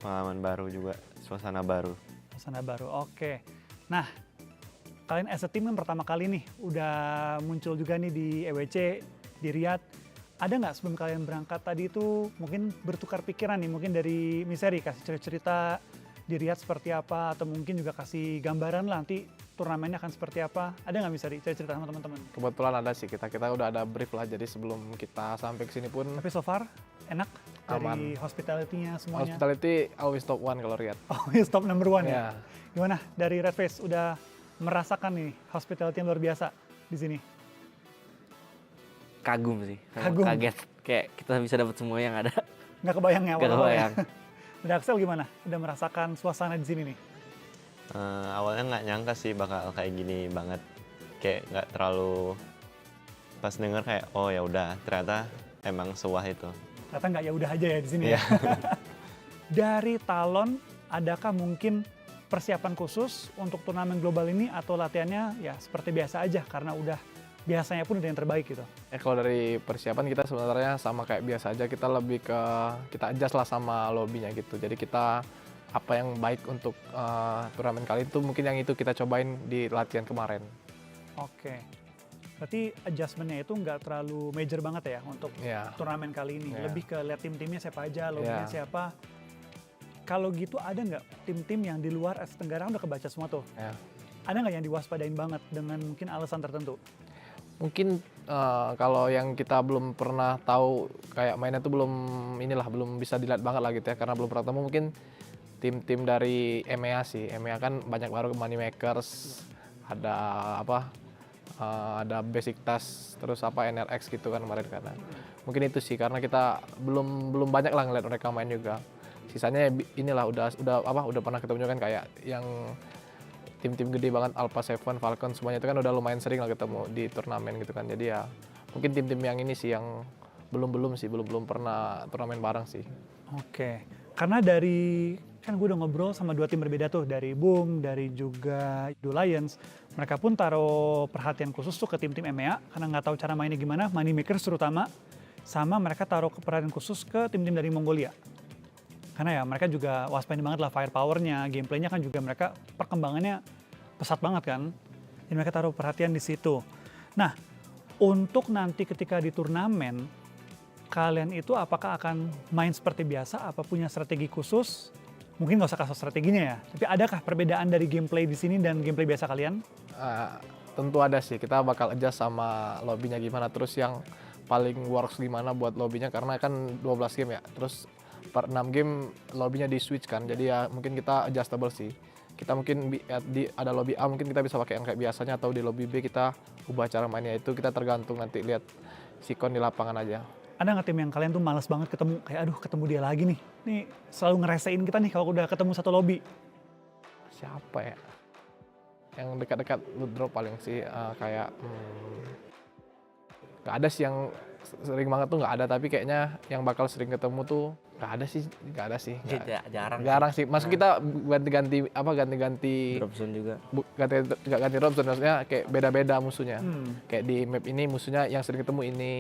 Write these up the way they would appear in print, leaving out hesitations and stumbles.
Pengalaman baru juga, suasana baru. Suasana baru, oke. Nah, kalian as a team kan pertama kali nih, udah muncul juga nih di EWC, di Riyadh. Ada nggak sebelum kalian berangkat tadi itu mungkin bertukar pikiran nih, mungkin dari Miss Eri kasih cerita-cerita di Riyadh seperti apa, atau mungkin juga kasih gambaran lah nanti turnamennya akan seperti apa. Ada nggak Miss Eri cerita sama teman-teman? Kebetulan ada sih, kita udah ada brief lah, jadi sebelum kita sampai ke sini pun Tapi so far enak dari aman. hospitality-nya semuanya. Hospitality always top one kalau Riyadh. Oh, stop number one ya. Ya. Gimana dari Red Face udah merasakan nih hospitality yang luar biasa di sini? Kagum sih, Kagum. kaget. Kayak kita bisa dapat semua yang ada. Nggak kebayang ya Nggak awal-awal ya? kebayang. Udah Axel gimana? Udah merasakan suasana di sini nih? Awalnya nggak nyangka sih bakal kayak gini banget. Kayak nggak terlalu, pas denger kayak oh ya udah, ternyata emang sewah itu. Ternyata nggak ya udah aja ya di sini Iya. ya. Dari Talon, adakah mungkin persiapan khusus untuk turnamen global ini atau latihannya ya seperti biasa aja karena udah biasanya pun udah yang terbaik gitu? Kalau dari persiapan kita sebenarnya sama kayak biasa aja, kita lebih ke kita adjust lah sama lobbynya gitu. Jadi kita apa yang baik untuk turnamen kali itu mungkin yang itu kita cobain di latihan kemarin. Oke. Berarti adjustment-nya itu nggak terlalu major banget ya untuk Ya. turnamen kali ini. Iya. Lebih ke lihat tim-timnya siapa aja, lobbynya Iya. siapa. Kalau gitu ada nggak tim-tim yang di luar Asia Tenggara udah kebaca semua tuh? Ya. Ada nggak yang diwaspadain banget dengan mungkin alasan tertentu? Mungkin kalau yang kita belum pernah tahu kayak mainnya tuh belum bisa dilihat banget lah gitu ya, karena belum pernah ketemu. Mungkin tim-tim dari EMEA sih. EMEA kan banyak baru money makers, ada ada basic task, terus NRX gitu kan kemarin karena. Mungkin itu sih karena kita belum banyak lah ngeliat mereka main juga. Sisanya inilah udah pernah ketemu juga kan kayak yang tim-tim gede banget, Alpha Seven, Falcon, semuanya itu kan udah lumayan sering lah ketemu di turnamen gitu kan. Jadi ya mungkin tim-tim yang ini sih yang belum pernah turnamen bareng sih. Oke, karena dari kan gue udah ngobrol sama dua tim berbeda tuh, dari Boom, dari juga The Lions. Mereka pun taruh perhatian khusus tuh ke tim-tim EMEA karena nggak tahu cara mainnya gimana, money makers terutama. Sama mereka taruh perhatian khusus ke tim-tim dari Mongolia. Karena ya mereka juga waspada banget lah firepower-nya, gameplaynya kan juga mereka perkembangannya pesat banget kan. Jadi mereka taruh perhatian di situ. Nah, untuk nanti ketika di turnamen, kalian itu apakah akan main seperti biasa, apa punya strategi khusus? Mungkin nggak usah kasih strateginya ya, tapi adakah perbedaan dari gameplay di sini dan gameplay biasa kalian? Tentu ada sih, kita bakal adjust sama lobbynya gimana, terus yang paling works gimana buat lobbynya, karena kan 12 game ya, terus per 6 game lobbynya di switch kan, jadi ya mungkin kita adjustable sih. Kita mungkin ada lobby A mungkin kita bisa pakai yang kayak biasanya, atau di lobby B kita ubah cara mainnya, itu kita tergantung nanti lihat sikon di lapangan aja. Ada nggak tim yang kalian tuh males banget ketemu, kayak aduh ketemu dia lagi nih, selalu ngeresain kita nih kalau udah ketemu satu lobby? Siapa ya? Yang dekat-dekat loot drop paling sih kayak nggak ada sih yang sering banget tuh, nggak ada, tapi kayaknya yang bakal sering ketemu tuh nggak ada sih. Jarang sih. Maksud kita ganti-ganti Drop zone juga. Ganti drop zone, maksudnya kayak beda-beda musuhnya. Kayak di map ini musuhnya yang sering ketemu ini,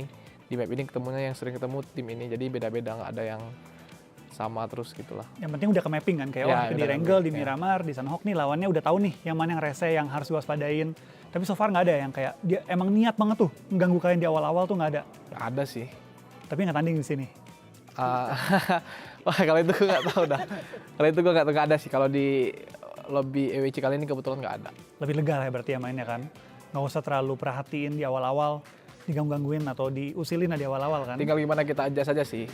di map ini ketemunya yang sering ketemu tim ini, jadi beda-beda, nggak ada yang sama terus gitulah. Yang penting udah ke mapping kan, kayak Ya, di Wrangle, di Miramar, di Sunhawk nih lawannya udah tahu nih yang mana yang rese, yang harus diwaspadain. Tapi so far nggak ada yang kayak dia emang niat banget tuh mengganggu kalian di awal-awal tuh, nggak ada. Nggak ada sih. Tapi nggak tanding di sini. Wah, kalau itu gue nggak tahu dah. Kalau itu gue nggak ada sih. Kalau di lobby EWC kali ini kebetulan nggak ada. Lebih lega lah ya berarti ya mainnya kan. Nggak usah terlalu perhatiin di awal-awal, diganggu-gangguin atau diusilin di awal-awal kan. Tinggal gimana kita adjust saja sih.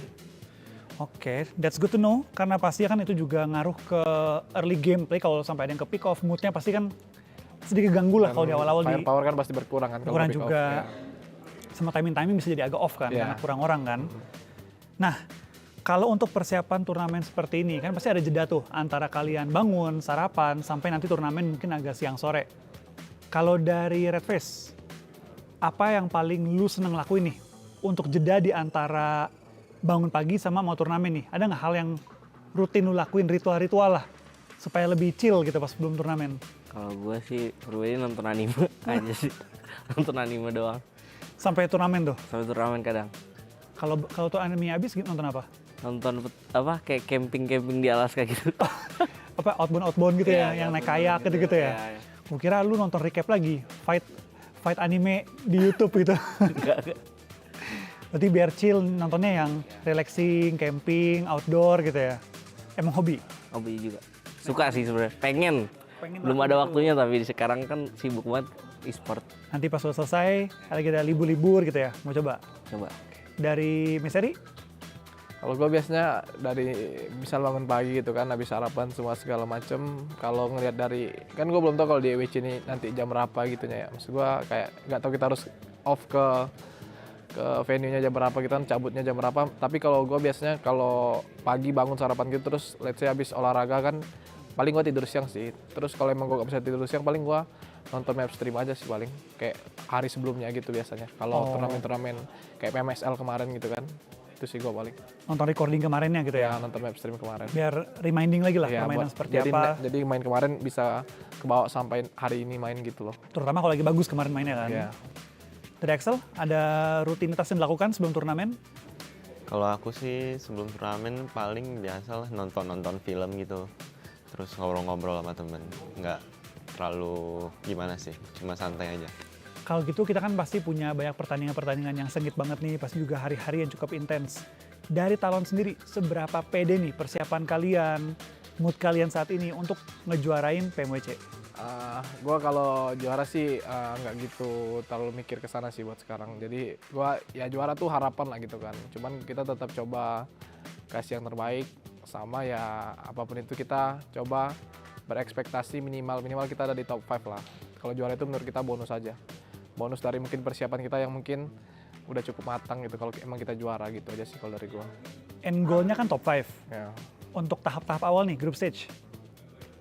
Oke, that's good to know. Karena pasti kan itu juga ngaruh ke early gameplay. Kalau sampai ada yang ke pick off, moodnya pasti kan sedikit ganggu lah kalau di awal-awal. Firepower kan pasti berkurang kan. Kurang kalau juga. off, ya. Sama timing bisa jadi agak off kan, Yeah. karena kurang orang kan. Nah, kalau untuk persiapan turnamen seperti ini, kan pasti ada jeda tuh antara kalian bangun, sarapan, sampai nanti turnamen mungkin agak siang sore. Kalau dari Red Face, apa yang paling lu seneng lakuin nih untuk jeda di antara bangun pagi sama mau turnamen nih? Ada nggak hal yang rutin lu lakuin, ritual-ritual lah, supaya lebih chill gitu pas belum turnamen? Kalau gue sih pribadi nonton anime aja sih. Nonton anime doang. Sampai turnamen tuh? Sampai turnamen kadang. Kalau tuh anime habis nonton apa? Nonton apa kayak camping di Alaska gitu. Apa outbound gitu ya, Iya, yang naik outbound kayak gitu. gitu ya. Iya. Gue kira lu nonton recap lagi, fight anime di YouTube gitu. Enggak. Berarti biar chill nontonnya yang relaxing, camping, outdoor gitu ya. Emang hobi? Hobi juga. Suka sih sebenarnya. Pengen belum lakuin ada itu. waktunya tapi sekarang kan sibuk banget e-sport. Nanti pas udah selesai, lagi ada libur-libur gitu ya, mau coba. Coba. Dari Miseri, Kalau gue biasanya dari misal bangun pagi gitu kan, habis sarapan semua segala macem. Kalau ngelihat dari, kan gue belum tahu kalau di EWC ini nanti jam berapa gitunya ya. Maksud gue kayak nggak tahu kita harus off ke venue-nya jam berapa gitu kan, cabutnya jam berapa. Tapi kalau gue biasanya kalau pagi bangun sarapan gitu terus let's say habis olahraga kan, paling gue tidur siang sih. Terus kalau emang gue gak bisa tidur siang, paling gue nonton live stream aja sih paling. Kayak hari sebelumnya gitu biasanya. Kalau turnamen-turnamen kayak PMSL kemarin gitu kan, itu sih gue paling. nonton recording kemarinnya gitu Ya ya. nonton live stream kemarin. Biar reminding lagi lah Ya, permainan buat- seperti jadi, apa. Jadi main kemarin bisa kebawa sampai hari ini main gitu loh. Terutama kalau lagi bagus kemarin mainnya kan. Ya. Dari Axel, ada rutinitas yang dilakukan sebelum turnamen? Kalau aku sih sebelum turnamen paling biasa lah nonton film gitu. Terus ngobrol-ngobrol sama temen. Nggak terlalu gimana sih, cuma santai aja. Kalau gitu kita kan pasti punya banyak pertandingan-pertandingan yang sengit banget nih, pasti juga hari-hari yang cukup intens. Dari Talon sendiri, seberapa pede nih persiapan kalian, mood kalian saat ini untuk ngejuarain PMWC? Gue kalau juara sih nggak gitu terlalu mikir ke sana sih buat sekarang. Jadi gue ya juara tuh harapan lah gitu kan. Cuman kita tetap coba kasih yang terbaik, sama ya apapun itu kita coba berekspektasi minimal kita ada di top 5 lah. Kalau juara itu menurut kita bonus aja. Bonus dari mungkin persiapan kita yang mungkin udah cukup matang gitu kalau emang kita juara gitu aja sih kalau dari gue. End goal-nya kan top 5. Ya. Untuk tahap-tahap awal nih, group stage.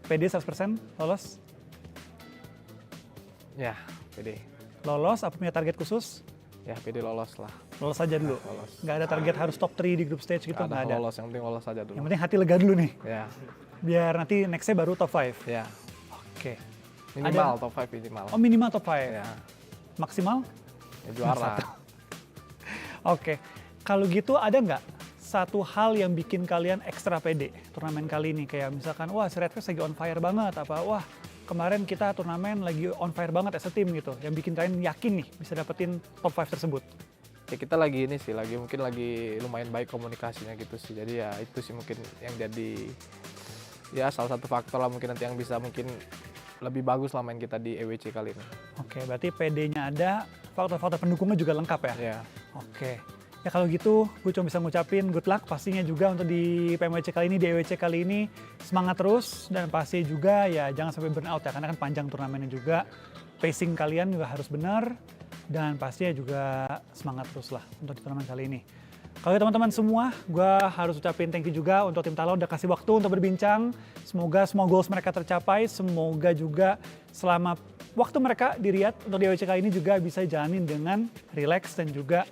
PD 100% lolos? Ya, PD. Lolos, apa punya target khusus? Ya, PD lolos lah. Lolos aja dulu. Lolos. Nggak ada target harus top 3 di group stage gitu? Nggak Nggak ada ada. lolos, yang penting lolos aja dulu. Yang penting hati lega dulu nih. Ya, Biar nanti next-nya baru top 5. ya. Oke. Minimal top 5 minimal. Oh, minimal top 5. Ya, Maksimal? ya juara. Oke. Kalau gitu ada nggak satu hal yang bikin kalian ekstra pede turnamen kali ini? Kayak misalkan, wah si Red Face lagi on fire banget. Apa, wah kemarin kita turnamen lagi on fire banget as a team gitu. Yang bikin kalian yakin nih bisa dapetin top 5 tersebut. Ya kita lagi ini sih, mungkin lagi lumayan baik komunikasinya gitu sih. Jadi ya itu sih mungkin yang jadi ya salah satu faktor lah mungkin nanti yang bisa mungkin lebih bagus lah main kita di EWC kali ini. Oke, berarti PD-nya ada, faktor-faktor pendukungnya juga lengkap ya? Ya, Oke. Ya kalau gitu, gue cuma bisa ngucapin good luck pastinya juga untuk di PMWC kali ini, di EWC kali ini. Semangat terus, dan pasti juga ya jangan sampai burn out ya, karena kan panjang turnamennya juga. Pacing kalian juga harus benar, dan pastinya juga semangat terus lah untuk di turnamen kali ini. Kalau teman-teman semua, gue harus ucapin thank you juga untuk tim Talon udah kasih waktu untuk berbincang. Semoga semua goals mereka tercapai, semoga juga selama waktu mereka di Riyadh untuk di EWC kali ini juga bisa jalanin dengan relax dan juga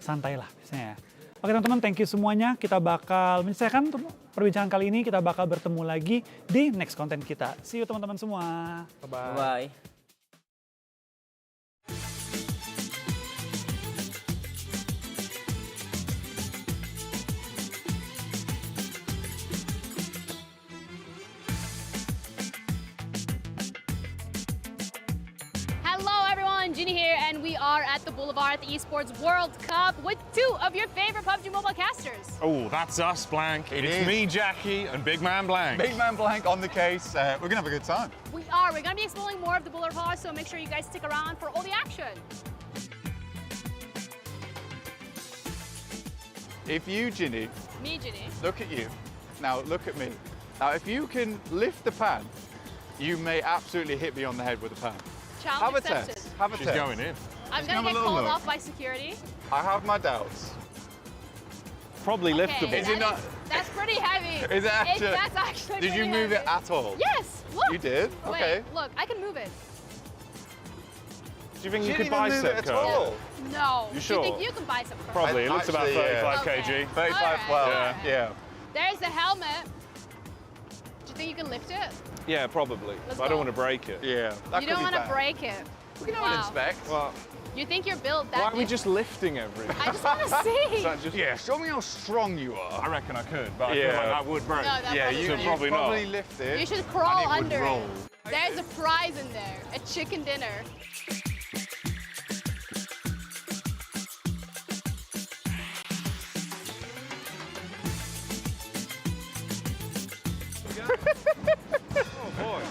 santai lah biasanya ya. Oke teman-teman, thank you semuanya. Kita bakal menyelesaikan perbincangan kali ini, kita bakal bertemu lagi di next content kita. See you teman-teman semua. bye-bye. Bye. Hello everyone, Ginny here, and we are at the Boulevard at the ESPORTS World Cup with two of your favorite PUBG Mobile casters. Oh, that's us, Blank. It It's is. me, Jackie, and Big Man Blank. Big Man Blank on the case. We're going to have a good time. We are. We're going to be exploring more of the Boulevard, so make sure you guys stick around for all the action. If you, Ginny, Me, Ginny. look at you. Now look at me. Now, if you can lift the pan, you may absolutely hit me on the head with the pan. Challenge Have a accepted. test. Have a She's test. going in. I'm Just going have to a get little called look. off by security. I have my doubts. Probably liftable. Okay, Is it not- that's pretty heavy. Is it actually? That's actually Did you pretty move it heavy. at all? Yes, look. You did? Wait, Okay. look, I can move it. Do you think you She could didn't even move bicep it at curl? all. No. You Do sure? you think you can bicep curl? Probably. It looks about Actually, yeah. 35 Okay. kg. 35 Alright, well, alright. yeah. There's the helmet. Do you think you can lift it? Yeah, probably. Let's But I don't go. want to break it. Yeah. That You could don't be want to bad. break it. We can Wow. inspect. Well, You think you're built that Why are we big? just lifting everything? I just want to see. Is that just, Yeah, show me how strong you I are. reckon I could, but I feel Yeah. like that would break. No, that Yeah, probably you So won't. probably not. probably lift it. You should crawl and it would under roll. it. There's a prize in there, a chicken dinner.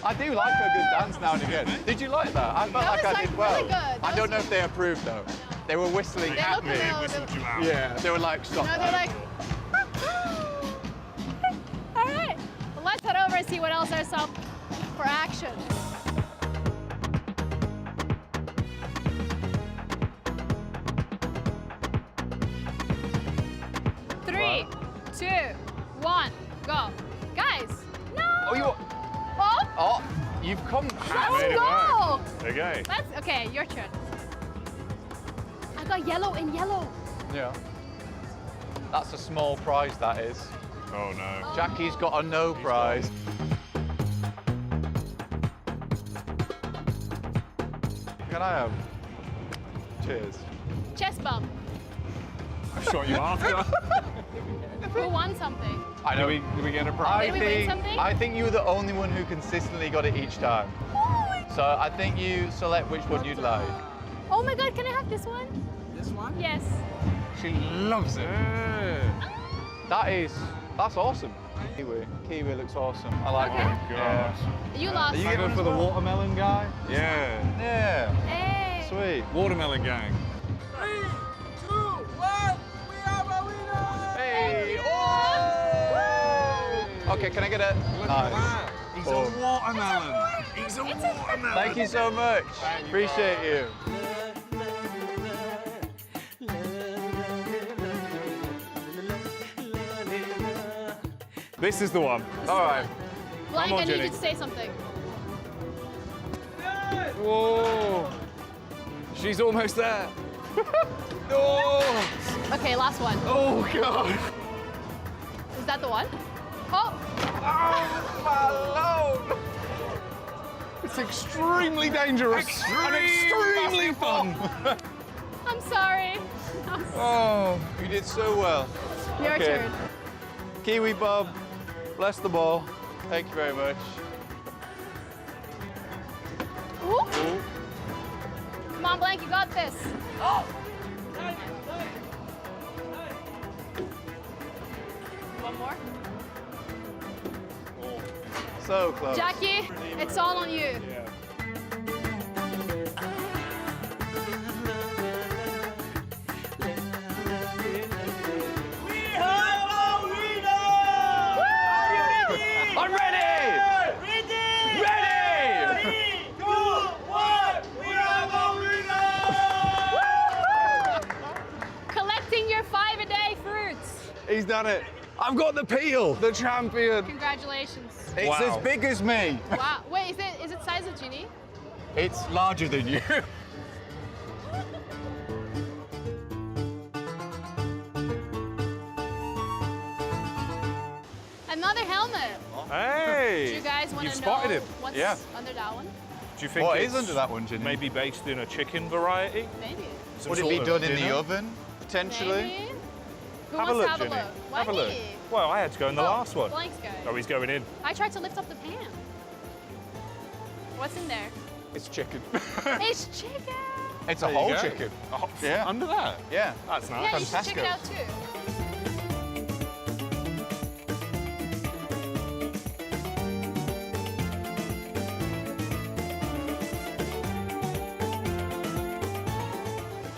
I do like a good dance now and again. Did you like that? I felt That like was, I like, did well. really good. That I don't was- know if they approved though. They were whistling They at look a me. little Whistled bit. you out. Yeah, they were like, stop No, that. they're like. All right, well, let's head over and see what else there's up for action. Three, 2, 1, go, guys. No. Oh, you. Oh, Oh, you've come. let's made it go. Okay. Let's. Okay, your turn. I got yellow and yellow. Yeah. That's a small prize, that is. Oh no. Jackie's got a no prize. Can I have? Cheers. Chest bump. I shot you after. Who won something? I know. Did we get a prize? Did we win something? I think you were the only one who consistently got it each time. So I think you select which one you'd like. Oh my God, can I have this one? This one? Yes. She loves it. Yeah. That's awesome. Kiwi looks awesome. I like Okay. it. Oh, gosh. You lost. Are you going for the watermelon guy? Yeah. Yeah. Hey. Sweet. Watermelon gang. 3, 2, 1, we have a winner! Hey! Oh! Okay, can I get a? Look at that. He's Oh. a watermelon. He's a watermelon. Thank you so much. Appreciate you. This is the one. All right. Blank, on, I need Jenny. you to say something. Whoa. She's almost there. Oh. Okay, last one. Oh God. Is that the one? Oh, Malone. It's extremely dangerous and extremely fun. I'm sorry. Oh, you did so well. Your Okay. turn. Kiwi Bob, bless the ball. Thank you very much. Ooh. Come on, Blank, you got this. One more. So close. Jackie, it's all on you. We have a winner! I'm ready! Ready! Ready! 3, 2, 1, we have a winner! Collecting your 5-a-day fruits. He's done it. I've got the peel, the champion. Congratulations. It's Wow. as big as me. Wow. Wait, is it size of Ginny? It's larger than you. Another helmet. Hey. Do you guys want You've to know spotted him. what's Yeah. under that one? Do you think What it's is under that one, Ginny? maybe based in a chicken variety? Maybe. Some Would it sort be of done in the dinner? oven, potentially? Maybe. Who Have a wants look, to have Ginny. a look? Have a look. Me? Well, I had to go in the Oh, last one. Blank's going. Oh, he's going in. I tried to lift up the pan. What's in there? It's chicken. It's chicken. It's a There you whole go. chicken. Oh, Yeah. Under that? Yeah. That's nice. Yeah, you should check it out Fantastic. too.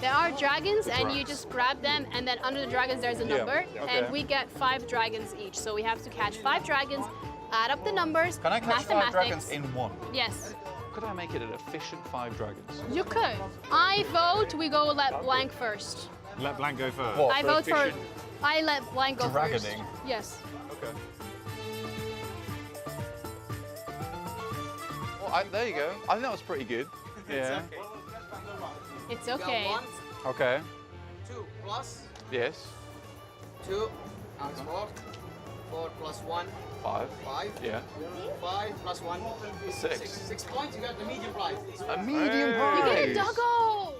There are dragons, and you just grab them, and then under the dragons there's a number, Okay. and we get 5 dragons each. So we have to catch 5 dragons, add up the numbers. Can I catch 5 mathematics. dragons in one? Yes, Could I make it an efficient 5 dragons? you could. I vote we go let Blank first. Let Blank go first. What? I vote for. efficient I let Blank go first. dragoning? Yes. Okay. Well, there you go. I think that was pretty good. Yeah. It's okay. Okay. 2 plus Yes. 2, that's 4. 4 plus 1, 5. 5. Yeah. 5 plus 1, 6. 6 points, you got the medium prize. A medium Hey. prize. You get a doggo.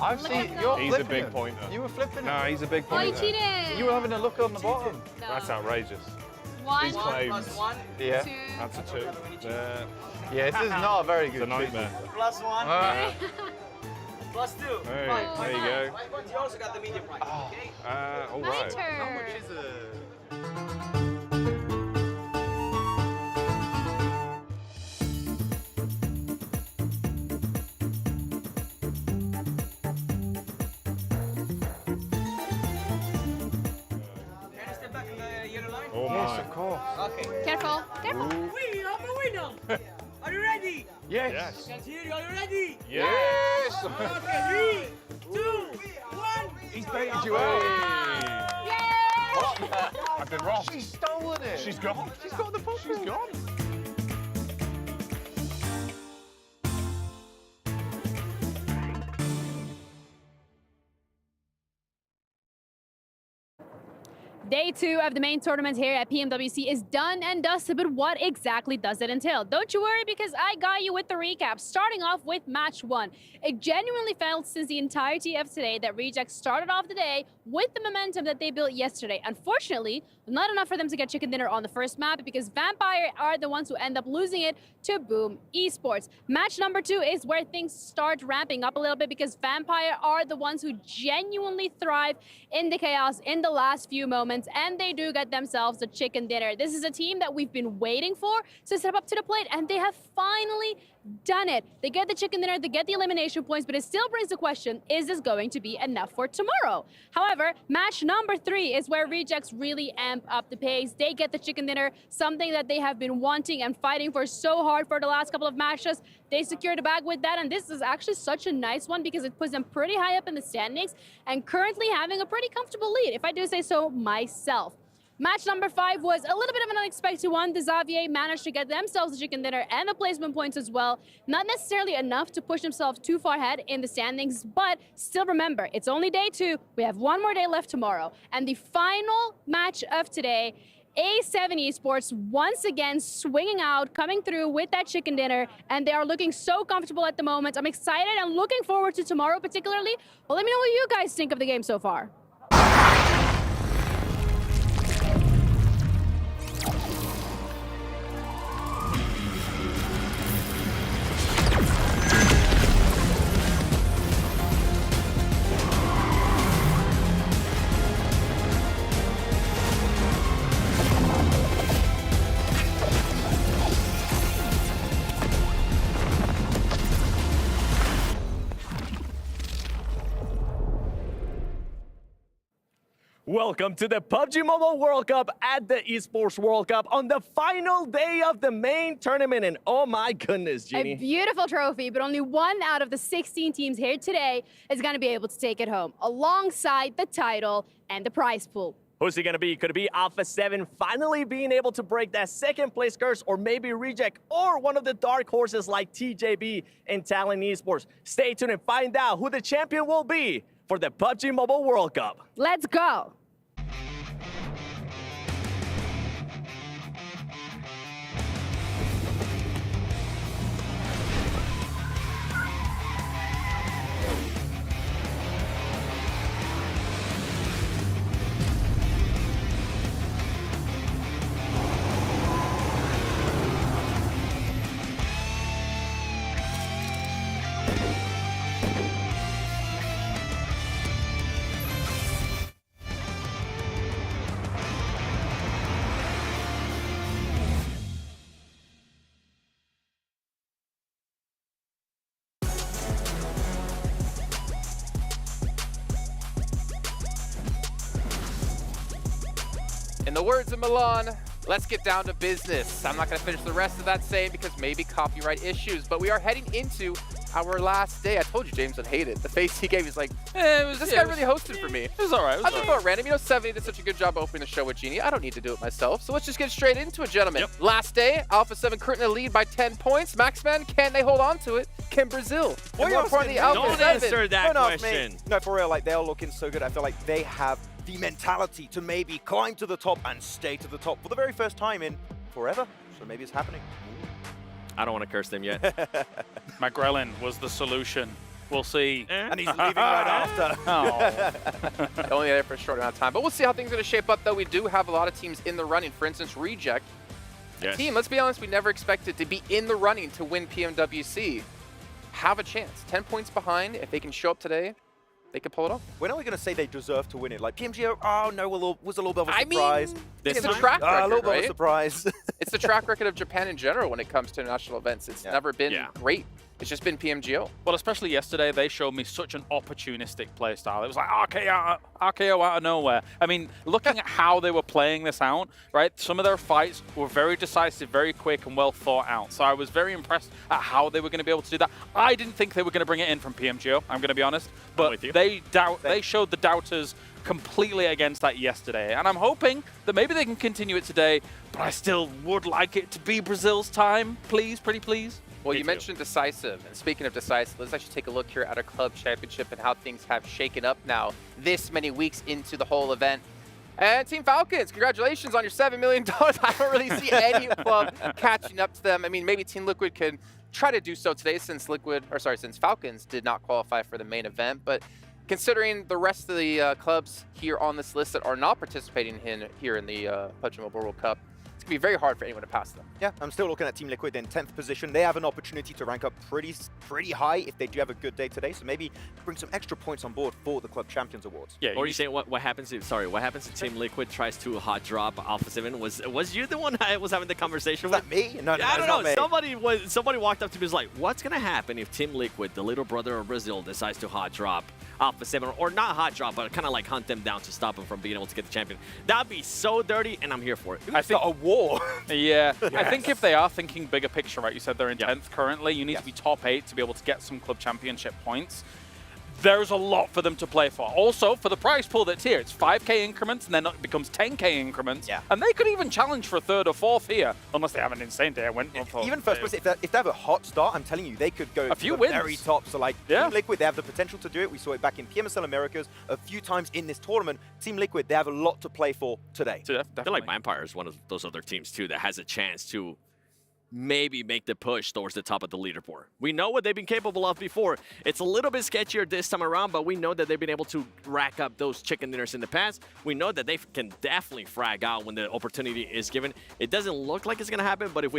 I've Look seen at you're He's a flipping big it. pointer. You were flipping No, it. he's a big Oh, you pointer. cheated. You were having a look on the bottom. No. That's outrageous. One, These claims. Yeah. two. That's a 2. Yeah, this is not a very It's good a nightmare. Plus one. Plus two. Hey, Five. there you go. But you also got the medium price, okay? All My right. turn. Can you step back in the yellow line? Oh Yes, my. of course. Okay. Careful, careful. We are the winner. Are you ready? Yes. Continue, are you ready? Yes. Okay, 3, 2, 1. He's baited you out. Yay! I've been wrong. She's stolen it. She's gone. She's got the ball. She's gone. Day 2 of the main tournament here at PMWC is done and dusted, but what exactly does it entail? Don't you worry, because I got you with the recap, starting off with match 1. It genuinely felt since the entirety of today that Rejects started off the day with the momentum that they built yesterday. Unfortunately, not enough for them to get chicken dinner on the first map, because Vampire are the ones who end up losing it to Boom Esports. Match number 2 is where things start ramping up a little bit, because Vampire are the ones who genuinely thrive in the chaos in the last few moments, and they do get themselves a chicken dinner. This is a team that we've been waiting for to step up to the plate, and they have finally done it. They get the chicken dinner, they get the elimination points, but it still brings the question, is this going to be enough for tomorrow? However, match number 3 is where Rejects really amp up the pace. They get the chicken dinner, something that they have been wanting and fighting for so hard for the last couple of matches. They secured a bag with that, and this is actually such a nice one because it puts them pretty high up in the standings and currently having a pretty comfortable lead, if I do say so myself. Match number 5 was a little bit of an unexpected one. The Xavier managed to get themselves a chicken dinner and the placement points as well. Not necessarily enough to push themselves too far ahead in the standings, but still remember, it's only day 2. We have one more day left tomorrow. And the final match of today, A7 Esports once again swinging out, coming through with that chicken dinner, and they are looking so comfortable at the moment. I'm excited and looking forward to tomorrow particularly. But let me know what you guys think of the game so far. Welcome to the PUBG Mobile World Cup at the ESPORTS World Cup on the final day of the main tournament. And oh my goodness, A Jeannie. beautiful trophy, but only one out of the 16 teams here today is going to be able to take it home, alongside the title and the prize pool. Who's it going to be? Could it be Alpha 7 finally being able to break that second place curse, or maybe Reject, or one of the dark horses like TJB and Talent Esports? Stay tuned and find out who the champion will be for the PUBG Mobile World Cup. Let's go. In the words of Milan, let's get down to business. I'm not going to finish the rest of that saying because maybe copyright issues, but we are heading into our last day. I told you James would hate it. The face he gave, he's like, this guy really hosted for me. It was all right. I just thought random. You know, 70 did such a good job opening the show with Genie. I don't need to do it myself. So let's just get straight into it, gentlemen. Last day, Alpha 7 currently lead by 10 points. Maxman, can they hold on to it? Can Brazil? What And more importantly, Alpha Don't 7. answer that No, question. No, for real, like, they're looking so good. I feel like they have the mentality to maybe climb to the top and stay to the top for the very first time in forever. So maybe it's happening. I don't want to curse them yet. Magrelin was the solution. We'll see. And he's leaving right after. Oh. Only there for a short amount of time. But we'll see how things are going to shape up, though. We do have a lot of teams in the running. For instance, Reject. A team, let's be honest, we never expected to be in the running to win PMWC. Have a chance. 10 points behind. If they can show up today, they could pull it off. When are we going to say they deserve to win it? Like PMGO, oh no, was a little bit of a surprise. I mean, it's the track record, a little bit right? of a surprise. It's the track record of Japan in general when it comes to international events. It's never been great. It's just been PMGO. Well, especially yesterday, they showed me such an opportunistic play style. It was like RKO out of nowhere. I mean, looking at how they were playing this out, right? Some of their fights were very decisive, very quick, and well thought out. So I was very impressed at how they were going to be able to do that. I didn't think they were going to bring it in from PMGO, I'm going to be honest. But they showed the doubters completely against that yesterday. And I'm hoping that maybe they can continue it today, but I still would like it to be Brazil's time. Please, pretty please. Well, you mentioned decisive, and speaking of decisive, let's actually take a look here at our club championship and how things have shaken up now this many weeks into the whole event. And Team Falcons, congratulations on your $7 million. I don't really see any club catching up to them. I mean, maybe Team Liquid can try to do so today since Falcons did not qualify for the main event. But considering the rest of the clubs here on this list that are not participating here in the PUBG Mobile World Cup, it's going to be very hard for anyone to pass them. Yeah, I'm still looking at Team Liquid in 10th position. They have an opportunity to rank up pretty high if they do have a good day today. So maybe bring some extra points on board for the Club Champions Awards. Yeah. Or you saying what happens if Team Liquid tries to hot drop Alpha 7? Was you the one I was having the conversation with? That me? No, I don't know. Me. Somebody walked up to me and was like, "What's gonna happen if Team Liquid, the little brother of Brazil, decides to hot drop Alpha 7, or not hot drop, but kind of like hunt them down to stop them from being able to get the champion?" That'd be so dirty, and I'm here for it. I think a war. Yeah, I think if they are thinking bigger picture, right, you said they're in 10th currently, you need to be top 8 to be able to get some club championship points. There's a lot for them to play for. Also, for the prize pool that's here, it's 5K increments, and then it becomes 10K increments. Yeah. And they could even challenge for a 3rd or 4th here, unless they have an insane day. Even first place, if they have a hot start, I'm telling you, they could go a few to the wins. very top. So like Team Liquid, they have the potential to do it. We saw it back in PMSL Americas a few times in this tournament. Team Liquid, they have a lot to play for today. I feel like Vampire is one of those other teams too that has a chance to maybe make the push towards the top of the leaderboard. We know what they've been capable of before. It's a little bit sketchier this time around, but we know that they've been able to rack up those chicken dinners in the past. We know that they can definitely frag out when the opportunity is given. It doesn't look like it's going to happen, but if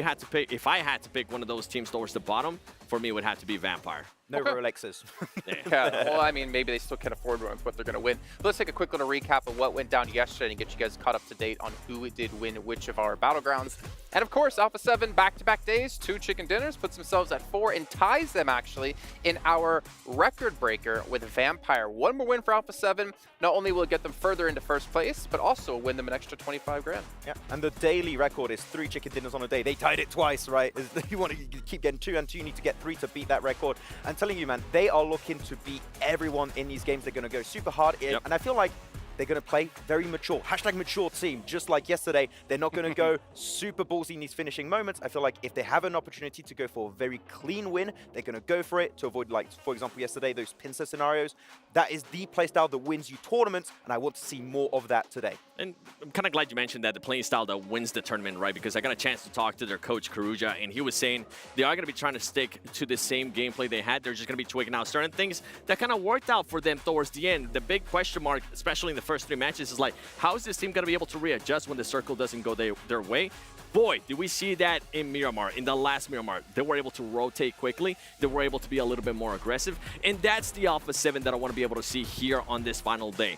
I had to pick one of those teams towards the bottom, for me it would have to be Vampire. No Rolexes. Yeah, well, I mean, maybe they still can afford what they're going to win. But let's take a quick little recap of what went down yesterday and get you guys caught up to date on who did win which of our battlegrounds. And of course, Alpha 7 back-to-back days, 2 chicken dinners, puts themselves at 4 and ties them actually in our record breaker with Vampire. One more win for Alpha 7. Not only will it get them further into first place, but also win them an extra 25 grand. Yeah, and the daily record is 3 chicken dinners on a day. They tied it twice, right? You want to keep getting 2 and 2, you need to get 3 to beat that record. I'm telling you, man, they are looking to beat everyone in these games. They're going to go super hard in, and I feel like they're going to play very mature. #mature team, just like yesterday. They're not going to go super ballsy in these finishing moments. I feel like if they have an opportunity to go for a very clean win, they're going to go for it to avoid, like, for example, yesterday, those pincer scenarios. That is the playstyle that wins you tournaments, and I want to see more of that today. And I'm kind of glad you mentioned that, the playing style that wins the tournament, right? Because I got a chance to talk to their coach, Karuja, and he was saying they are going to be trying to stick to the same gameplay they had. They're just going to be tweaking out certain things that kind of worked out for them towards the end. The big question mark, especially in the first 3 matches, is like, how is this team going to be able to readjust when the circle doesn't go their way? Boy, did we see that in Miramar, in the last Miramar. They were able to rotate quickly. They were able to be a little bit more aggressive. And that's the Alpha 7 that I want to be able to see here on this final day.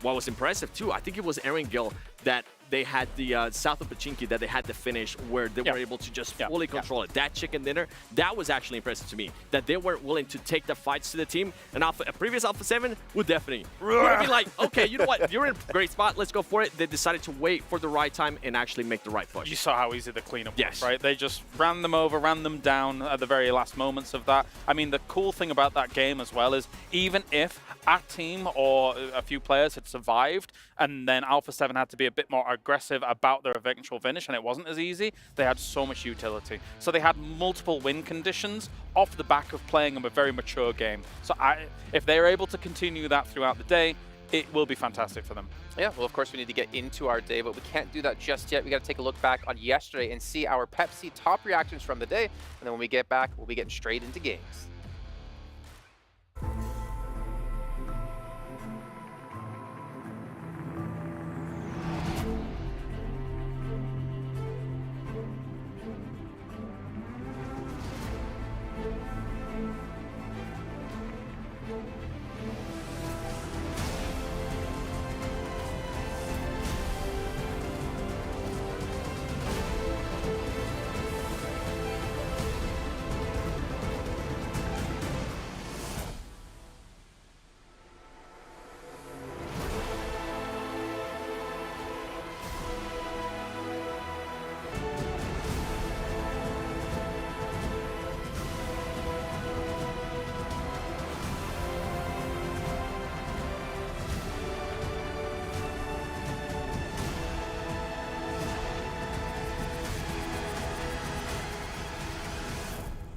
What was impressive, too, I think it was Aaron Gill that they had the south of Pachinki that they had to finish where they were able to just fully control it. That chicken dinner, that was actually impressive to me, that they were willing to take the fights to the team. And a previous Alpha 7 would definitely be like, okay, you know what, you're in a great spot, let's go for it. They decided to wait for the right time and actually make the right push. You saw how easy the cleanup was, right? They just ran them over, ran them down at the very last moments of that. I mean, the cool thing about that game as well is even if our team or a few players had survived and then Alpha 7 had to be a bit more aggressive about their eventual finish and it wasn't as easy, they had so much utility. So they had multiple win conditions off the back of playing a very mature game. So if they're able to continue that throughout the day, it will be fantastic for them. Yeah, well, of course, we need to get into our day, but we can't do that just yet. We got to take a look back on yesterday and see our Pepsi top reactions from the day. And then when we get back, we'll be getting straight into games.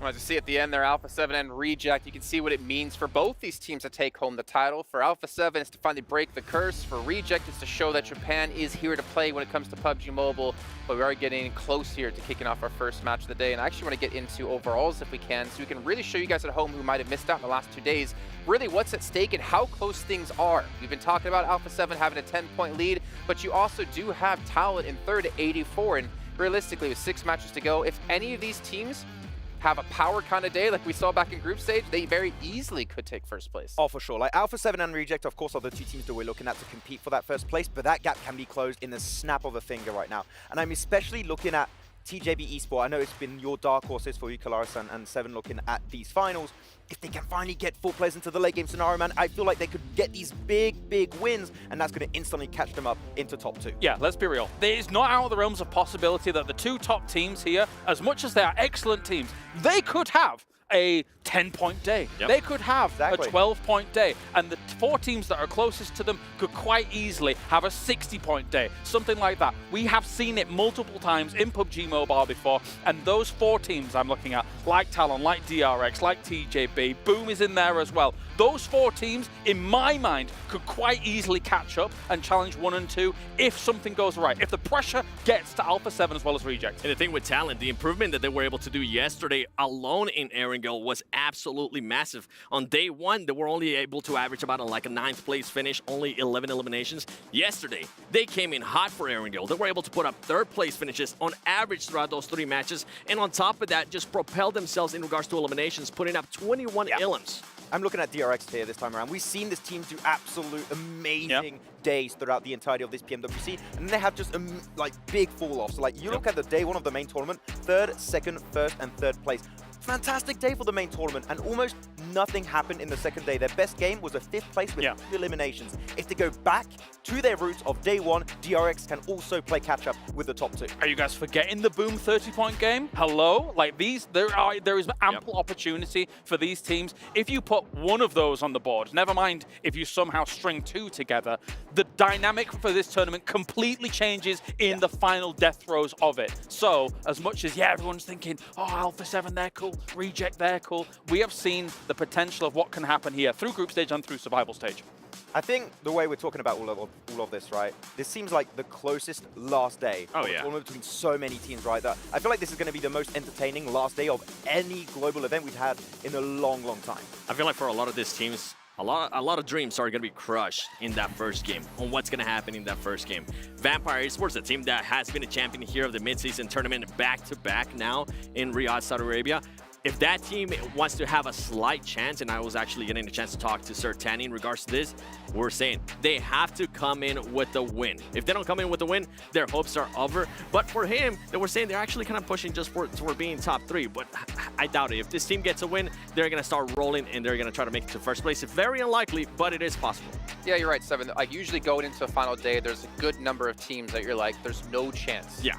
As you see at the end there, Alpha 7 and Reject, you can see what it means for both these teams to take home the title. For Alpha 7, it's to finally break the curse. For Reject, it's to show that Japan is here to play when it comes to PUBG Mobile. But we are getting close here to kicking off our first match of the day. And I actually want to get into overalls if we can, so we can really show you guys at home who might have missed out in the last 2 days, really what's at stake and how close things are. We've been talking about Alpha 7 having a 10-point lead, but you also do have Talent in third at 84. And realistically, with 6 matches to go, if any of these teams have a power kind of day like we saw back in group stage, they very easily could take first place. Oh, for sure. Like Alpha 7 and Reject, of course, are the 2 teams that we're looking at to compete for that first place, but that gap can be closed in the snap of a finger right now. And I'm especially looking at TJB Esport. I know it's been your dark horses for you, Kalaris and 7 looking at these finals. If they can finally get 4 players into the late game scenario, man, I feel like they could get these big wins, and that's going to instantly catch them up into top 2. Yeah, let's be real. It's not out of the realms of possibility that the 2 top teams here, as much as they are excellent teams, they could have a 10-point day. Yep. They could have Exactly. a 12-point day. And the 4 teams that are closest to them could quite easily have a 60-point day, something like that. We have seen it multiple times in PUBG Mobile before, and those 4 teams I'm looking at, like Talon, like DRX, like TJB, Boom is in there as well. Those 4 teams, in my mind, could quite easily catch up and challenge 1 and 2 if something goes right, if the pressure gets to Alpha 7 as well as Reject. And the thing with Talent, the improvement that they were able to do yesterday alone in Erangel was absolutely massive. On day 1, they were only able to average about a 9th place finish, only 11 eliminations. Yesterday, they came in hot for Erangel. They were able to put up 3rd place finishes on average throughout those 3 matches. And on top of that, just propelled themselves in regards to eliminations, putting up 21 elims. I'm looking at DRX here this time around. We've seen this team do absolute amazing days throughout the entirety of this PMWC, and they have just big fall-offs. Like you look at the day 1 of the main tournament, 3rd, 2nd, 1st, and 3rd place. Fantastic day for the main tournament, and almost nothing happened in the second day. Their best game was a 5th place with 2 eliminations. If they go back to their roots of day 1, DRX can also play catch-up with the top 2. Are you guys forgetting the Boom 30-point game? Hello? Like these, there is ample opportunity for these teams. If you put one of those on the board, never mind if you somehow string 2 together, the dynamic for this tournament completely changes in the final death throes of it. So, as much as, everyone's thinking, oh, Alpha 7, they're cool, Reject, they're cool, we have seen the potential of what can happen here through group stage and through survival stage. I think the way we're talking about all of this, right, this seems like the closest last day between so many teams, right? That I feel like this is going to be the most entertaining last day of any global event we've had in a long time. I feel like for a lot of these teams, a lot of dreams are going to be crushed in that first game, on what's going to happen in that first game. Vampire Esports, a team that has been a champion here of the mid-season tournament back-to-back now in Riyadh, Saudi Arabia. If that team wants to have a slight chance, and I was actually getting a chance to talk to Sir Tanny in regards to this, we're saying they have to come in with the win. If they don't come in with the win, their hopes are over. But for him, they were saying they're actually kind of pushing just for being top 3. But I doubt it. If this team gets a win, they're going to start rolling and they're going to try to make it to first place. It's very unlikely, but it is possible. Yeah, you're right, 7. Like usually going into a final day, there's a good number of teams that you're like, there's no chance. Yeah.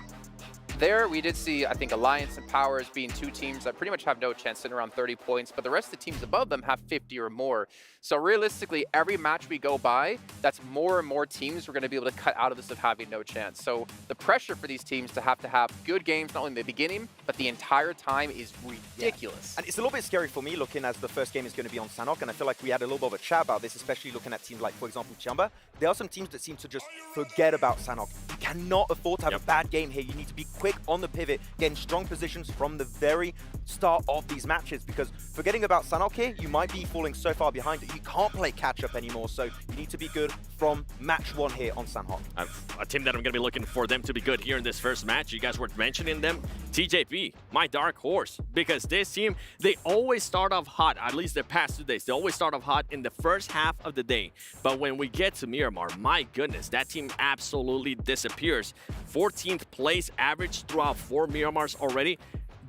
There, we did see, I think, Alliance and Powers being 2 teams that pretty much have no chance, sitting around 30 points, but the rest of the teams above them have 50 or more. So realistically, every match we go by, that's more and more teams we're going to be able to cut out of this of having no chance. So the pressure for these teams to have good games, not only in the beginning, but the entire time is ridiculous. Yeah. And it's a little bit scary for me looking as the first game is going to be on Sanhok, and I feel like we had a little bit of a chat about this, especially looking at teams like, for example, Chamba. There are some teams that seem to just forget about Sanhok. You cannot afford to have a bad game here. You need to be quick on the pivot, getting strong positions from the very start of these matches, because forgetting about Sanhok here, you might be falling so far behind that you can't play catch-up anymore, so you need to be good from match 1 here on Sanhok. A team that I'm going to be looking for them to be good here in this first match, you guys were mentioning them, TJP, my dark horse, because this team, they always start off hot, at least the past 2 days, they always start off hot in the first half of the day, but when we get to Miramar, my goodness, that team absolutely disappears. 14th place average throughout 4 Miramars already.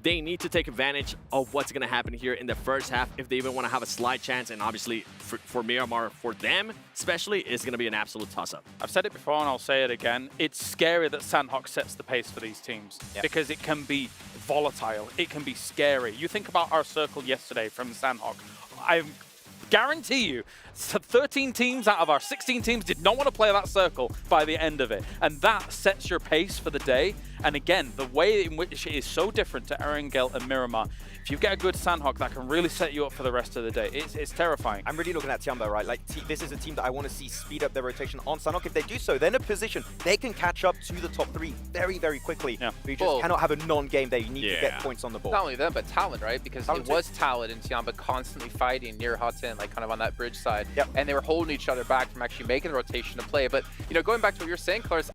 They need to take advantage of what's going to happen here in the first half if they even want to have a slight chance. And obviously, for Miramar, for them especially, it's going to be an absolute toss-up. I've said it before and I'll say it again. It's scary that Sanhok sets the pace for these teams because it can be volatile. It can be scary. You think about our circle yesterday from Sanhok. I guarantee you, 13 teams out of our 16 teams did not want to play that circle by the end of it. And that sets your pace for the day. And again, the way in which it is so different to Erangel and Miramar, if you get a good Sandhawk, that can really set you up for the rest of the day. It's terrifying. I'm really looking at Tiamba, right? Like, this is a team that I want to see speed up their rotation on Sandhawk. If they do so, they're in a position they can catch up to the top 3 very, very quickly. Yeah. But you just cannot have a non-game there. You need to get points on the board. Not only them, but Talon, right? Because it was Talon and Tiamba constantly fighting near Hudson, like kind of on that bridge side. Yep. And they were holding each other back from actually making the rotation to play. But, you know, going back to what you're saying, Clarence,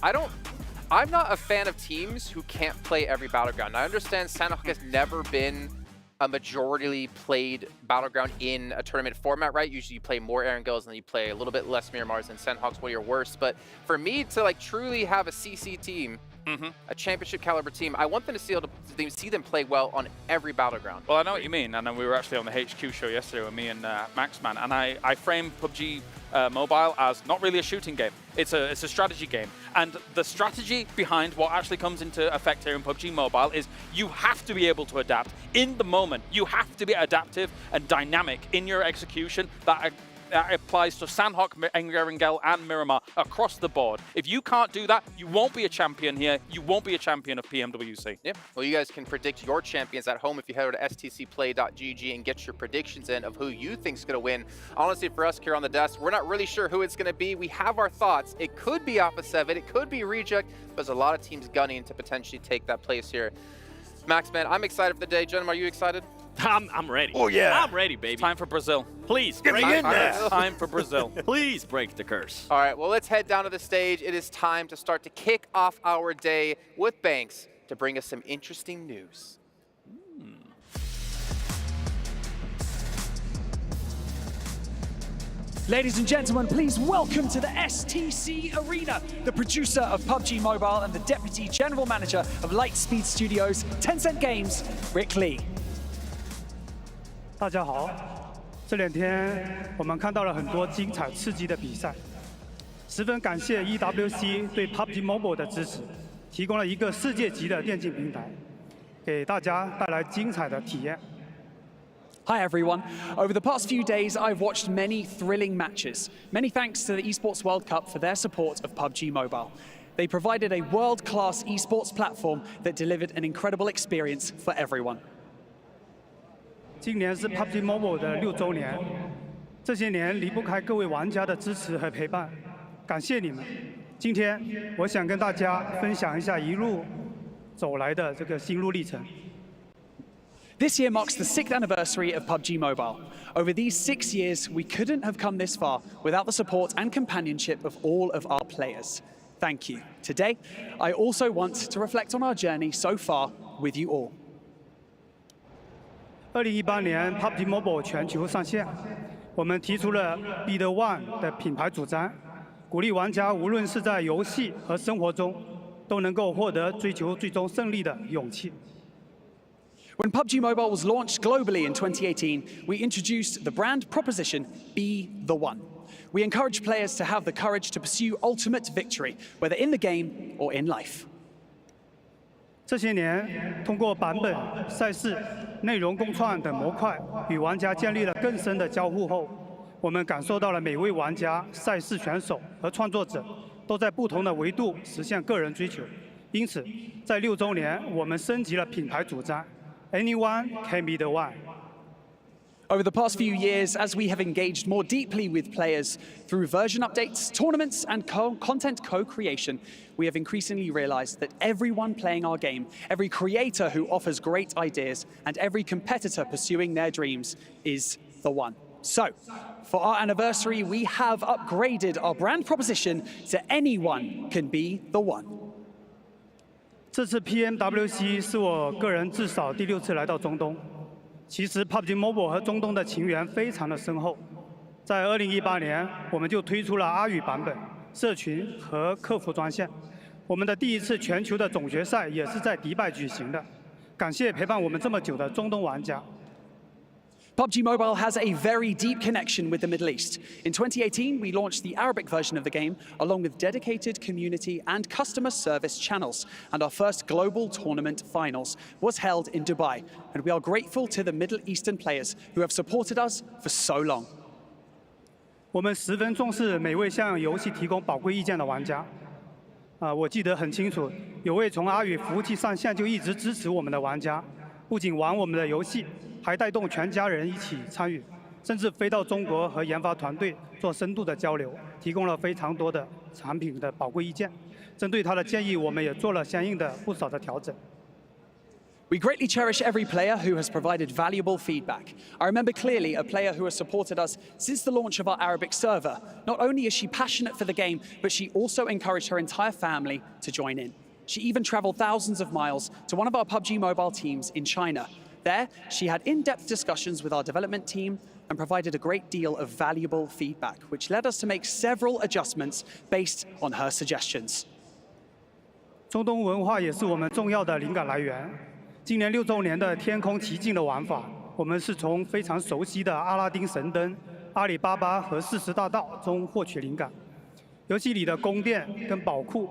I'm not a fan of teams who can't play every Battleground. I understand Sandhawk has never been a majority played Battleground in a tournament format, right? Usually you play more Erangels and then you play a little bit less Miramars, and Sandhawk's one of your worst. But for me to like truly have a CC team, a championship caliber team, I want them to see them play well on every Battleground. Well, I know what you mean, and we were actually on the HQ show yesterday with me and Maxman, and I framed PUBG Mobile as not really a shooting game. It's a strategy game, and the strategy behind what actually comes into effect here in PUBG Mobile is you have to be able to adapt in the moment. You have to be adaptive and dynamic in your execution. That applies to Sandhawk, Erangel, and Miramar across the board. If you can't do that, you won't be a champion here. You won't be a champion of PMWC. Yep. Well, you guys can predict your champions at home if you head over to stcplay.gg and get your predictions in of who you think's going to win. Honestly, for us here on the desk, we're not really sure who it's going to be. We have our thoughts. It could be Alpha 7. It could be Reject. But there's a lot of teams gunning to potentially take that place here. Max, man, I'm excited for the day. Gentlemen, are you excited? I'm ready. Oh, yeah. I'm ready, baby. Time for Brazil. Please, Get me in there. Time for Brazil. Please break the curse. All right, well, let's head down to the stage. It is time to start to kick off our day with Banks to bring us some interesting news. Ladies and gentlemen, please welcome to the STC Arena, the producer of PUBG Mobile and the Deputy General Manager of Lightspeed Studios, Tencent Games, Rick Lee. 大家好，这2天我们看到了很多精彩刺激的比赛，十分感谢 EWC 对 PUBG Mobile 的支持，提供了一个世界级的电竞平台，给大家带来精彩的体验。 Hi everyone. Over the past few days, I've watched many thrilling matches. Many thanks to the ESPORTS World Cup for their support of PUBG Mobile. They provided a world-class esports platform that delivered an incredible experience for everyone. 今年是 PUBG Mobile 的6周年，这些年离不开各位玩家的支持和陪伴，感谢你们。今天我想跟大家分享一下一路走来的这个心路历程。 This year marks the 6th anniversary of PUBG Mobile. Over these 6 years, we couldn't have come this far without the support and companionship of all of our players. Thank you. Today, I also want to reflect on our journey so far with you all. 2018年 PUBG Mobile 全球上线，我们提出了 Be the One 的品牌主张，鼓励玩家无论是在游戏和生活中，都能够获得追求最终胜利的勇气。 When PUBG Mobile was launched globally in 2018, we introduced the brand proposition, Be the One. We encourage players to have the courage to pursue ultimate victory, whether in the game or in life. 这些年，通过版本、赛事、内容共创等模块，与玩家建立了更深的交互后，我们感受到了每位玩家、赛事选手和创作者都在不同的维度实现个人追求。因此，在6周年，我们升级了品牌主张。 Anyone can be the one. Over the past few years, as we have engaged more deeply with players through version updates, tournaments, and content co-creation, we have increasingly realized that everyone playing our game, every creator who offers great ideas, and every competitor pursuing their dreams is the one. So, for our anniversary, we have upgraded our brand proposition to Anyone can be the one. 这次 PMWC 是我个人至少第6次来到中东。其实 PUBG Mobile 和中东的情缘非常的深厚。在2018年，我们就推出了阿语版本、社群和客服专线。我们的第1次全球的总决赛也是在迪拜举行的。感谢陪伴我们这么久的中东玩家。 PUBG Mobile has a very deep connection with the Middle East. In 2018, we launched the Arabic version of the game, along with dedicated community and customer service channels. And our first global tournament finals was held in Dubai. And we are grateful to the Middle Eastern players who have supported us for so long. 我们十分重视每位向游戏提供宝贵意见的玩家。我记得很清楚，有位从阿语服务器上线就一直支持我们的玩家，不仅玩我们的游戏，还带动全家人一起参与，甚至飞到中国和研发团队做深度的交流，提供了非常多的产品的宝贵意见。针对他的建议，我们也做了相应的不少的调整。 We greatly cherish every player who has provided valuable feedback. I remember clearly a player who has supported us since the launch of our Arabic server. Not only is she passionate for the game, but she also encouraged her entire family to join in. She even traveled thousands of miles to one of our PUBG Mobile teams in China. There, she had in-depth discussions with our development team and provided a great deal of valuable feedback, which led us to make several adjustments based on her suggestions. 中东文化也是我们重要的灵感来源。 今年6周年的天空奇境的玩法，我们是从非常熟悉的阿拉丁神灯、阿里巴巴和40大盗中获取灵感。游戏里的宫殿跟宝库、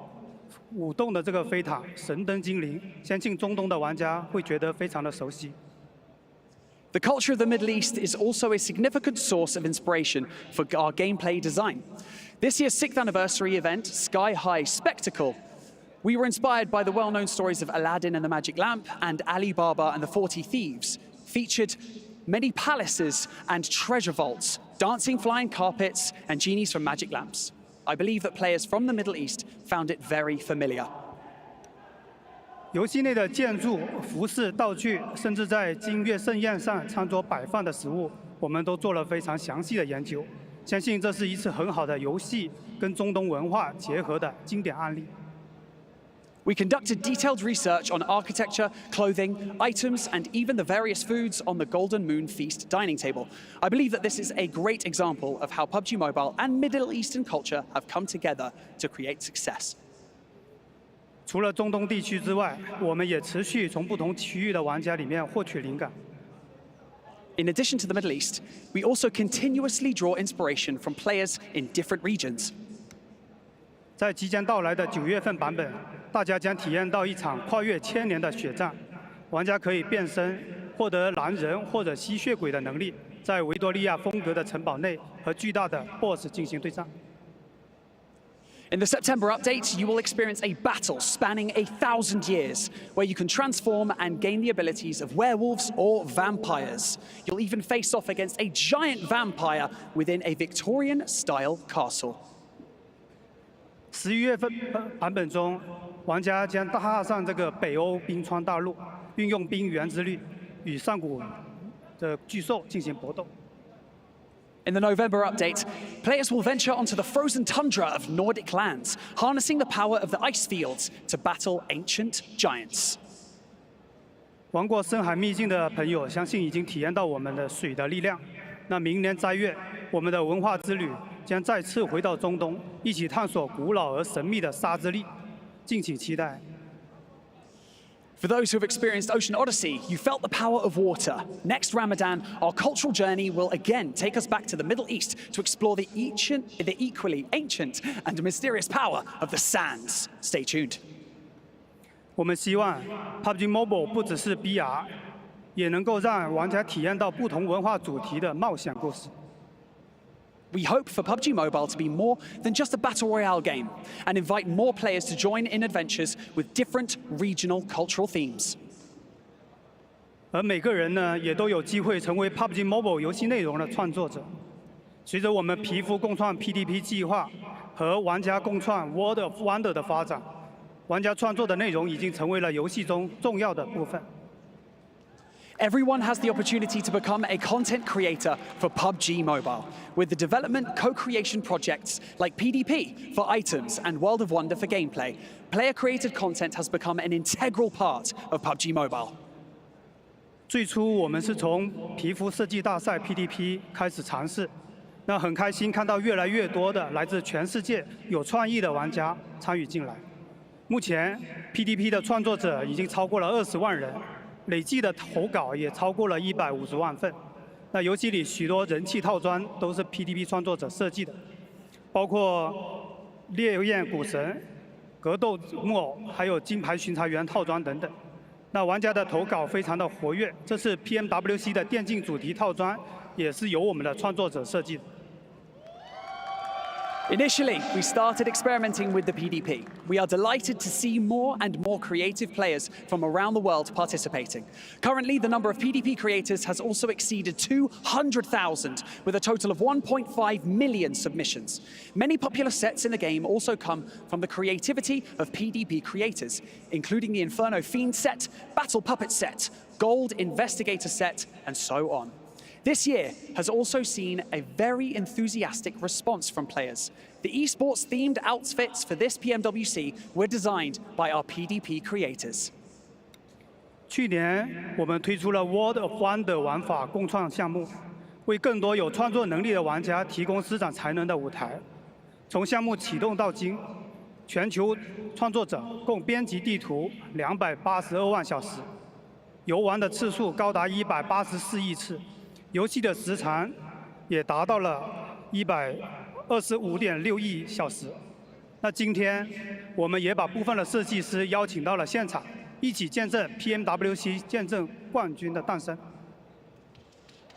舞动的这个飞塔、神灯精灵，相信中东的玩家会觉得非常的熟悉。 The culture of the Middle East is also a significant source of inspiration for our gameplay design. This year's 6th anniversary event, Sky High Spectacle, we were inspired by the well-known stories of Aladdin and the Magic Lamp and Ali Baba and the 40 Thieves, featured many palaces and treasure vaults, dancing flying carpets and genies from magic lamps. I believe that players from the Middle East found it very familiar. 游戏内的建筑、服饰、道具，甚至在金月盛宴上餐桌摆放的食物，我们都做了非常详细的研究。相信这是一次很好的游戏跟中东文化结合的经典案例。 We conducted detailed research on architecture, clothing, items, and even the various foods on the Golden Moon Feast dining table. I believe that this is a great example of how PUBG Mobile and Middle Eastern culture have come together to create success. 除了中东地区之外，我们也持续从不同区域的玩家里面获取灵感。 In addition to the Middle East, we also continuously draw inspiration from players in different regions. 在即将到来的9月份版本，大家将体验到一场跨越1000年的血战。玩家可以变身，获得狼人或者吸血鬼的能力，在维多利亚风格的城堡内和巨大的 BOSS 进行对战。 In the September update, you will experience a battle spanning 1,000 years, where you can transform and gain the abilities of werewolves or vampires. You'll even face off against a giant vampire within a Victorian-style castle. 11月份版本中，玩家将踏上这个北欧冰川大陆，运用冰原之力与上古的巨兽进行搏斗。 In the November update, players will venture onto the frozen tundra of Nordic lands, harnessing the power of the ice fields to battle ancient giants. 玩过深海秘境的朋友，相信已经体验到我们的水的力量。那明年3月，我们的文化之旅将再次回到中东，一起探索古老而神秘的沙之力，敬请期待。 For those who have experienced Ocean Odyssey, you felt the power of water. Next Ramadan, our cultural journey will again take us back to the Middle East to explore the equally ancient and mysterious power of the sands. Stay tuned. 我们希望 PUBG Mobile 不只是 BR， 也能够让玩家体验到不同文化主题的冒险故事。 We hope for PUBG Mobile to be more than just a battle royale game and invite more players to join in adventures with different regional cultural themes. 而每个人呢，也都有机会成为 PUBG Mobile 游戏内容的创作者。随着我们皮肤共创 PDP 计划和玩家共创 World of Wonder 的发展，玩家创作的内容已经成为了游戏中重要的部分。 Everyone has the opportunity to become a content creator for PUBG Mobile, with the development co-creation projects like PDP for items and World of Wonder for gameplay. Player-created content has become an integral part of PUBG Mobile. 最初我们是从皮肤设计大赛 PDP 开始尝试，那很开心看到越来越多的来自全世界有创意的玩家参与进来。目前 PDP 的创作者已经超过了20万人。 累计的投稿也超过了150万份。那游戏里许多人气套装都是 PDP 创作者设计的，包括烈焰古神、格斗木偶，还有金牌巡查员套装等等。那玩家的投稿非常的活跃，这次 PMWC 的电竞主题套装也是由我们的创作者设计的。Initially, we started experimenting with the PDP. We are delighted to see more and more creative players from around the world participating. Currently, the number of PDP creators has also exceeded 200,000, with a total of 1.5 million submissions. Many popular sets in the game also come from the creativity of PDP creators, including the Inferno Fiend set, Battle Puppet set, Gold Investigator set, and so on. This year has also seen a very enthusiastic response from players. The esports-themed outfits for this PMWC were designed by our PDP creators. 去年我们推出了 World of Wonder 玩法共创项目，为更多有创作能力的玩家提供施展才能的舞台。从项目启动到今，全球创作者共编辑地图282万小时，游玩的次数高达184亿次。 游戏的时长也达到了125.6亿小时。那今天我们也把部分的设计师邀请到了现场，一起见证 PMWC 见证冠军的诞生。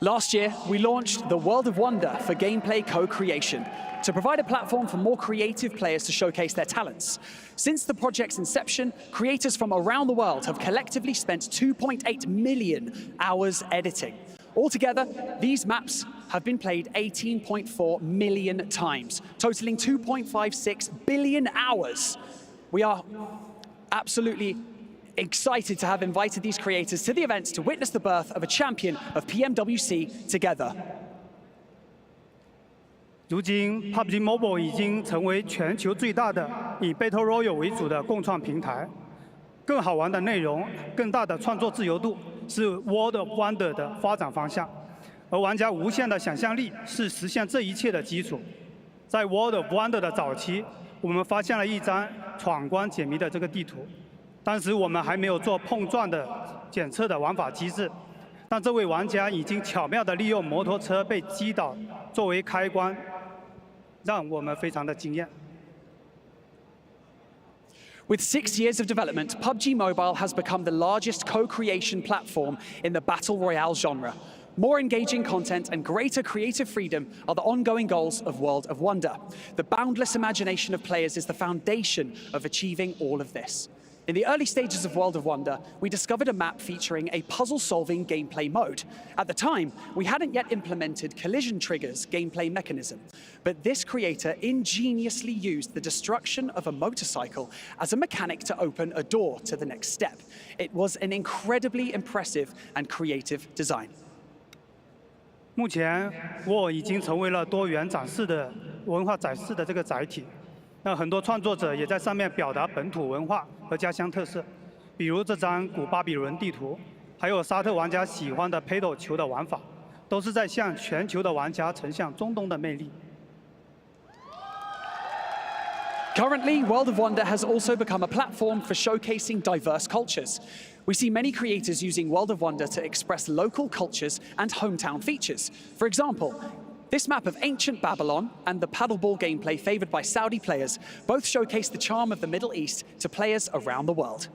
Last year, we launched the World of Wonder for gameplay co-creation to provide a platform for more creative players to showcase their talents. Since the project's inception, creators from around the world have collectively spent 2.8 million hours editing. Altogether, these maps have been played 18.4 million times, totaling 2.56 billion hours. We are absolutely excited to have invited these creators to the event to witness the birth of a champion of PMWC together. 如今 ，PUBG Mobile 已经成为全球最大的以 Battle Royale 为主的共创平台。更好玩的内容、更大的创作自由度是 World of Wonder 的发展方向，而玩家无限的想象力是实现这一切的基础。在 World of Wonder 的早期，我们发现了一张闯关解谜的这个地图，当时我们还没有做碰撞的检测的玩法机制，但这位玩家已经巧妙地利用摩托车被击倒作为开关，让我们非常的惊艳。 With 6 years of development, PUBG Mobile has become the largest co-creation platform in the Battle Royale genre. More engaging content and greater creative freedom are the ongoing goals of World of Wonder. The boundless imagination of players is the foundation of achieving all of this. In the early stages of World of Wonder, we discovered a map featuring a puzzle-solving gameplay mode. At the time, we hadn't yet implemented collision triggers gameplay mechanism, but this creator ingeniously used the destruction of a motorcycle as a mechanic to open a door to the next step. It was an incredibly impressive and creative design. 目前，我已经成为了多元展示的文化展示的这个载体。 那很多创作者也在上面表达本土文化和家乡特色，比如这张古巴比伦地图，还有沙特玩家喜欢的 Paddle 球的玩法，都是在向全球的玩家呈现中东的魅力。 Currently, World of Wonder has also become a platform for showcasing diverse cultures. We see many creators using World of Wonder to express local cultures and hometown features. For example, this map of ancient Babylon and the paddleball gameplay favored by Saudi players both showcase the charm of the Middle East to players around the world.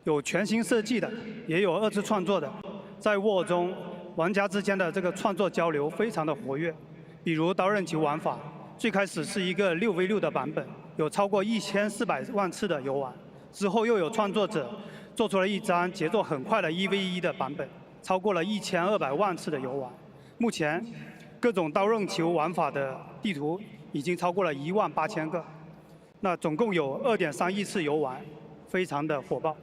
有全新设计的，也有二次创作的。在 WOR 中，玩家之间的这个创作交流非常的活跃。比如刀刃球玩法，最开始是一个6v6的版本，有超过1400万次的游玩。之后又有创作者做出了一张节奏很快的1v1的版本，超过了1200万次的游玩。目前， 各种刀刃球玩法的地图已经超过了18000个，那总共有2.3亿次游玩，非常的火爆。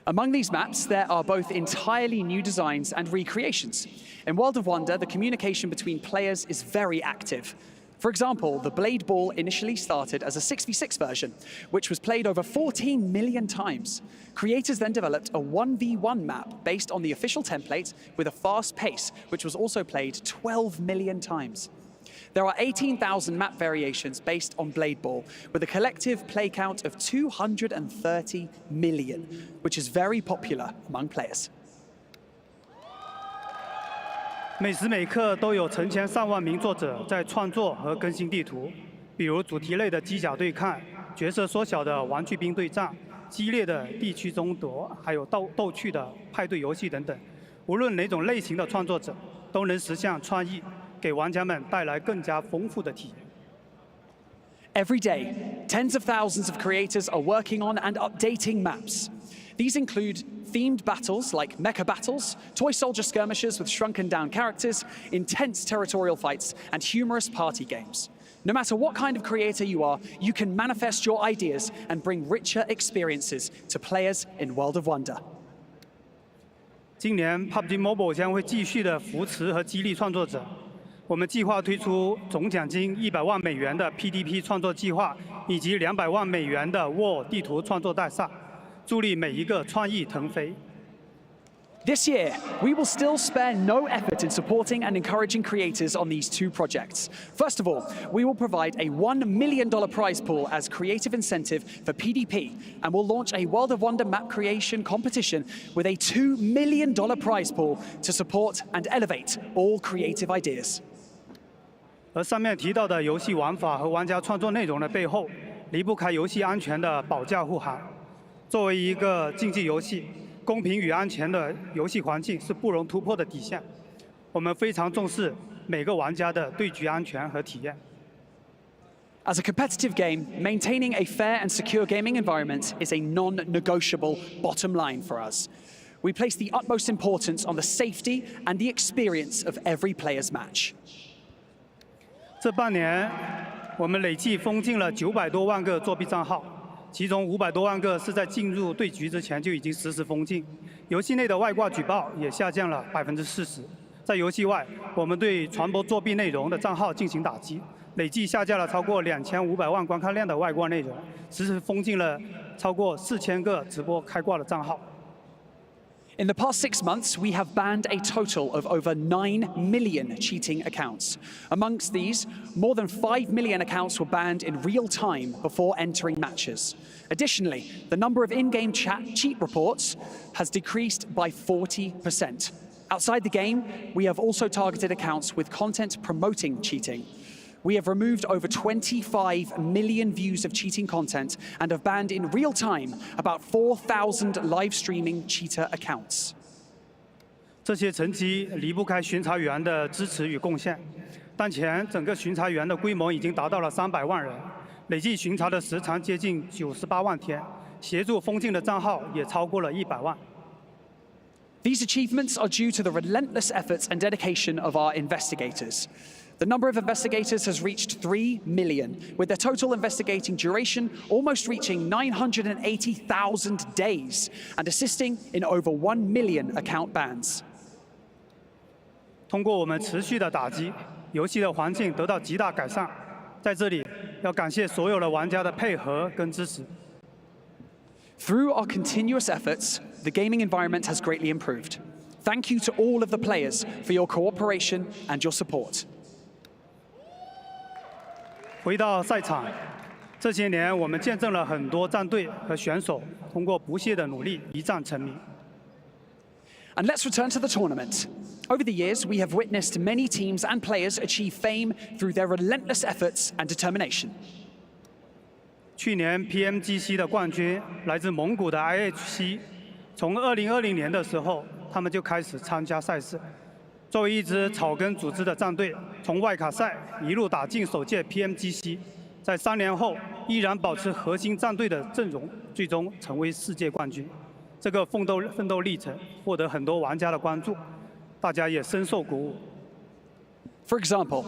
Among these maps, there are both entirely new designs and recreations. In World of Wonder, the communication between players is very active. For example, the Blade Ball initially started as a 6v6 version, which was played over 14 million times. Creators then developed a 1v1 map based on the official template with a fast pace, which was also played 12 million times. There are 18,000 map variations based on Blade Ball, with a collective play count of 230 million, which is very popular among players. 每时每刻都有成千上万名作者在创作和更新地图，比如主题类的机甲对抗、角色缩小的玩具兵对战、激烈的地区争夺，还有逗趣的派对游戏等等。无论哪种类型的创作者，都能实现创意，给玩家们带来更加丰富的体验。Every day, tens of thousands of creators are working on and updating maps. These include themed battles like mecha battles, toy soldier skirmishes with shrunken down characters, intense territorial fights, and humorous party games. No matter what kind of creator you are, you can manifest your ideas and bring richer experiences to players in World of Wonder. 今年 PUBG Mobile 将会继续的扶持和激励创作者。我们计划推出总奖金100万美元的 PDP 创作计划，以及200万美元的 World 地图创作大赛，助力每一个创意腾飞。 This year, we will still spare no effort in supporting and encouraging creators on these two projects. First of all, we will provide a $1 million prize pool as creative incentive for PDP, and we'll launch a World of Wonder map creation competition with a $2 million prize pool to support and elevate all creative ideas. 而上面提到的游戏玩法和玩家创作内容的背后，离不开游戏安全的保驾护航。作为一个竞技游戏， 公平与安全的游戏环境是不容突破的底线。我们非常重视每个玩家的对局安全和体验。As a competitive game, maintaining a fair and secure gaming environment is a non-negotiable bottom line for us. We place the utmost importance on the safety and the experience of every player's match. 这半年，我们累计封禁了900多万个作弊账号。 其中500多万个是在进入对局之前就已经实时封禁，游戏内的外挂举报也下降了40%。在游戏外，我们对传播作弊内容的账号进行打击，累计下架了超过2500万观看量的外挂内容，实时封禁了超过4000个直播开挂的账号。 In the past 6 months, we have banned a total of over 9 million cheating accounts. Amongst these, more than 5 million accounts were banned in real time before entering matches. Additionally, the number of in-game cheat reports has decreased by 40%. Outside the game, we have also targeted accounts with content promoting cheating. We have removed over 25 million views of cheating content and have banned in real time about 4,000 live streaming cheater accounts. 这些成绩离不开巡查员的支持与贡献。当前，整个巡查员的规模已经达到了300万人，累计巡查的时长接近98万天，协助封禁的账号也超过了100万。 These achievements are due to the relentless efforts and dedication of our investigators. The number of investigators has reached 3 million, with their total investigating duration almost reaching 980,000 days and assisting in over 1 million account bans. 通过我们持续的打击，游戏的环境得到极大改善。在这里，要感谢所有的玩家的配合跟支持。 Through our continuous efforts, the gaming environment has greatly improved. Thank you to all of the players for your cooperation and your support. 回到赛场，这些年我们见证了很多战队和选手通过不懈的努力一战成名。 And let's return to the tournament. Over the years, we have witnessed many teams and players achieve fame through their relentless efforts and determination. 去年 PMGC 的冠军来自蒙古的 IHC， 从2020年的时候，他们就开始参加赛事。作为一支草根组织的战队，从外卡赛一路打进首届 PMGC， 在3年后依然保持核心战队的阵容，最终成为世界冠军。这个奋斗历程获得很多玩家的关注，大家也深受鼓舞。 For example,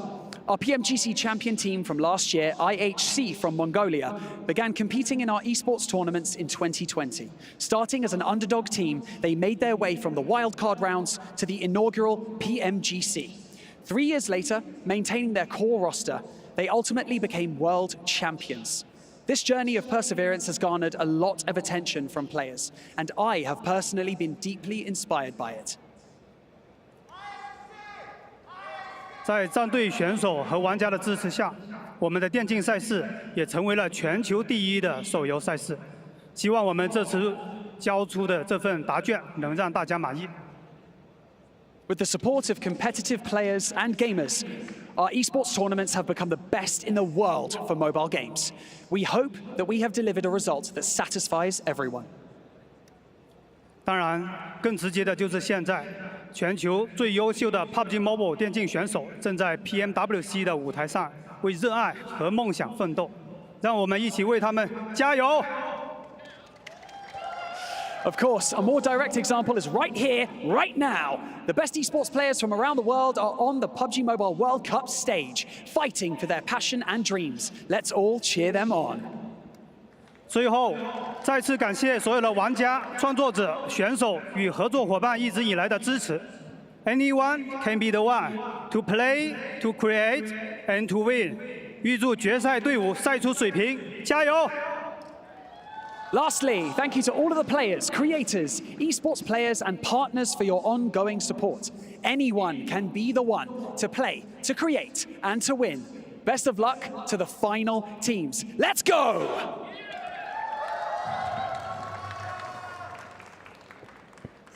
our PMGC champion team from last year, IHC from Mongolia, began competing in our esports tournaments in 2020. Starting as an underdog team, they made their way from the wildcard rounds to the inaugural PMGC. 3 years later, maintaining their core roster, they ultimately became world champions. This journey of perseverance has garnered a lot of attention from players, and I have personally been deeply inspired by it. 在战队选手和玩家的支持下，我们的电竞赛事也成为了全球第一的手游赛事。希望我们这次交出的这份答卷能让大家满意。 With the support of competitive players and gamers, our esports tournaments have become the best in the world for mobile games. We hope that we have delivered a result that satisfies everyone. 当然，更直接的就是现在，全球最优秀的 PUBG Mobile 电竞选手正在 PMWC 的舞台上为热爱和梦想奋斗，让我们一起为他们加油！ Of course, a more direct example is right here, right now. The best esports players from around the world are on the PUBG Mobile World Cup stage, fighting for their passion and dreams. Let's all cheer them on. 最后，再次感谢所有的玩家、创作者、选手与合作伙伴一直以来的支持。Anyone can be the one to play, to create, and to win. 预祝决赛队伍赛出水平，加油！ Lastly, thank you to all of the players, creators, esports players, and partners for your ongoing support. Anyone can be the one to play, to create, and to win. Best of luck to the final teams. Let's go!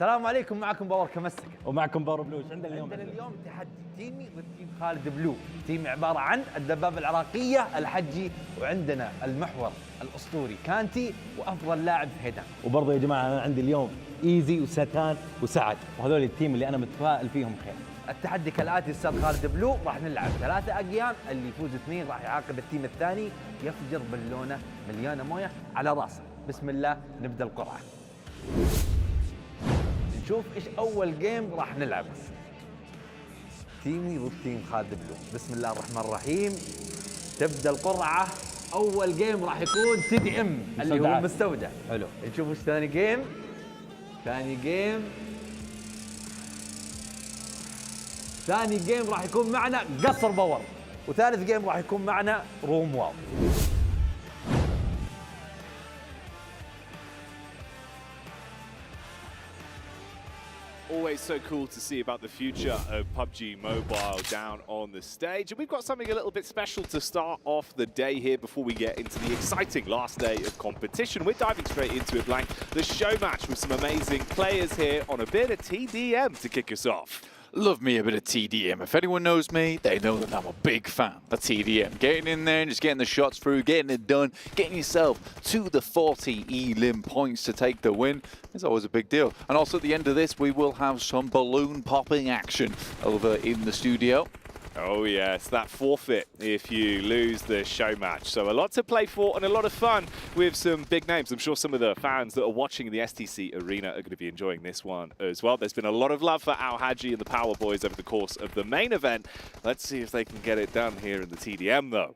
السلام عليكم، معكم باور كمسك ومعكم باور بلوز. عندنا اليوم تحدي تيمي ضد تيم خالد بلو. تيم عباره عن الدبابه العراقيه الحجي، وعندنا المحور الاسطوري كانتي وافضل لاعب هيدان. وبرضه يا جماعه انا عندي اليوم ايزي وستان وسعد، وهذول التيم اللي انا متفائل فيهم خير. التحدي كالاتي: استاذ خالد بلو راح نلعب 3 ايام، اللي يفوز 2 راح يعاقب التيم الثاني يفجر بالونه مليانه مويه على راسه. بسم الله نبدا القرعه. نشوف ايش اول جيم راح نلعب. تيمي ضد تيم خالد بلو. بسم الله الرحمن الرحيم. تبدا القرعه. اول جيم راح يكون TDM اللي هو المستودع. حلو. نشوف ايش ثاني جيم. ثاني جيم راح يكون معنا قصر باور. وثالث جيم راح يكون معنا روم واو. Always so cool to see about the future of PUBG Mobile down on the stage. And we've got something a little bit special to start off the day here before we get into the exciting last day of competition. We're diving straight into it, Blank. The show match with some amazing players here on a bit of TDM to kick us off. Love me a bit of TDM. If anyone knows me, they know that I'm a big fan of TDM. Getting in there and just getting the shots through, getting it done, getting yourself to the 40 elim points to take the win is always a big deal. And also at the end of this, we will have some balloon popping action over in the studio. Oh yes, that forfeit if you lose the show match. So a lot to play for and a lot of fun with some big names. I'm sure some of the fans that are watching the STC Arena are going to be enjoying this one as well. There's been a lot of love for Al Haji and the Power Boys over the course of the main event. Let's see if they can get it done here in the TDM though.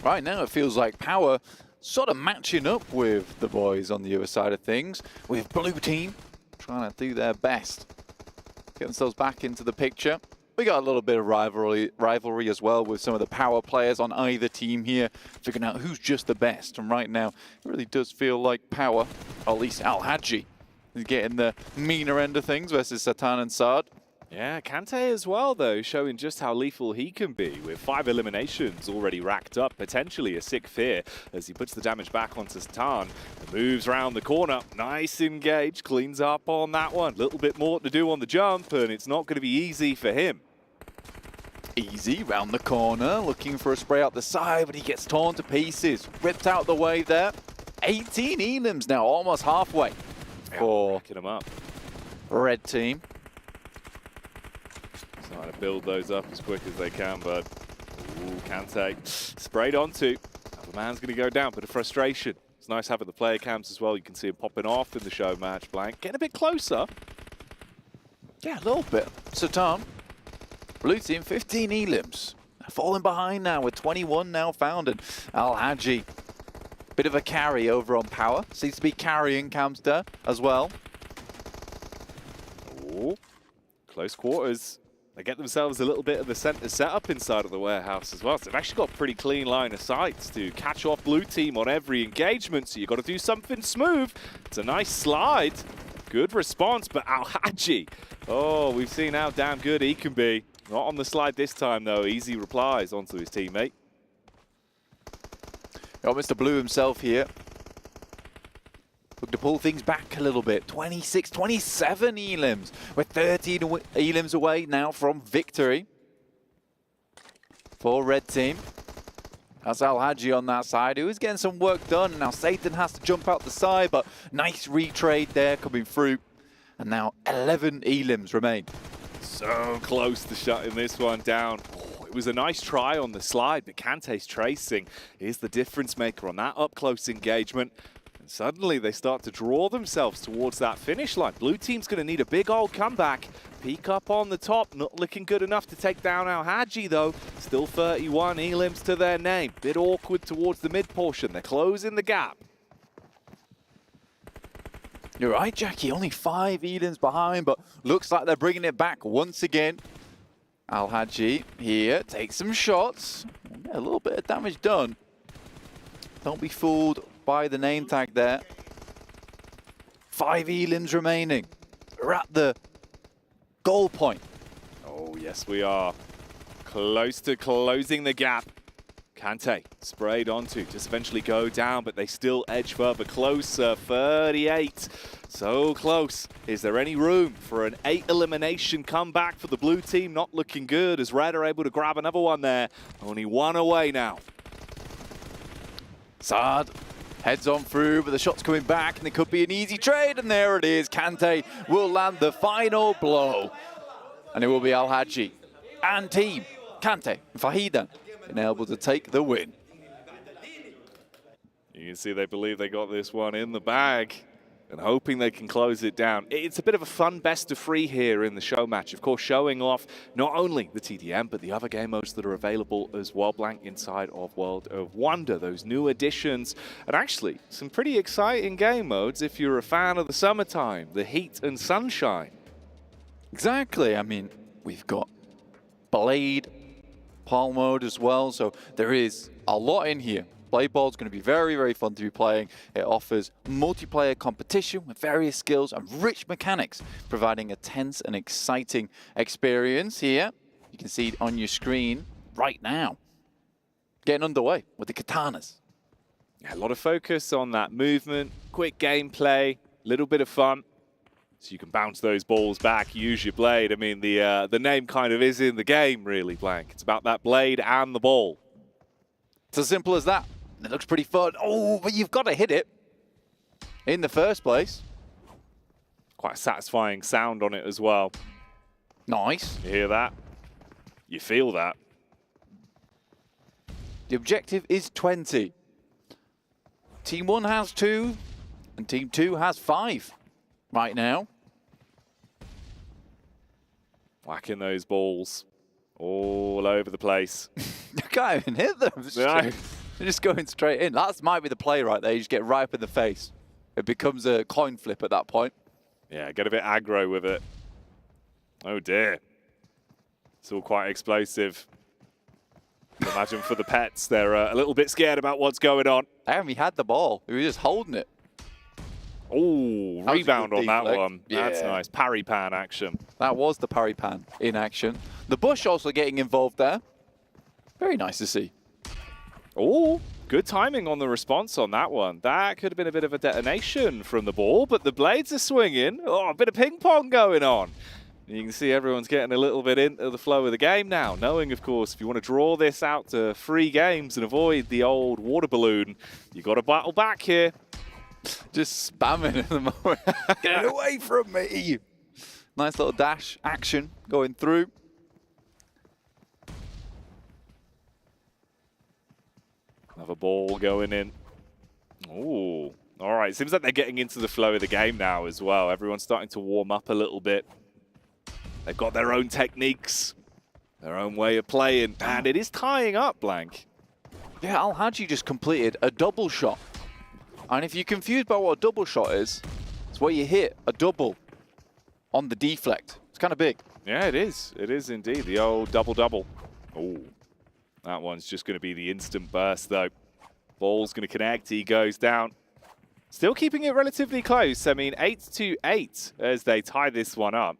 Right now it feels like Power sort of matching up with the boys on the other side of things, with Blue Team trying to do their best. Get themselves back into the picture. We got a little bit of rivalry as well with some of the Power players on either team here, figuring out who's just the best. And right now, it really does feel like Power, or at least Al Haji, is getting the meaner end of things versus Satan and Saad. Yeah, Kante as well, though, showing just how lethal he can be with 5 eliminations already racked up, potentially a sick fear as he puts the damage back onto Satan. Moves around the corner, nice engage, cleans up on that one. Little bit more to do on the jump, and it's not going to be easy for him. Easy round the corner, looking for a spray out the side, but he gets torn to pieces. Ripped out the way there. 18 elims now, almost halfway for him up. Red Team. Trying to build those up as quick as they can, but Kante sprayed onto. The man's going to go down, bit of frustration. It's nice having the player cams as well. You can see him popping off in the show match. Blank getting a bit closer. Yeah, a little bit. Satan, Blue Team, 15 elims. Falling behind now with 21 now found, and Al Haji, bit of a carry over on Power. Seems to be carrying Camster as well. Ooh, close quarters. They get themselves a little bit of the center setup inside of the warehouse as well. So they've actually got a pretty clean line of sights to catch off Blue Team on every engagement. So you've got to do something smooth. It's a nice slide. Good response, but Al Haji. Oh, we've seen how damn good he can be. Not on the slide this time, though. Easy replies onto his teammate. Got Mr. Blue himself here. Look to pull things back a little bit. 26, 27 elims. We're 13 elims away now from victory for Red Team. That's Al Haji on that side, who is getting some work done. Now Satan has to jump out the side, but nice retrade there coming through. And now 11 elims remain. So close to shutting this one down. Oh, it was a nice try on the slide, but Kante's tracing is the difference maker on that up-close engagement. And suddenly they start to draw themselves towards that finish line. Blue team's going to need a big old comeback. Peek up on the top, not looking good enough to take down Al-Haji though. Still 31 elims to their name. Bit awkward towards the mid portion. They're closing the gap. You're right, Jackie, only 5 elims behind, but looks like they're bringing it back once again. Al-Haji here takes some shots. Yeah, a little bit of damage done. Don't be fooled by the name tag there. 5 elims remaining. We're at the goal point. Oh, yes, we are. Close to closing the gap. Kante sprayed onto, just eventually go down, but they still edge further closer. 38, so close. Is there any room for an 8 elimination comeback for the blue team? Not looking good as Red are able to grab another one there. Only 1 away now. Saad heads on through, but the shot's coming back, and it could be an easy trade, and there it is. Kante will land the final blow, and it will be Al-Haji and team Kante and Fahida been able to take the win. You can see they believe they got this one in the bag and hoping they can close it down. It's a bit of a fun best of 3 here in the show match. Of course, showing off not only the TDM, but the other game modes that are available as well, Blank, inside of World of Wonder, those new additions. And actually, some pretty exciting game modes if you're a fan of the summertime, the heat and sunshine. Exactly. I mean, we've got Blade, Palm mode as well, so there is a lot in here. Blade Ball is going to be very, very fun to be playing. It offers multiplayer competition with various skills and rich mechanics, providing a tense and exciting experience here. You can see it on your screen right now. Getting underway with the katanas. Yeah, a lot of focus on that movement, quick gameplay, little bit of fun. So you can bounce those balls back, use your blade. I mean, the name kind of is in the game, really, Blank. It's about that blade and the ball. It's as simple as that. It looks pretty fun. Oh, but you've got to hit it in the first place. Quite a satisfying sound on it as well. Nice. You hear that? You feel that? The objective is 20. Team 1 has 2, and Team 2 has 5 right now. Whacking those balls all over the place. You can't even hit them. They're just going straight in. That might be the play right there. You just get right up in the face. It becomes a coin flip at that point. Yeah, get a bit aggro with it. Oh dear. It's all quite explosive. Imagine for the pets, they're a little bit scared about what's going on. And he had the ball. He was just holding it. Oh, rebound on that deflect. one. Yeah. That's nice. Parry pan action. That was the parry pan in action. The bush also getting involved there. Very nice to see. Oh, good timing on the response on that one. That could have been a bit of a detonation from the ball, but the blades are swinging. Oh, a bit of ping pong going on. You can see everyone's getting a little bit into the flow of the game now, knowing, of course, if you want to draw this out to 3 games and avoid the old water balloon, you've got to battle back here. Just spamming at the moment. Get away from me. Nice little dash action going through. Another ball going in. Ooh. All right. Seems like they're getting into the flow of the game now as well. Everyone's starting to warm up a little bit. They've got their own techniques, their own way of playing, and it is tying up, Blank. Yeah, Al-Haji just completed a double shot. And if you're confused by what a double shot is, it's where you hit a double on the deflect. It's kind of big. Yeah, it is. It is indeed. The old double-double. Oh, that one's just going to be the instant burst, though. Ball's going to connect. He goes down. Still keeping it relatively close. I mean, 8-8 as they tie this one up.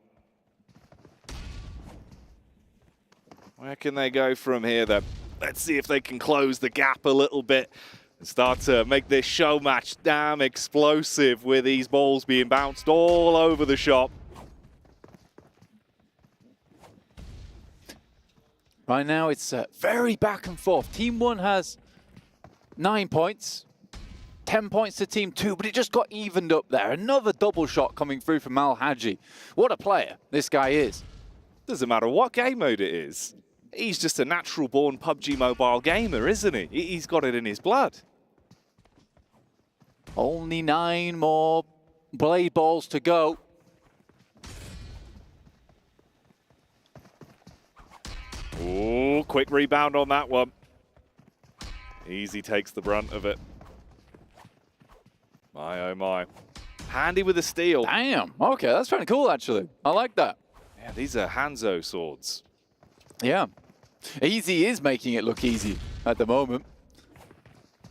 Where can they go from here, though? Let's see if they can close the gap a little bit and start to make this show match damn explosive with these balls being bounced all over the shop. Right now, it's very back and forth. Team 1 has 9 points. 10 points to Team 2, but it just got evened up there. Another double shot coming through from Al Hadji. What a player this guy is. Doesn't matter what game mode it is. He's just a natural-born PUBG Mobile gamer, isn't he? He's got it in his blood. Only 9 more blade balls to go. Ooh, quick rebound on that one. Easy takes the brunt of it. My, oh my. Handy with a steal. Damn. Okay, that's kind of cool, actually. I like that. Yeah, these are Hanzo swords. Yeah. Easy is making it look easy at the moment.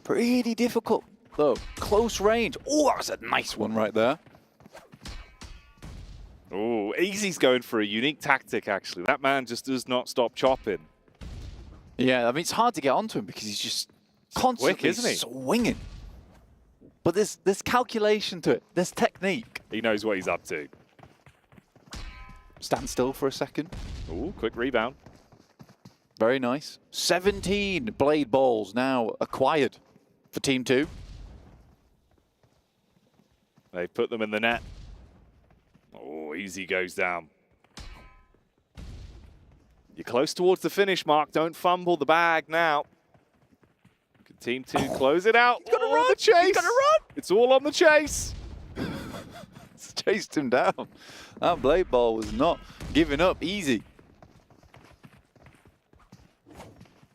Pretty difficult, though. Close range. Oh, that was a nice one right there. Oh, Easy's going for a unique tactic, actually. That man just does not stop chopping. Yeah, I mean, it's hard to get onto him because he's just constantly quick, isn't he? swinging. But there's calculation to it. There's technique. He knows what he's up to. Stand still for a second. Ooh, quick rebound. Very nice. 17 blade balls now acquired for Team 2. They put them in the net. Oh, Easy goes down. You're close towards the finish, Mark. Don't fumble the bag now. Can Team 2 close it out? He's got to run. The chase. He's got to run. It's all on the chase. It's chased him down. That blade ball was not giving up easy.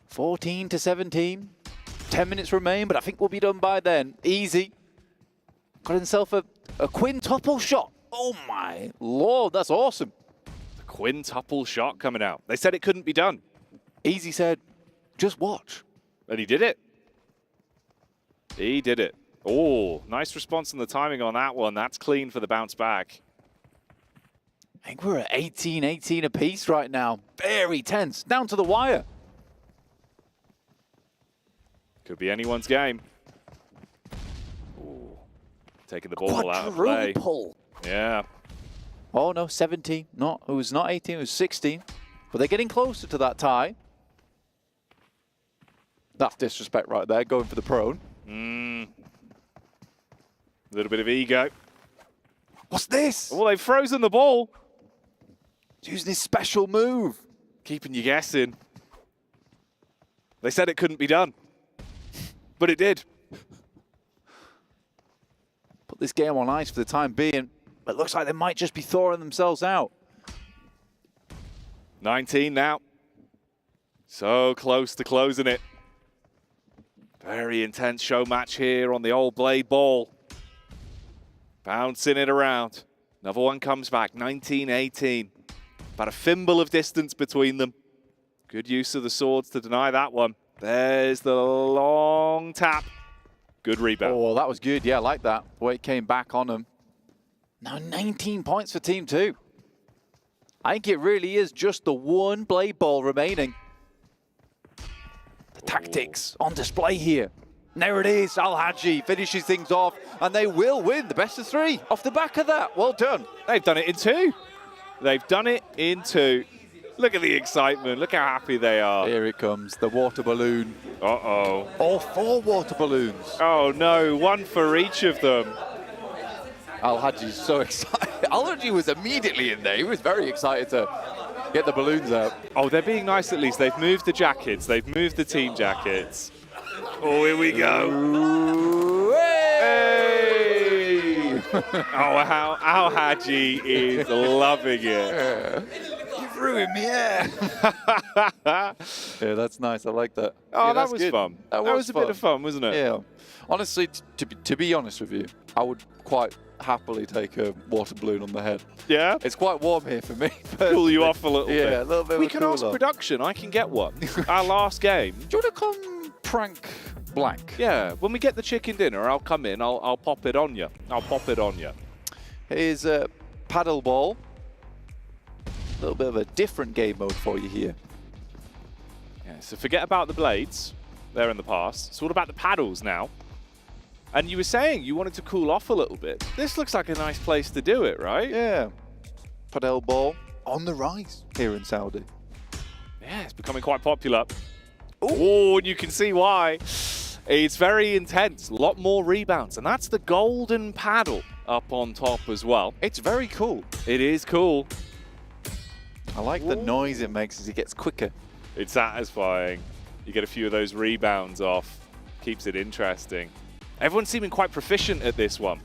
14 to 17. 10 minutes remain, but I think we'll be done by then. Easy. Got himself a quintuple shot. Oh my lord, that's awesome. The quintuple shot coming out. They said it couldn't be done. Easy said, just watch. And he did it. He did it. Oh, nice response on the timing on that one. That's clean for the bounce back. I think we're at 18-18 apiece right now. Very tense, down to the wire. Could be anyone's game. Ooh, taking the ball out of play. Quadruple. Yeah. Oh no, 17. No, it was not 18, it was 16. But they're getting closer to that tie. That's disrespect right there, going for the prone. A little bit of ego. What's this? Well, they've frozen the ball. He's using his special move. Keeping you guessing. They said it couldn't be done. But it did. Put this game on ice for the time being. But it looks like they might just be thawing themselves out. 19 now. So close to closing it. Very intense show match here on the old blade ball. Bouncing it around. Another one comes back, 19-18. About a thimble of distance between them. Good use of the swords to deny that one. There's the long tap. Good rebound. Oh, that was good. Yeah, I like that. The way it came back on them. Now 19 points for Team 2. I think it really is just the one blade ball remaining. The tactics on display here. And there it is. Al Hadji finishes things off, and they will win the best of 3 off the back of that. Well done. They've done it in 2. They've done it in 2. Look at the excitement. Look how happy they are. Here it comes, the water balloon. Uh-oh. All 4 water balloons. Oh, no. One for each of them. Al Hadji's so excited. Al Hadji was immediately in there. He was very excited to get the balloons out. Oh, they're being nice at least. They've moved the jackets. They've moved the team jackets. Oh, here we go. Hey! Oh, how Al Hadji is loving it. You've ruined me, yeah. Yeah, that's nice. I like that. Oh, yeah, that was good. fun. That was a bit of fun, wasn't it? Yeah. Honestly, to be honest with you, I would quite happily take a water balloon on the head. Yeah? It's quite warm here for me. Cool you off a little bit. Yeah, a little bit. We can ask production. I can get one. Our last game. Do you want to come prank Blank? Yeah. When we get the chicken dinner, I'll come in. I'll pop it on you. I'll pop it on you. Here's a paddle ball. A little bit of a different game mode for you here. Yeah, so forget about the blades. They're in the past. It's all about the paddles now. And you were saying you wanted to cool off a little bit. This looks like a nice place to do it, right? Yeah. Paddle ball on the rise here in Saudi. Yeah, it's becoming quite popular. Oh, and you can see why. It's very intense, a lot more rebounds, and that's the golden paddle up on top as well. It's very cool. It is cool. I like the noise it makes as it gets quicker. It's satisfying. You get a few of those rebounds off. Keeps it interesting. Everyone's seeming quite proficient at this one.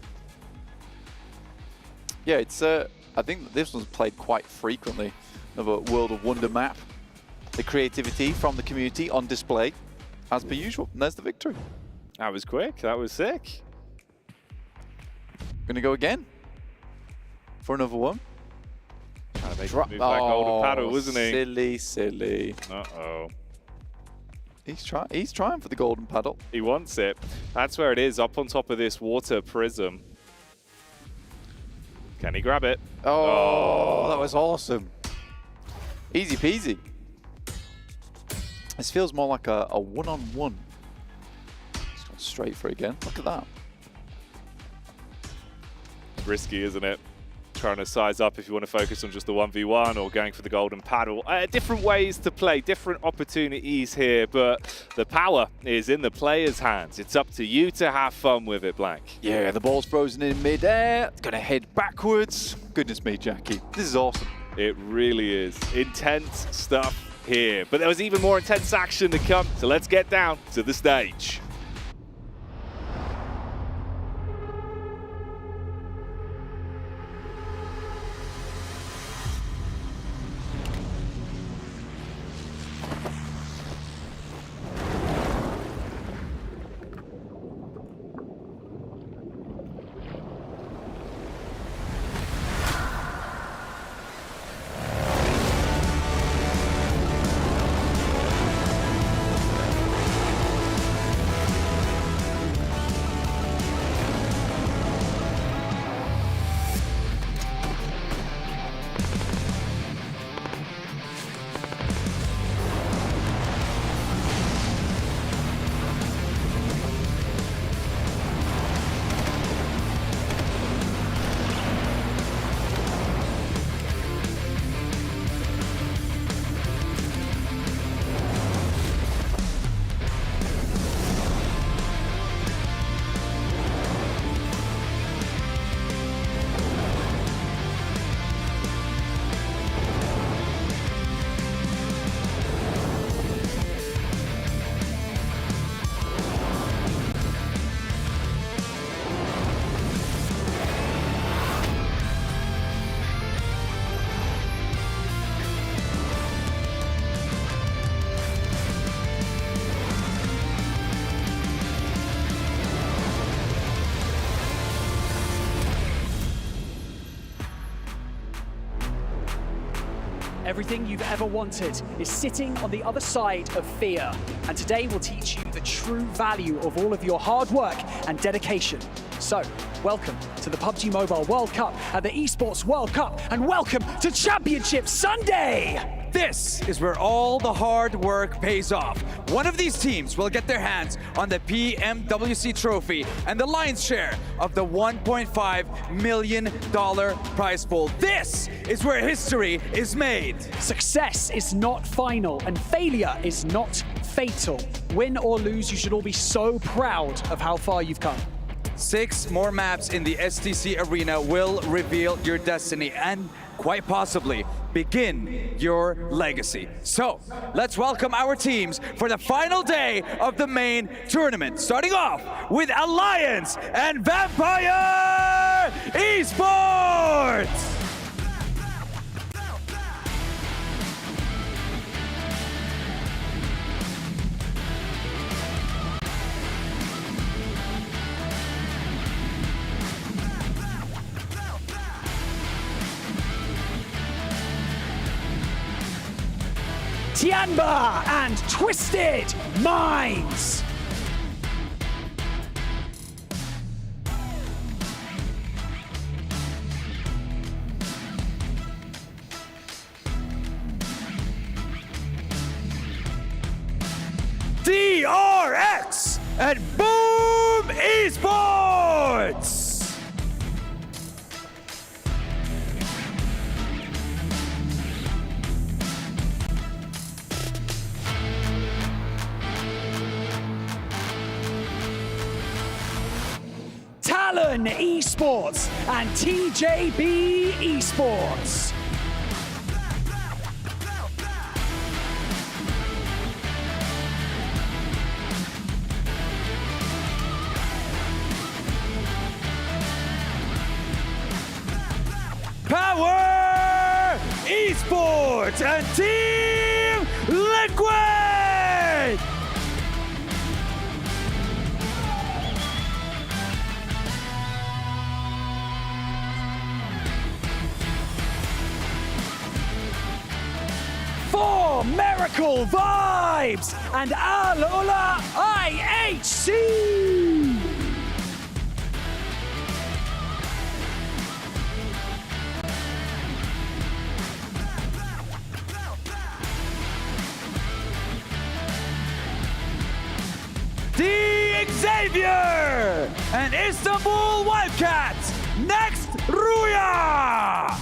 Yeah, it's. I think this one's played quite frequently. Another World of Wonder map. The creativity from the community on display, as per usual. And there's the victory. That was quick. That was sick. Gonna go again for another one. Trying to make him move that golden paddle, wasn't he? Silly, silly. Uh-oh. He's trying for the golden paddle. He wants it. That's where it is, up on top of this water prism. Can he grab it? Oh, that was awesome. Easy peasy. This feels more like a one-on-one. It's gone straight for it again. Look at that. It's risky, isn't it? Trying to size up if you want to focus on just the 1v1 or going for the golden paddle. Different ways to play, different opportunities here, but the power is in the player's hands. It's up to you to have fun with it, Blank. Yeah, the ball's frozen in midair. It's going to head backwards. Goodness me, Jackie. This is awesome. It really is. Intense stuff here. But there was even more intense action to come, so let's get down to the stage. Everything you've ever wanted is sitting on the other side of fear. And today we'll teach you the true value of all of your hard work and dedication. So, welcome to the PUBG Mobile World Cup at the ESPORTS World Cup, and welcome to Championship Sunday! This is where all the hard work pays off. One of these teams will get their hands on the PMWC trophy and the lion's share of the $1.5 million prize pool. This is where history is made. Success is not final and failure is not fatal. Win or lose, you should all be so proud of how far you've come. 6 more maps in the STC arena will reveal your destiny and quite possibly begin your legacy. So let's welcome our teams for the final day of the main tournament, starting off with Alliance and Vampire Esports. Tianba and Twisted Minds. DRX and Boom Esports. Esports and TJB Esports. Power Esports and Team Liquid! For Miracle Vibes and Alola IHC! Xavier and Istanbul Wildcats. Next, Ruya.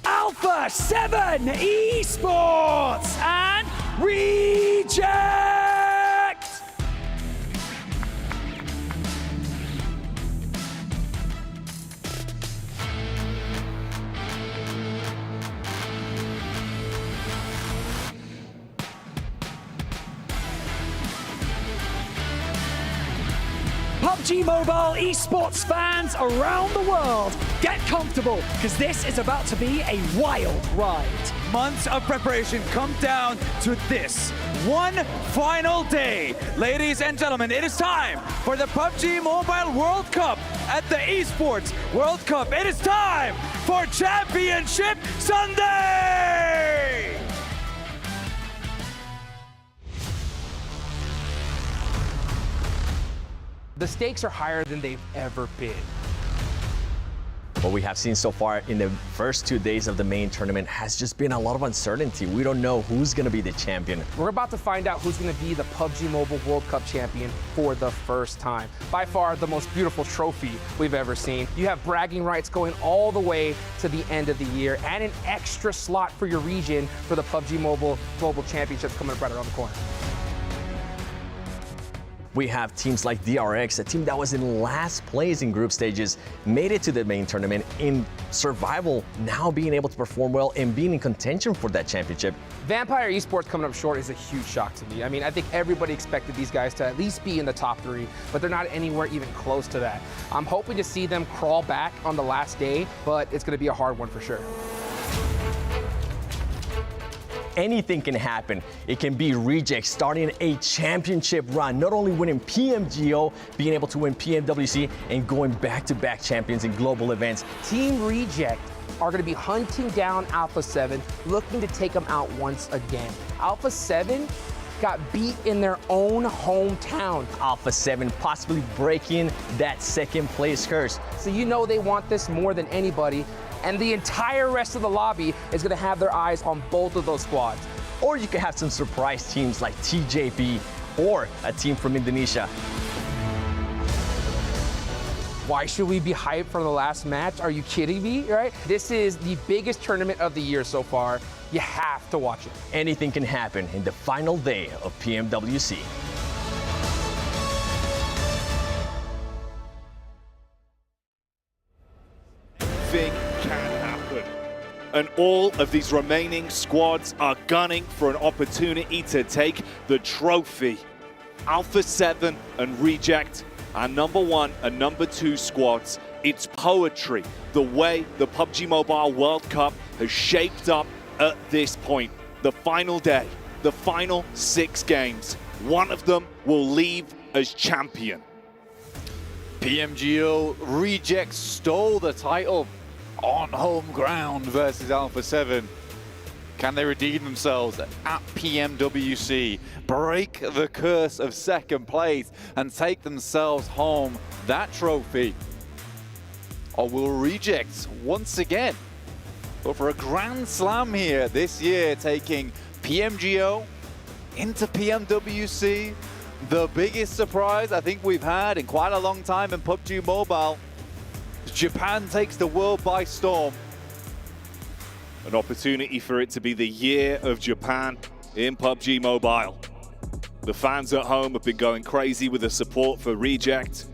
Alpha 7 Esports and Reject! PUBG Mobile esports fans around the world, get comfortable, because this is about to be a wild ride. Months of preparation come down to this one final day. Ladies and gentlemen, it is time for the PUBG Mobile World Cup at the Esports World Cup. It is time for Championship Sunday! The stakes are higher than they've ever been. What we have seen so far in the first 2 days of the main tournament has just been a lot of uncertainty. We don't know who's going to be the champion. We're about to find out who's going to be the PUBG Mobile World Cup champion for the first time. By far the most beautiful trophy we've ever seen. You have bragging rights going all the way to the end of the year and an extra slot for your region for the PUBG Mobile Global Championships coming up right around the corner. We have teams like DRX, a team that was in last place in group stages, made it to the main tournament in survival, now being able to perform well and being in contention for that championship. Vampire Esports coming up short is a huge shock to me. I mean, I think everybody expected these guys to at least be in the top 3, but they're not anywhere even close to that. I'm hoping to see them crawl back on the last day, but it's going to be a hard one for sure. Anything can happen. It can be Reject starting a championship run, not only winning PMGO, being able to win PMWC, and going back-to-back champions in global events. Team Reject are going to be hunting down Alpha 7, looking to take them out once again. Alpha 7 got beat in their own hometown. Alpha 7 possibly breaking that second place curse. So you know they want this more than anybody. And the entire rest of the lobby is going to have their eyes on both of those squads. Or you could have some surprise teams like TJB or a team from Indonesia. Why should we be hyped for the last match? Are you kidding me, right? This is the biggest tournament of the year so far. You have to watch it. Anything can happen in the final day of PMWC. Anything can happen. And all of these remaining squads are gunning for an opportunity to take the trophy. Alpha 7 and Reject are #1 and #2 squads. It's poetry, the way the PUBG Mobile World Cup has shaped up at this point. The final day, the final 6 games, one of them will leave as champion. PMGO Reject stole the title on home ground versus Alpha 7. Can they redeem themselves at PMWC, break the curse of second place and take themselves home that trophy? Or will Reject once again go for a grand slam here this year, taking PMGO into PMWC? The biggest surprise I think we've had in quite a long time in PUBG Mobile. Japan takes the world by storm. An opportunity for it to be the year of Japan in PUBG Mobile. The fans at home have been going crazy with the support for Reject.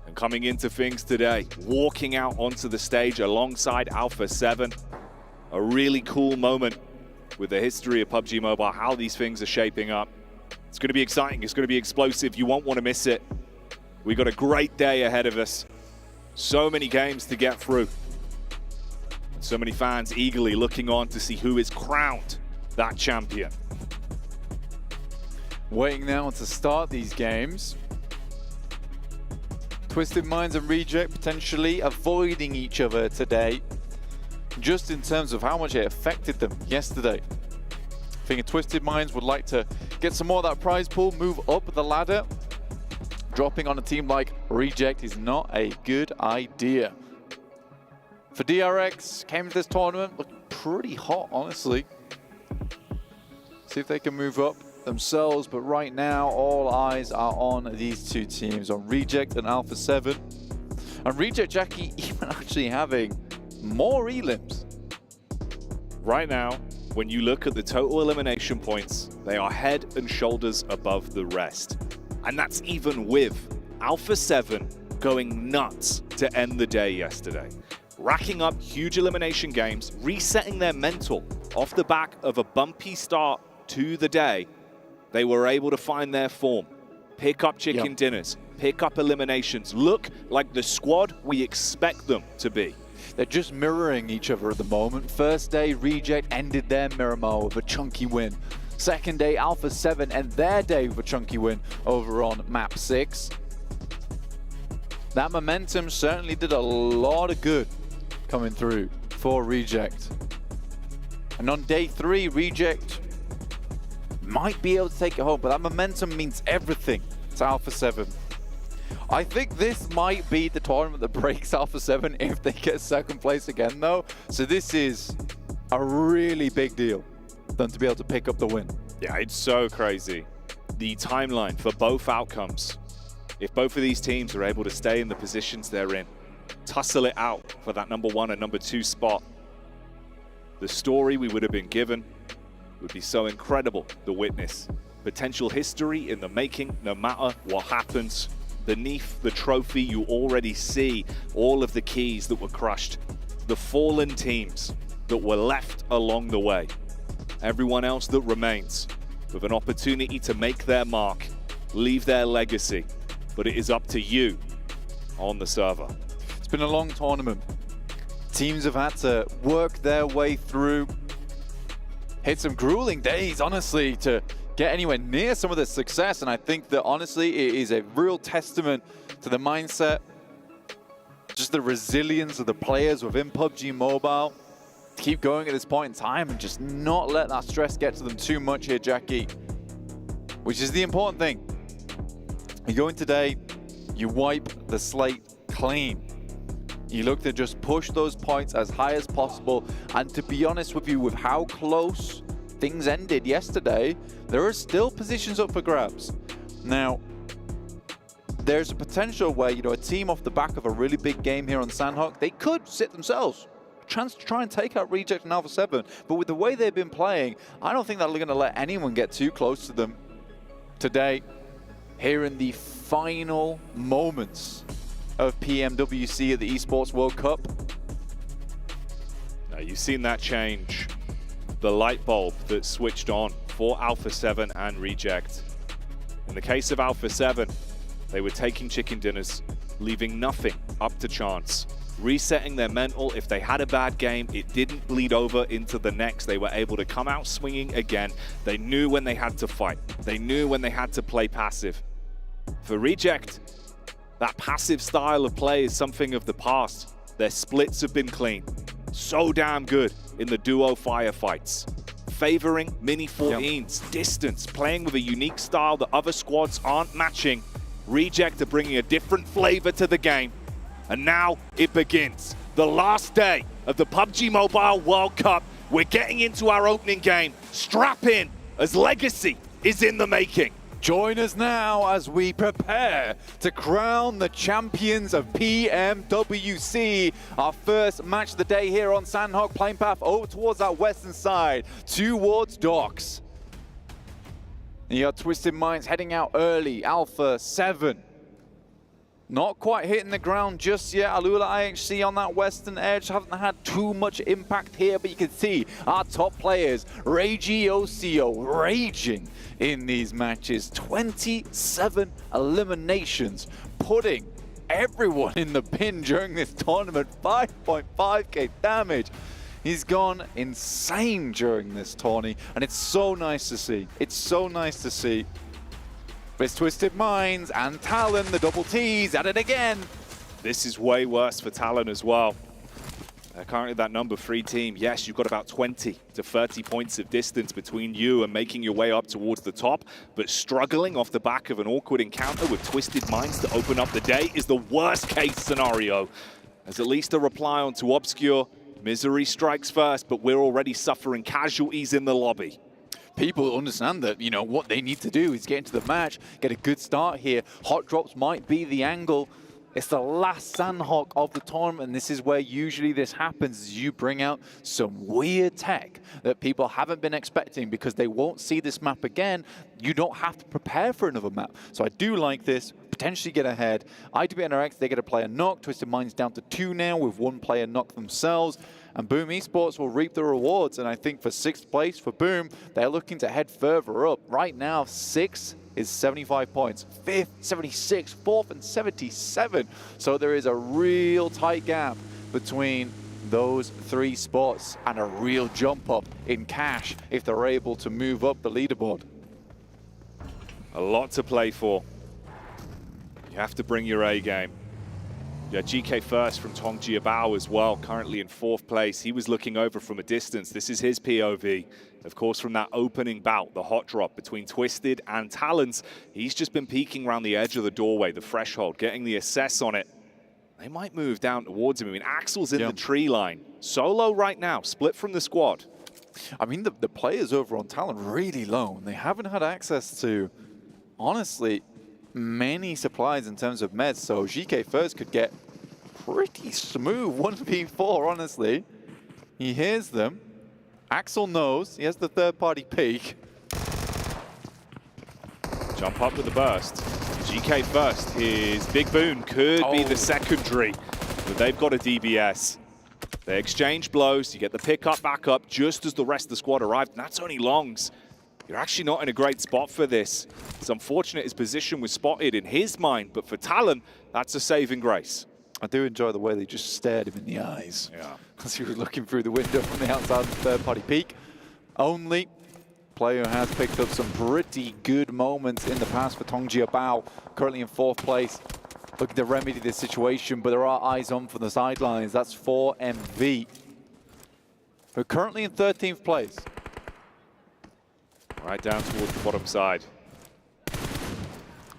And coming into things today, walking out onto the stage alongside Alpha 7. A really cool moment with the history of PUBG Mobile, how these things are shaping up. It's going to be exciting, it's going to be explosive, you won't want to miss it. We've got a great day ahead of us. So many games to get through. And so many fans eagerly looking on to see who is crowned that champion. Waiting now to start these games. Twisted Minds and Reject potentially avoiding each other today, just in terms of how much it affected them yesterday. I think Twisted Minds would like to get some more of that prize pool, move up the ladder. Dropping on a team like Reject is not a good idea. For DRX, came to this tournament looking pretty hot, honestly. See if they can move up themselves, but right now all eyes are on these two teams, on Reject and Alpha 7. And Reject, Jackie, even actually having more elims. Right now, when you look at the total elimination points, they are head and shoulders above the rest. And that's even with Alpha 7 going nuts to end the day yesterday. Racking up huge elimination games, resetting their mental off the back of a bumpy start to the day. They were able to find their form, pick up chicken dinners, pick up eliminations, look like the squad we expect them to be. They're just mirroring each other at the moment. First day, Reject ended their Miramar with a chunky win. Second day, Alpha 7 end their day with a chunky win over on map 6. That momentum certainly did a lot of good coming through for Reject. And on day 3, Reject might be able to take it home, but that momentum means everything to Alpha 7. I think this might be the tournament that breaks Alpha 7 if they get second place again, though. So this is a really big deal for them to be able to pick up the win. Yeah, it's so crazy. The timeline for both outcomes. If both of these teams are able to stay in the positions they're in, tussle it out for that number 1 and number 2 spot, the story we would have been given would be so incredible to witness. Potential history in the making, no matter what happens. Beneath the trophy, you already see all of the keys that were crushed, the fallen teams that were left along the way. Everyone else that remains with an opportunity to make their mark, leave their legacy, but it is up to you on the server. It's been a long tournament. Teams have had to work their way through, hit some grueling days, honestly, to get anywhere near some of the success. And I think that, honestly, it is a real testament to the mindset, just the resilience of the players within PUBG Mobile. Keep going at this point in time and just not let that stress get to them too much here, Jackie, which is the important thing. You go in today, you wipe the slate clean. You look to just push those points as high as possible. And to be honest with you, with how close things ended yesterday, there are still positions up for grabs. Now, there's a potential where, you know, a team off the back of a really big game here on Sandhawk, they could sit themselves. Chance to try and take out Reject and Alpha 7. But with the way they've been playing, I don't think they're going to let anyone get too close to them today, here in the final moments of PMWC at the ESPORTS World Cup. Now, you've seen that change. The light bulb that switched on for Alpha 7 and Reject. In the case of Alpha 7, they were taking chicken dinners, leaving nothing up to chance. Resetting their mental. If they had a bad game, it didn't bleed over into the next. They were able to come out swinging again. They knew when they had to fight. They knew when they had to play passive. For Reject, that passive style of play is something of the past. Their splits have been clean. So damn good in the duo firefights. Favoring mini 14s, distance, playing with a unique style that other squads aren't matching. Reject are bringing a different flavor to the game. And now it begins. The last day of the PUBG Mobile World Cup. We're getting into our opening game. Strap in as Legacy is in the making. Join us now as we prepare to crown the champions of PMWC. Our first match of the day here on Sandhog, plane path over towards that western side, towards docks. You got Twisted Minds heading out early, Alpha 7. Not quite hitting the ground just yet. Alula IHC on that western edge haven't had too much impact here, but you can see our top players, Reiji Osio, raging in these matches. 27 eliminations, putting everyone in the pin during this tournament. 5.5k damage. He's gone insane during this tourney, and it's so nice to see. It's so nice to see. It's Twisted Minds and Talon, the double T's, at it again. This is way worse for Talon as well. Currently that number 3 team, yes, you've got about 20 to 30 points of distance between you and making your way up towards the top, but struggling off the back of an awkward encounter with Twisted Minds to open up the day is the worst case scenario. As at least a reply onto Obscure, misery strikes first, but we're already suffering casualties in the lobby. People understand that, you know, what they need to do is get into the match, get a good start here. Hot drops might be the angle. It's the last Sandhawk of the tournament, and this is where usually this happens, is you bring out some weird tech that people haven't been expecting because they won't see this map again. You don't have to prepare for another map. So I do like this, potentially get ahead. IWNRX, they get a player knock. Twisted Minds down to 2 now with 1 player knock themselves. And Boom Esports will reap the rewards. And I think for 6th place for Boom, they're looking to head further up. Right now, 6th is 75 points, 5th, 76, 4th, and 77. So there is a real tight gap between those 3 spots and a real jump up in cash if they're able to move up the leaderboard. A lot to play for. You have to bring your A game. Yeah, GK first from Tong Jiabao as well, currently in 4th place. He was looking over from a distance. This is his POV. Of course, from that opening bout, the hot drop between Twisted and Talons, he's just been peeking around the edge of the doorway, the threshold, getting the assess on it. They might move down towards him. I mean, Axel's in the tree line. Solo right now, split from the squad. I mean, the players over on Talon really low, and they haven't had access to, honestly, many supplies in terms of meds, so GK first could get pretty smooth 1v4, honestly. He hears them. Axel knows. He has the third-party peek. Jump up with the burst. GK first. His big boon could be the secondary, but they've got a DBS. They exchange blows. You get the pickup back up just as the rest of the squad arrived, and that's only Longs. You're actually not in a great spot for this. It's unfortunate his position was spotted in his mind, but for Talon, that's a saving grace. I do enjoy the way they just stared him in the eyes. Yeah. As he was looking through the window from the outside of the third-party peak. Only player who has picked up some pretty good moments in the past for Tong Jiabao, currently in 4th place. Looking to remedy this situation, but there are eyes on from the sidelines. That's 4MV. We're currently in 13th place. Right down towards the bottom side.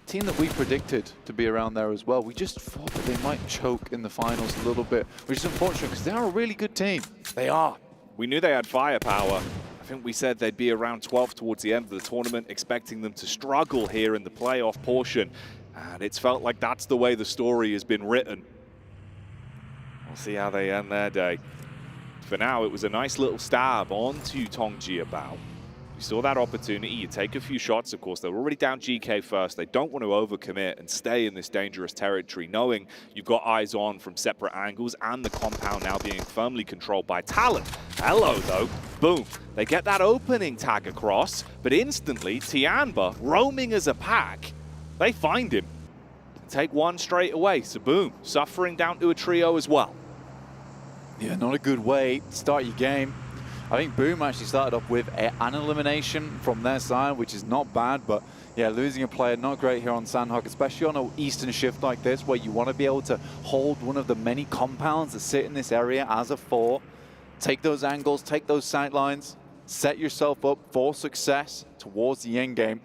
Team that we predicted to be around there as well. We just thought that they might choke in the finals a little bit, which is unfortunate because they are a really good team. They are. We knew they had firepower. I think we said they'd be around 12th towards the end of the tournament, expecting them to struggle here in the playoff portion. And it's felt like that's the way the story has been written. We'll see how they end their day. For now, it was a nice little stab onto Tong Jiabao. You saw that opportunity, you take a few shots, of course. They're already down GK first. They don't want to overcommit and stay in this dangerous territory, knowing you've got eyes on from separate angles and the compound now being firmly controlled by Talon. Hello, though. Boom. They get that opening tag across, but instantly, Tianba, roaming as a pack, they find him. Take one straight away. So boom, suffering down to a trio as well. Yeah, not a good way to start your game. I think Boom actually started off with an elimination from their side, which is not bad, but yeah, losing a player, not great here on Sandhog, especially on an Eastern shift like this, where you want to be able to hold one of the many compounds that sit in this area as a 4. Take those angles, take those sight lines, set yourself up for success towards the end game.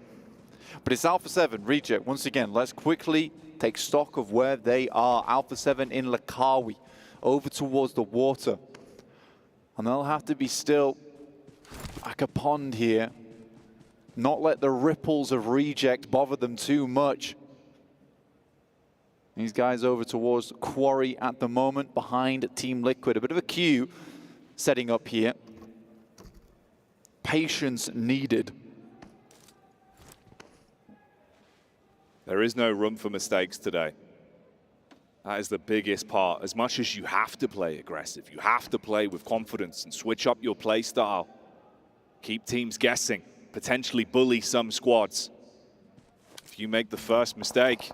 But it's Alpha 7, Reject. Once again, let's quickly take stock of where they are. Alpha 7 in Lakawi, over towards the water. And they'll have to be still like a pond here not let the ripples of reject bother them too much. These guys over towards Quarry at the moment, behind Team Liquid. A bit of a queue setting up here. Patience needed. There is no room for mistakes today. That is the biggest part. As much as you have to play aggressive, you have to play with confidence and switch up your play style. Keep teams guessing, potentially bully some squads. If you make the first mistake,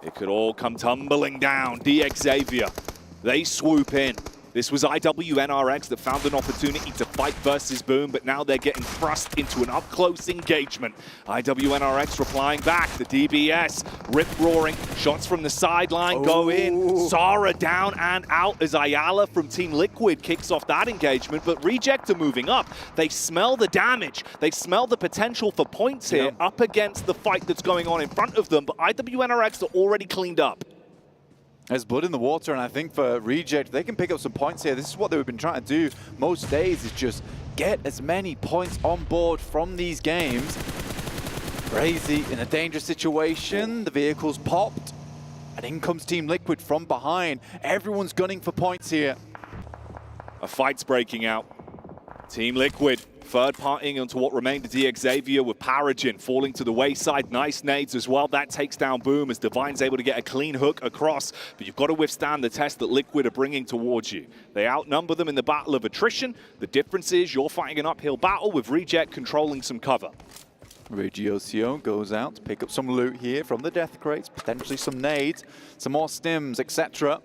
it could all come tumbling down. DX Xavier, they swoop in. This was IWNRX that found an opportunity to fight versus Boom, but now they're getting thrust into an up-close engagement. IWNRX replying back. The DBS rip-roaring. Shots from the sideline go in. Sara down and out as Ayala from Team Liquid kicks off that engagement, but Reject are moving up. They smell the damage. They smell the potential for points here up against the fight that's going on in front of them, but IWNRX are already cleaned up. There's blood in the water, and I think for Reject, they can pick up some points here. This is what they've been trying to do most days, is just get as many points on board from these games. Crazy in a dangerous situation. The vehicle's popped, and in comes Team Liquid from behind. Everyone's gunning for points here. A fight's breaking out. Team Liquid third-partying onto what remained of DX Xavier with Paragen falling to the wayside. Nice nades as well. That takes down Boom as Divine's able to get a clean hook across. But you've got to withstand the test that Liquid are bringing towards you. They outnumber them in the battle of attrition. The difference is you're fighting an uphill battle with Reject controlling some cover. Regiocio goes out to pick up some loot here from the death crates, potentially some nades, some more stims, etc.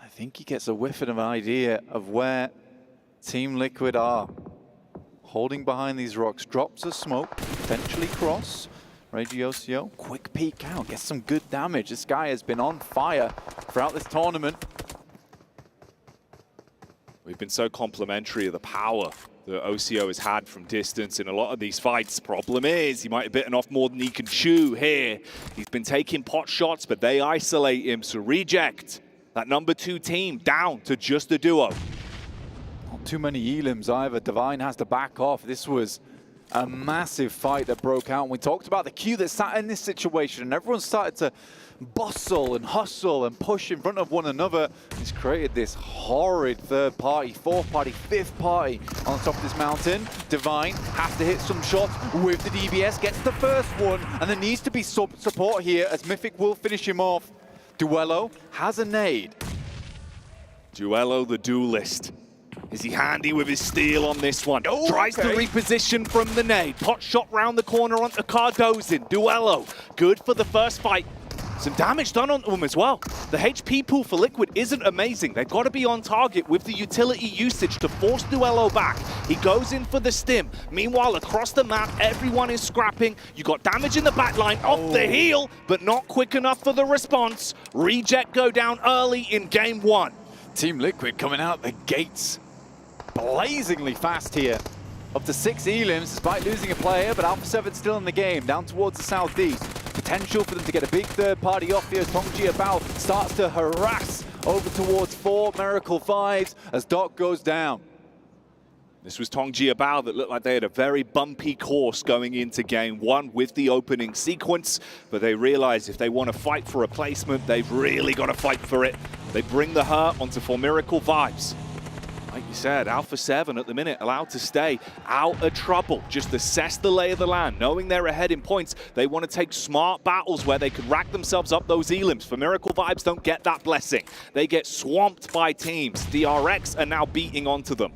I think he gets a whiff of an idea of where Team Liquid are. Holding behind these rocks, drops of smoke, potentially cross. Regiocio, quick peek out, gets some good damage. This guy has been on fire throughout this tournament. We've been so complimentary of the power that OCO has had from distance in a lot of these fights. Problem is, he might have bitten off more than he can chew here. He's been taking pot shots, but they isolate him, so Reject, that #2 team, down to just a duo. Not too many elims either. Divine has to back off. This was a massive fight that broke out. And we talked about the queue that sat in this situation, and everyone started to bustle and hustle and push in front of one another. It's created this horrid third party, fourth party, fifth party on top of this mountain. Divine has to hit some shots with the DBS, gets the first one, and there needs to be support here as Mythic will finish him off. Duello has a nade. Duello the duelist. Is he handy with his steel on this one? Tries to reposition from the nade. Pot shot round the corner onto Cardozin. Duello, good for the first fight. Some damage done onto him as well. The HP pool for Liquid isn't amazing. They've got to be on target with the utility usage to force Duello back. He goes in for the stim. Meanwhile, across the map, everyone is scrapping. You got damage in the backline off the heel, but not quick enough for the response. Reject go down early in game 1. Team Liquid coming out the gates blazingly fast here. Up to 6 elims despite losing a player, but Alpha 7 still in the game, down towards the southeast. Potential for them to get a big third party off here as Tongji Abao starts to harass over towards 4 Miracle 5s as Doc goes down. This was Tongji Abao that looked like they had a very bumpy course going into game 1 with the opening sequence, but they realize if they want to fight for a placement, they've really got to fight for it. They bring the hurt onto 4 Miracle 5s. Like you said, Alpha 7 at the minute allowed to stay out of trouble. Just assess the lay of the land. Knowing they're ahead in points, they want to take smart battles where they could rack themselves up those elims. For Miracle Vibes don't get that blessing. They get swamped by teams. DRX are now beating onto them.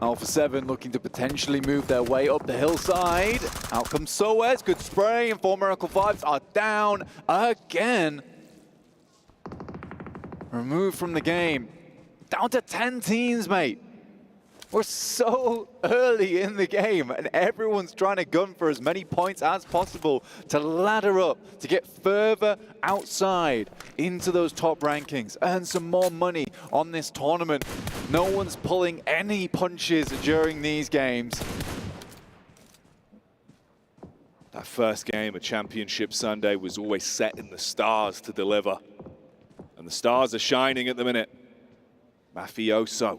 Alpha 7 looking to potentially move their way up the hillside. Out comes Soez, good spray, and 4 Miracle Vibes are down again. Removed from the game. Down to 10 teams, mate. We're so early in the game, and everyone's trying to gun for as many points as possible to ladder up, to get further outside into those top rankings, earn some more money on this tournament. No one's pulling any punches during these games. That first game of Championship Sunday was always set in the stars to deliver. And the stars are shining at the minute. Mafioso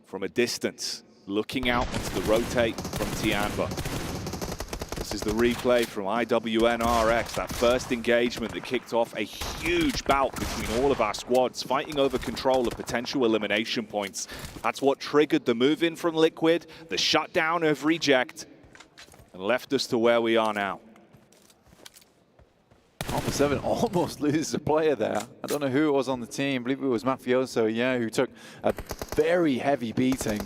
from a distance, looking out onto the rotate from Tianba. This is the replay from IWNRX, that first engagement that kicked off a huge bout between all of our squads, fighting over control of potential elimination points. That's what triggered the move in from Liquid, the shutdown of Reject, and left us to where we are now. Alpha 7 almost loses a player there. I don't know who it was on the team. I believe it was Mafioso, yeah, who took a very heavy beating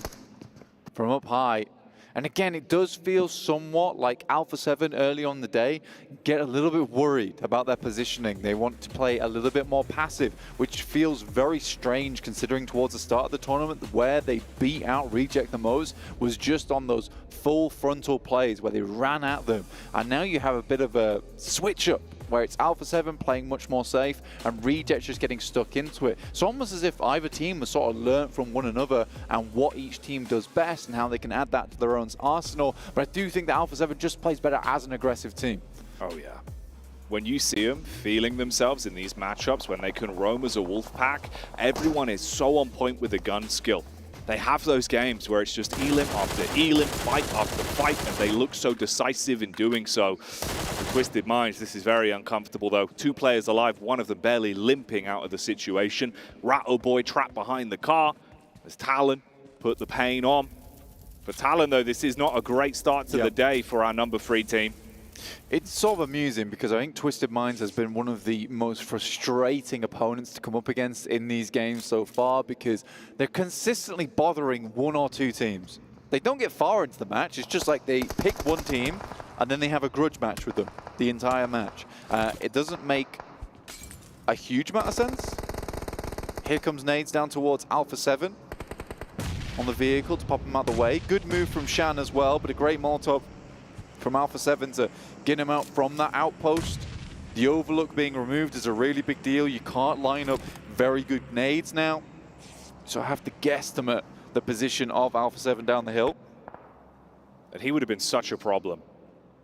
from up high. And again, it does feel somewhat like Alpha 7 early on in the day get a little bit worried about their positioning. They want to play a little bit more passive, which feels very strange considering towards the start of the tournament where they beat out Reject the most was just on those full frontal plays where they ran at them. And now you have a bit of a switch up where it's Alpha 7 playing much more safe and Reject just getting stuck into it. It's almost as if either team has sort of learned from one another and what each team does best and how they can add that to their own arsenal. But I do think that Alpha 7 just plays better as an aggressive team. Oh yeah. When you see them feeling themselves in these matchups, when they can roam as a wolf pack, everyone is so on point with the gun skill. They have those games where it's just elim after elim, fight after fight, and they look so decisive in doing so. For Twisted Minds, this is very uncomfortable though. 2 players alive, one of them barely limping out of the situation. Ratto Boy trapped behind the car as Talon put the pain on. For Talon though, this is not a great start to the day for our number 3 team. It's sort of amusing because I think Twisted Minds has been one of the most frustrating opponents to come up against in these games so far because they're consistently bothering 1 or 2 teams. They don't get far into the match, it's just like they pick one team and then they have a grudge match with them the entire match. It doesn't make a huge amount of sense. Here comes nades down towards Alpha 7 on the vehicle to pop him out of the way. Good move from Shan as well, but a great Molotov from Alpha 7 to get him out from that outpost. The overlook being removed is a really big deal. You can't line up very good nades now. So I have to guesstimate the position of Alpha 7 down the hill. And he would have been such a problem.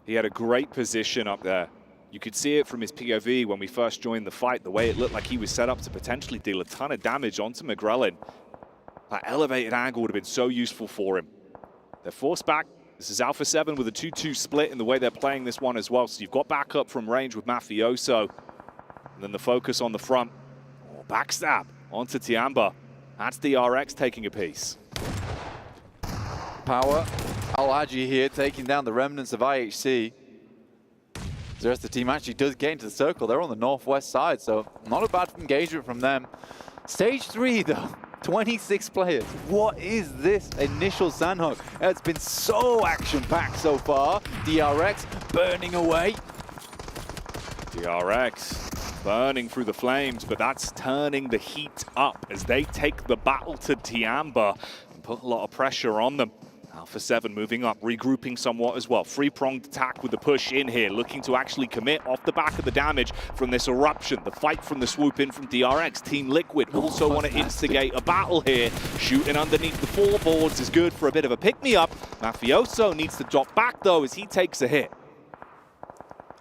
He had a great position up there. You could see it from his POV when we first joined the fight, the way it looked like he was set up to potentially deal a ton of damage onto McGrellin. That elevated angle would have been so useful for him. They're forced back. This is Alpha 7 with a 2-2 split in the way they're playing this one as well. So you've got backup from range with Mafioso. And then the focus on the front. Oh, backstab onto Tiamba. That's the RX taking a piece. Power. Al-Haji here taking down the remnants of IHC. The rest of the team actually does get into the circle. They're on the northwest side, so not a bad engagement from them. Stage 3 though. 26 players. What is this initial Sandhog? It's been so action-packed so far. DRX burning away. DRX burning through the flames, but that's turning the heat up as they take the battle to Tiamba and put a lot of pressure on them. Alpha 7 moving up, regrouping somewhat as well. Three-pronged attack with the push in here, looking to actually commit off the back of the damage from this eruption. The fight from the swoop in from DRX. Team Liquid also want to instigate a battle here. Shooting underneath the floorboards is good for a bit of a pick-me-up. Mafioso needs to drop back though as he takes a hit.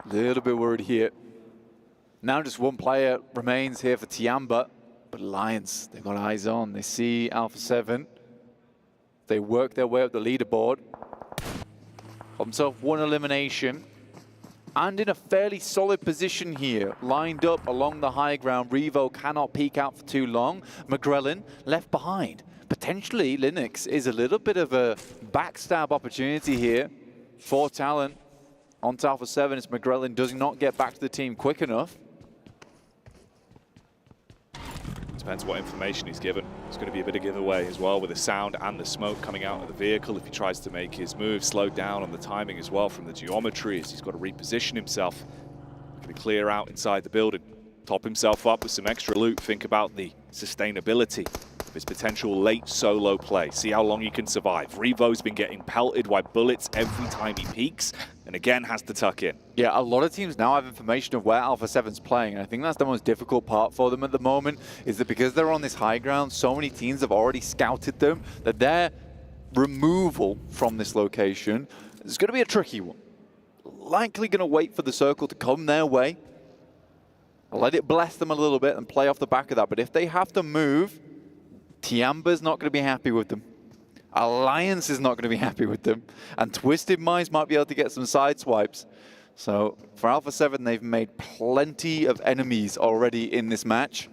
Little bit worried here. Now just one player remains here for Tiamba, but Alliance, they've got eyes on. They see Alpha 7. They work their way up the leaderboard. Got himself one elimination. And in a fairly solid position here, lined up along the high ground. Revo cannot peek out for too long. McGrellin left behind. Potentially, Linux is a little bit of a backstab opportunity here for Talon. On to Alpha 7 as McGrellin does not get back to the team quick enough. Depends what information he's given. It's going to be a bit of giveaway as well with the sound and the smoke coming out of the vehicle if he tries to make his move. Slowed down on the timing as well from the geometry as he's got to reposition himself. Going to clear out inside the building. Top himself up with some extra loot. Think about the sustainability of his potential late solo play. See how long he can survive. Revo's been getting pelted by bullets every time he peeks, and again has to tuck in. Yeah, a lot of teams now have information of where Alpha 7's playing, and I think that's the most difficult part for them at the moment, is that because they're on this high ground, so many teams have already scouted them, that their removal from this location is going to be a tricky one. Likely going to wait for the circle to come their way, let it bless them a little bit and play off the back of that, but if they have to move, Tiamba's not going to be happy with them. Alliance is not going to be happy with them. And Twisted Minds might be able to get some side swipes. So for Alpha 7, they've made plenty of enemies already in this match.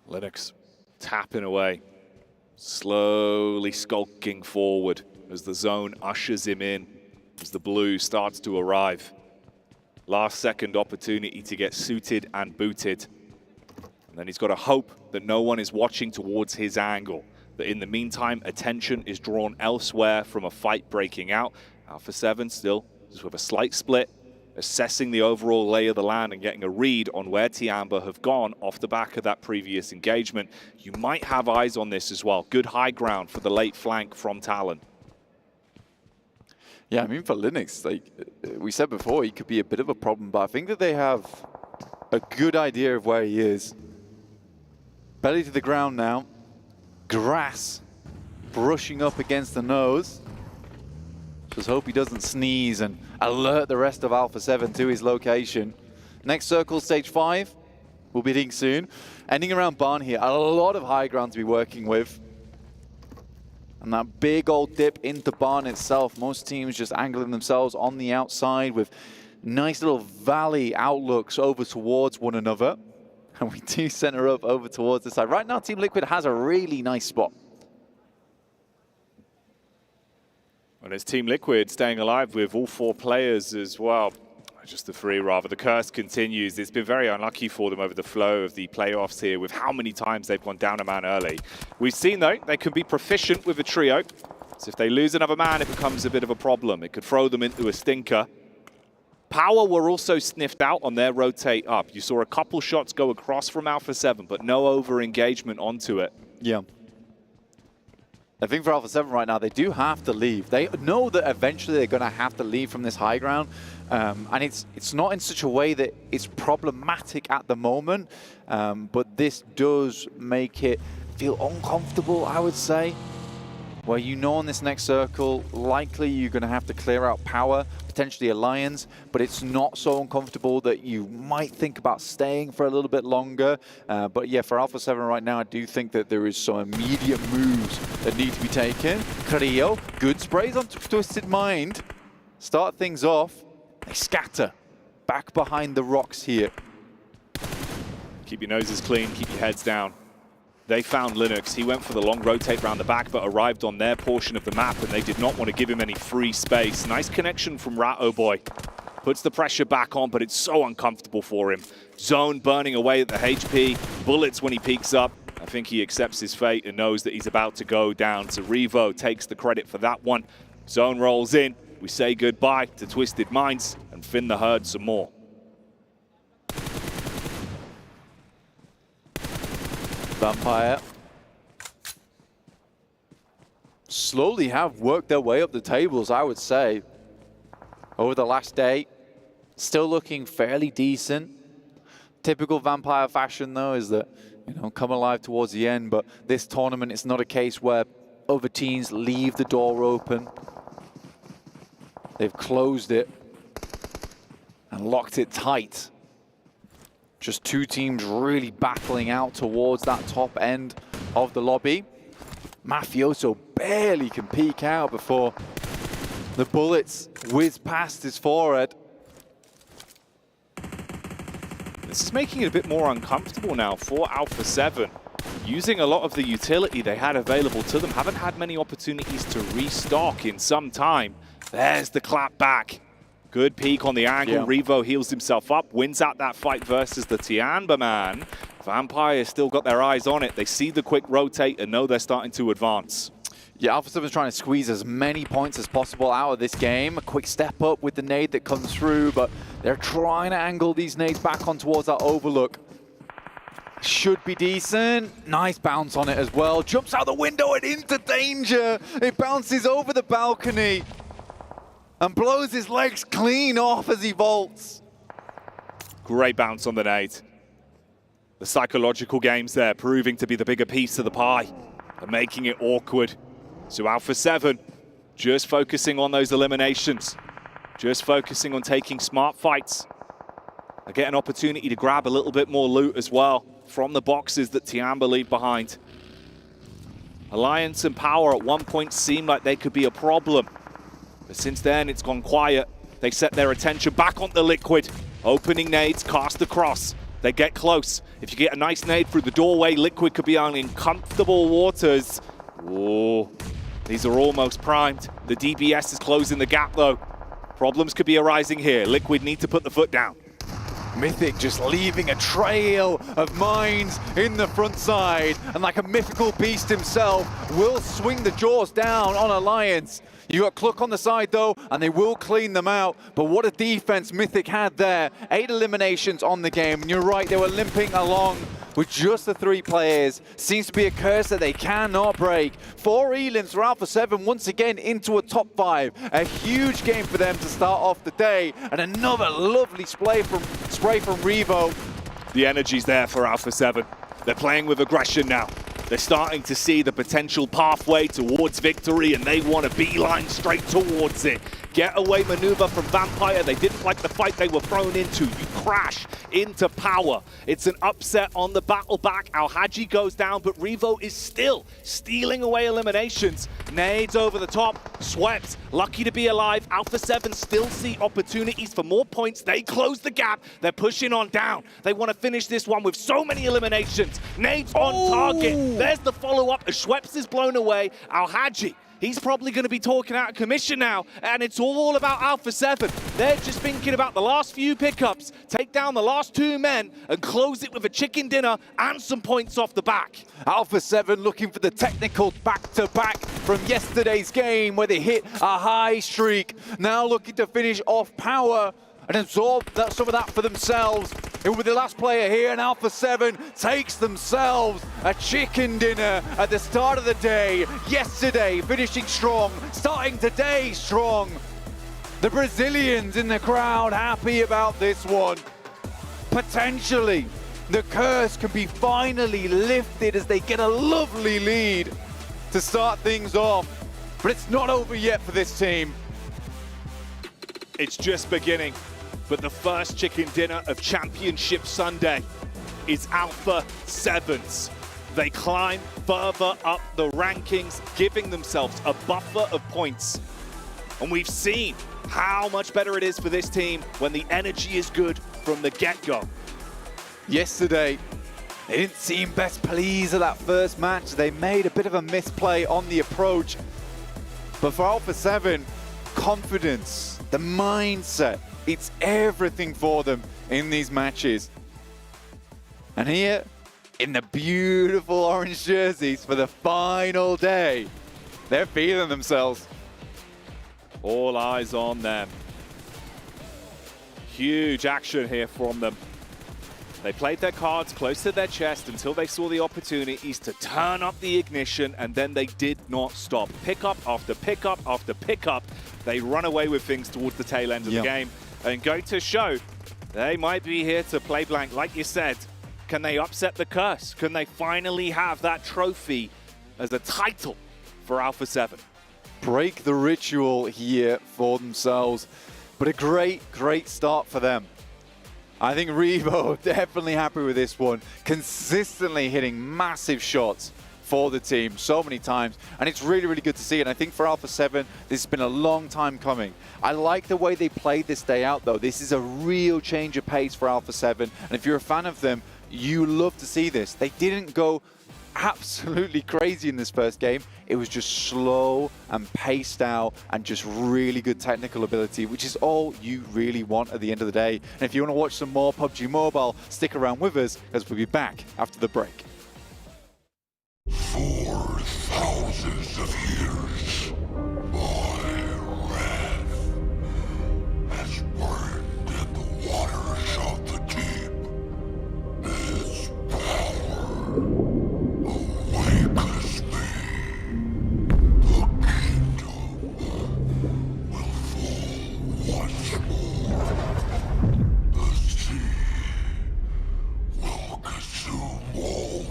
Linux tapping away, slowly skulking forward as the zone ushers him in, as the blue starts to arrive. Last second opportunity to get suited and booted. And then he's got to hope that no one is watching towards his angle. That in the meantime, attention is drawn elsewhere from a fight breaking out. Alpha 7 still just with a slight split, assessing the overall lay of the land and getting a read on where Tiamba have gone off the back of that previous engagement. You might have eyes on this as well. Good high ground for the late flank from Talon. Yeah, I mean, for Linux, like we said before, he could be a bit of a problem, but I think that they have a good idea of where he is. Belly to the ground now. Grass brushing up against the nose. Just hope he doesn't sneeze and alert the rest of Alpha 7 to his location. Next circle, stage 5. We'll be hitting soon. Ending around barn here. A lot of high ground to be working with. And that big old dip into barn itself. Most teams just angling themselves on the outside with nice little valley outlooks over towards one another. And we do center up over towards the side. Right now, Team Liquid has a really nice spot. And it's Team Liquid staying alive with all 4 players as well. Just the 3, rather. The curse continues. It's been very unlucky for them over the flow of the playoffs here with how many times they've gone down a man early. We've seen, though, they can be proficient with a trio. So if they lose another man, it becomes a bit of a problem. It could throw them into a stinker. Power were also sniffed out on their rotate up. You saw a couple shots go across from Alpha 7, but no over-engagement onto it. Yeah. I think for Alpha 7 right now, they do have to leave. They know that eventually they're going to have to leave from this high ground. And it's not in such a way that it's problematic at the moment. But this does make it feel uncomfortable, I would say. Where you know on this next circle, likely you're going to have to clear out Power, potentially Alliance, but it's not so uncomfortable that you might think about staying for a little bit longer. But yeah, for Alpha 7 right now, I do think that there is some immediate moves that need to be taken. Creo, good sprays on Twisted Mind. Start things off. They scatter back behind the rocks here. Keep your noses clean, keep your heads down. They found Linux. He went for the long rotate around the back, but arrived on their portion of the map, and they did not want to give him any free space. Nice connection from Ratto Boy. Puts the pressure back on, but it's so uncomfortable for him. Zone burning away at the HP. Bullets when he peeks up. I think he accepts his fate and knows that he's about to go down. So Revo takes the credit for that one. Zone rolls in. We say goodbye to Twisted Minds and Finn the Herd some more. Vampire slowly have worked their way up the tables, I would say, over the last day. Still looking fairly decent. Typical Vampire fashion, though, is that, you know, come alive towards the end, but this tournament, it's not a case where other teams leave the door open. They've closed it and locked it tight. Just 2 teams really battling out towards that top end of the lobby. Mafioso barely can peek out before the bullets whiz past his forehead. This is making it a bit more uncomfortable now for Alpha 7. Using a lot of the utility they had available to them. Haven't had many opportunities to restock in some time. There's the clap back. Good peek on the angle. Yeah. Revo heals himself up, wins out that fight versus the Tiamba man. Vampire still got their eyes on it. They see the quick rotate and know they're starting to advance. Yeah, Alpha 7 is trying to squeeze as many points as possible out of this game. A quick step up with the nade that comes through, but they're trying to angle these nades back on towards that overlook. Should be decent. Nice bounce on it as well. Jumps out the window and into danger. It bounces over the balcony and blows his legs clean off as he vaults. Great bounce on the nade. The psychological games there proving to be the bigger piece of the pie and making it awkward. So Alpha 7 just focusing on those eliminations, just focusing on taking smart fights. They get an opportunity to grab a little bit more loot as well. from the boxes that Tiamba leave behind. Alliance and Power at one point seemed like they could be a problem. But since then, it's gone quiet. They set their attention back on the Liquid. Opening nades, cast across. They get close. If you get a nice nade through the doorway, Liquid could be on uncomfortable waters. Oh, these are almost primed. The DBS is closing the gap, though. Problems could be arising here. Liquid need to put the foot down. Mythic just leaving a trail of mines in the front side, and like a mythical beast himself, will swing the jaws down on Alliance. You got Cluck on the side though, and they will clean them out, but what a defense Mythic had there. 8 eliminations on the game, and you're right, they were limping along with just the 3 players. Seems to be a curse that they cannot break. 4 elims for Alpha 7 once again into a top 5. A huge game for them to start off the day, and another lovely spray from Revo. The energy's there for Alpha 7. They're playing with aggression now. They're starting to see the potential pathway towards victory, and they want to beeline straight towards it. Getaway maneuver from Vampire. They didn't like the fight they were thrown into. You crash into Power. It's an upset on the battle back. Al-Haji goes down, but Revo is still stealing away eliminations. Nades over the top, swept, lucky to be alive. Alpha 7 still see opportunities for more points. They close the gap. They're pushing on down. They want to finish this one with so many eliminations. Nades on target. There's the follow-up as Schweppes is blown away. Al-Haji, he's probably going to be talking out of commission now, and it's all about Alpha 7. They're just thinking about the last few pickups, take down the last 2 men, and close it with a chicken dinner and some points off the back. Alpha 7 looking for the technical back-to-back from yesterday's game where they hit a high streak. Now looking to finish off Power and absorb some of that for themselves. And with the last player here, and Alpha 7 takes themselves a chicken dinner at the start of the day. Yesterday, finishing strong, starting today strong. The Brazilians in the crowd happy about this one. Potentially, the curse can be finally lifted as they get a lovely lead to start things off. But it's not over yet for this team. It's just beginning. But the first chicken dinner of Championship Sunday is Alpha 7's. They climb further up the rankings, giving themselves a buffer of points. And we've seen how much better it is for this team when the energy is good from the get-go. Yesterday, they didn't seem best pleased at that first match. They made a bit of a misplay on the approach. But for Alpha 7, confidence, the mindset, it's everything for them in these matches. And here, in the beautiful orange jerseys for the final day, they're feeling themselves. All eyes on them. Huge action here from them. They played their cards close to their chest until they saw the opportunities to turn up the ignition, and then they did not stop. Pickup after pickup after pickup. They run away with things towards the tail end of the game. And go to show, they might be here to play blank. Like you said, can they upset the curse? Can they finally have that trophy as a title for Alpha 7? Break the ritual here for themselves. But a great start for them. I think Revo definitely happy with this one. Consistently hitting massive shots for the team so many times, and it's really good to see. And I think for Alpha 7, this has been a long time coming. I like the way they played this day out though. This is a real change of pace for Alpha 7, and if you're a fan of them, you love to see this. They didn't go absolutely crazy in this first game. It was just slow and paced out and just really good technical ability, which is all you really want at the end of the day. And if you want to watch some more PUBG Mobile, stick around with us as we'll be back after the break. 4,000 of years, my wrath has burned in the waters of the deep. Its power awakens me. The kingdom will fall once more. The sea will consume all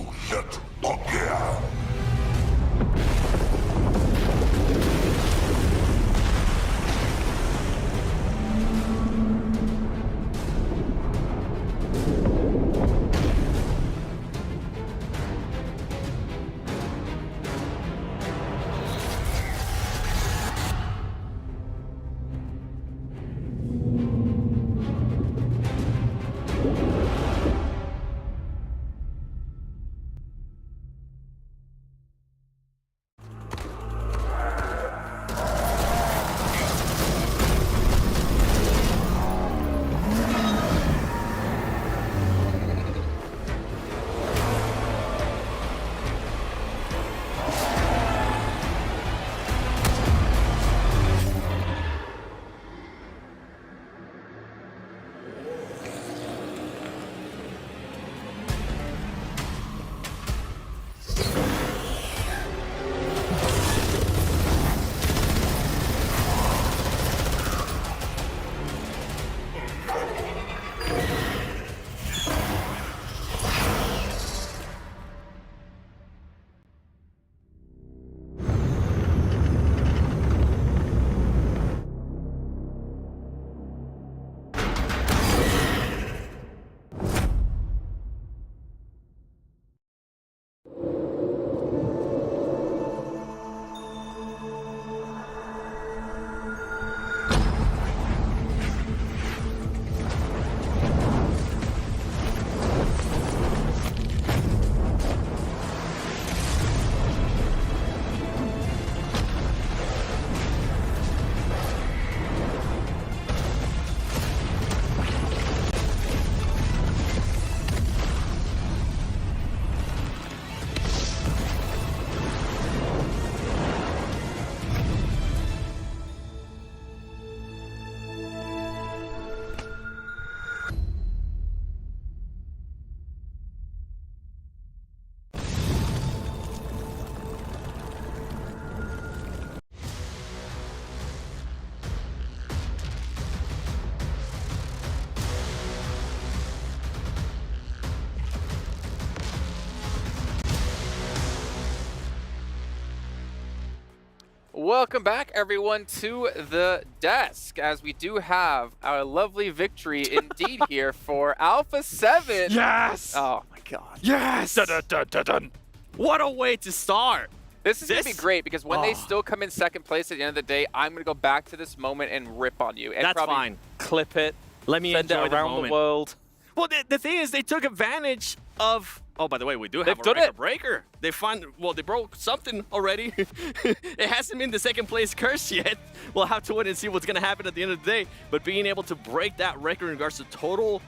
Welcome back, everyone, to the desk, as we do have our lovely victory indeed here for Alpha 7. Yes! Oh my god. Yes! Dun, dun, dun, dun, dun. What a way to start. This is going to be great, because when they still come in second place at the end of the day, I'm going to go back to this moment and rip on you. And That's fine. Clip it. Let me send enjoy it around the world. Well, the thing is, they took advantage of... Oh, by the way, we do have a record breaker. They they broke something already. It hasn't been the second place curse yet. We'll have to wait and see what's going to happen at the end of the day. But being able to break that record in regards to total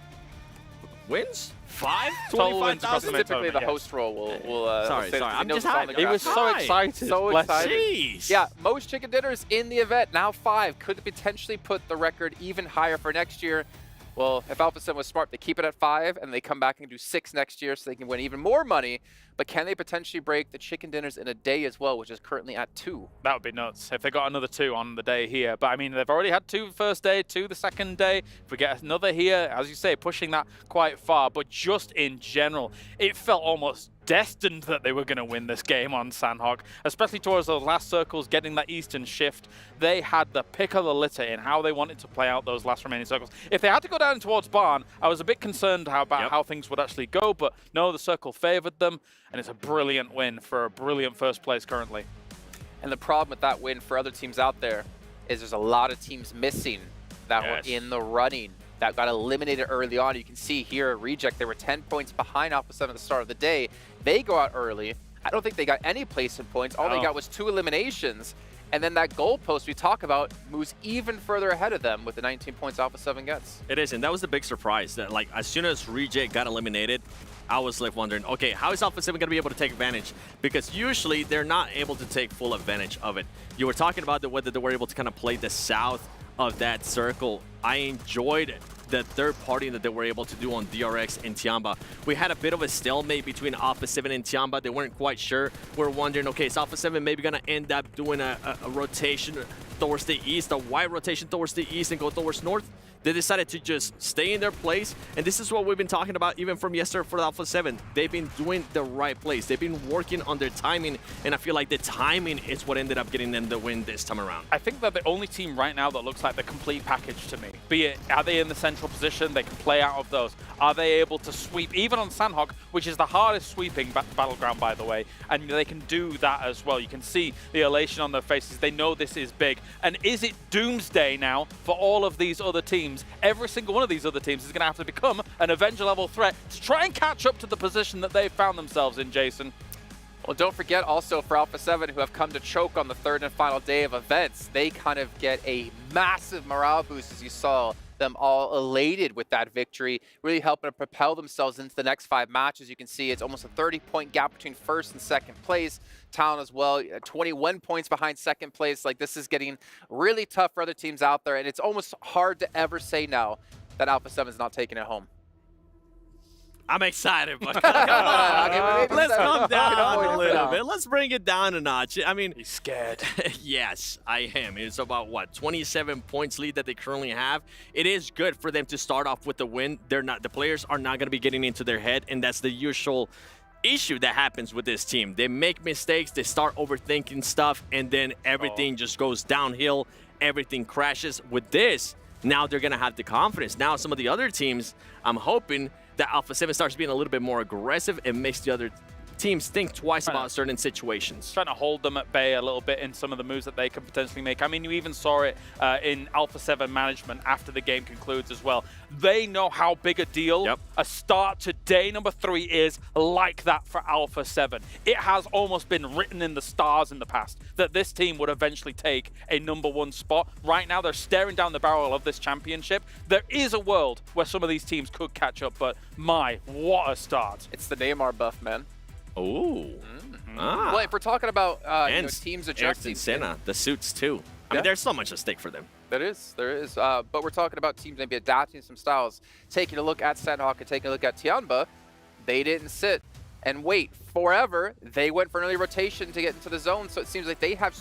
wins? 5? Total wins across the typically the host role will sorry. I'm just hyped. He was so excited. So excited. Jeez. Yeah, most chicken dinners in the event, now 5. Could potentially put the record even higher for next year. Well, if Alpha 7 was smart, they keep it at 5, and they come back and do 6 next year so they can win even more money. But can they potentially break the chicken dinners in a day as well, which is currently at 2? That would be nuts if they got another 2 on the day here. But I mean, they've already had 2 the first day, 2 the second day. If we get another here, as you say, pushing that quite far. But just in general, it felt almost destined that they were going to win this game on Sandhawk, especially towards those last circles, getting that eastern shift. They had the pick of the litter in how they wanted to play out those last remaining circles. If they had to go down towards Barn, I was a bit concerned about how things would actually go, but no, the circle favored them, and it's a brilliant win for a brilliant first place currently. And the problem with that win for other teams out there is there's a lot of teams missing that were in the running, that got eliminated early on. You can see here at Reject, they were 10 points behind Alpha 7 at the start of the day. They go out early. I don't think they got any placement points. All they got was 2 eliminations. And then that goalpost we talk about moves even further ahead of them with the 19 points Alpha 7 gets. It is, and that was the big surprise. That like as soon as Reject got eliminated, I was like wondering, okay, how is Alpha 7 going to be able to take advantage? Because usually they're not able to take full advantage of it. You were talking about whether they were able to kind of play the south of that circle. I enjoyed the third party that they were able to do on DRX and Tiamba. We had a bit of a stalemate between Alpha 7 and Tiamba. They weren't quite sure. We're wondering, okay, is Alpha 7 maybe going to end up doing a rotation towards the east, a wide rotation towards the east and go towards north? They decided to just stay in their place, and this is what we've been talking about even from yesterday for Alpha 7. They've been doing the right place. They've been working on their timing, and I feel like the timing is what ended up getting them the win this time around. I think they're the only team right now that looks like the complete package to me. Be it, are they in the central position? They can play out of those. Are they able to sweep, even on Sandhawk, which is the hardest sweeping battleground, by the way, and they can do that as well. You can see the elation on their faces. They know this is big. And is it doomsday now for all of these other teams? Every single one of these other teams is going to have to become an Avenger level threat to try and catch up to the position that they've found themselves in, Jason. Well, don't forget also for Alpha 7, who have come to choke on the third and final day of events, they kind of get a massive morale boost, as you saw them all elated with that victory, really helping to propel themselves into the next 5 matches. You can see it's almost a 30-point gap between first and second place. Talon as well, 21 points behind second place. Like, this is getting really tough for other teams out there, and it's almost hard to ever say now that Alpha 7 is not taking it home. I'm excited, but come on. Let's calm down a little bit. Let's bring it down a notch. I mean, he's scared. Yes, I am. It's about what, 27 points lead that they currently have. It is good for them to start off with the win. The players are not going to be getting into their head, and that's the usual issue that happens with this team. They make mistakes, they start overthinking stuff, and then everything just goes downhill. Everything crashes. With this, now they're going to have the confidence. Now some of the other teams, I'm hoping that Alpha 7 starts being a little bit more aggressive and makes the other teams think twice about certain situations. Trying to hold them at bay a little bit in some of the moves that they can potentially make. I mean, you even saw it in Alpha 7 management after the game concludes as well. They know how big a deal a start to day number 3 is like that for Alpha 7. It has almost been written in the stars in the past that this team would eventually take a #1 spot. Right now, they're staring down the barrel of this championship. There is a world where some of these teams could catch up, but my, what a start. It's the Neymar buff, man. Oh. Well, if we're talking about you know, teams adjusting, Senna, the suits too. I mean, there's so much at stake for them. There is. But we're talking about teams maybe adapting some styles. Taking a look at Sandhawk and taking a look at Tianba, they didn't sit. and wait forever. They went for an early rotation to get into the zone, so it seems like they have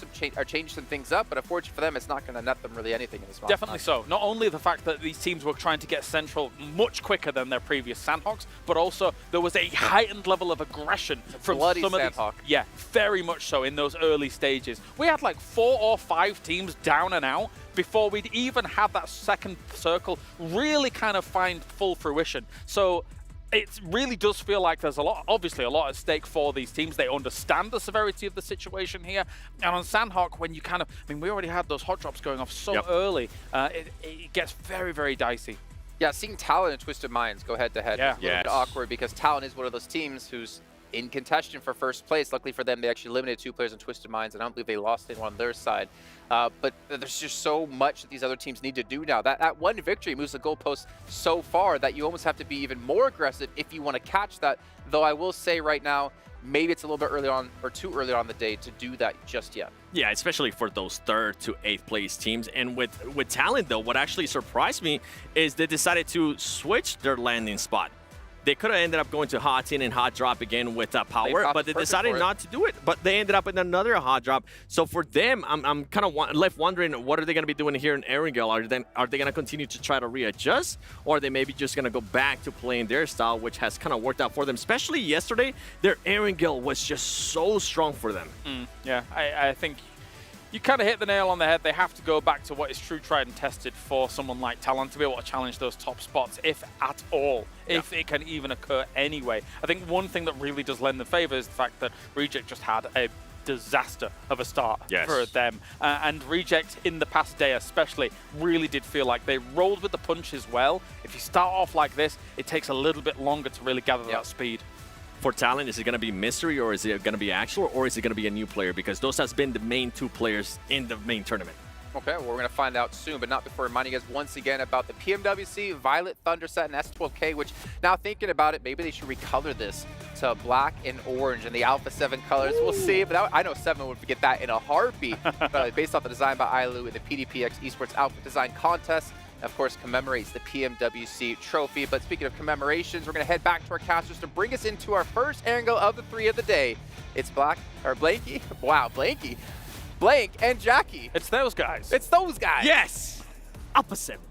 changed some things up, but unfortunately for them, it's not going to net them really anything in this match. Definitely so. Not only the fact that these teams were trying to get central much quicker than their previous Sandhawks, but also there was a heightened level of aggression from bloody some of Sandhawk. these. Yeah, very much so in those early stages. We had like 4 or 5 teams down and out before we'd even had that second circle really kind of find full fruition. So it really does feel like there's obviously a lot at stake for these teams. They understand the severity of the situation here. And on Sandhawk, when you kind of, I mean, we already had those hot drops going off so early, it gets very, very dicey. Yeah, seeing Talon and Twisted Minds go head-to-head is a little bit awkward because Talon is one of those teams who's in contention for first place. Luckily for them, they actually eliminated 2 players in Twisted Minds, and I don't believe they lost anyone on their side. But there's just so much that these other teams need to do now. That one victory moves the goalpost so far that you almost have to be even more aggressive if you want to catch that. Though I will say right now, maybe it's a little bit early on or too early on the day to do that just yet. Yeah, especially for those 3rd to 8th place teams. And with Talent, though, what actually surprised me is they decided to switch their landing spot. They could have ended up going to hot tin and hot drop again with power, but they decided not to do it. But they ended up in another hot drop. So for them, I'm kind of left wondering, what are they going to be doing here in Erangel? Are they going to continue to try to readjust, or are they maybe just going to go back to playing their style, which has kind of worked out for them? Especially yesterday, their Erangel was just so strong for them. Yeah, I think you kind of hit the nail on the head. They have to go back to what is true, tried, and tested for someone like Talon to be able to challenge those top spots, if at all, if it can even occur anyway. I think one thing that really does lend them favor is the fact that Reject just had a disaster of a start for them. And Reject, in the past day especially, really did feel like they rolled with the punches well. If you start off like this, it takes a little bit longer to really gather that speed. For Talent, is it going to be Mystery, or is it going to be Actual, or is it going to be a new player? Because those has been the main 2 players in the main tournament. Okay, well, we're going to find out soon, but not before reminding you guys once again about the PMWC Violet Thunder set and S12K, which now thinking about it, maybe they should recolor this to black and orange in the Alpha 7 colors. We'll see, but I know 7 would get that in a heartbeat. Based off the design by Ailu in the PDPX Esports Outfit Design Contest. Of course, commemorates the PMWC trophy. But speaking of commemorations, we're going to head back to our casters to bring us into our first angle of the 3 of the day. It's Blanky. Wow, Blanky. Blank and Jackie. It's those guys. It's those guys. Yes. Alpha 7.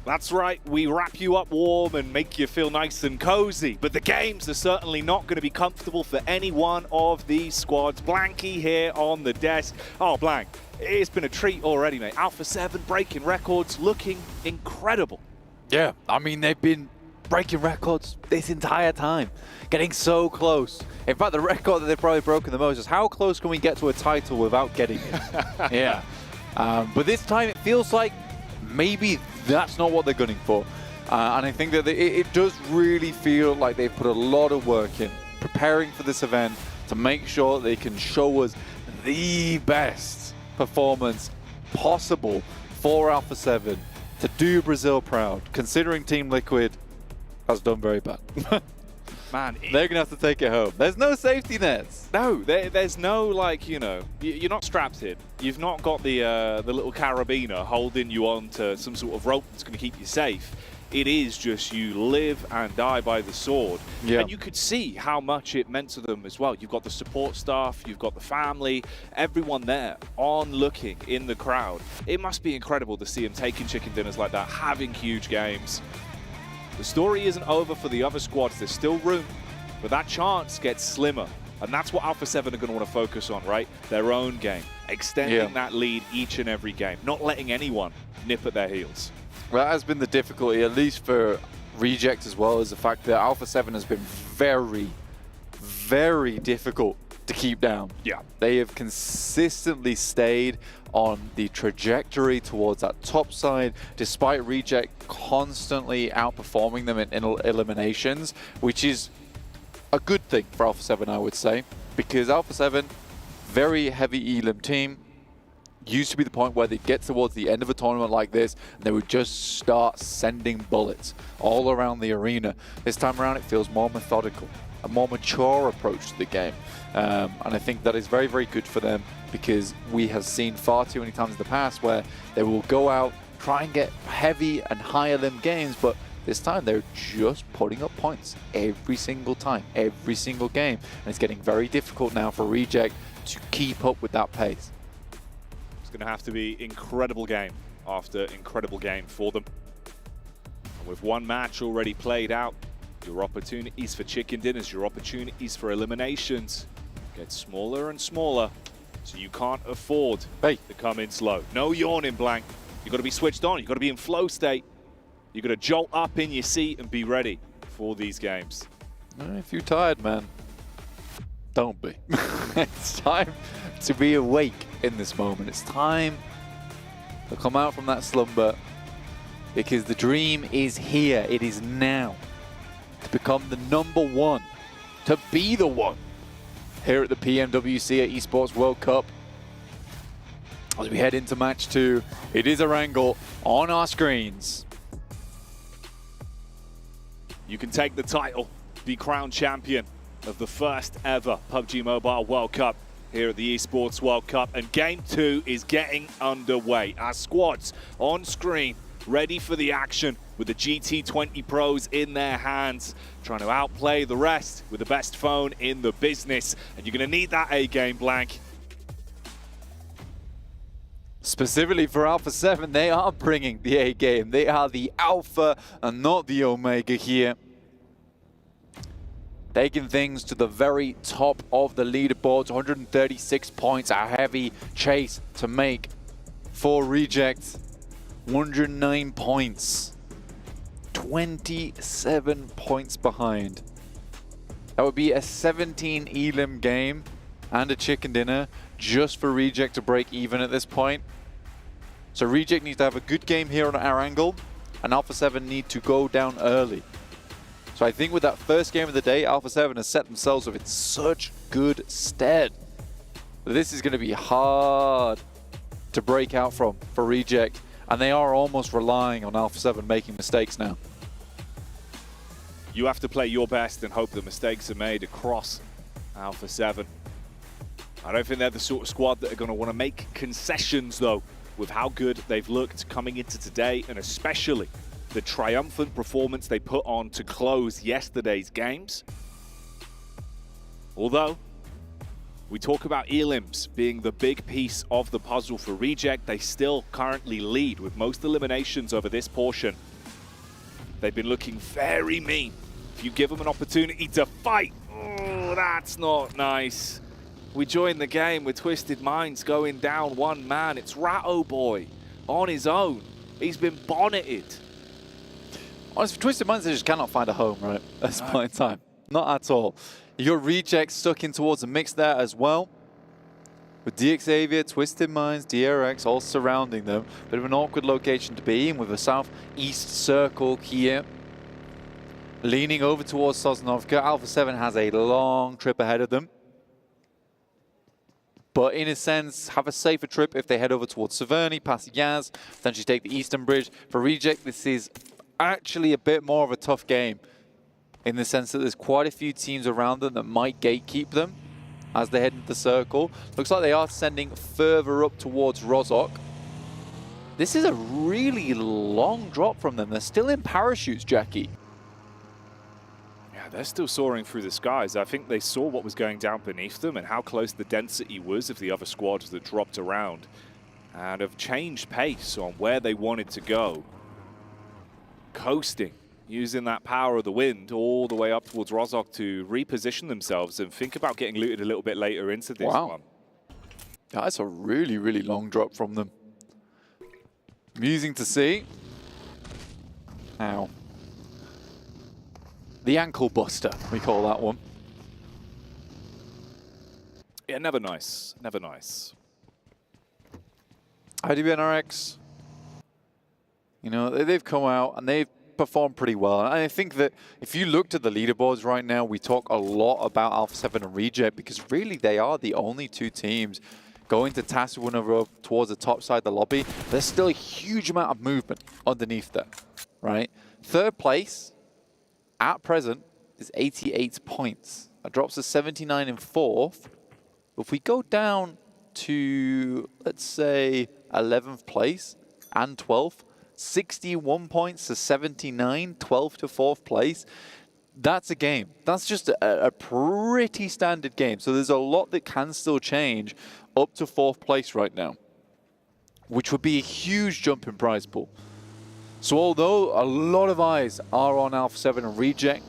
That's right, we wrap you up warm and make you feel nice and cozy, but the games are certainly not going to be comfortable for any one of these squads. Blanky here on the desk. Oh, Blank, it's been a treat already, mate. Alpha 7 breaking records, looking incredible. Yeah, I mean, they've been breaking records this entire time, getting so close. In fact, the record that they've probably broken the most is how close can we get to a title without getting it? Yeah. But this time it feels like maybe that's not what they're gunning for. And I think that it does really feel like they've put a lot of work in preparing for this event to make sure they can show us the best performance possible for Alpha 7 to do Brazil proud, considering Team Liquid has done very bad. Man, they're going to have to take it home. There's no safety nets. No, there's no, like, you know, you're not strapped in. You've not got the little carabiner holding you on to some sort of rope that's going to keep you safe. It is just you live and die by the sword. Yeah. And you could see how much it meant to them as well. You've got the support staff, you've got the family, everyone there on looking in the crowd. It must be incredible to see them taking chicken dinners like that, having huge games. The story isn't over for the other squads. There's still room, but that chance gets slimmer. And that's what Alpha 7 are going to want to focus on, right? Their own game, extending that lead each and every game, not letting anyone nip at their heels. Well, that has been the difficulty, at least for Reject, as well as the fact that Alpha 7 has been very, very difficult to keep down. Yeah. They have consistently stayed on the trajectory towards that top side, despite Reject constantly outperforming them in eliminations, which is a good thing for Alpha 7, I would say, because Alpha 7, very heavy elim team, used to be the point where they get towards the end of a tournament like this and they would just start sending bullets all around the arena. This time around it feels more methodical, a more mature approach to the game. And I think that is very, very good for them, because we have seen far too many times in the past where they will go out, try and get heavy and higher limb games, but This time they're just putting up points every single time, every single game. And it's getting very difficult now for Reject to keep up with that pace. It's going to have to be incredible game after incredible game for them. And with one match already played out, your opportunities for chicken dinners, your opportunities for eliminations get smaller and smaller. So you can't afford to come in slow. No yawning, Blank. You've got to be switched on. You've got to be in flow state. You've got to jolt up in your seat and be ready for these games. If you're tired, man, don't be. It's time to be awake in this moment. It's time to come out from that slumber because the dream is here. It is now to become the #1, to be the one here at the PMWC at ESPORTS World Cup. As we head into match 2, it is Erangel on our screens. You can take the title, be crowned champion of the first ever PUBG Mobile World Cup here at the ESPORTS World Cup. And Game 2 is getting underway. Our squads on screen, ready for the action with the GT20 Pros in their hands, trying to outplay the rest with the best phone in the business. And you're going to need that A-game, Blank. Specifically for Alpha 7, they are bringing the A-game. They are the Alpha and not the Omega here. Taking things to the very top of the leaderboards. 136 points, a heavy chase to make for Reject. 109 points. 27 points behind. That would be a 17 elim game and a chicken dinner just for Reject to break even at this point. So Reject needs to have a good game here on our angle, and Alpha 7 need to go down early. So I think with that first game of the day, Alpha 7 has set themselves up in such good stead. This is going to be hard to break out from for Reject, and they are almost relying on Alpha 7 making mistakes now. You have to play your best and hope that mistakes are made across Alpha 7. I don't think they're the sort of squad that are going to want to make concessions, though, with how good they've looked coming into today, and especially the triumphant performance they put on to close yesterday's games. Although, we talk about elims being the big piece of the puzzle for Reject, they still currently lead with most eliminations over this portion. They've been looking very mean. If you give them an opportunity to fight, oh, that's not nice. We join the game with Twisted Minds going down one man. It's Ratto Boy on his own. He's been bonneted. Honestly, for Twisted Minds, they just cannot find a home, right? At this point in time. Not at all. You got Reject stuck in towards the mix there as well. With DXavier, Twisted Minds, DRX all surrounding them. Bit of an awkward location to be in with a southeast circle here. Leaning over towards Sosnovka. Alpha 7 has a long trip ahead of them. But in a sense, have a safer trip if they head over towards Severny, past Yaz, then just take the Eastern Bridge. For Reject, this is actually a bit more of a tough game in the sense that there's quite a few teams around them that might gatekeep them as they head into the circle. Looks like they are sending further up towards Rozhok. This is a really long drop from them. They're still in parachutes, Jackie. Yeah, they're still soaring through the skies. I think they saw what was going down beneath them and how close the density was of the other squads that dropped around, and have changed pace on where they wanted to go. Coasting, using that power of the wind all the way up towards Rozhok to reposition themselves and think about getting looted a little bit later into this one. That's a really, really long drop from them. Amusing to see. Ow. The ankle buster, we call that one. Yeah, never nice. Never nice. IDBNRX, you know, they've come out and they've performed pretty well. And I think that if you looked at the leaderboards right now, we talk a lot about Alpha 7 and Reject because really they are the only two teams going to task one another towards the top side of the lobby. There's still a huge amount of movement underneath there, right? Third place at present is 88 points. That drops to 79 in fourth. If we go down to, let's say, 11th place and 12th, 61 points to 79, 12 to 4th place. That's a game. That's just a pretty standard game. So there's a lot that can still change up to 4th place right now, which would be a huge jump in prize pool. So although a lot of eyes are on Alpha 7 and Reject,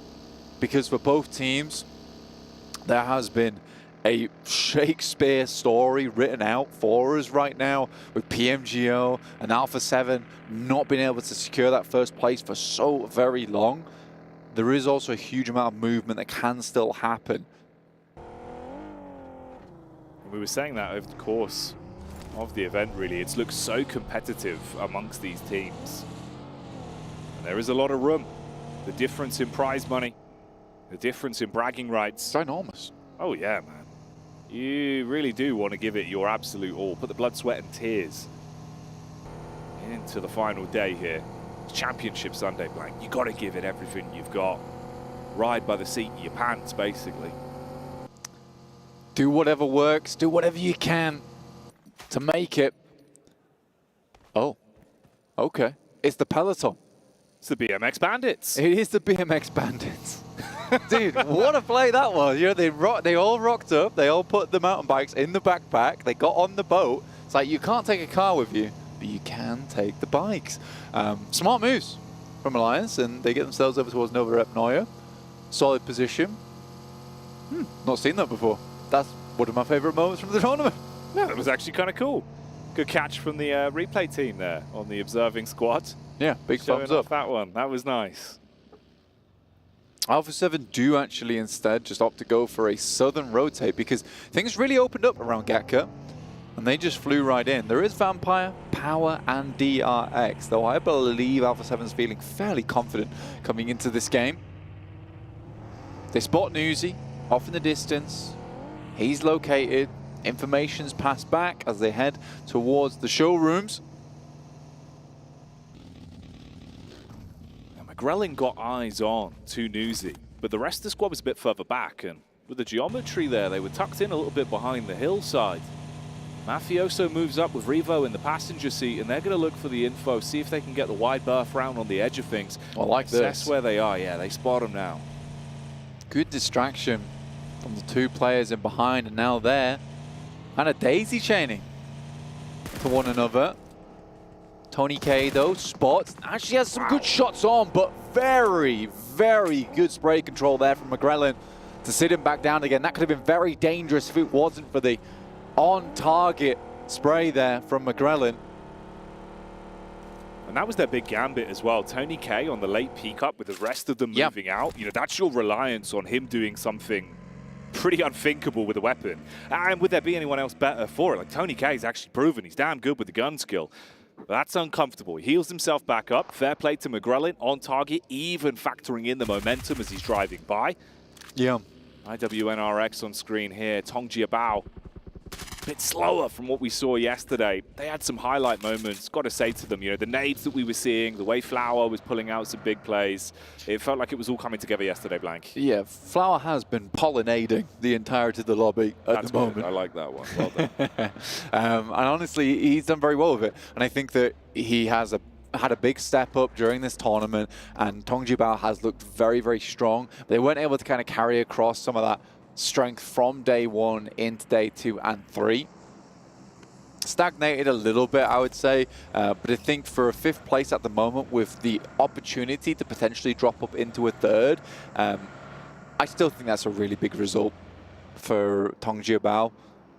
because for both teams, there has been a Shakespeare story written out for us right now with PMGO and Alpha 7 not being able to secure that 1st place for so very long. There is also a huge amount of movement that can still happen. We were saying that over the course of the event, really. It's looked so competitive amongst these teams. And there is a lot of room. The difference in prize money, the difference in bragging rights. It's enormous. Oh yeah, man. You really do want to give it your absolute all. Put the blood, sweat and tears into the final day here. Championship Sunday, Blank. You got to give it everything you've got. Ride by the seat of your pants, basically. Do whatever works. Do whatever you can to make it. Oh, okay. It's the Peloton. It's the BMX Bandits. It is the BMX Bandits. Dude, what a play that was. You know, they all rocked up. They all put the mountain bikes in the backpack. They got on the boat. It's like, you can't take a car with you, but you can take the bikes. Smart moves from Alliance, and they get themselves over towards Nova Rep Neuer. Solid position. Not seen that before. That's one of my favorite moments from the tournament. Yeah, that was actually kind of cool. Good catch from the replay team there on the observing squad. Yeah, big thumbs up. That one. That was nice. Alpha 7 do actually instead just opt to go for a southern rotate because things really opened up around Gatka. And they just flew right in. There is Vampire, Power, and DRX, though I believe Alpha 7's feeling fairly confident coming into this game. They spot Newsy off in the distance. He's located. Information's passed back as they head towards the showrooms. Now, McGrellin got eyes on to Newsy, but the rest of the squad was a bit further back. And with the geometry there, they were tucked in a little bit behind the hillside. Mafioso moves up with Revo in the passenger seat, and they're going to look for the info, see if they can get the wide berth round on the edge of things. I like this. Assess where they are. Yeah, they spot them now. Good distraction from the 2 players in behind, and now there. And a daisy chaining to one another. Tony K, though, spots. Actually has some good shots on, but very, very good spray control there from McGrellin to sit him back down again. That could have been very dangerous if it wasn't for the on-target spray there from McGrellin. And that was their big gambit as well. Tony K on the late peak up with the rest of them moving out. You know, that's your reliance on him doing something pretty unthinkable with a weapon. And would there be anyone else better for it? Like, Tony K's actually proven he's damn good with the gun skill. But that's uncomfortable. He heals himself back up. Fair play to McGrellin on target, even factoring in the momentum as he's driving by. Yeah. IWNRX on screen here. Tong Jiabao. Bit slower from what we saw yesterday. They had some highlight moments. Got to say to them, you know, the nades that we were seeing, the way Flower was pulling out some big plays, it felt like it was all coming together yesterday, Blank. Yeah, Flower has been pollinating the entirety of the lobby at the moment. Good. I like that one. Well done. And honestly, he's done very well with it. And I think that he has had a big step up during this tournament, and Tong Jibao has looked very, very strong. They weren't able to kind of carry across some of that strength from day 1 into day 2 and 3. Stagnated a little bit, I would say, but I think for a 5th place at the moment with the opportunity to potentially drop up into a 3rd, I still think that's a really big result for Tong Jiabao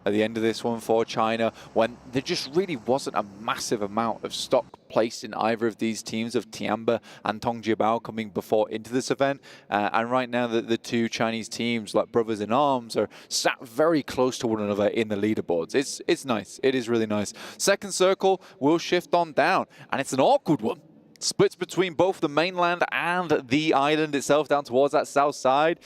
at the end of this one for China, when there just really wasn't a massive amount of stock placed in either of these teams of Tiamba and Tong Jiabao coming before into this event. And right now the 2 Chinese teams, like brothers in arms, are sat very close to one another in the leaderboards. It's nice. It is really nice. Second circle will shift on down, and it's an awkward one. Splits between both the mainland and the island itself down towards that south side.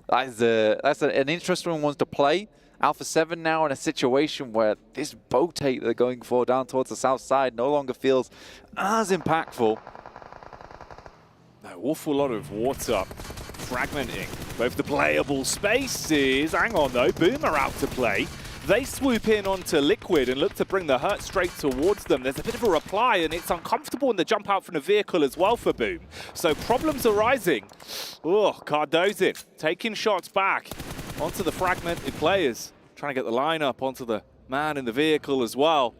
That's an interesting one to play. Alpha 7 now in a situation where this rotate they're going for down towards the south side no longer feels as impactful. An awful lot of water fragmenting both the playable spaces. Hang on though, Boomer out to play. they swoop in onto Liquid and look to bring the hurt straight towards them, there's a bit of a reply, and it's uncomfortable in the jump out from the vehicle as well for Boom. So problems arising. Oh, Cardozin taking shots back onto the fragmented players, trying to get the lineup onto the man in the vehicle as well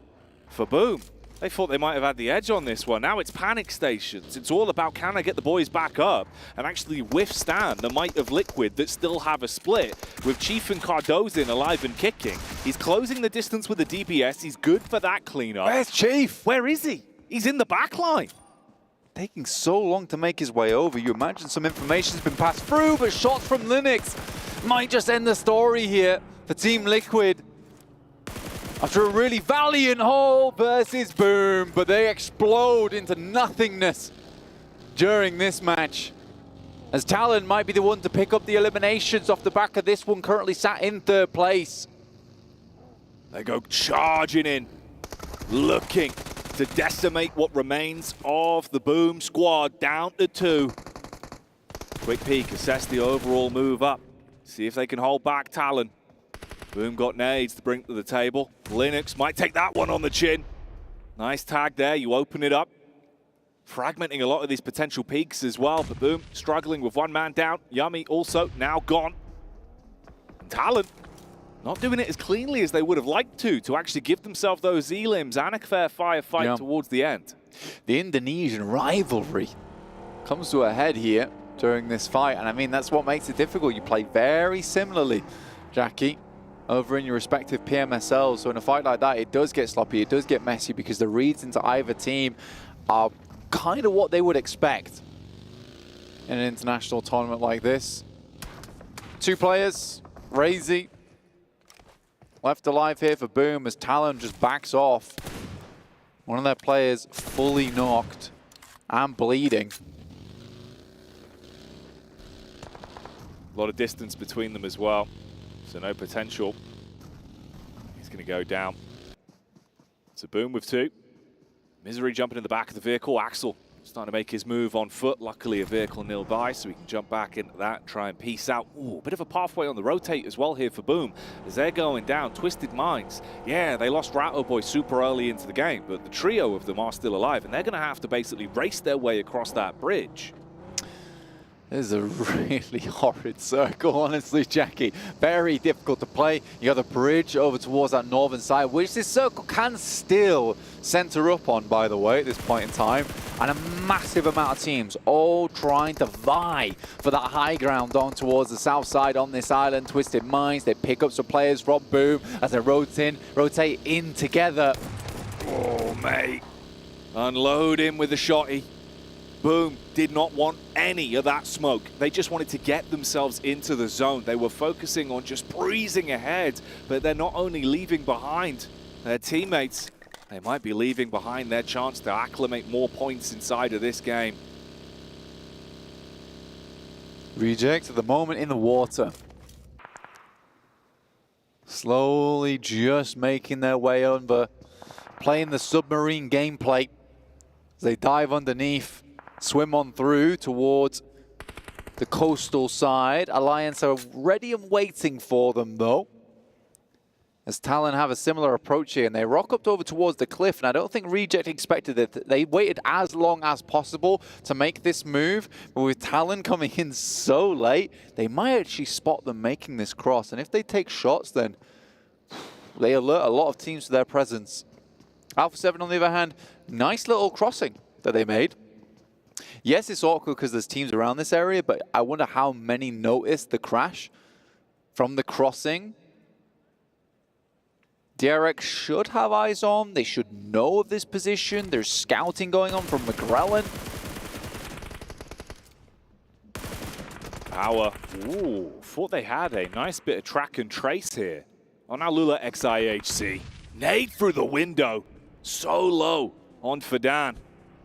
for Boom. They thought they might have had the edge on this one. Now it's panic stations. It's all about, can I get the boys back up and actually withstand the might of Liquid that still have a split with Chief and Cardozin alive and kicking. He's closing the distance with the DPS. He's good for that cleanup. Where's Chief? Where is he? He's in the back line. Taking so long to make his way over. You imagine some information's been passed through, but shots from Linux might just end the story here for Team Liquid. After a really valiant haul versus Boom, but they explode into nothingness during this match. As Talon might be the one to pick up the eliminations off the back of this one, currently sat in 3rd place. They go charging in, looking to decimate what remains of the Boom squad down to 2. Quick peek, assess the overall move up. See if they can hold back Talon. Boom got nades to bring to the table. Linux might take that one on the chin. Nice tag there, you open it up. Fragmenting a lot of these potential peaks as well, but Boom struggling with one man down. Yummy also now gone. And Talon not doing it as cleanly as they would have liked to actually give themselves those elims and a fair firefight towards the end. The Indonesian rivalry comes to a head here during this fight, and I mean, that's what makes it difficult. You play very similarly, Jackie, over in your respective PMSLs. So in a fight like that, it does get sloppy, it does get messy, because the reads into either team are kind of what they would expect in an international tournament like this. 2 players, Razy, left alive here for Boom as Talon just backs off. One of their players fully knocked and bleeding. A lot of distance between them as well. So no potential. He's going to go down. So Boom with 2. Misery jumping in the back of the vehicle. Axel starting to make his move on foot. Luckily a vehicle nearby, so he can jump back into that and try and piece out. Ooh, a bit of a pathway on the rotate as well here for Boom as they're going down. Twisted Minds. Yeah, they lost Ratto Boy super early into the game, but the trio of them are still alive, and they're going to have to basically race their way across that bridge. This is a really horrid circle, honestly, Jackie. Very difficult to play. You got the bridge over towards that northern side, which this circle can still center up on, by the way, at this point in time. And a massive amount of teams all trying to vie for that high ground on towards the south side on this island. Twisted Minds, they pick up some players from Boom as they rotate in together. Oh, mate. Unload him with a shotty. Boom did not want any of that smoke. They just wanted to get themselves into the zone. They were focusing on just breezing ahead, but they're not only leaving behind their teammates, they might be leaving behind their chance to acclimate more points inside of this game. Reject at the moment in the water. Slowly just making their way over, playing the submarine gameplay as they dive underneath. Swim on through towards the coastal side. Alliance are ready and waiting for them, though, as Talon have a similar approach here, and they rock up over towards the cliff, and I don't think Reject expected it. They waited as long as possible to make this move, but with Talon coming in so late, they might actually spot them making this cross, and if they take shots, then they alert a lot of teams to their presence. Alpha 7, on the other hand, nice little crossing that they made. Yes, it's awkward because there's teams around this area, but I wonder how many noticed the crash from the crossing. DRX should have eyes on. They should know of this position. There's scouting going on from McGrellan. Power. Ooh, thought they had a nice bit of track and trace here on Alula XIHC. Nade through the window. So low on Fadan.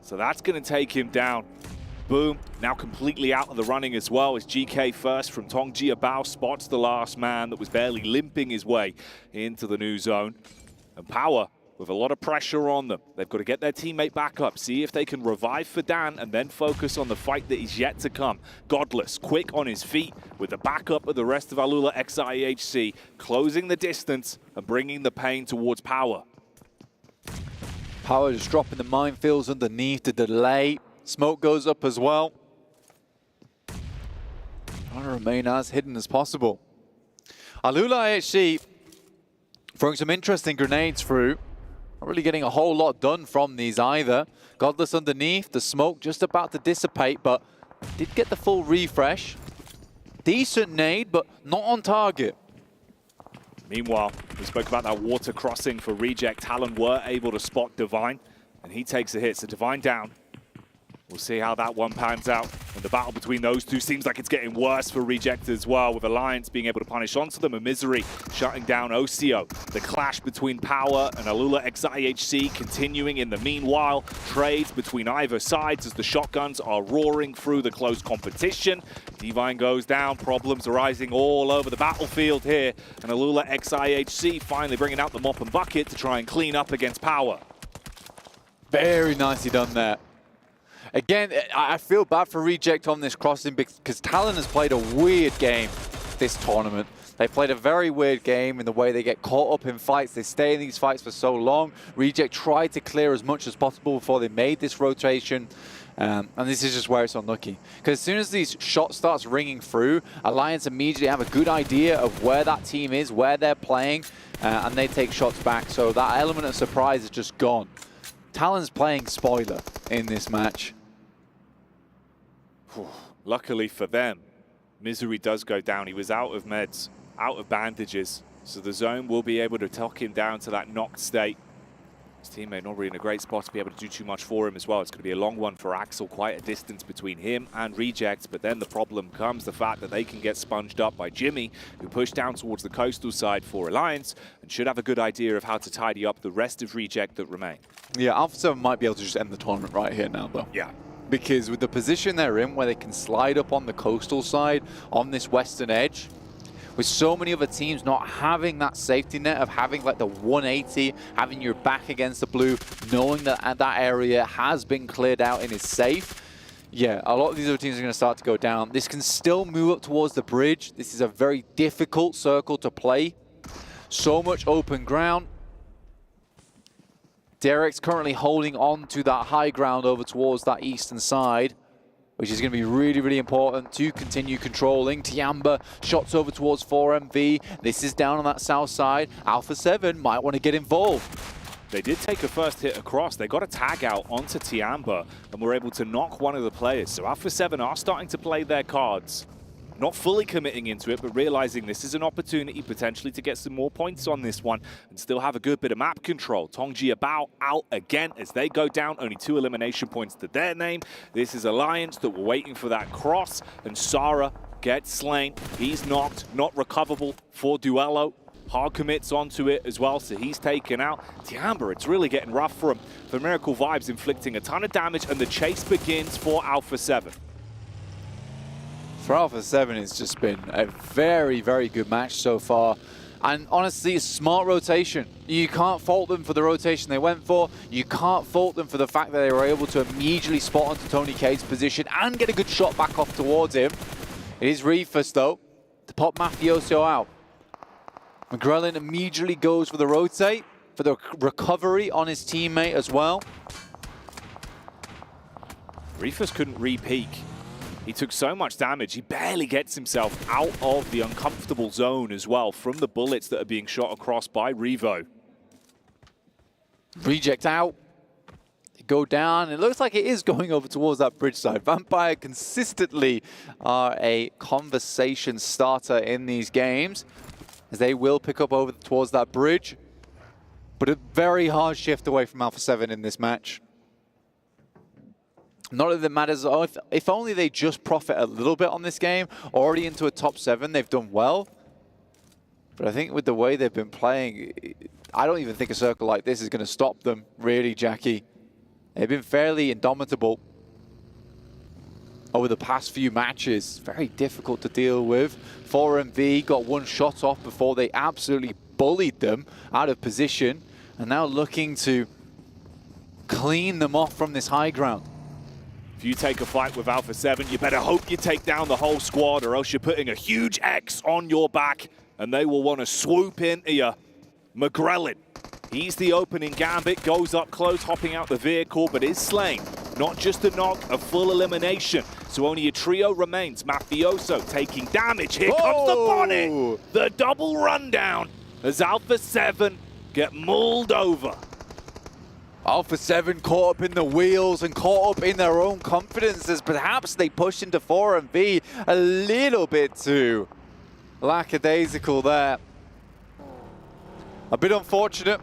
So that's going to take him down. Boom, now completely out of the running as well as GK first from Tongjia Bao spots the last man that was barely limping his way into the new zone. And Power with a lot of pressure on them. They've got to get their teammate back up, see if they can revive for Dan, and then focus on the fight that is yet to come. Godless, quick on his feet, with the backup of the rest of Alula XIHC, closing the distance and bringing the pain towards Power. Power just dropping the minefields underneath the delay. Smoke goes up as well. Trying to remain as hidden as possible. Alula IHC throwing some interesting grenades through. Not really getting a whole lot done from these either. Godless underneath, the smoke just about to dissipate, but did get the full refresh. Decent nade, but not on target. Meanwhile, we spoke about that water crossing for Reject. Talon were able to spot Divine, and he takes a hit. So Divine down. We'll see how that one pans out. And the battle between those two seems like it's getting worse for Reject as well, with Alliance being able to punish onto them and Misery shutting down OCO. The clash between Power and Alula XIHC continuing in the meanwhile. Trades between either sides as the shotguns are roaring through the close competition. Divine goes down, problems arising all over the battlefield here. And Alula XIHC finally bringing out the mop and bucket to try and clean up against Power. Very nicely done there. Again, I feel bad for Reject on this crossing because Talon has played a weird game this tournament. They played a very weird game in the way they get caught up in fights. They stay in these fights for so long. Reject tried to clear as much as possible before they made this rotation. And this is just where it's unlucky. Because as soon as these shots starts ringing through, Alliance immediately have a good idea of where that team is, where they're playing, and they take shots back. So that element of surprise is just gone. Talon's playing spoiler in this match. Luckily for them, Misery does go down. He was out of meds, out of bandages, so the zone will be able to talk him down to that knocked state. His teammate not really in a great spot to be able to do too much for him as well. It's going to be a long one for Axel, quite a distance between him and Reject, but then the problem comes the fact that they can get sponged up by Jimmy, who pushed down towards the coastal side for Alliance and should have a good idea of how to tidy up the rest of Reject that remain. Yeah, Alpha 7 might be able to just end the tournament right here now, though. Yeah. Because with the position they're in, where they can slide up on the coastal side, on this western edge, with so many other teams not having that safety net of having like the 180, having your back against the blue, knowing that that area has been cleared out and is safe, yeah, a lot of these other teams are going to start to go down. This can still move up towards the bridge. This is a very difficult circle to play. So much open ground. Derek's currently holding on to that high ground over towards that eastern side, which is going to be really, really important to continue controlling. Tiamba shots over towards 4MV. This is down on that south side. Alpha 7 might want to get involved. They did take a first hit across. They got a tag out onto Tiamba and were able to knock one of the players. So Alpha 7 are starting to play their cards. Not fully committing into it, but realizing this is an opportunity potentially to get some more points on this one and still have a good bit of map control. Tongji about out again as they go down. Only 2 elimination points to their name. This is Alliance that were waiting for that cross, and Sara gets slain. He's knocked, not recoverable for Duello. Hard commits onto it as well, so he's taken out. Tiamba, it's really getting rough for him. For Miracle Vibes inflicting a ton of damage, and the chase begins for Alpha 7. For Alpha 7, it's just been a very, very good match so far. And honestly, a smart rotation. You can't fault them for the rotation they went for. You can't fault them for the fact that they were able to immediately spot onto Tony K's position and get a good shot back off towards him. It is Reefus, though, to pop Mafioso out. McGrellin immediately goes for the rotate, for the recovery on his teammate as well. Reefus couldn't re-peek. He took so much damage, he barely gets himself out of the uncomfortable zone as well from the bullets that are being shot across by Revo. Reject out. They go down. It looks like it is going over towards that bridge side. Vampire consistently are a conversation starter in these games, as they will pick up over towards that bridge. But a very hard shift away from Alpha 7 in this match. Not that it matters. If only they just profit a little bit on this game. Already into a top 7, they've done well. But I think with the way they've been playing, I don't even think a circle like this is going to stop them, really, Jackie. They've been fairly indomitable over the past few matches. Very difficult to deal with. 4MV got one shot off before they absolutely bullied them out of position. and now looking to clean them off from this high ground. If you take a fight with Alpha 7, you better hope you take down the whole squad, or else you're putting a huge X on your back, and they will want to swoop into you. McGrellin, he's the opening gambit, goes up close, hopping out the vehicle, but is slain. Not just a knock, a full elimination. So only a trio remains. Mafioso taking damage. Here comes the Bonnet. The double rundown as Alpha 7 get mulled over. Alpha 7 caught up in the wheels and caught up in their own confidence as perhaps they pushed into 4MV a little bit too lackadaisical there. A bit unfortunate.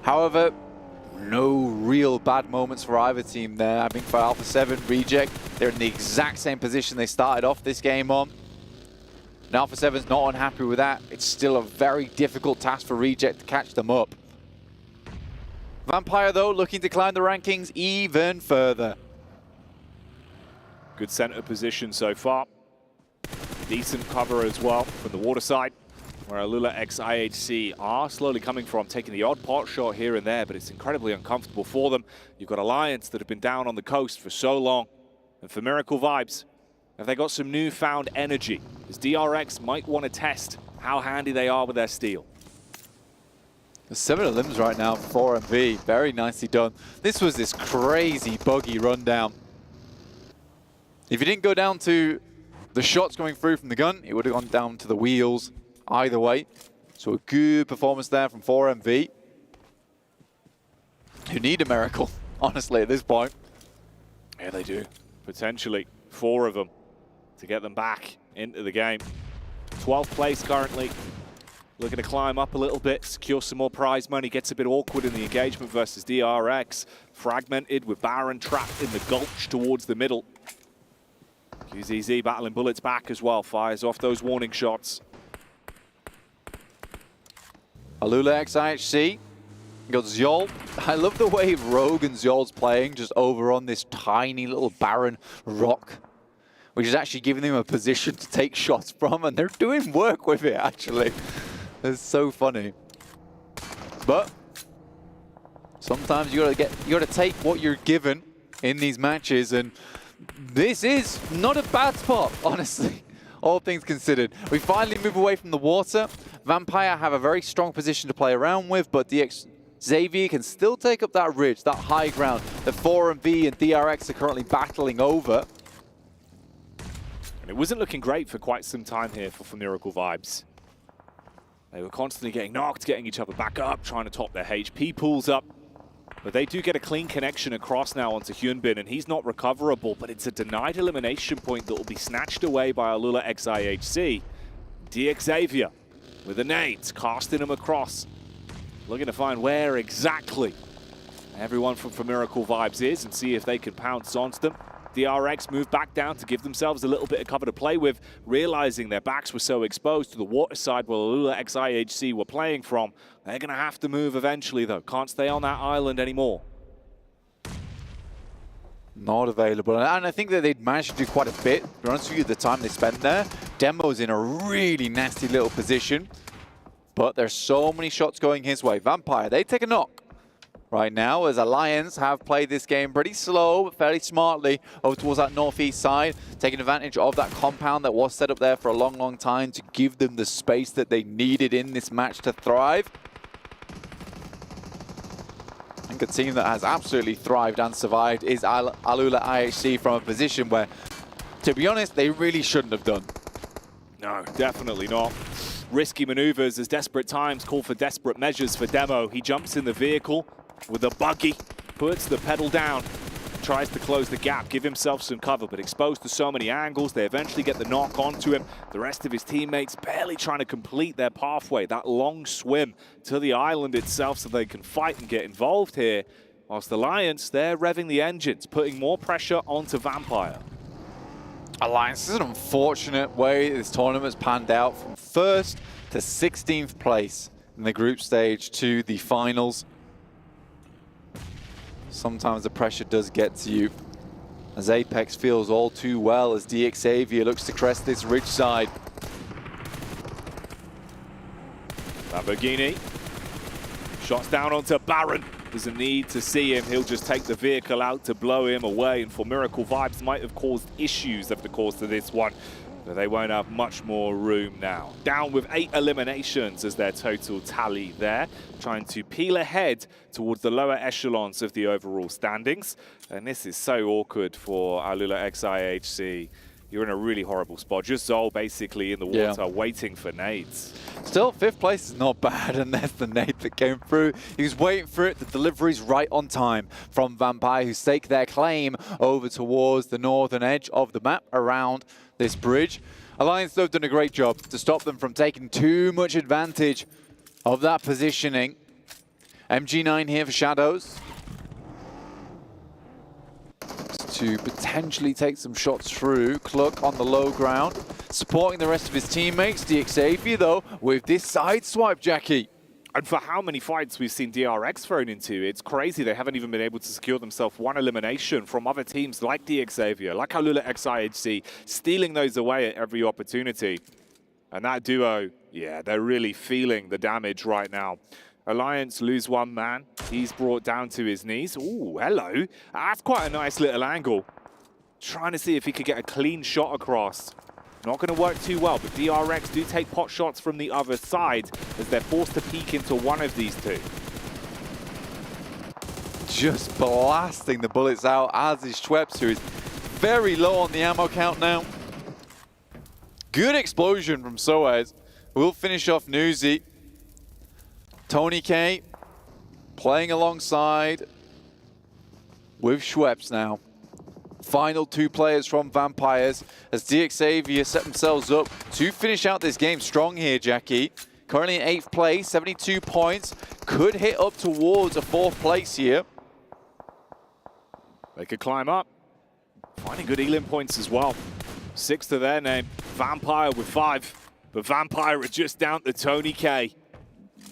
However, no real bad moments for either team there. I think for Alpha 7, Reject, they're in the exact same position they started off this game on. And Alpha 7's not unhappy with that. It's still a very difficult task for Reject to catch them up. Vampire, though, looking to climb the rankings even further. Good center position so far. Decent cover as well from the water side, where Alula x IHC are slowly coming from, taking the odd pot shot here and there, but it's incredibly uncomfortable for them. You've got Alliance that have been down on the coast for so long. And for Miracle Vibes, have they got some newfound energy? As DRX might want to test how handy they are with their steel. There's 7 limbs right now for 4MV. Very nicely done. This was this crazy buggy rundown. If you didn't go down to the shots going through from the gun, it would have gone down to the wheels. Either way, so a good performance there from 4MV. Who need a miracle, honestly, at this point. Yeah, they do. Potentially 4 of them to get them back into the game. 12th place currently. Looking to climb up a little bit, secure some more prize money. Gets a bit awkward in the engagement versus DRX. Fragmented with Baron trapped in the gulch towards the middle. QZZ battling bullets back as well. Fires off those warning shots. Alula x IHC. Got Zjol. I love the way Rogue and Zjol's playing just over on this tiny little barren rock, which is actually giving them a position to take shots from, and they're doing work with it, actually. It's so funny. But sometimes you gotta take what you're given in these matches, and this is not a bad spot, honestly, all things considered. We finally move away from the water. Vampire have a very strong position to play around with, but DX Xavier can still take up that ridge, that high ground that 4MV and DRX are currently battling over. And it wasn't looking great for quite some time here for Miracle Vibes. They were constantly getting knocked, getting each other back up, trying to top their HP pools up. But they do get a clean connection across now onto Hyunbin, and he's not recoverable, but it's a denied elimination point that will be snatched away by Alula x IHC. DX Xavier with the nades, casting them across. Looking to find where exactly everyone from Miracle Vibes is and see if they can pounce on them. DRX move back down to give themselves a little bit of cover to play with, realizing their backs were so exposed to the water side where Alula x IHC were playing from. They're going to have to move eventually, though. Can't stay on that island anymore. Not available. And I think that they'd managed to do quite a bit. To be honest with you, the time they spent there. Demo's in a really nasty little position. But there's so many shots going his way. Vampire, they take a knock right now as Alliance have played this game pretty slow, but fairly smartly over towards that northeast side, taking advantage of that compound that was set up there for a long, long time to give them the space that they needed in this match to thrive. I think a team that has absolutely thrived and survived is Alula IHC from a position where, to be honest, they really shouldn't have done. No, definitely not. Risky maneuvers as desperate times call for desperate measures for Demo. He jumps in the vehicle with a buggy, puts the pedal down, tries to close the gap, give himself some cover, but exposed to so many angles, they eventually get the knock onto him. The rest of his teammates barely trying to complete their pathway, that long swim to the island itself so they can fight and get involved here. Whilst the Alliance, they're revving the engines, putting more pressure onto Vampire. Alliance, this is an unfortunate way this tournament's panned out from 1st to 16th place in the group stage to the finals. Sometimes the pressure does get to you, as Apex feels all too well as DX Xavier looks to crest this ridge side. Lamborghini Shots down onto Baron. Doesn't need to see him. He'll just take the vehicle out to blow him away. And for Miracle, Vibes might have caused issues over the course of this one, but they won't have much more room now. Down with 8 eliminations as their total tally there, trying to peel ahead towards the lower echelons of the overall standings. And this is so awkward for Alula XIHC. You're in a really horrible spot. Just Zol basically in the water waiting for nades. Still, 5th place is not bad, and there's the nade that came through. He was waiting for it. The delivery's right on time from Vampire, who stake their claim over towards the northern edge of the map around this bridge. Alliance, though, have done a great job to stop them from taking too much advantage of that positioning. MG9 here for Shadows, to potentially take some shots through. Cluck on the low ground, supporting the rest of his teammates. DXavier, though, with this side swipe, Jackie. And for how many fights we've seen DRX thrown into, it's crazy they haven't even been able to secure themselves one elimination from other teams like DXavier, like Alula XIHC, stealing those away at every opportunity. And that duo, yeah, they're really feeling the damage right now. Alliance lose one man. He's brought down to his knees. Ooh, hello. That's quite a nice little angle. Trying to see if he could get a clean shot across. Not going to work too well, but DRX do take pot shots from the other side as they're forced to peek into one of these two. Just blasting the bullets out, as is Schweppes, who is very low on the ammo count now. Good explosion from Soaz. We'll finish off Newsy. Tony K playing alongside with Schweppes now. Final 2 players from Vampires as DXavier set themselves up to finish out this game strong here, Jackie. Currently in 8th place, 72 points. Could hit up towards a 4th place here. They could climb up. Finding good Elim points as well. 6 to their name. Vampire with 5. But Vampire are just down to Tony K.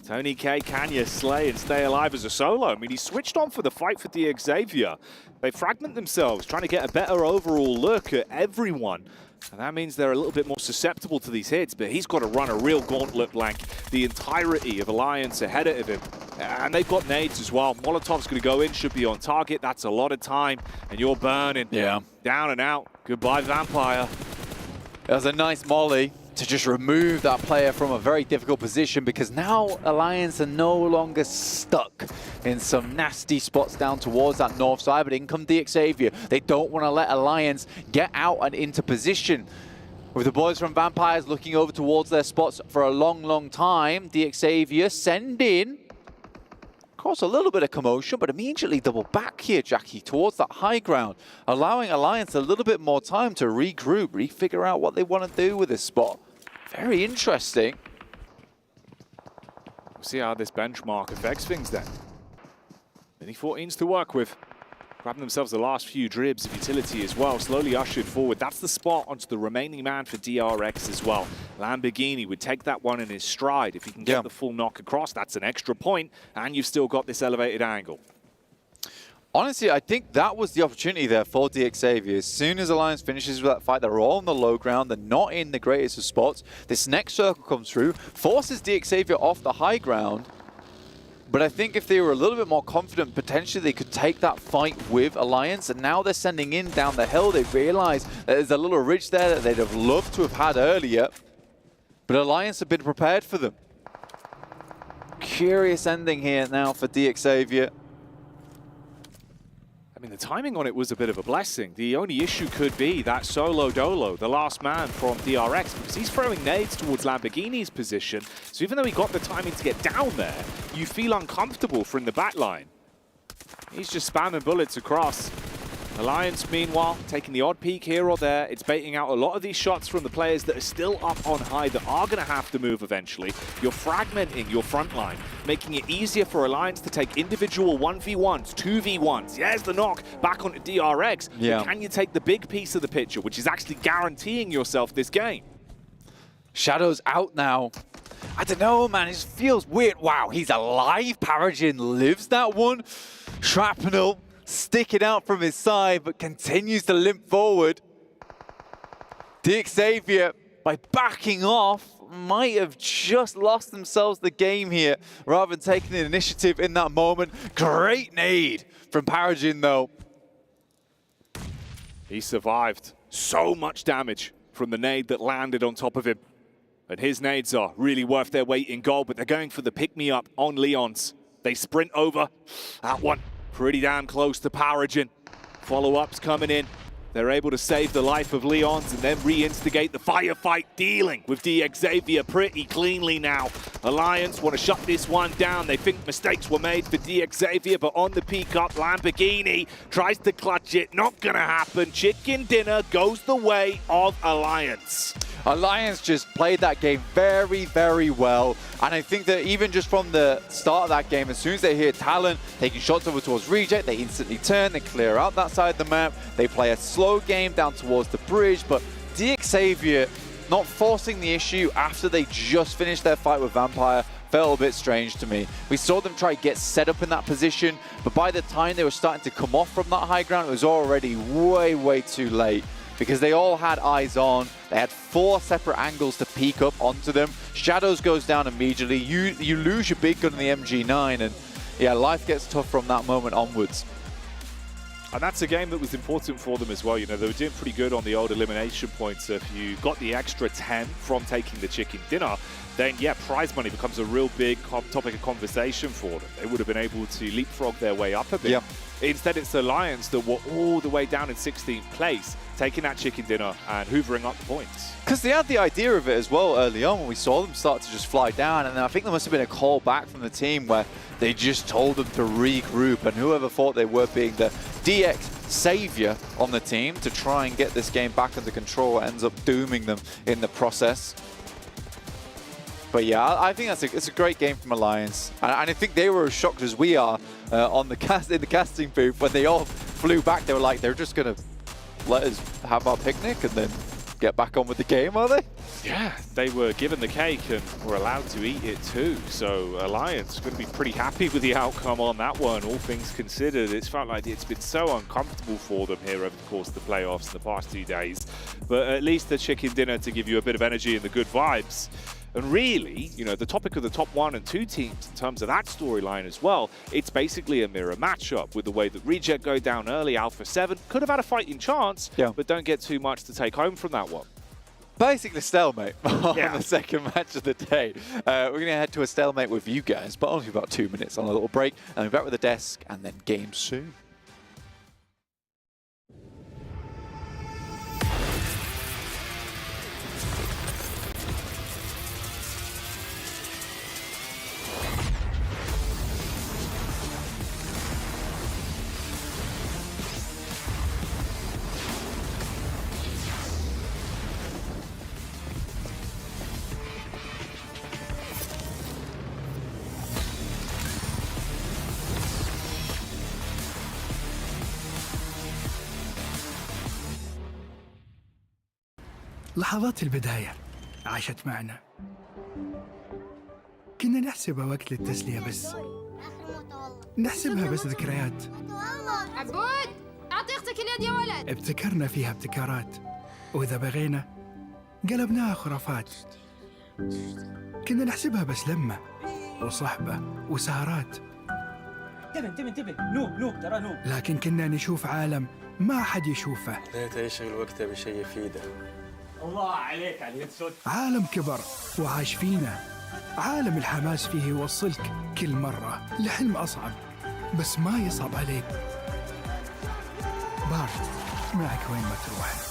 Tony K, can you slay and stay alive as a solo? I mean, he switched on for the fight for DXavier. They fragment themselves, trying to get a better overall look at everyone. And that means they're a little bit more susceptible to these hits, but he's got to run a real gauntlet blank. The entirety of Alliance ahead of him. And they've got nades as well. Molotov's going to go in, should be on target. That's a lot of time, and you're burning. Yeah. Down and out. Goodbye, Vampire. That was a nice molly to just remove that player from a very difficult position, because now Alliance are no longer stuck in some nasty spots down towards that north side, but in come DXavier. They don't want to let Alliance get out and into position. With the boys from Vampires looking over towards their spots for a long, long time, DXavier send in, cause a little bit of commotion, but immediately double back here, Jackie, towards that high ground, allowing Alliance a little bit more time to regroup, refigure out what they want to do with this spot. Very interesting. We'll see how this benchmark affects things then. Mini 14s to work with. Grabbing themselves the last few dribs of utility as well, slowly ushered forward. That's the spot onto the remaining man for DRX as well. Lamborghini would take that one in his stride. If he can get the full knock across, that's an extra point, and you've still got this elevated angle. Honestly, I think that was the opportunity there for DXavier. As soon as Alliance finishes with that fight, they're all on the low ground. They're not in the greatest of spots. This next circle comes through, forces DXavier off the high ground. But I think if they were a little bit more confident, potentially they could take that fight with Alliance. And now they're sending in down the hill. They realize that there's a little ridge there that they'd have loved to have had earlier. But Alliance have been prepared for them. Curious ending here now for DXavier. I mean, the timing on it was a bit of a blessing. The only issue could be that solo dolo, the last man from DRX, because he's throwing nades towards Lamborghini's position. So even though he got the timing to get down there, you feel uncomfortable from the back line. He's just spamming bullets across. Alliance, meanwhile, taking the odd peek here or there. It's baiting out a lot of these shots from the players that are still up on high that are going to have to move eventually. You're fragmenting your front line, making it easier for Alliance to take individual 1v1s, 2v1s. There's the knock back onto DRX. Yeah. But can you take the big piece of the picture, which is actually guaranteeing yourself this game? Shadow's out now. I don't know, man. It just feels weird. Wow, he's alive. Paragin lives that one. Shrapnel sticking out from his side, but continues to limp forward. DXavier by backing off, might have just lost themselves the game here rather than taking the initiative in that moment. Great nade from Paragin, though. He survived. So much damage from the nade that landed on top of him. And his nades are really worth their weight in gold, but they're going for the pick-me-up on Leon's. They sprint over. That one pretty damn close to Paragin. Follow-ups coming in. They're able to save the life of Leon's and then reinstigate the firefight, dealing with DXavier pretty cleanly now. Alliance want to shut this one down. They think mistakes were made for DXavier, but on the peak-up, Lamborghini tries to clutch it. Not going to happen. Chicken dinner goes the way of Alliance. Alliance just played that game very, very well. And I think that even just from the start of that game, as soon as they hear Talon taking shots over towards Reject, they instantly turn, they clear out that side of the map. They play a slow game down towards the bridge, but DXavier not forcing the issue after they just finished their fight with Vampire felt a bit strange to me. We saw them try to get set up in that position, but by the time they were starting to come off from that high ground, it was already way, way too late, because they all had eyes on. They had 4 separate angles to peek up onto them. Shadows goes down immediately. You lose your big gun in the MG9, and yeah, life gets tough from that moment onwards. And that's a game that was important for them as well. You know, they were doing pretty good on the old elimination points. So if you got the extra 10 from taking the chicken dinner, then yeah, prize money becomes a real big topic of conversation for them. They would have been able to leapfrog their way up a bit. Yeah. Instead, it's Alliance that were all the way down in 16th place, taking that chicken dinner and hoovering up the points. Because they had the idea of it as well early on when we saw them start to just fly down, and then I think there must have been a call back from the team where they just told them to regroup, and whoever thought they were being the DX savior on the team to try and get this game back under control ends up dooming them in the process. But yeah, I think it's a great game from Alliance, and I think they were as shocked as we are on the in the casting booth when they all flew back. They were like, they're just gonna let us have our picnic and then get back on with the game, are they? Yeah, they were given the cake and were allowed to eat it too. So Alliance going to be pretty happy with the outcome on that one, all things considered. It's felt like it's been so uncomfortable for them here over the course of the playoffs in the past 2 days. But at least the chicken dinner to give you a bit of energy and the good vibes. And really, you know, the topic of the top 1 and 2 teams in terms of that storyline as well, it's basically a mirror matchup with the way that Reject go down early. Alpha 7 could have had a fighting chance, but don't get too much to take home from that one. Basically stalemate on the second match of the day. We're going to head to a stalemate with you guys, but only about 2 minutes on a little break. And we're back with the desk and then game soon. لحظات البداية عاشت معنا. كنا نحسبها وقت للتسلية بس. نحسبها بس ذكريات. عبود أعطي أختك اليد يا ولد. ابتكرنا فيها ابتكارات، وإذا بغينا قلبناها خرافات. كنا نحسبها بس لمة وصحبة وسهرات. انتبه نوب ترى نوب. لكن كنا نشوف عالم ما حد يشوفه. ليت يشغل وقته بشيء يفيده. الله عليك على اليد سود. عالم كبر وعاش فينا. عالم الحماس فيه يوصلك كل مرة لحلم أصعب، بس ما يصعب عليك. بارد معك وين ما تروح.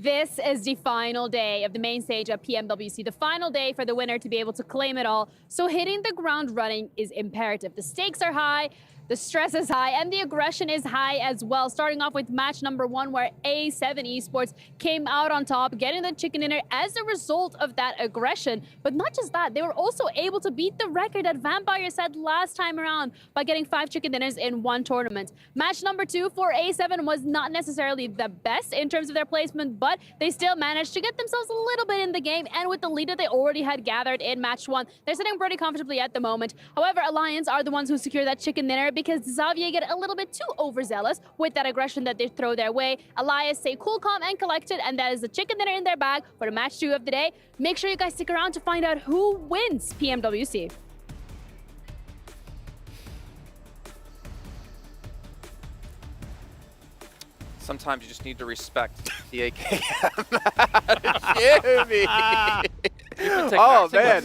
This is the final day of the main stage of PMWC, the final day for the winner to be able to claim it all. So hitting the ground running is imperative. The stakes are high, the stress is high, and the aggression is high as well. Starting off with match number 1, where A7 Esports came out on top, getting the chicken dinner as a result of that aggression. But not just that, they were also able to beat the record that Vampire set last time around by getting 5 chicken dinners in one tournament. Match number 2 for A7 was not necessarily the best in terms of their placement, but they still managed to get themselves a little bit in the game, and with the lead that they already had gathered in match 1, they're sitting pretty comfortably at the moment. However, Alliance are the ones who secure that chicken dinner because Xavier get a little bit too overzealous with that aggression that they throw their way. Elias stay cool, calm, and collected, and that is the chicken dinner in their bag for the match 2 of the day. Make sure you guys stick around to find out who wins PMWC. Sometimes you just need to respect the AKM. Jimmy! Oh, man.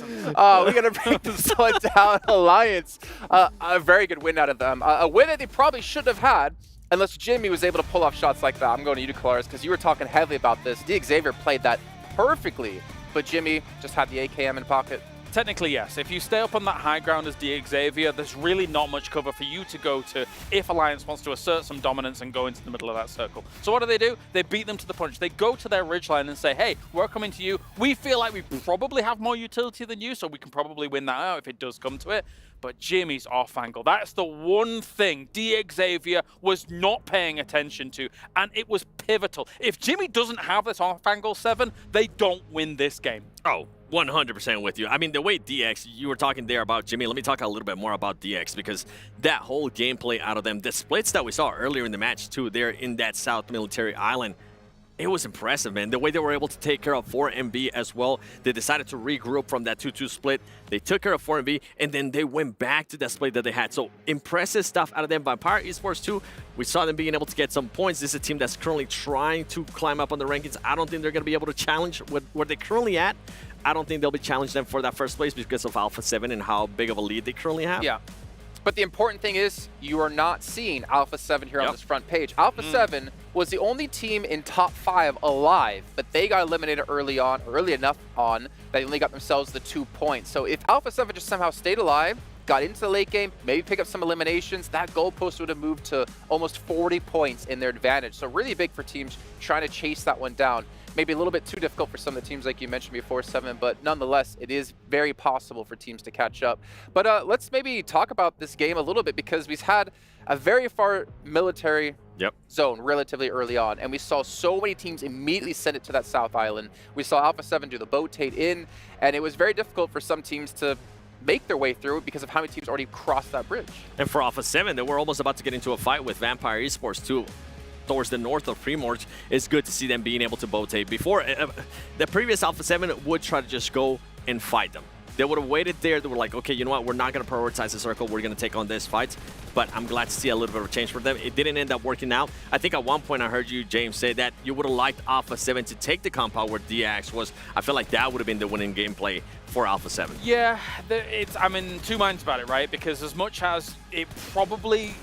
We're going to bring this one down. Alliance. A very good win out of them. A win that they probably shouldn't have had unless Jimmy was able to pull off shots like that. I'm going to you, Claris, because you were talking heavily about this. Xavier played that perfectly, but Jimmy just had the AKM in pocket. Technically, yes. If you stay up on that high ground as Xavier, there's really not much cover for you to go to if Alliance wants to assert some dominance and go into the middle of that circle. So what do? They beat them to the punch. They go to their ridgeline and say, hey, we're coming to you. We feel like we probably have more utility than you, so we can probably win that out if it does come to it. But Jimmy's off angle. That's the one thing Xavier was not paying attention to, and it was pivotal. If Jimmy doesn't have this off angle 7, they don't win this game. Oh, 100% with you. I mean, the way DX, you were talking there about Jimmy. Let me talk a little bit more about DX, because that whole gameplay out of them, the splits that we saw earlier in the match too, there in that South Military Island, it was impressive, man. The way they were able to take care of 4MB as well. They decided to regroup from that 2-2 split. They took care of 4MB, and then they went back to that split that they had. So impressive stuff out of them. Vampire Esports too, we saw them being able to get some points. This is a team that's currently trying to climb up on the rankings. I don't think they're going to be able to challenge where they're currently at. I don't think they'll be challenging them for that first place because of Alpha 7 and how big of a lead they currently have. Yeah. But the important thing is you are not seeing Alpha 7 here on this front page. Alpha 7 was the only team in top 5 alive, but they got eliminated early enough on that they only got themselves the 2 points. So if Alpha 7 just somehow stayed alive, got into the late game, maybe pick up some eliminations, that goalpost would have moved to almost 40 points in their advantage. So really big for teams trying to chase that one down. Maybe a little bit too difficult for some of the teams like you mentioned before, 7, but nonetheless, it is very possible for teams to catch up. But let's maybe talk about this game a little bit, because we've had a very far military zone relatively early on, and we saw so many teams immediately send it to that South Island. We saw Alpha 7 do the boatate in, and it was very difficult for some teams to make their way through because of how many teams already crossed that bridge. And for Alpha 7, they were almost about to get into a fight with Vampire Esports too. Towards the north of Primorge, it's good to see them being able to boatate. Before, the previous Alpha 7 would try to just go and fight them. They would have waited there. They were like, okay, you know what? We're not going to prioritize the circle. We're going to take on this fight. But I'm glad to see a little bit of a change for them. It didn't end up working out. I think at one point I heard you, James, say that you would have liked Alpha 7 to take the compound where DX was. I feel like that would have been the winning gameplay for Alpha 7. Yeah, I'm in two minds about it, right? Because as much as it probably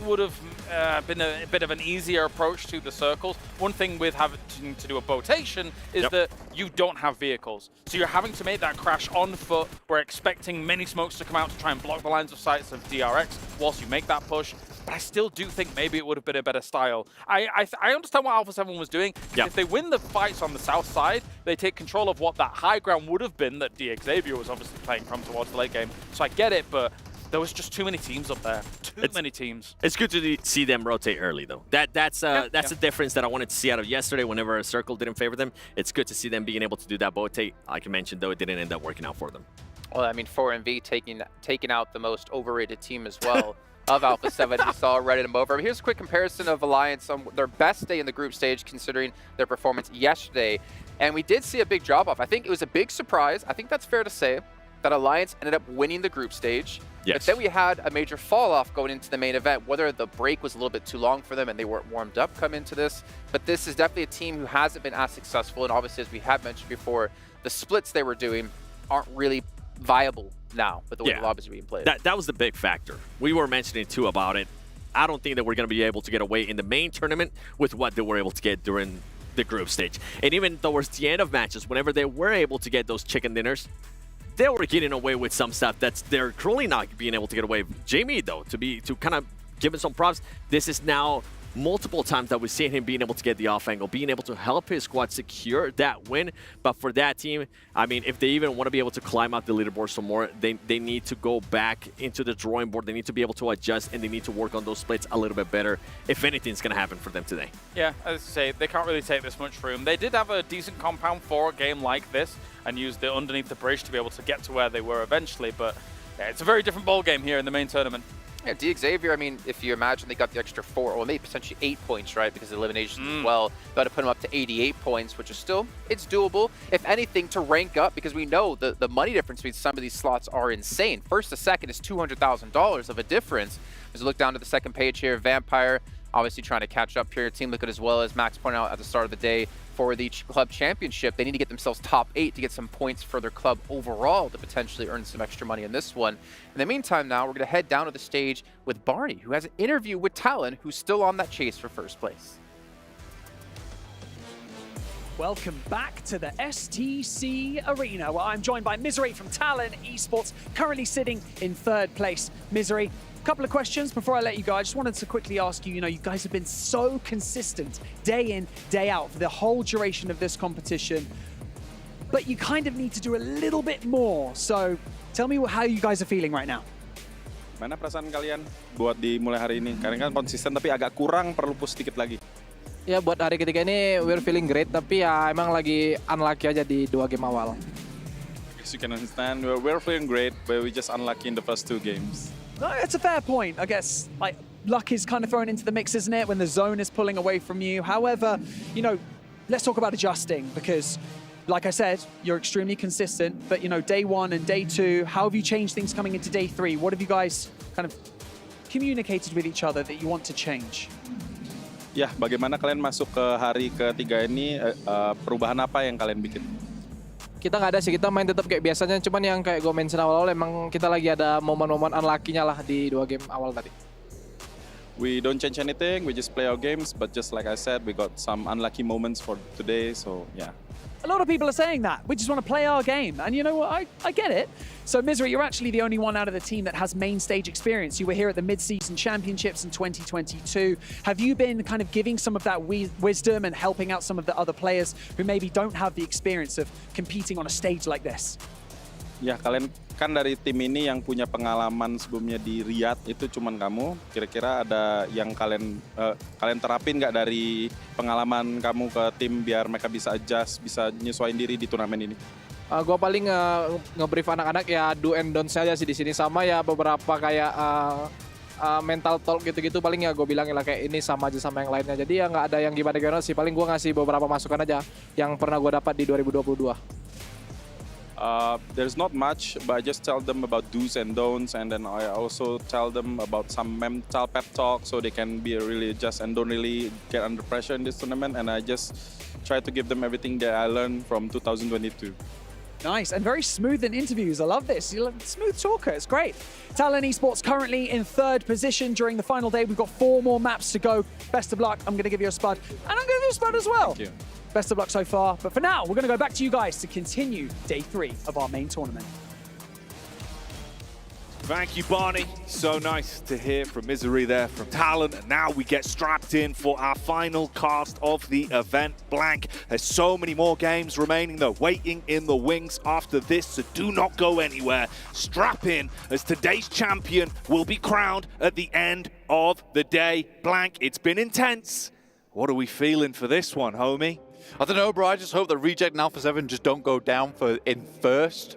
would have been a bit of an easier approach to the circles. One thing with having to do a boatation is that you don't have vehicles. So you're having to make that crash on foot. We're expecting many smokes to come out to try and block the lines of sights of DRX whilst you make that push. But I still do think maybe it would have been a better style. I understand what Alpha 7 was doing. If they win the fights on the south side, they take control of what that high ground would have been that Xavier was obviously playing from towards the late game. So I get it, but there was just too many teams up there. Too many teams. It's good to see them rotate early, though. That's the difference that I wanted to see out of yesterday whenever a circle didn't favor them. It's good to see them being able to do that boatate. Like I mentioned, though, it didn't end up working out for them. Well, I mean, 4MV taking out the most overrated team as well of Alpha 7. You saw Reddit and over. Here's a quick comparison of Alliance on their best day in the group stage, considering their performance yesterday. And we did see a big drop-off. I think it was a big surprise. I think that's fair to say that Alliance ended up winning the group stage. But then we had a major fall-off going into the main event, whether the break was a little bit too long for them and they weren't warmed up coming into this. But this is definitely a team who hasn't been as successful. And obviously, as we have mentioned before, the splits they were doing aren't really viable now with the way the lobbies are being played. That was the big factor. We were mentioning, too, about it. I don't think that we're going to be able to get away in the main tournament with what they were able to get during the group stage. And even towards the end of matches, whenever they were able to get those chicken dinners, they were getting away with some stuff that's they're currently not being able to get away. Jamie, though, to kind of give him some props, this is now multiple times that we've seen him being able to get the off angle, being able to help his squad secure that win. But for that team, I mean, if they even want to be able to climb out the leaderboard some more, they need to go back into the drawing board. They need to be able to adjust, and they need to work on those splits a little bit better if anything's going to happen for them today. Yeah, as I say, they can't really take this much room. They did have a decent compound for a game like this and used it underneath the bridge to be able to get to where they were eventually, but yeah, it's a very different ball game here in the main tournament. Yeah, Xavier, I mean, if you imagine they got the extra 4, or maybe potentially 8 points, right, because of eliminations as well, got to put them up to 88 points, which is still, it's doable. If anything, to rank up, because we know the money difference between some of these slots are insane. First to second is $200,000 of a difference. As we look down to the second page here, Vampire, obviously trying to catch up here. Team Liquid as well, as Max pointed out at the start of the day, for the club championship. They need to get themselves top 8 to get some points for their club overall to potentially earn some extra money in this one. In the meantime now, we're going to head down to the stage with Barney, who has an interview with Talon, who's still on that chase for first place. Welcome back to the STC Arena, where I'm joined by Misery from Talon Esports, currently sitting in 3rd place. Misery, couple of questions before I let you go. I just wanted to quickly ask you, you guys have been so consistent day in, day out for the whole duration of this competition, but you kind of need to do a little bit more. So tell me how you guys are feeling right now. Mana perasaan kalian buat di mulai hari ini? Karena kan konsisten tapi agak kurang, perlu push sedikit lagi. Ya buat hari ketiga ini we're feeling great, tapi ya emang lagi unlucky aja di 2 game awal. As you can understand, we're feeling great, but we just unlucky in the first 2 games. No, it's a fair point. I guess like luck is kind of thrown into the mix, isn't it, when the zone is pulling away from you. However, let's talk about adjusting, because like I said, you're extremely consistent, but day 1 and day 2, how have you changed things coming into day 3? What have you guys kind of communicated with each other that you want to change? Ya, bagaimana kalian masuk ke hari ketiga ini, perubahan apa yang kalian bikin? Kita nggak ada sih, kita main tetap kayak biasanya, cuman yang kayak gue mention awal-awal emang kita lagi ada momen-momen unlucky-nya lah di 2 game awal tadi. We don't change anything, we just play our games, but just like I said, we got some unlucky moments for today, so yeah. A lot of people are saying that. We just want to play our game. And you know what? I get it. So, Misery, you're actually the only one out of the team that has main stage experience. You were here at the mid-season championships in 2022. Have you been kind of giving some of that wisdom and helping out some of the other players who maybe don't have the experience of competing on a stage like this? Ya, kalian kan dari tim ini yang punya pengalaman sebelumnya di Riyadh itu cuman kamu. Kira-kira ada yang kalian terapin nggak dari pengalaman kamu ke tim biar mereka bisa adjust, bisa nyesuaiin diri di turnamen ini? Gue paling nge-brief anak-anak ya do and don't saja sih di sini, sama ya beberapa kayak mental talk gitu-gitu, paling ya gue bilangin lah kayak ini sama aja sama yang lainnya. Jadi ya nggak ada yang gimana-gimana sih, paling gue ngasih beberapa masukan aja yang pernah gue dapat di 2022. There's not much, but I just tell them about do's and don'ts, and then I also tell them about some mental pep talk so they can be really adjust and don't really get under pressure in this tournament, and I just try to give them everything that I learned from 2022. Nice, and very smooth in interviews. I love this. You're a smooth talker, it's great. Talon Esports currently in 3rd position during the final day. We've got 4 more maps to go. Best of luck. I'm going to give you a spud, and I'm going to give you a spud as well. Thank you. Best of luck so far, but for now, we're going to go back to you guys to continue day 3 of our main tournament. Thank you, Barney. So nice to hear from Misery there from Talon. And now we get strapped in for our final cast of the event. Blank. There's so many more games remaining, though, waiting in the wings after this, so do not go anywhere. Strap in, as today's champion will be crowned at the end of the day. Blank, it's been intense. What are we feeling for this one, homie? I don't know, bro. I just hope that Reject and Alpha 7 just don't go down in first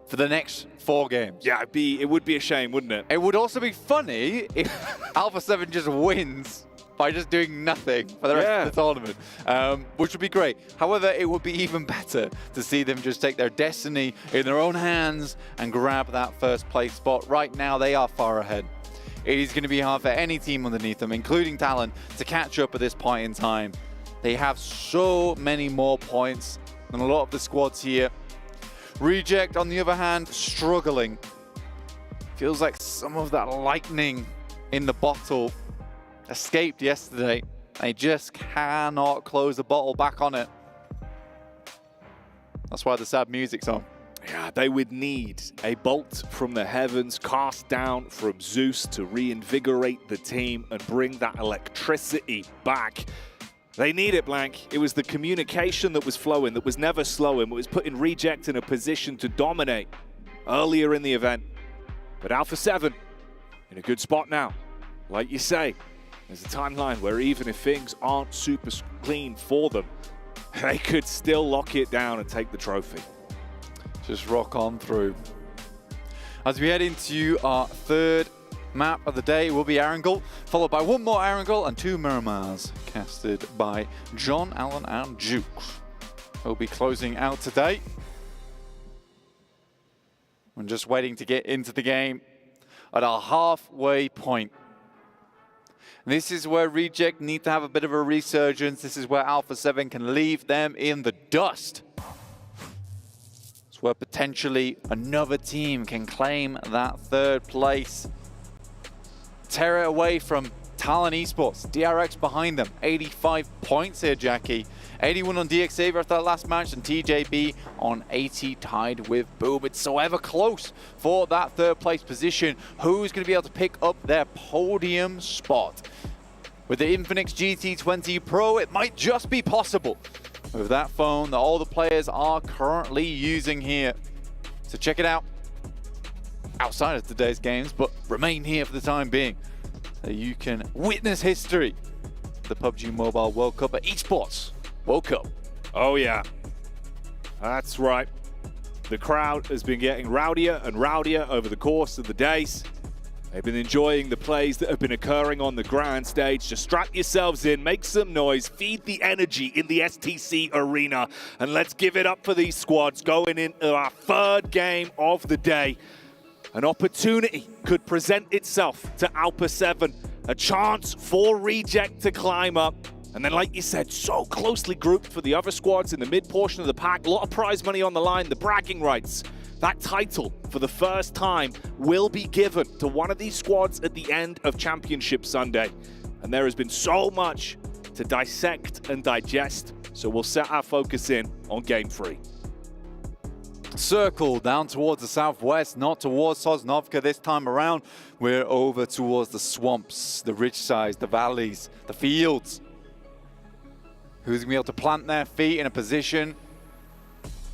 for the next 4 games. Yeah, it would be a shame, wouldn't it? It would also be funny if Alpha 7 just wins by just doing nothing for the rest of the tournament, which would be great. However, it would be even better to see them just take their destiny in their own hands and grab that first place spot. Right now, they are far ahead. It is going to be hard for any team underneath them, including Talon, to catch up at this point in time. They have so many more points than a lot of the squads here. Reject, on the other hand, struggling. Feels like some of that lightning in the bottle escaped yesterday. They just cannot close the bottle back on it. That's why the sad music's on. Yeah, they would need a bolt from the heavens cast down from Zeus to reinvigorate the team and bring that electricity back. They need it, Blank. It was the communication that was flowing, that was never slowing. It was putting Reject in a position to dominate earlier in the event. But Alpha 7 in a good spot now. Like you say, there's a timeline where even if things aren't super clean for them, they could still lock it down and take the trophy. Just rock on through. As we head into our third map of the day, will be Erangel, followed by one more Erangel and two Miramars, casted by John Allen and Jukes. We'll be closing out today. I'm just waiting to get into the game at our halfway point. This is where Reject need to have a bit of a resurgence. This is where Alpha 7 can leave them in the dust. It's where potentially another team can claim that third place. Tear it away from Talon Esports. DRX behind them. 85 points here, Jackie. 81 on DXavier after that last match, and TJB on 80, tied with Boom. It's so ever close for that third place position. Who's going to be able to pick up their podium spot? With the Infinix GT20 Pro, it might just be possible with that phone that all the players are currently using here. So check it out outside of today's games, but remain here for the time being, so you can witness history. The PUBG Mobile World Cup at ESPORTS World Cup. Oh yeah, that's right. The crowd has been getting rowdier and rowdier over the course of the days. They've been enjoying the plays that have been occurring on the grand stage. Just strap yourselves in, make some noise, feed the energy in the STC arena, and let's give it up for these squads going into our third game of the day. An opportunity could present itself to Alpha 7, a chance for Reject to climb up. And then, like you said, so closely grouped for the other squads in the mid portion of the pack. A lot of prize money on the line, the bragging rights. That title, for the first time, will be given to one of these squads at the end of Championship Sunday. And there has been so much to dissect and digest, so we'll set our focus in on Game 3. Circle down towards the southwest, not towards Sosnovka this time around. We're over towards the swamps, the ridge sides, the valleys, the fields. Who's going to be able to plant their feet in a position?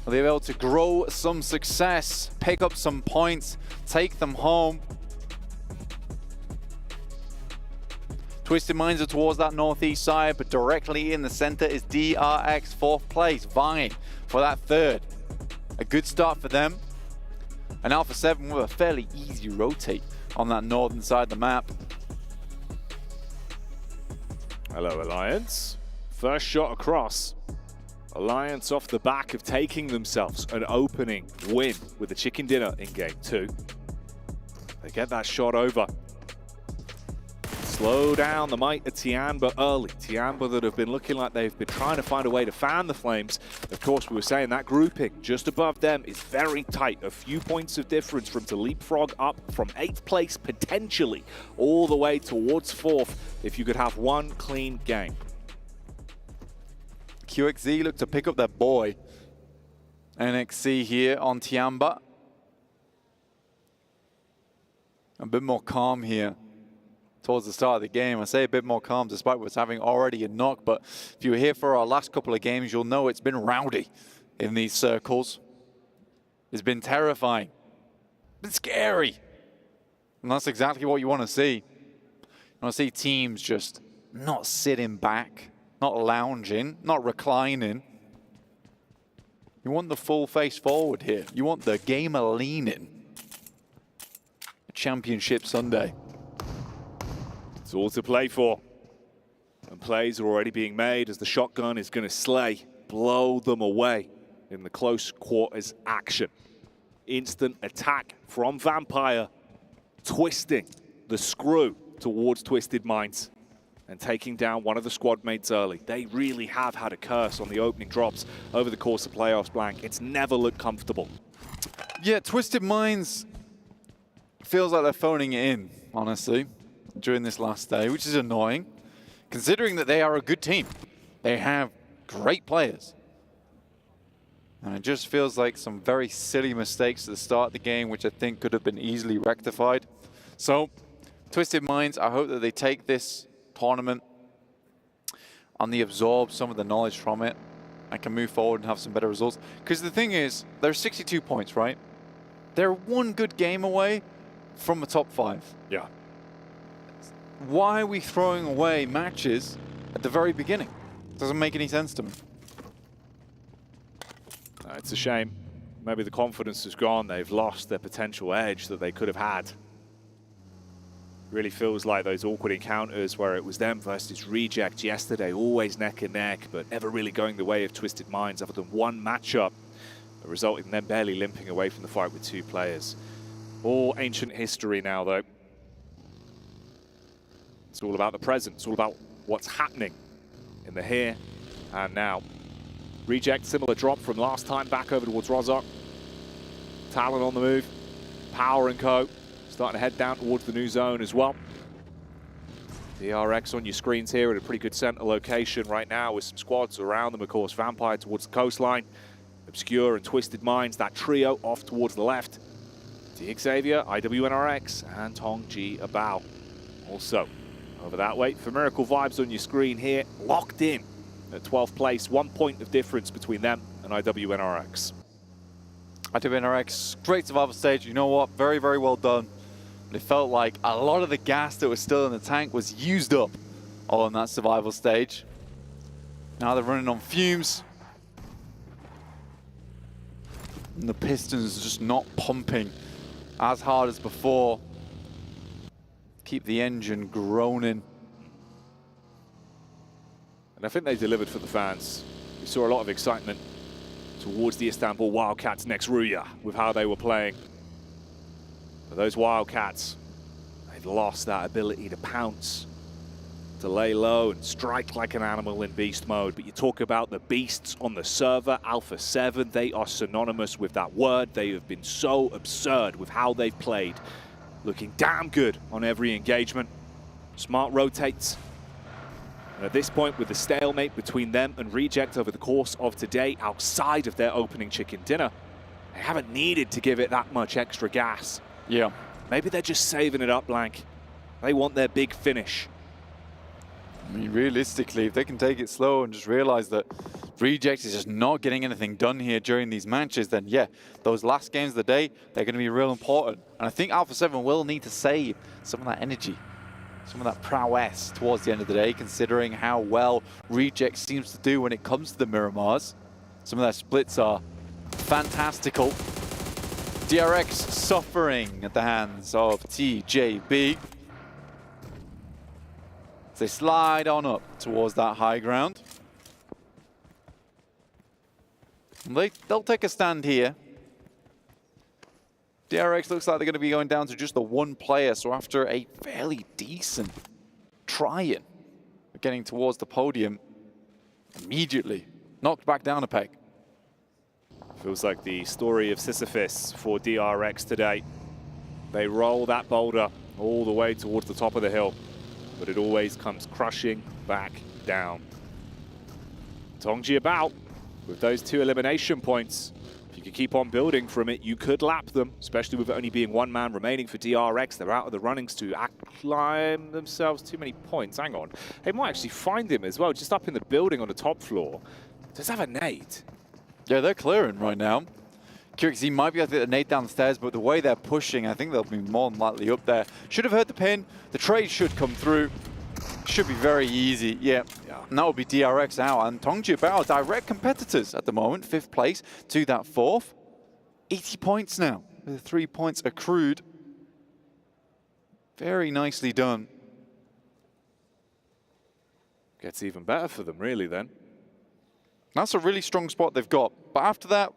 Will they be able to grow some success, pick up some points, take them home? Twisted Minds are towards that northeast side, but directly in the center is DRX, fourth place, vying for that third. A good start for them. And Alpha 7 with a fairly easy rotate on that northern side of the map. Hello, Alliance. First shot across. Alliance off the back of taking themselves an opening win with the chicken dinner in Game 2. They get that shot over. Slow down the might of Tianba early. Tianba that have been looking like they've been trying to find a way to fan the flames. Of course, we were saying that grouping just above them is very tight. A few points of difference from to leapfrog up from 8th place potentially all the way towards 4th if you could have one clean game. QXZ look to pick up their boy. NXC here on Tianba. A bit more calm here towards the start of the game. I say a bit more calm despite what's having already a knock, but if you were here for our last couple of games, you'll know it's been rowdy in these circles. It's been terrifying. It's been scary. And that's exactly what you want to see. You want to see teams just not sitting back, not lounging, not reclining. You want the full face forward here. You want the gamer leaning. Championship Sunday. It's all to play for. And plays are already being made as the shotgun is going to slay, blow them away in the close quarters action. Instant attack from Vampire, twisting the screw towards Twisted Minds and taking down one of the squad mates early. They really have had a curse on the opening drops over the course of playoffs, Blank. It's never looked comfortable. Yeah, Twisted Minds feels like they're phoning it in, honestly, during this last day, which is annoying considering that they are a good team. They have great players. And it just feels like some very silly mistakes at the start of the game, which I think could have been easily rectified. So, Twisted Minds, I hope that they take this tournament and they absorb some of the knowledge from it and can move forward and have some better results. Because the thing is, they're 62 points, right? They're one good game away from the top 5. Yeah. Why are we throwing away matches at the very beginning? Doesn't make any sense to me. It's a shame. Maybe the confidence has gone. They've lost their potential edge that they could have had. Really feels like those awkward encounters where it was them versus Reject yesterday, always neck and neck, but never really going the way of Twisted Minds other than one matchup that resulted in them barely limping away from the fight with 2 players. All ancient history now, though. It's all about the present. It's all about what's happening in the here and now. Reject, similar drop from last time, back over towards Rozok. Talon on the move. Power and Co. Starting to head down towards the new zone as well. DRX on your screens here at a pretty good center location right now with some squads around them, of course. Vampire towards the coastline. Obscure and Twisted Minds, that trio off towards the left. Xavier, IWNRX, and Tong Ji Abao. Also, over that way, for Miracle Vibes on your screen here, locked in at 12th place, 1 point of difference between them and IWNRX. IWNRX, great survival stage. You know what? Very, very well done. It felt like a lot of the gas that was still in the tank was used up on that survival stage. Now they're running on fumes. And the pistons are just not pumping as hard as before. Keep the engine groaning. And I think they delivered for the fans. We saw a lot of excitement towards the Istanbul Wildcats next Ruya with how they were playing. But those Wildcats, they've lost that ability to pounce, to lay low and strike like an animal in beast mode. But you talk about the beasts on the server, Alpha 7, they are synonymous with that word. They have been so absurd with how they've played. Looking damn good on every engagement. Smart rotates. And at this point, with the stalemate between them and Reject over the course of today, outside of their opening chicken dinner, they haven't needed to give it that much extra gas. Yeah. Maybe they're just saving it up, Blank. They want their big finish. I mean, realistically, if they can take it slow and just realize that Reject is just not getting anything done here during these matches, then yeah, those last games of the day, they're going to be real important. And I think Alpha 7 will need to save some of that energy, some of that prowess towards the end of the day, considering how well Reject seems to do when it comes to the Miramars. Some of their splits are fantastical. DRX suffering at the hands of TJB. They slide on up towards that high ground. And they'll take a stand here. DRX looks like they're going to be going down to just the 1 player, so after a fairly decent try-in, getting towards the podium, immediately knocked back down a peg. Feels like the story of Sisyphus for DRX today. They roll that boulder all the way towards the top of the hill, but it always comes crushing back down. Tongji about with those 2 elimination points. If you could keep on building from it, you could lap them, especially with it only being 1 man remaining for DRX. They're out of the runnings to climb themselves too many points. Hang on. They might actually find him as well, just up in the building on the top floor. Does have a nade? Yeah, they're clearing right now. QXZ might be able to get the nade down the stairs, but the way they're pushing, I think they'll be more than likely up there. Should have heard the pin. The trade should come through. Should be very easy. Yeah. And that would be DRX out. And Tongji Bao, direct competitors at the moment. 5th place to that 4th. 80 points now with 3 points accrued. Very nicely done. Gets even better for them, really, then. That's a really strong spot they've got. But after that,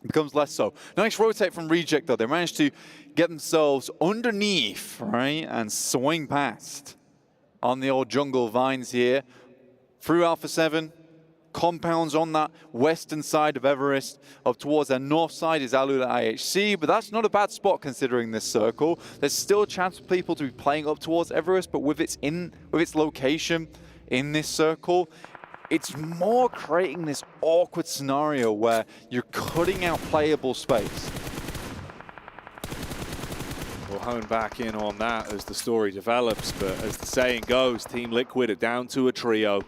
it becomes less so. Nice rotate from Reject, though. They managed to get themselves underneath, right, and swing past on the old jungle vines here. Through Alpha 7, compounds on that western side of Everest. Up towards their north side is Alula IHC, but that's not a bad spot considering this circle. There's still a chance for people to be playing up towards Everest, but with its location in this circle, it's more creating this awkward scenario where you're cutting out playable space. We'll hone back in on that as the story develops, but as the saying goes, Team Liquid are down to a trio.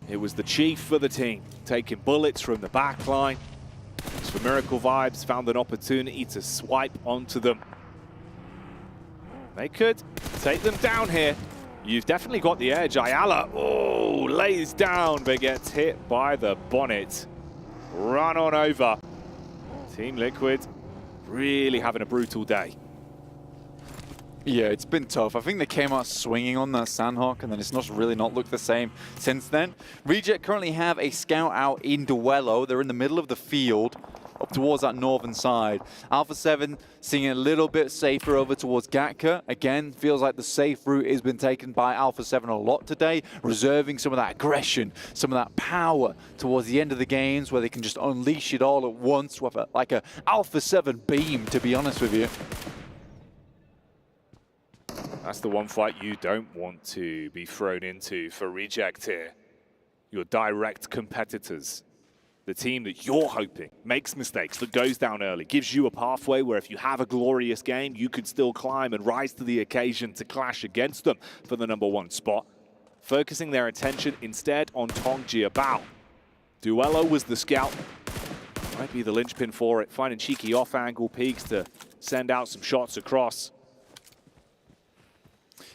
It was the chief for the team, taking bullets from the back line. As for Miracle Vibes, found an opportunity to swipe onto them. They could take them down here. You've definitely got the edge. Ayala, oh, lays down, but gets hit by the bonnet. Run on over. Team Liquid really having a brutal day. Yeah, it's been tough. I think they came out swinging on that Sandhawk, and then it's really not looked the same since then. Reject currently have a scout out in Duello. They're in the middle of the field, up towards that northern side. Alpha 7 seeing a little bit safer over towards Gatka. Again, feels like the safe route has been taken by Alpha 7 a lot today, reserving some of that aggression, some of that power towards the end of the games where they can just unleash it all at once with like a Alpha 7 beam, to be honest with you. That's the one fight you don't want to be thrown into for Reject here. Your direct competitors. The team that you're hoping makes mistakes, that goes down early, gives you a pathway where if you have a glorious game, you could still climb and rise to the occasion to clash against them for the #1 spot. Focusing their attention instead on Tong Jiabao. Duello was the scout. Might be the linchpin for it, finding cheeky off-angle peaks to send out some shots across.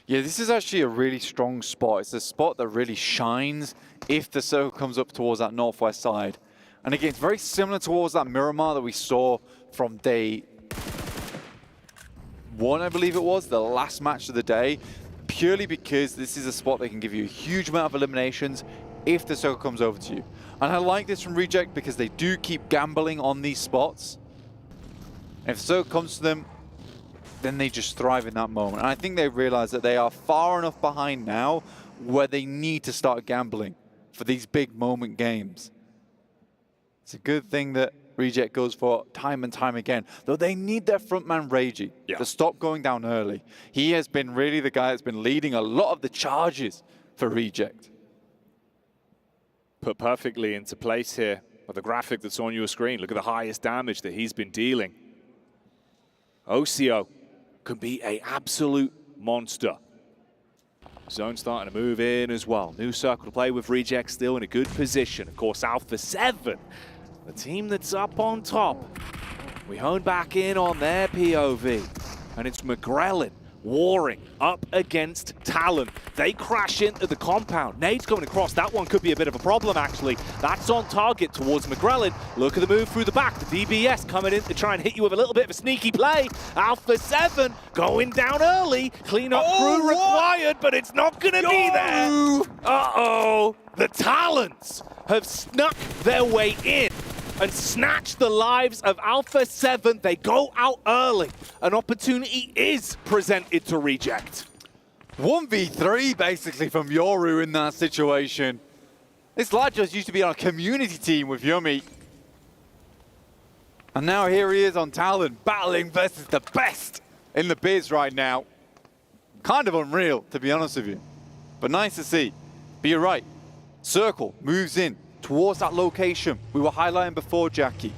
Yeah, this is actually a really strong spot. It's a spot that really shines if the circle comes up towards that northwest side. And again, it's very similar towards that Miramar that we saw from day 1, I believe it was, the last match of the day, purely because this is a spot that can give you a huge amount of eliminations if the circle comes over to you. And I like this from Reject because they do keep gambling on these spots. And if the circle comes to them, then they just thrive in that moment. And I think they realize that they are far enough behind now where they need to start gambling for these big moment games. It's a good thing that Reject goes for time and time again, though they need their frontman Reiji to stop going down early. He has been really the guy that's been leading a lot of the charges for Reject. Put perfectly into place here by the graphic that's on your screen. Look at the highest damage that he's been dealing. Ocio can be an absolute monster. Zone starting to move in as well. New circle to play with. Reject still in a good position. Of course, Alpha 7, the team that's up on top. We hone back in on their POV. And it's McGrellin warring up against Talon. They crash into the compound. Nade's going across. That one could be a bit of a problem, actually. That's on target towards McGrellin. Look at the move through the back. The DBS coming in to try and hit you with a little bit of a sneaky play. Alpha 7 going down early. Clean-up crew required, but it's not going to be there. Uh-oh. The Talons have snuck their way in and snatch the lives of Alpha 7. They go out early. An opportunity is presented to Reject. 1v3 basically from Yoru in that situation. This lad just used to be on a community team with Yummy. And now here he is on Talon, battling versus the best in the biz right now. Kind of unreal, to be honest with you. But nice to see. But you're right. Circle moves in towards that location we were highlighting before, Jackie.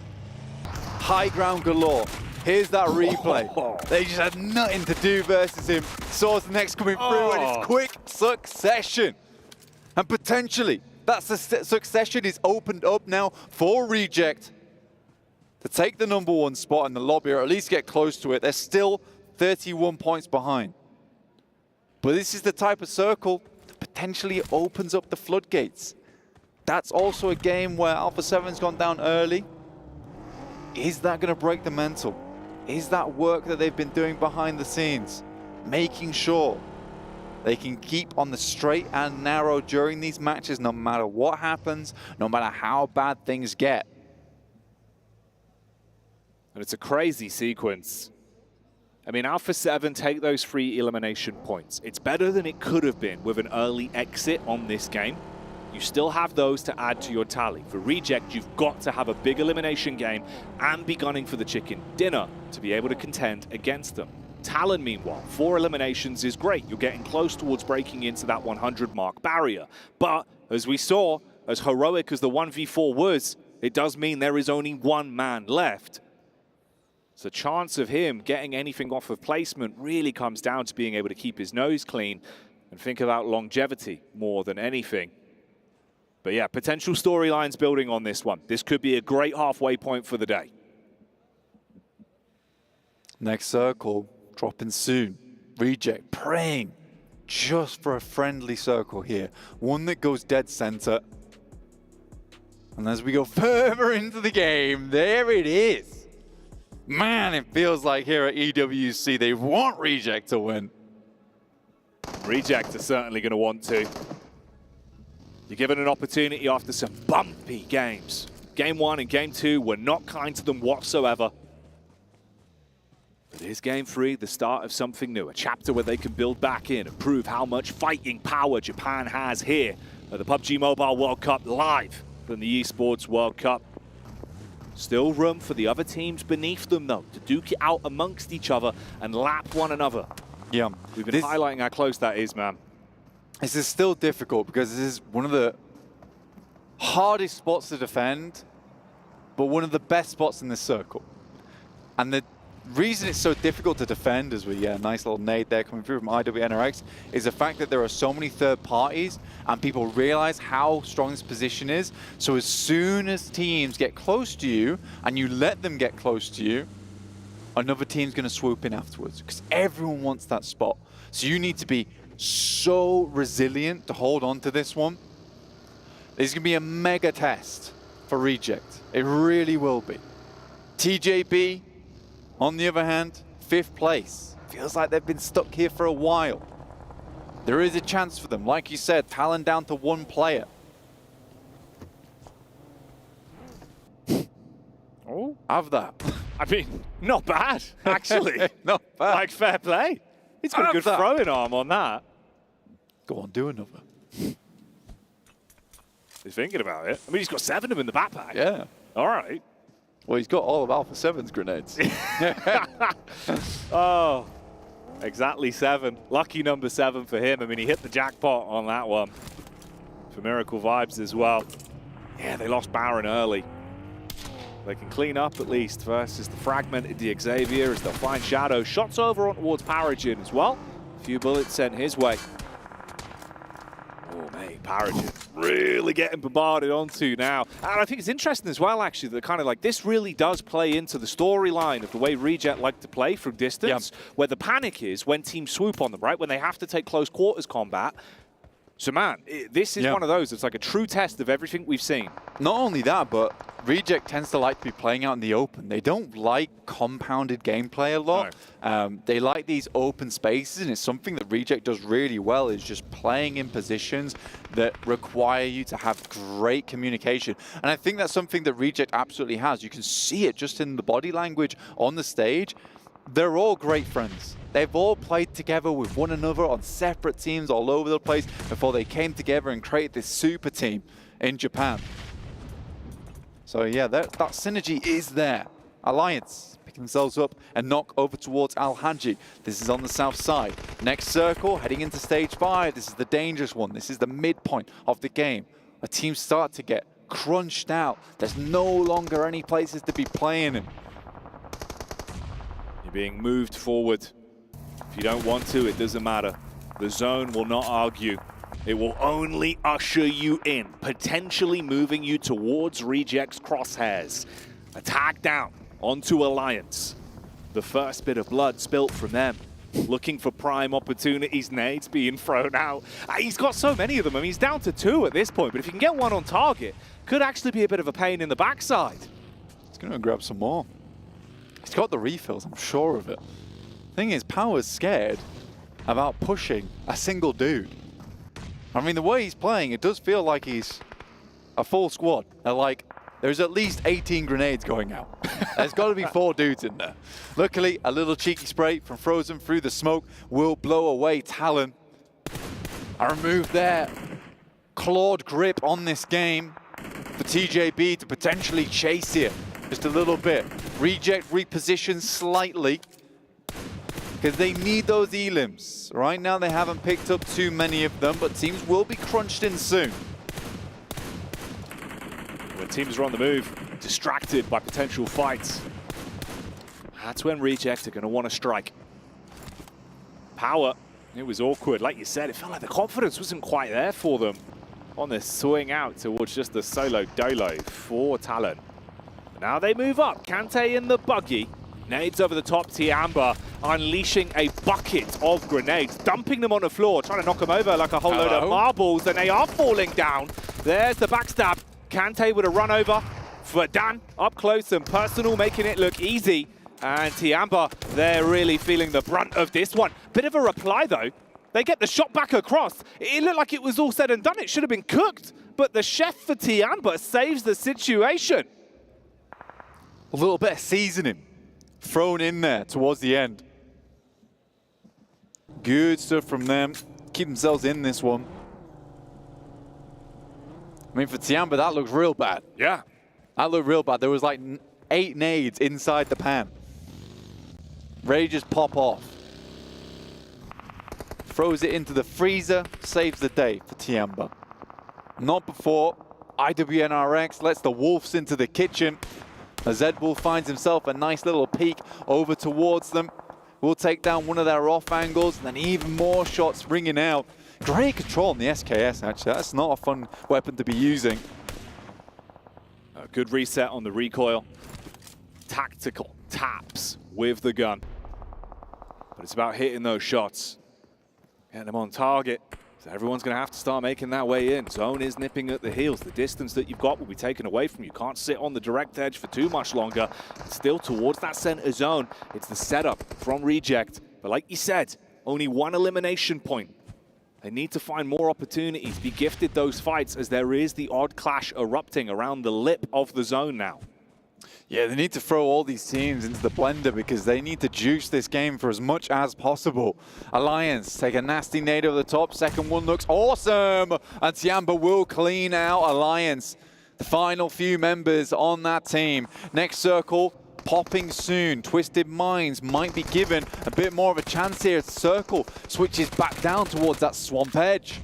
High ground galore. Here's that replay. They just had nothing to do versus him. Saws the next coming through, and it's quick succession. And potentially, that succession is opened up now for Reject to take the #1 spot in the lobby, or at least get close to it. They're still 31 points behind. But this is the type of circle that potentially opens up the floodgates. That's also a game where Alpha 7's gone down early. Is that going to break the mental? Is that work that they've been doing behind the scenes, making sure they can keep on the straight and narrow during these matches, no matter what happens, no matter how bad things get? And it's a crazy sequence. I mean, Alpha 7 take those 3 elimination points. It's better than it could have been with an early exit on this game. you still have those to add to your tally. For Reject, you've got to have a big elimination game and be gunning for the chicken dinner to be able to contend against them. Talon, meanwhile, 4 eliminations is great. You're getting close towards breaking into that 100 mark barrier. But as we saw, as heroic as the 1v4 was, it does mean there is only one man left. So the chance of him getting anything off of placement really comes down to being able to keep his nose clean and think about longevity more than anything. But yeah, potential storylines building on this one. This could be a great halfway point for the day. Next circle, dropping soon. Reject, praying just for a friendly circle here. One that goes dead center. And as we go further into the game, there it is. Man, it feels like here at EWC, they want Reject to win. Reject are certainly going to want to. You're given an opportunity after some bumpy games. Game 1 and Game 2 were not kind to them whatsoever. But here's Game 3, the start of something new. A chapter where they can build back in and prove how much fighting power Japan has here at the PUBG Mobile World Cup live from the ESPORTS World Cup. Still room for the other teams beneath them, though, to duke it out amongst each other and lap one another. Yeah. We've been highlighting how close that is, man. This is still difficult because this is one of the hardest spots to defend, but one of the best spots in this circle. And the reason it's so difficult to defend, as we get a nice little nade there coming through from IWNRX, is the fact that there are so many third parties and people realize how strong this position is. So as soon as teams get close to you and you let them get close to you, another team's going to swoop in afterwards because everyone wants that spot. So you need to be so resilient to hold on to this one. This is going to be a mega test for Reject. It really will be. TJB, on the other hand, 5th place. Feels like they've been stuck here for a while. There is a chance for them. Like you said, Talon down to 1 player. Oh, have that. I mean, not bad, actually. Not bad. Like, fair play. He's got a good throwing arm on that. Go on, do another. He's thinking about it. I mean, he's got 7 of them in the backpack. Yeah. All right. Well, he's got all of Alpha 7's grenades. Oh, exactly 7. Lucky number 7 for him. I mean, he hit the jackpot on that one. For Miracle Vibes as well. Yeah, they lost Baron early. They can clean up at least versus the fragmented the Xavier as they'll find Shadow. Shots over on towards Paragin as well. A few bullets sent his way. Oh, mate, Paragin really getting bombarded onto now. And I think it's interesting as well, actually, that kind of like this really does play into the storyline of the way Reject like to play from distance, where the panic is when teams swoop on them, right? When they have to take close quarters combat. So, man, this is one of those. It's like a true test of everything we've seen. Not only that, but Reject tends to like to be playing out in the open. They don't like compounded gameplay a lot. No. They like these open spaces, and it's something that Reject does really well, is just playing in positions that require you to have great communication. And I think that's something that Reject absolutely has. You can see it just in the body language on the stage. They're all great friends. They've all played together with one another on separate teams all over the place before they came together and created this super team in Japan. So yeah, that synergy is there. Alliance picking themselves up and knock over towards Al-Haji. This is on the south side. Next circle, heading into stage 5. This is the dangerous one. This is the midpoint of the game. A team start to get crunched out. There's no longer any places to be playing in. You're being moved forward. If you don't want to, it doesn't matter. The zone will not argue. It will only usher you in, potentially moving you towards Reject's crosshairs. Attack down onto Alliance. The first bit of blood spilt from them. Looking for prime opportunities, nades being thrown out. He's got so many of them. I mean, he's down to 2 at this point, but if you can get one on target, could actually be a bit of a pain in the backside. He's going to grab some more. He's got the refills, I'm sure of it. Thing is, Power's scared about pushing a single dude. I mean, the way he's playing, it does feel like he's a full squad. Like, there's at least 18 grenades going out. There's got to be 4 dudes in there. Luckily, a little cheeky spray from Frozen through the smoke will blow away Talon. A remove there. clawed grip on this game for TJB to potentially chase here just a little bit. Reject reposition slightly because they need those elims. Right now they haven't picked up too many of them, but teams will be crunched in soon. When teams are on the move, distracted by potential fights, that's when Reject are going to want to strike. Power, it was awkward. Like you said, it felt like the confidence wasn't quite there for them on this swing out towards just the solo dolo for Talon. Now they move up. Kante in the buggy. Nades over the top. Tiamba unleashing a bucket of grenades, dumping them on the floor, trying to knock them over like a whole load of marbles, and they are falling down. There's the backstab. Kante with a run over for Dan, up close and personal, making it look easy. And Tiamba, they're really feeling the brunt of this one. Bit of a reply though. They get the shot back across. It looked like it was all said and done. It should have been cooked, but the chef for Tiamba saves the situation. A little bit of seasoning thrown in there towards the end. Good stuff from them. Keep themselves in this one. I mean, for Tiamba, that looked real bad. Yeah. That looked real bad. There was like 8 nades inside the pan. Ready to just pop off. Throws it into the freezer, saves the day for Tiamba. Not before IWNRX lets the Wolves into the kitchen. As Ed Wolf finds himself a nice little peek over towards them. Will take down one of their off angles, and then even more shots ringing out. Great control on the SKS, actually. That's not a fun weapon to be using. A good reset on the recoil. Tactical taps with the gun. But it's about hitting those shots. Getting them on target. So everyone's going to have to start making that way in. Zone is nipping at the heels. The distance that you've got will be taken away from you. Can't sit on the direct edge for too much longer. It's still towards that center zone. It's the setup from Reject. But like you said, only one elimination point. They need to find more opportunities, be gifted those fights, as there is the odd clash erupting around the lip of the zone now. Yeah, they need to throw all these teams into the blender because they need to juice this game for as much as possible. Alliance take a nasty nade over the top. Second one looks awesome. And Tiamba will clean out Alliance. The final few members on that team. Next circle popping soon. Twisted Minds might be given a bit more of a chance here. Circle switches back down towards that swamp edge.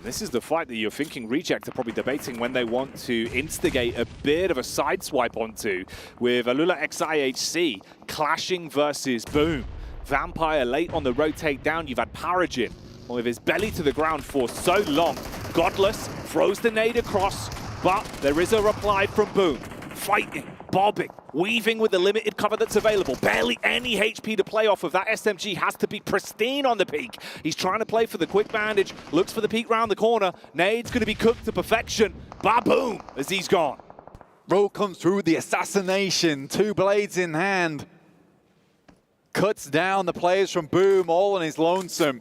This is the fight that you're thinking Reject are probably debating when they want to instigate a bit of a sideswipe onto, with Alula XIHC clashing versus Boom. Vampire late on the rotate down. You've had Paragin with his belly to the ground for so long. Godless throws the nade across, but there is a reply from Boom. Fighting, bobbing, weaving with the limited cover that's available. Barely any HP to play off of. That SMG has to be pristine on the peak. He's trying to play for the quick bandage, looks for the peak round the corner. Nade's going to be cooked to perfection. Ba-boom, as he's gone. Roll comes through the assassination, 2 blades in hand. Cuts down the players from Boom, all on his lonesome.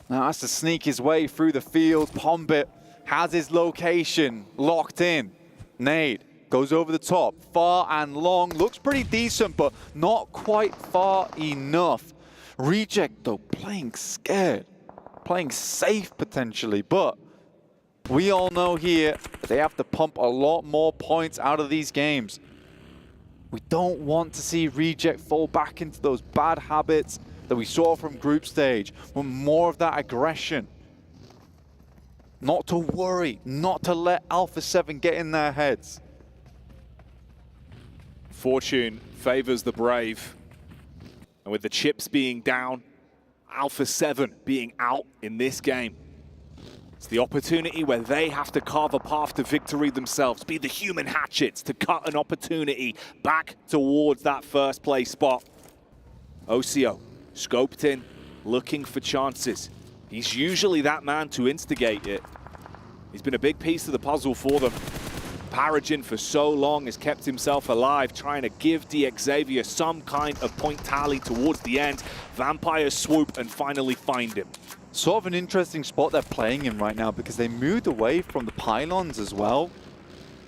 Now has to sneak his way through the field. Pombit has his location locked in. Nade goes over the top, far and long. Looks pretty decent, but not quite far enough. Reject, though, playing scared. Playing safe, potentially. But we all know here that they have to pump a lot more points out of these games. We don't want to see Reject fall back into those bad habits that we saw from group stage. We want more of that aggression. Not to worry, not to let Alpha 7 get in their heads. Fortune favors the brave. And with the chips being down, Alpha 7 being out in this game, it's the opportunity where they have to carve a path to victory themselves, be the human hatchets to cut an opportunity back towards that first place spot. OCO, scoped in, looking for chances. He's usually that man to instigate it. He's been a big piece of the puzzle for them. Paragin for so long has kept himself alive, trying to give DXavier some kind of point tally towards the end. Vampire swoop and finally find him. Sort of an interesting spot they're playing in right now because they moved away from the pylons as well.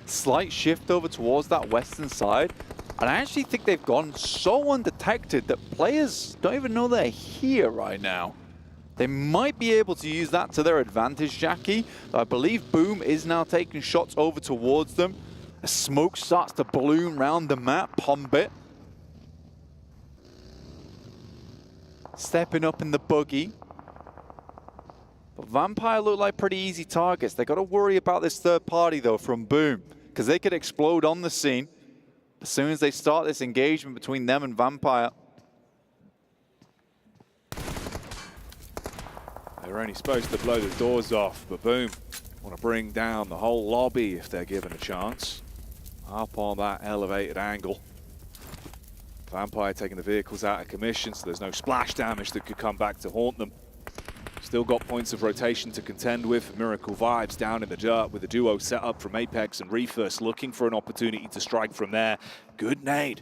Slight shift over towards that western side. And I actually think they've gone so undetected that players don't even know they're here right now. They might be able to use that to their advantage, Jackie. I believe Boom is now taking shots over towards them. As smoke starts to bloom around the map, Pombit stepping up in the buggy. But Vampire look like pretty easy targets. They got to worry about this third party, though, from Boom, because they could explode on the scene as soon as they start this engagement between them and Vampire. They're only supposed to blow the doors off, but Boom want to bring down the whole lobby if they're given a chance. Up on that elevated angle. Vampire taking the vehicles out of commission, so there's no splash damage that could come back to haunt them. Still got points of rotation to contend with. Miracle Vibes down in the dirt with a duo set up from Apex and Refus, looking for an opportunity to strike from there. Good nade.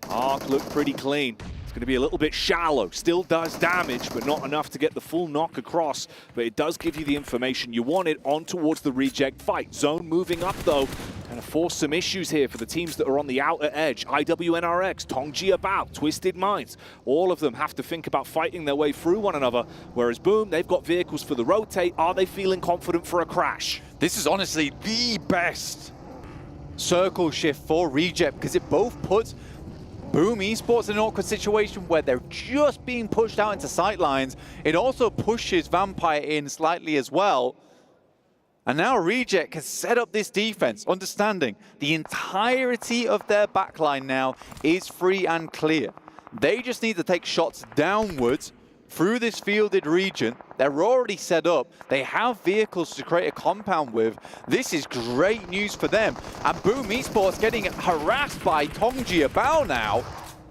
Arc looked pretty clean. It's going to be a little bit shallow. Still does damage, but not enough to get the full knock across. But it does give you the information you wanted on towards the reject fight. Zone moving up, though. Going to force some issues here for the teams that are on the outer edge. IWNRX, Tongji About, Twisted Minds. All of them have to think about fighting their way through one another. Whereas Boom, they've got vehicles for the rotate. Are they feeling confident for a crash? This is honestly the best circle shift for Reject, because it both puts Boom Esports in an awkward situation where they're just being pushed out into sight lines. It also pushes Vampire in slightly as well. And now Reject has set up this defense, understanding the entirety of their backline now is free and clear. They just need to take shots downwards through this fielded region. They're already set up. They have vehicles to create a compound with. This is great news for them. And Boom Esports getting harassed by Tongji About now.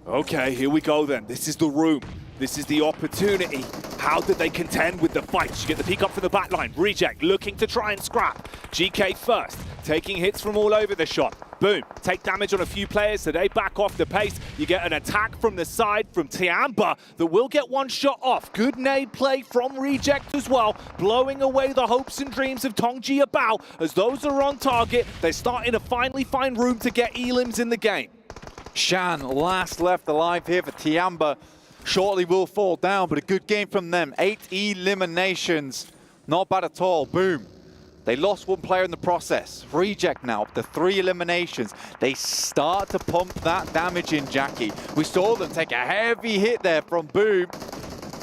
Okay, here we go then. This is the room. This is the opportunity. How did they contend with the fights? You get the peek up from the back line. Reject looking to try and scrap. GK first, taking hits from all over the shot. Boom, take damage on a few players, so they back off the pace. You get an attack from the side from Tiamba that will get one shot off. Good nade play from Reject as well, blowing away the hopes and dreams of Tongji About. As those are on target, they're starting to finally find room to get elims in the game. Shan last left alive here for Tiamba. Shortly will fall down, but a good game from them. 8 eliminations. Not bad at all. Boom. They lost one player in the process. Reject now up to 3 eliminations. They start to pump that damage in, Jackie. We saw them take a heavy hit there from Boom.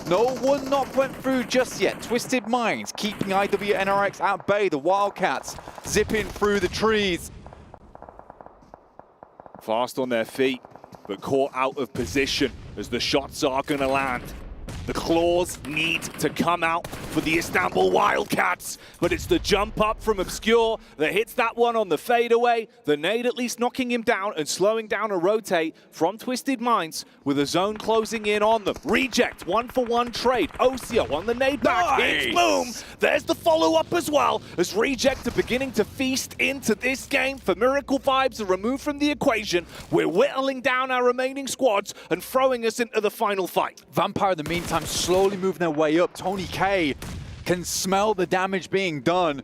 No one knock went through just yet. Twisted Minds keeping IWNRX at bay. The Wildcats zipping through the trees. Fast on their feet, but caught out of position as the shots are going to land. The claws need to come out for the Istanbul Wildcats, but it's the jump up from Obscure that hits that one on the fadeaway. The nade at least knocking him down and slowing down a rotate from Twisted Minds with a zone closing in on them. Reject, 1-for-1 trade. Osia on the nade back. Nice. It's Boom. There's the follow-up as well, as Reject are beginning to feast into this game. For Miracle Vibes are removed from the equation. We're whittling down our remaining squads and throwing us into the final fight. Vampire in the meantime slowly moving their way up. Tony K can smell the damage being done.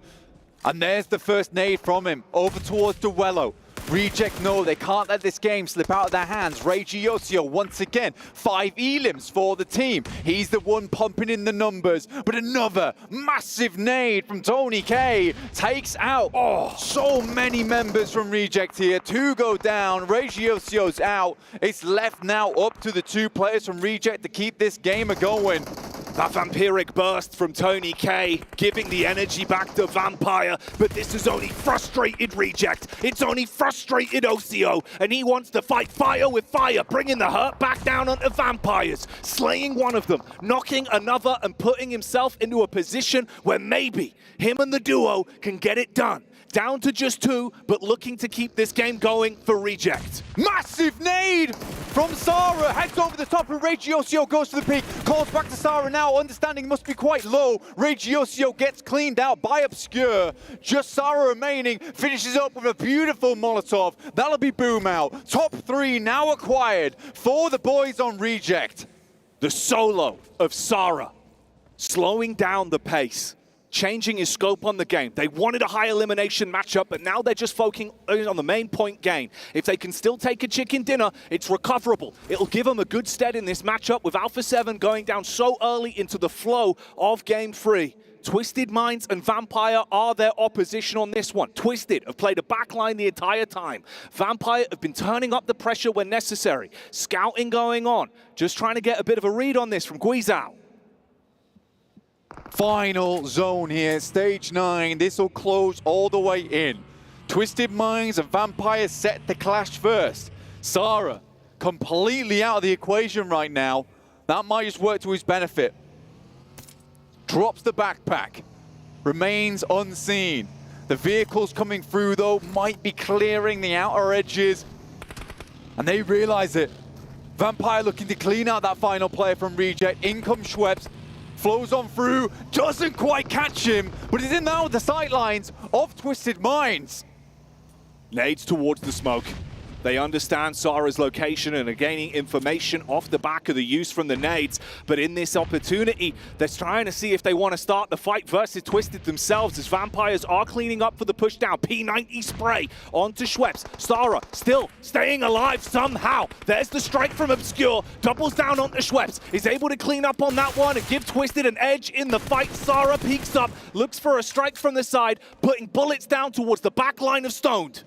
And there's the first nade from him over towards Duello. Reject know they can't let this game slip out of their hands. Regiosio once again, 5 elims for the team. He's the one pumping in the numbers, but another massive nade from Tony K takes out so many members from Reject here. 2 go down, Regiosio's out. It's left now up to the 2 players from Reject to keep this game going. That vampiric burst from Tony K, giving the energy back to Vampire, but this has only frustrated Reject. It's only frustrated Ocio, and he wants to fight fire with fire, bringing the hurt back down onto Vampires, slaying one of them, knocking another, and putting himself into a position where maybe him and the duo can get it done. Down to just 2, but looking to keep this game going for Reject. Massive nade from Sarah, heads over the top and Regiosio goes to the peak, calls back to Sarah now, understanding must be quite low. Regiosio gets cleaned out by Obscure, just Sarah remaining, finishes up with a beautiful Molotov. That'll be Boom out. Top 3 now acquired for the boys on Reject. The solo of Sarah, slowing down the pace. changing his scope on the game. They wanted a high elimination matchup, but now they're just focusing on the main point gain. If they can still take a chicken dinner, it's recoverable. It'll give them a good stead in this matchup with Alpha 7 going down so early into the flow of Game 3. Twisted Minds and Vampire are their opposition on this one. Twisted have played a backline the entire time. Vampire have been turning up the pressure when necessary. Scouting going on. Just trying to get a bit of a read on this from Guizhou. Final zone here, stage 9. This will close all the way in. Twisted Minds and Vampire set to clash first. Sarah completely out of the equation right now. That might just work to his benefit. Drops the backpack, remains unseen. The vehicles coming through though might be clearing the outer edges, and they realize it. Vampire looking to clean out that final player from Reject. In comes Schweppes, flows on through, doesn't quite catch him, but is in now the sightlines of Twisted Minds. Nades towards the smoke. They understand Sarah's location and are gaining information off the back of the use from the nades. But in this opportunity, they're trying to see if they want to start the fight versus Twisted themselves as Vampires are cleaning up for the pushdown. P90 spray onto Schweppes. Sarah still staying alive somehow. There's the strike from Obscure. Doubles down onto Schweppes. Is able to clean up on that one and give Twisted an edge in the fight. Sarah peeks up, looks for a strike from the side, putting bullets down towards the back line of Stoned.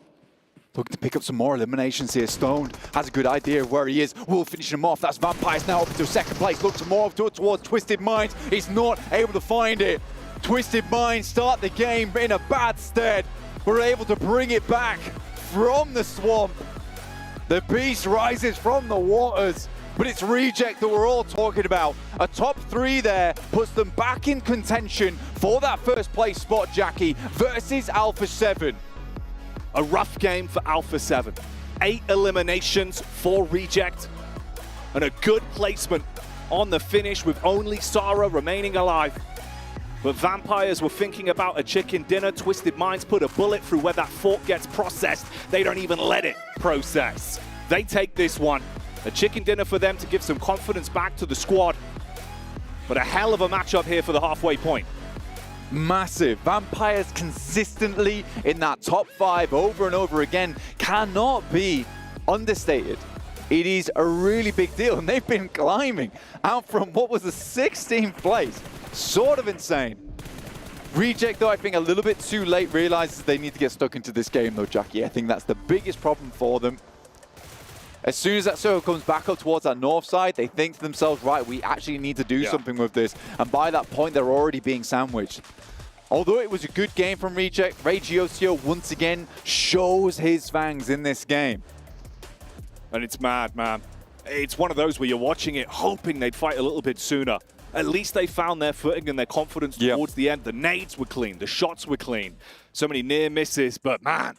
Looking to pick up some more eliminations here. Stoned has a good idea of where he is. Will finish him off. That's Vampires now up into second place. Looks more towards Twisted Minds. He's not able to find it. Twisted Minds start the game in a bad stead. We're able to bring it back from the swamp. The beast rises from the waters. But it's Reject that we're all talking about. A top 3 there puts them back in contention for that first place spot, Jackie, versus Alpha 7. A rough game for Alpha 7. 8 eliminations for Reject. And a good placement on the finish with only Sarah remaining alive. But Vampires were thinking about a chicken dinner. Twisted Minds put a bullet through where that fork gets processed. They don't even let it process. They take this one. A chicken dinner for them to give some confidence back to the squad. But a hell of a matchup here for the halfway point. Massive. Vampires consistently in that top 5 over and over again cannot be understated. It is a really big deal, and they've been climbing out from what was the 16th place. Sort of insane. Reject, though, I think a little bit too late, realizes they need to get stuck into this game, though, Jackie. I think that's the biggest problem for them. As soon as that circle comes back up towards that north side, they think to themselves, right, we actually need to do something with this. And by that point, they're already being sandwiched. Although it was a good game from Reject, Regiocio once again shows his fangs in this game. And it's mad, man. It's one of those where you're watching it, hoping they'd fight a little bit sooner. At least they found their footing and their confidence towards the end. The nades were clean, the shots were clean. So many near misses, but man,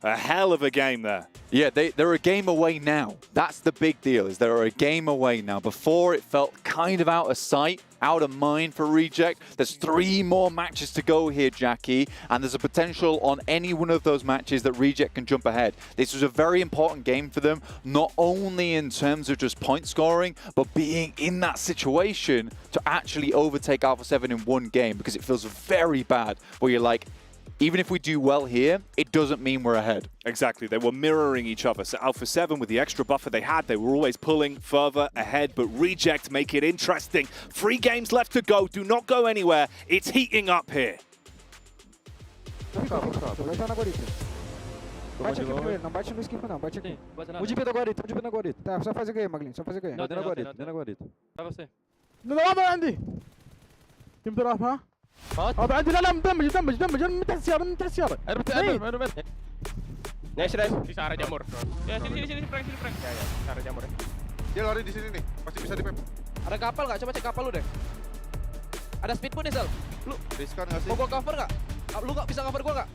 a hell of a game there. Yeah, they're a game away now. That's the big deal, is they're a game away now. Before, it felt kind of out of sight, out of mind for Reject. There's 3 more matches to go here, Jackie, and there's a potential on any one of those matches that Reject can jump ahead. This was a very important game for them, not only in terms of just point scoring, but being in that situation to actually overtake Alpha 7 in one game, because it feels very bad where you're like, even if we do well here, it doesn't mean we're ahead. Exactly. They were mirroring each other. So Alpha 7, with the extra buffer they had, they were always pulling further ahead. But Reject make it interesting. 3 games left to go. Do not go anywhere. It's heating up here. Bate aqui primeiro, não bate no skillful não, bate aqui. O de pé da guarita, o de pé da guarita. Tá, só faz aqui aí, Maglinho, só faz aqui aí. Dentro da guarita, dentro da guarita. Vai você. Não, عندي. تم تروح معاه؟ عندي لا دمج متى السيارة متى السيارة. Rbet. Nice res. Sisa arah jamur. Ya sini Frank. Ya, arah jamur. Dia lari di sini nih, pasti bisa di-pep. Ada kapal nggak? Coba cek kapal lu deh. Ada speedboat nih, Sal. Lu riskan nggak sih? Mau gua cover nggak? Lu nggak bisa cover gua nggak?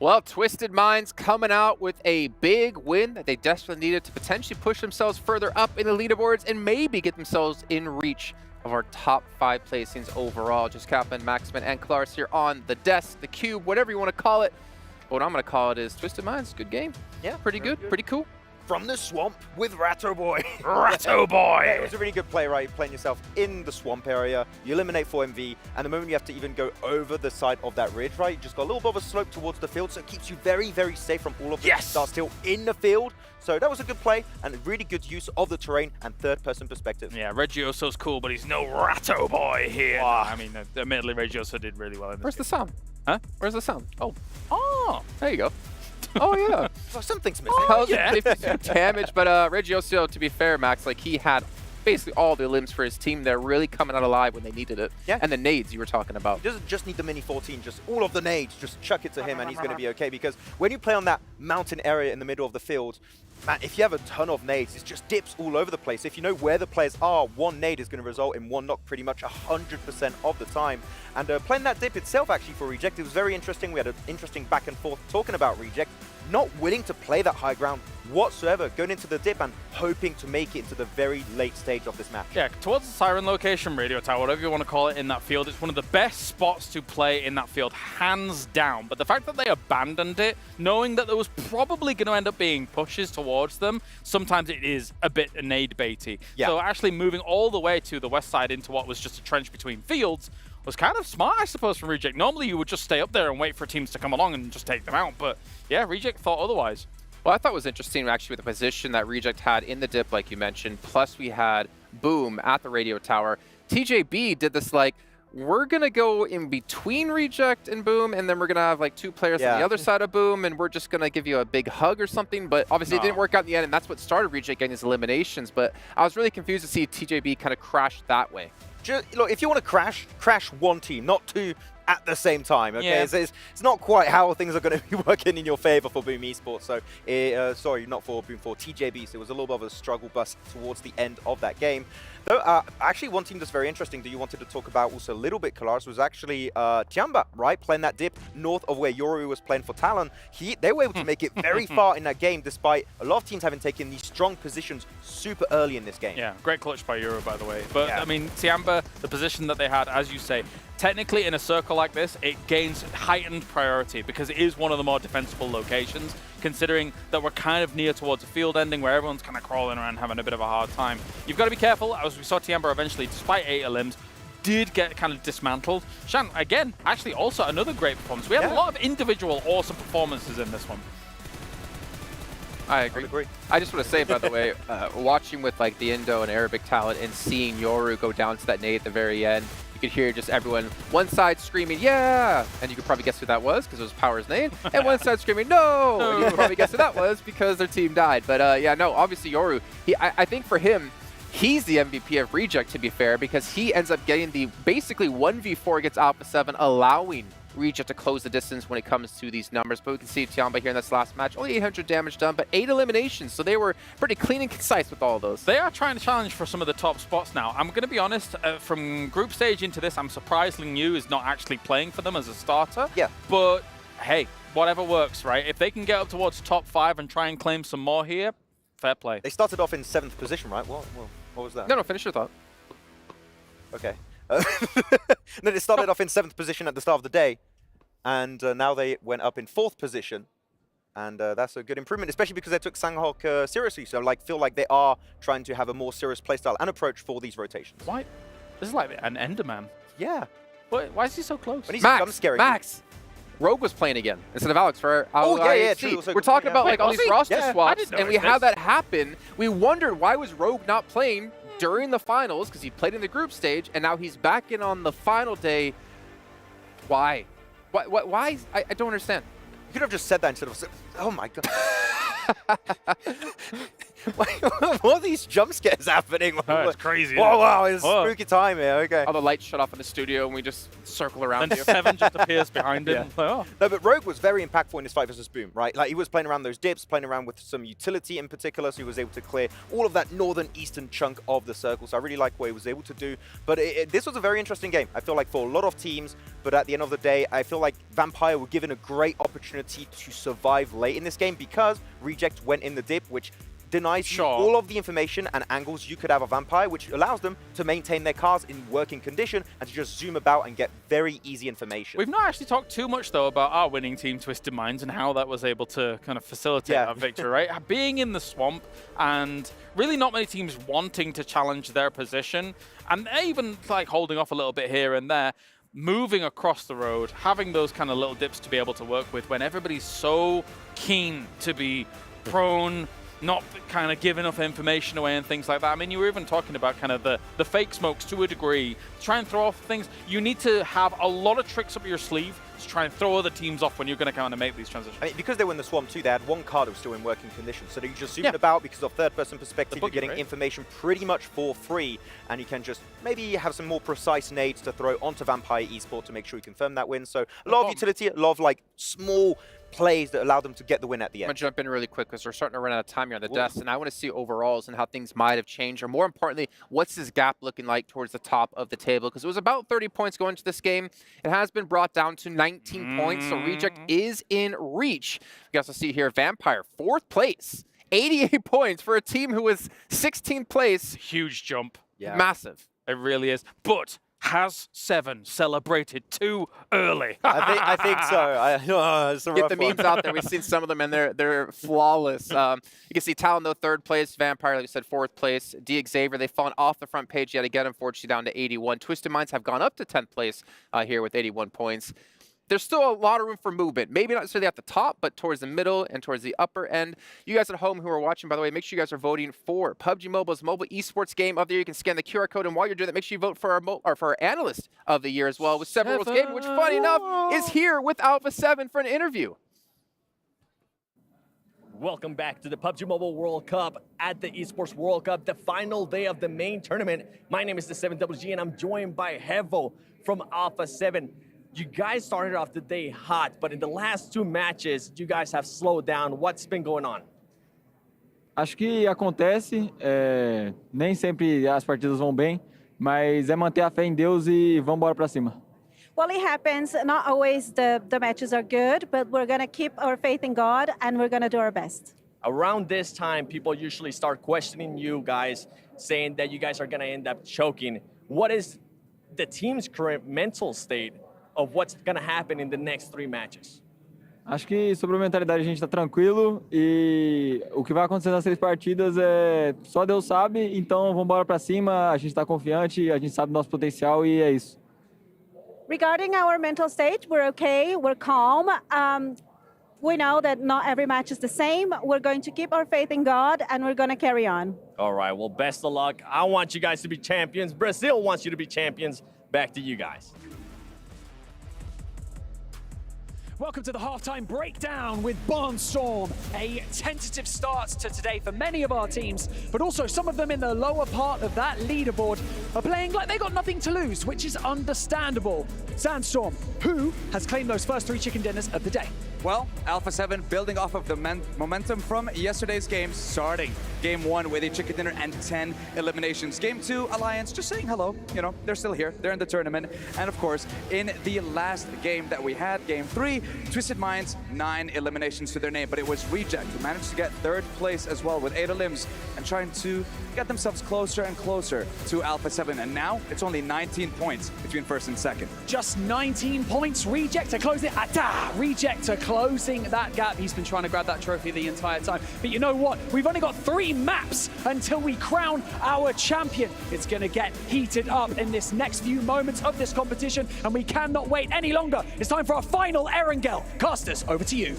Well, Twisted Minds coming out with a big win that they desperately needed to potentially push themselves further up in the leaderboards and maybe get themselves in reach of our top 5 placings overall. Just Kaplan, Maximin, and Klaris here on the desk, the cube, whatever you want to call it. What I'm going to call it is Twisted Minds. Good game. Yeah. Pretty good. Pretty cool. From the swamp with Ratto Boy. Ratto Boy! Yeah, it was a really good play, right? You're playing yourself in the swamp area, you eliminate 4MV, and the moment you have to even go over the side of that ridge, right? You just got a little bit of a slope towards the field, so it keeps you very, very safe from all of the stars still in the field. So that was a good play, and a really good use of the terrain and third-person perspective. Yeah, Reggioso's cool, but he's no Ratto Boy here. Wow. I mean, admittedly, Reggioso did really well in this Where's game. the sound? Huh? Where's the sound? Oh, there you go. Oh, yeah. Well, something's missing. Oh, yeah. Damage, but Reggioso, to be fair, Max, like he had basically all the limbs for his team. They're really coming out alive when they needed it. Yeah. And the nades you were talking about. He doesn't just need the Mini 14, just all of the nades, just chuck it to him and he's going to be okay. Because when you play on that mountain area in the middle of the field, man, if you have a ton of nades, it just dips all over the place. If you know where the players are, one nade is going to result in one knock pretty much 100% of the time. And playing that dip itself actually for Reject, it was very interesting. We had an interesting back and forth talking about Reject, not willing to play that high ground whatsoever, going into the dip and hoping to make it into the very late stage of this match. Yeah, towards the Siren location, Radio Tower, whatever you want to call it in that field, it's one of the best spots to play in that field, hands down. But the fact that they abandoned it, knowing that there was probably going to end up being pushes towards them, sometimes it is a bit nade baity. Yeah. So actually moving all the way to the west side into what was just a trench between fields was kind of smart, I suppose, from Reject. Normally you would just stay up there and wait for teams to come along and just take them out. But yeah, Reject thought otherwise. Well, I thought it was interesting actually with the position that Reject had in the dip, like you mentioned. Plus we had Boom at the radio tower. TJB did this like, we're going to go in between Reject and Boom, and then we're going to have like 2 players on the other side of Boom, and we're just going to give you a big hug or something. But obviously it didn't work out in the end, and that's what started Reject getting his eliminations. But I was really confused to see TJB kind of crash that way. Look, if you want to crash one team, not 2 at the same time, okay? Yeah. It's not quite how things are going to be working in your favor for Boom Esports. So, sorry, not for Boom, for TJB. So it was a little bit of a struggle bus towards the end of that game. Though, actually, one team that's very interesting that you wanted to talk about also a little bit, Kalaris, was actually Tiamba, right? Playing that dip north of where Yoru was playing for Talon. They were able to make it very far in that game, despite a lot of teams having taken these strong positions super early in this game. Yeah, great clutch by Euro, by the way. But, I mean, Tiamba, the position that they had, as you say, technically in a circle like this, it gains heightened priority because it is one of the more defensible locations, considering that we're kind of near towards a field ending where everyone's kind of crawling around having a bit of a hard time. You've got to be careful, as we saw Tiamba eventually, despite 8 limbs, did get kind of dismantled. Shan, again, actually also another great performance. We had a lot of individual awesome performances in this one. I agree. I just want to say, by the way, watching with like the Indo and Arabic talent and seeing Yoru go down to that nade at the very end, you could hear just everyone, one side screaming, yeah! And you could probably guess who that was because it was Power's nade. And one side screaming, no! And you could probably guess who that was because their team died. But yeah, no, obviously Yoru, I think for him, he's the MVP of Reject, to be fair, because he ends up getting the basically 1v4 against Alpha 7, allowing Reject to close the distance when it comes to these numbers. But we can see Tiamba here in this last match, only 800 damage done, but 8 eliminations, so they were pretty clean and concise with all of those. They are trying to challenge for some of the top spots now. I'm going to be honest, from group stage into this, I'm surprised Ling Yu is not actually playing for them as a starter. Yeah. But hey, whatever works, right? If they can get up towards top 5 and try and claim some more here, fair play. They started off in 7th position, right? What was that? No, finish your thought. Okay. No, they started off in 7th position at the start of the day. And now they went up in 4th position, and that's a good improvement, especially because they took Sanghok seriously. So, feel like they are trying to have a more serious playstyle and approach for these rotations. Why? This is like an Enderman. Yeah. Why is he so close? When he's Max, Rogue was playing again instead of Alex for true. So we're talking about like all these roster swaps, and we had that happen. We wondered why was Rogue not playing during the finals because he played in the group stage, and now he's back in on the final day. Why? Why? I don't understand. You could have just said that instead of, oh my god. what are these jump scares happening? It's crazy. Whoa, wow, it's spooky time here. Okay. All the lights shut off in the studio and we just circle around Then you. 7 just appears behind him. Yeah. Like, oh. No, but Rogue was very impactful in this fight versus Boom, right? Like, he was playing around those dips, playing around with some utility in particular, so he was able to clear all of that northern eastern chunk of the circle. So I really like what he was able to do. But this was a very interesting game, I feel like, for a lot of teams. But at the end of the day, I feel like Vampire were given a great opportunity to survive late in this game because Reject went in the dip, which denies you all of the information and angles you could have a Vampire, which allows them to maintain their cars in working condition and to just zoom about and get very easy information. We've not actually talked too much, though, about our winning team, Twisted Minds, and how that was able to kind of facilitate that victory, right? Being in the swamp and really not many teams wanting to challenge their position, and even like holding off a little bit here and there, moving across the road, having those kind of little dips to be able to work with when everybody's so keen to be prone, not kind of give enough information away and things like that. I mean, you were even talking about kind of the fake smokes to a degree. Try and throw off things. You need to have a lot of tricks up your sleeve to try and throw other teams off when you're going to kind of make these transitions. I mean, because they were in the swamp too, they had one car that was still in working condition. So you just zooming about because of third-person perspective, you're getting information pretty much for free, and you can just maybe have some more precise nades to throw onto Vampire Esports to make sure you confirm that win. So a lot of utility, a lot of like small plays that allow them to get the win at the end. I'm going to jump in really quick because we're starting to run out of time here on the desk, and I want to see overalls and how things might have changed, or more importantly, what's this gap looking like towards the top of the table? Because it was about 30 points going into this game. It has been brought down to 19 points, so Reject is in reach. You guys will see here, Vampire, 4th place, 88 points for a team who was 16th place. Huge jump. Yeah. Massive. It really is. But has 7 celebrated too early? I think so. It's a Get rough the memes out there. We've seen some of them, and they're flawless. You can see Talon, though, 3rd place. Vampire, like I said, 4th place. D Xavier, they've fallen off the front page yet again, unfortunately, down to 81. Twisted Minds have gone up to 10th place here with 81 points. There's still a lot of room for movement. Maybe not necessarily at the top, but towards the middle and towards the upper end. You guys at home who are watching, by the way, make sure you guys are voting for PUBG Mobile's mobile esports game of the year. You can scan the QR code, and while you're doing that, make sure you vote for our analyst of the year as well with 7 Worlds Gaming, which, funny enough, is here with Alpha 7 for an interview. Welcome back to the PUBG Mobile World Cup at the ESPORTS World Cup, the final day of the main tournament. My name is the 7WG, and I'm joined by Hevo from Alpha 7. You guys started off the day hot, but in the last 2 matches, you guys have slowed down. What's been going on? Acho que acontece, nem sempre as partidas vão bem, mas é manter a fé em Deus e vamos embora para cima. Well, it happens. Not always the matches are good, but we're going to keep our faith in God, and we're going to do our best. Around this time, people usually start questioning you guys, saying that you guys are going to end up choking. What is the team's current mental state of what's going to happen in the next 3 matches? Acho que sobre a mentalidade a gente está tranquilo e o que vai acontecer nas 3 partidas só Deus sabe, então vamos embora para cima, a gente está confiante, a gente sabe do nosso potencial e é isso. Regarding our mental state, we're okay, we're calm. We know that not every match is the same. We're going to keep our faith in God, and we're going to carry on. All right, well, best of luck. I want you guys to be champions. Brazil wants you to be champions. Back to you guys. Welcome to the halftime breakdown with Barnstorm. A tentative start to today for many of our teams, but also some of them in the lower part of that leaderboard are playing like they got nothing to lose, which is understandable. Sandstorm, who has claimed those first 3 chicken dinners of the day? Well, Alpha 7 building off of the momentum from yesterday's games, starting Game 1 with a chicken dinner and 10 eliminations. Game 2, Alliance just saying hello. You know, they're still here. They're in the tournament. And of course, in the last game that we had, Game 3, Twisted Minds, 9 eliminations to their name. But it was Reject who managed to get 3rd place as well with 8 elims and trying to get themselves closer and closer to Alpha 7. And now it's only 19 points between 1st and 2nd. Just 19 points. Reject to close it. Reject to closing that gap. He's been trying to grab that trophy the entire time. But you know what? We've only got 3 maps until we crown our champion. It's going to get heated up in this next few moments of this competition, and we cannot wait any longer. It's time for our final Erangel. Casters, over to you.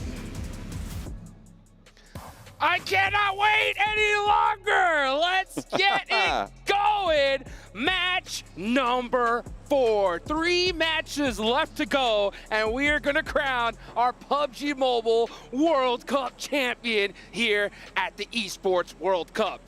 I cannot wait any longer. Let's get it going. going. Match number 4. 3 matches left to go, and we are going to crown our PUBG Mobile World Cup champion here at the Esports World Cup.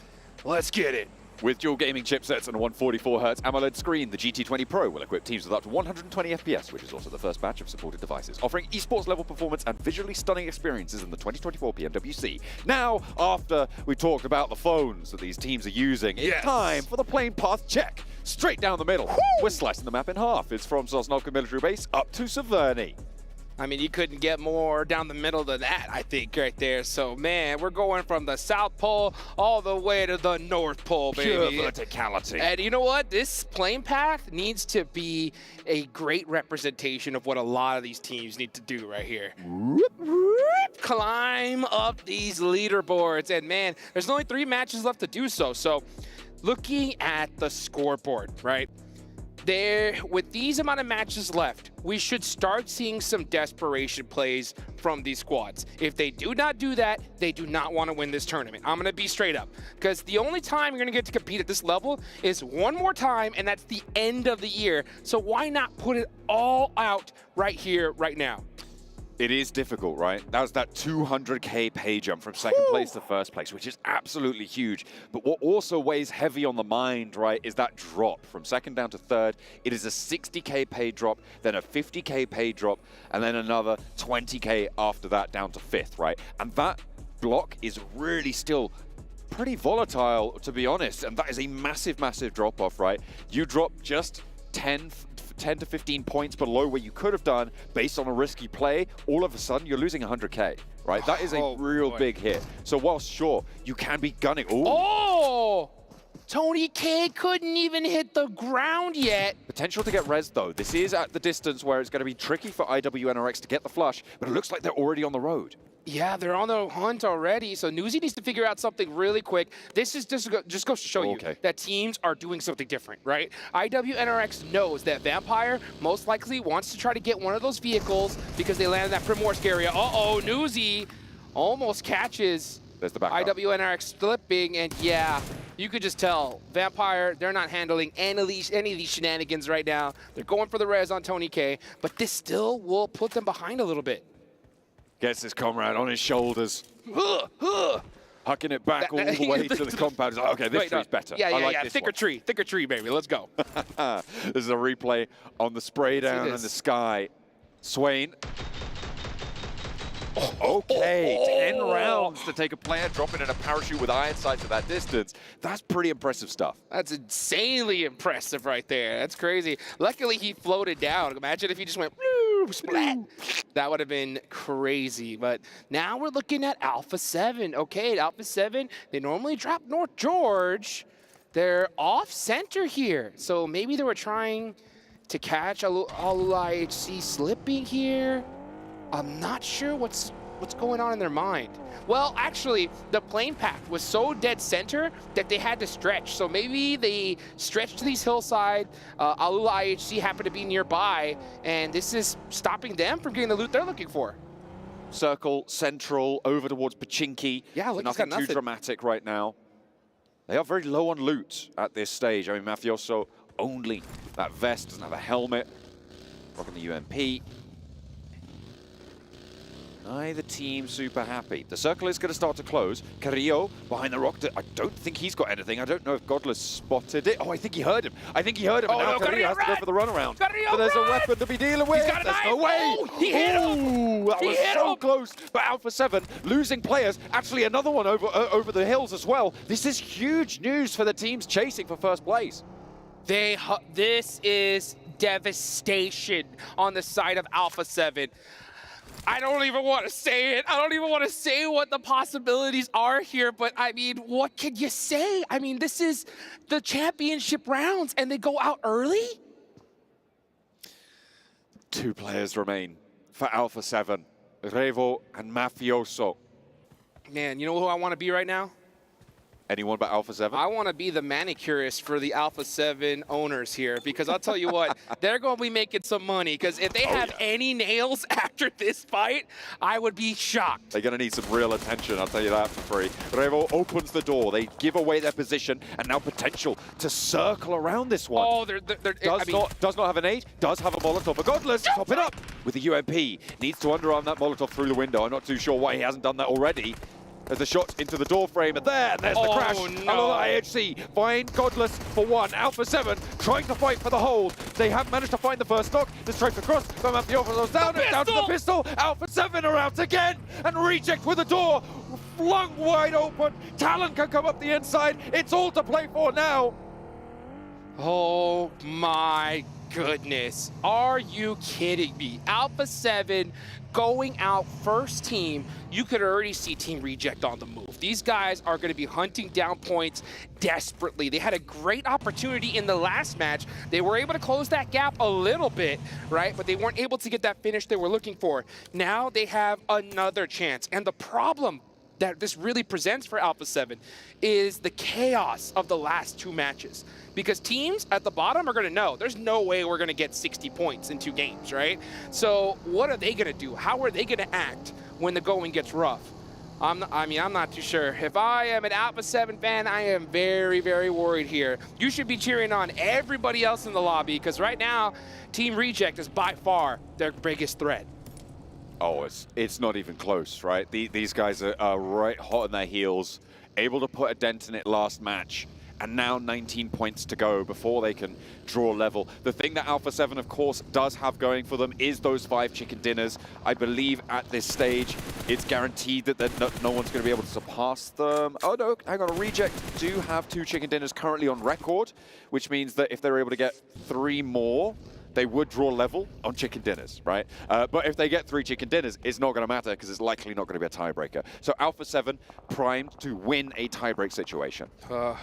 Let's get it. With dual gaming chipsets and a 144Hz AMOLED screen, the GT20 Pro will equip teams with up to 120 FPS, which is also the first batch of supported devices, offering esports level performance and visually stunning experiences in the 2024 PMWC. Now, after we talked about the phones that these teams are using, it's time for the plane path check. Straight down the middle. Woo! We're slicing the map in half. It's from Sosnovka Military Base up to Severny. I mean, you couldn't get more down the middle than that, I think, right there. So, man, we're going from the South Pole all the way to the North Pole, baby. Pure verticality. And you know what? This plane path needs to be a great representation of what a lot of these teams need to do right here. Climb up these leaderboards. And, man, there's only 3 matches left to do so. So, looking at the scoreboard, right? With these amount of matches left, we should start seeing some desperation plays from these squads. If they do not do that, they do not want to win this tournament. I'm going to be straight up. Because the only time you're going to get to compete at this level is one more time, and that's the end of the year. So why not put it all out right here, right now? It is difficult, right? That was that 200K pay jump from second place to first place, which is absolutely huge. But what also weighs heavy on the mind, right, is that drop from second down to third. It is a 60K pay drop, then a 50K pay drop, and then another 20K after that down to fifth, right? And that block is really still pretty volatile, to be honest. And that is a massive, massive drop off, right? You drop just 10 to 15 points below where you could have done based on a risky play, all of a sudden you're losing 100K, right? That is a real big hit. So whilst sure, you can be gunning. Ooh. Oh! Tony K couldn't even hit the ground yet. Potential to get res though. This is at the distance where it's going to be tricky for IWNRX to get the flush, but it looks like they're already on the road. Yeah, they're on the hunt already, so Newsy needs to figure out something really quick. This is just goes to show you that teams are doing something different, right? IWNRX knows that Vampire most likely wants to try to get one of those vehicles because they landed in that Primorsk area. Uh-oh, Newsy almost catches There's the backup. IWNRX slipping, and yeah, you could just tell Vampire, they're not handling any of these shenanigans right now. They're going for the res on Tony K, but this still will put them behind a little bit. Gets his comrade on his shoulders. Hucking it back all the way to the compound. He's like, okay, this tree's better. Yeah, I like yeah. this Thicker tree, baby. Let's go. This is a replay on the spray down in the sky. Swain. Okay, 10 rounds to take a player dropping in a parachute with iron sights at that distance. That's pretty impressive stuff. That's insanely impressive right there. That's crazy. Luckily, he floated down. Imagine if he just went splat. That would have been crazy. But now we're looking at Alpha 7. Okay, at Alpha 7, they normally drop North George. They're off center here. So maybe they were trying to catch Alula IHC slipping here. I'm not sure what's going on in their mind. Well, actually, the plane path was so dead center that they had to stretch. So maybe they stretched to these hillside. Alula IHC happened to be nearby, and this is stopping them from getting the loot they're looking for. Circle, central, over towards Pachinki. Yeah, look, nothing too dramatic right now. They are very low on loot at this stage. I mean, Mafioso only that vest, doesn't have a helmet. Rocking the UMP. Neither team super happy. The circle is going to start to close. Carrillo behind the rock. I don't think he's got anything. I don't know if Godless spotted it. Oh, I think he heard him. And now Carrillo has to go for the runaround. But there's a weapon to be dealing with. There's no way. Oh, he hit him. That was so close. But Alpha 7 losing players. Actually, another one over the hills as well. This is huge news for the teams chasing for first place. This is devastation on the side of Alpha 7. I don't even want to say it. I don't even want to say what the possibilities are here, but I mean, what can you say? I mean, this is the championship rounds and they go out early? 2 players remain for Alpha 7, Revo and Mafioso. Man, you know who I want to be right now? Anyone but Alpha 7? I want to be the manicurist for the Alpha 7 owners here, because I'll tell you what, they're going to be making some money, because if they have any nails after this fight, I would be shocked. They're going to need some real attention, I'll tell you that for free. Revo opens the door. They give away their position, and now potential to circle around this one. Oh, does not have an 8, does have a Molotov. But Godless, top it up with the UMP. Needs to underarm that Molotov through the window. I'm not too sure why he hasn't done that already. There's a shot into the door frame, and there's the crash. No. IHC find Godless for 1. Alpha 7 trying to fight for the hold. They have managed to find the first knock. The strike across, but Mafioso goes down to the pistol. Alpha 7 are out again, and Reject with the door flung wide open. Talon can come up the inside. It's all to play for now. Oh my goodness. Are you kidding me? Alpha 7 going out first team. You could already see Team Reject on the move. These guys are going to be hunting down points desperately. They had a great opportunity in the last match. They were able to close that gap a little bit, right? But they weren't able to get that finish they were looking for. Now they have another chance. And the problem that this really presents for Alpha 7 is the chaos of the last 2 matches. Because teams at the bottom are going to know there's no way we're going to get 60 points in 2 games, right? So what are they going to do? How are they going to act when the going gets rough? I'm not too sure. If I am an Alpha 7 fan, I am very, very worried here. You should be cheering on everybody else in the lobby, because right now, Team Reject is by far their biggest threat. Oh, it's not even close, right? These guys are right hot on their heels, able to put a dent in it last match, and now 19 points to go before they can draw level. The thing that Alpha 7, of course, does have going for them is those 5 chicken dinners. I believe at this stage, it's guaranteed that no one's going to be able to surpass them. Oh, no, hang on. Reject do have 2 chicken dinners currently on record, which means that if they're able to get 3 more, they would draw level on chicken dinners, right? But if they get 3 chicken dinners, it's not going to matter because it's likely not going to be a tiebreaker. So Alpha 7 primed to win a tiebreak situation.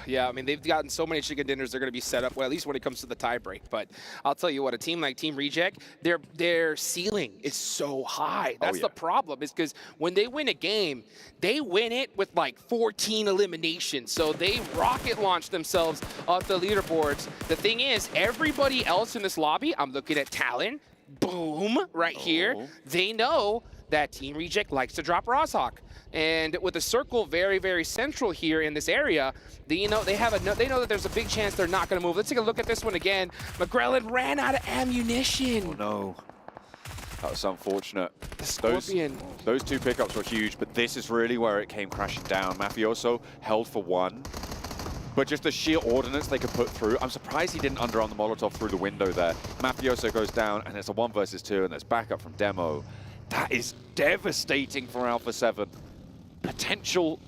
Yeah, I mean, they've gotten so many chicken dinners, they're going to be set up, well, at least when it comes to the tiebreak. But I'll tell you what, a team like Team Reject, their ceiling is so high. That's the problem, is because when they win a game, they win it with like 14 eliminations. So they rocket launch themselves off the leaderboards. The thing is, everybody else in this lobby, I'm looking at Talon, boom, right here. They know that Team Reject likes to drop Rozhawk. And with the circle very, very central here in this area, they know that there's a big chance they're not going to move. Let's take a look at this one again. McGrellan ran out of ammunition. Oh, no. That was unfortunate. Those 2 pickups were huge, but this is really where it came crashing down. Mafioso held for 1. But just the sheer ordnance they could put through. I'm surprised he didn't underarm the Molotov through the window there. Mafioso goes down, and it's a 1 versus 2, and there's backup from Demo. That is devastating for Alpha 7. Potential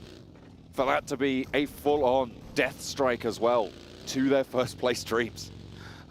for that to be a full-on death strike as well to their first-place dreams.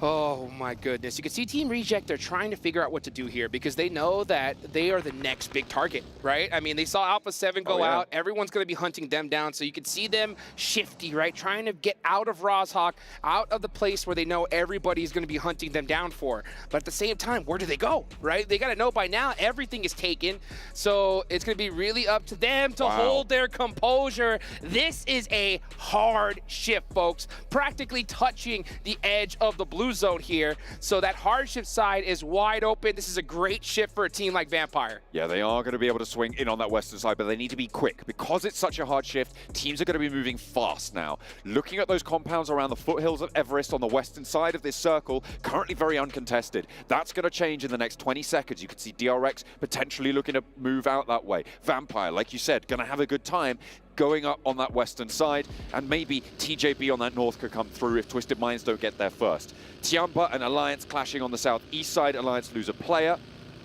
Oh my goodness. You can see Team Reject, they're trying to figure out what to do here because they know that they are the next big target, right? I mean, they saw Alpha 7 go out. Everyone's going to be hunting them down. So you can see them shifty, right? Trying to get out of Rozhawk, out of the place where they know everybody's going to be hunting them down for. But at the same time, where do they go, right? They got to know by now everything is taken. So it's going to be really up to them to hold their composure. This is a hard shift, folks. Practically touching the edge of the blue zone here. So that hardship side is wide open. This is a great shift for a team like Vampire. Yeah, they are going to be able to swing in on that western side, but they need to be quick. Because it's such a hard shift, teams are going to be moving fast now. Looking at those compounds around the foothills of Everest on the western side of this circle, currently very uncontested. That's going to change in the next 20 seconds. You could see DRX potentially looking to move out that way. Vampire, like you said, going to have a good time going up on that western side, and maybe TJB on that north could come through if Twisted Minds don't get there first. Tiamba and Alliance clashing on the southeast side. Alliance lose a player.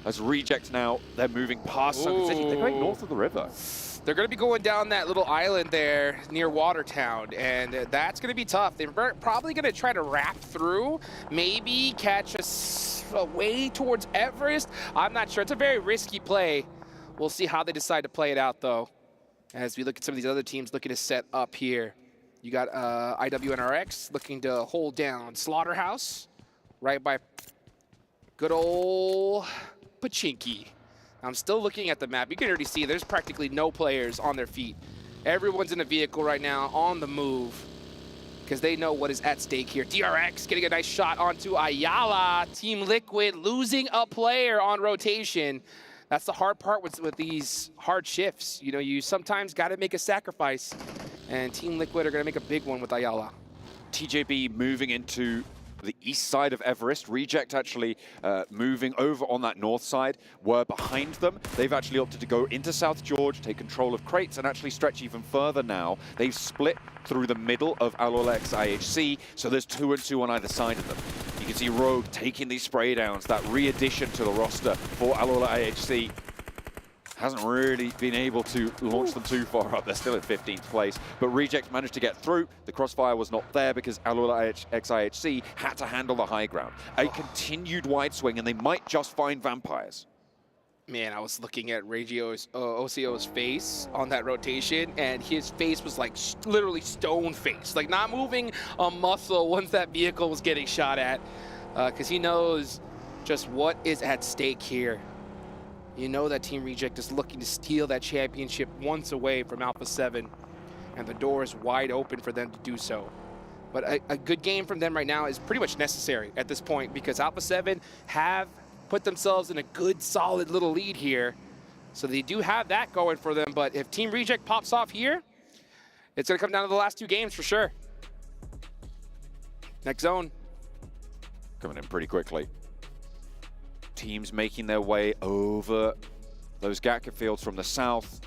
As Reject now, they're moving past Sunken City. They're going north of the river. They're going to be going down that little island there near Watertown, and that's going to be tough. They're probably going to try to wrap through, maybe catch a way towards Everest. I'm not sure. It's a very risky play. We'll see how they decide to play it out, though. As we look at some of these other teams looking to set up here. You got IWNRX looking to hold down Slaughterhouse right by good old Pachinki. I'm still looking at the map. You can already see there's practically no players on their feet Everyone's in a vehicle right now on the move because they know what is at stake here. DRX getting a nice shot onto Ayala. Team Liquid losing a player on rotation. That's the hard part with these hard shifts. You know, you sometimes got to make a sacrifice, and Team Liquid are going to make a big one with Ayala. TJB moving into the east side of Everest. Reject actually moving over on that north side. We're behind them. They've actually opted to go into South George, take control of crates, and actually stretch even further now. They've split through the middle of Alolex IHC, so there's 2 and 2 on either side of them. You can see Rogue taking these spray downs, that re-addition to the roster for Alola IHC. Hasn't really been able to launch them too far up. They're still in 15th place, but Reject managed to get through. The crossfire was not there because Alola IHC had to handle the high ground. A continued wide swing, and they might just find Vampires. Man, I was looking at Regio's OCO's face on that rotation, and his face was like literally stone face, like not moving a muscle once that vehicle was getting shot at, because he knows just what is at stake here. You know that Team Reject is looking to steal that championship once away from Alpha 7, and the door is wide open for them to do so. But a good game from them right now is pretty much necessary at this point, because Alpha 7 have put themselves in a good, solid little lead here. So they do have that going for them, but if Team Reject pops off here, it's going to come down to the last 2 games for sure. Next zone. Coming in pretty quickly. Teams making their way over those Gatka fields from the south.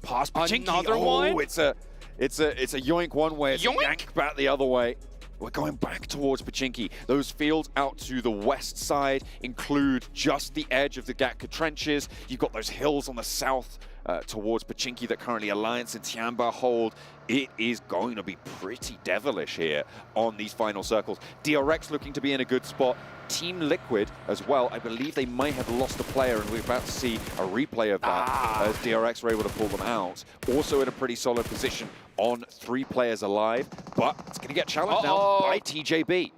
Past Pachinki. Another one? It's a yoink one way, it's a yank back the other way. We're going back towards Pachinki. Those fields out to the west side include just the edge of the Gatka trenches. You've got those hills on the south towards Pachinki that currently Alliance and Tiamba hold. It is going to be pretty devilish here on these final circles. DRX looking to be in a good spot. Team Liquid as well. I believe they might have lost a player, and we're about to see a replay of that as DRX were able to pull them out. Also in a pretty solid position on 3 players alive, but it's going to get challenged now by TJB.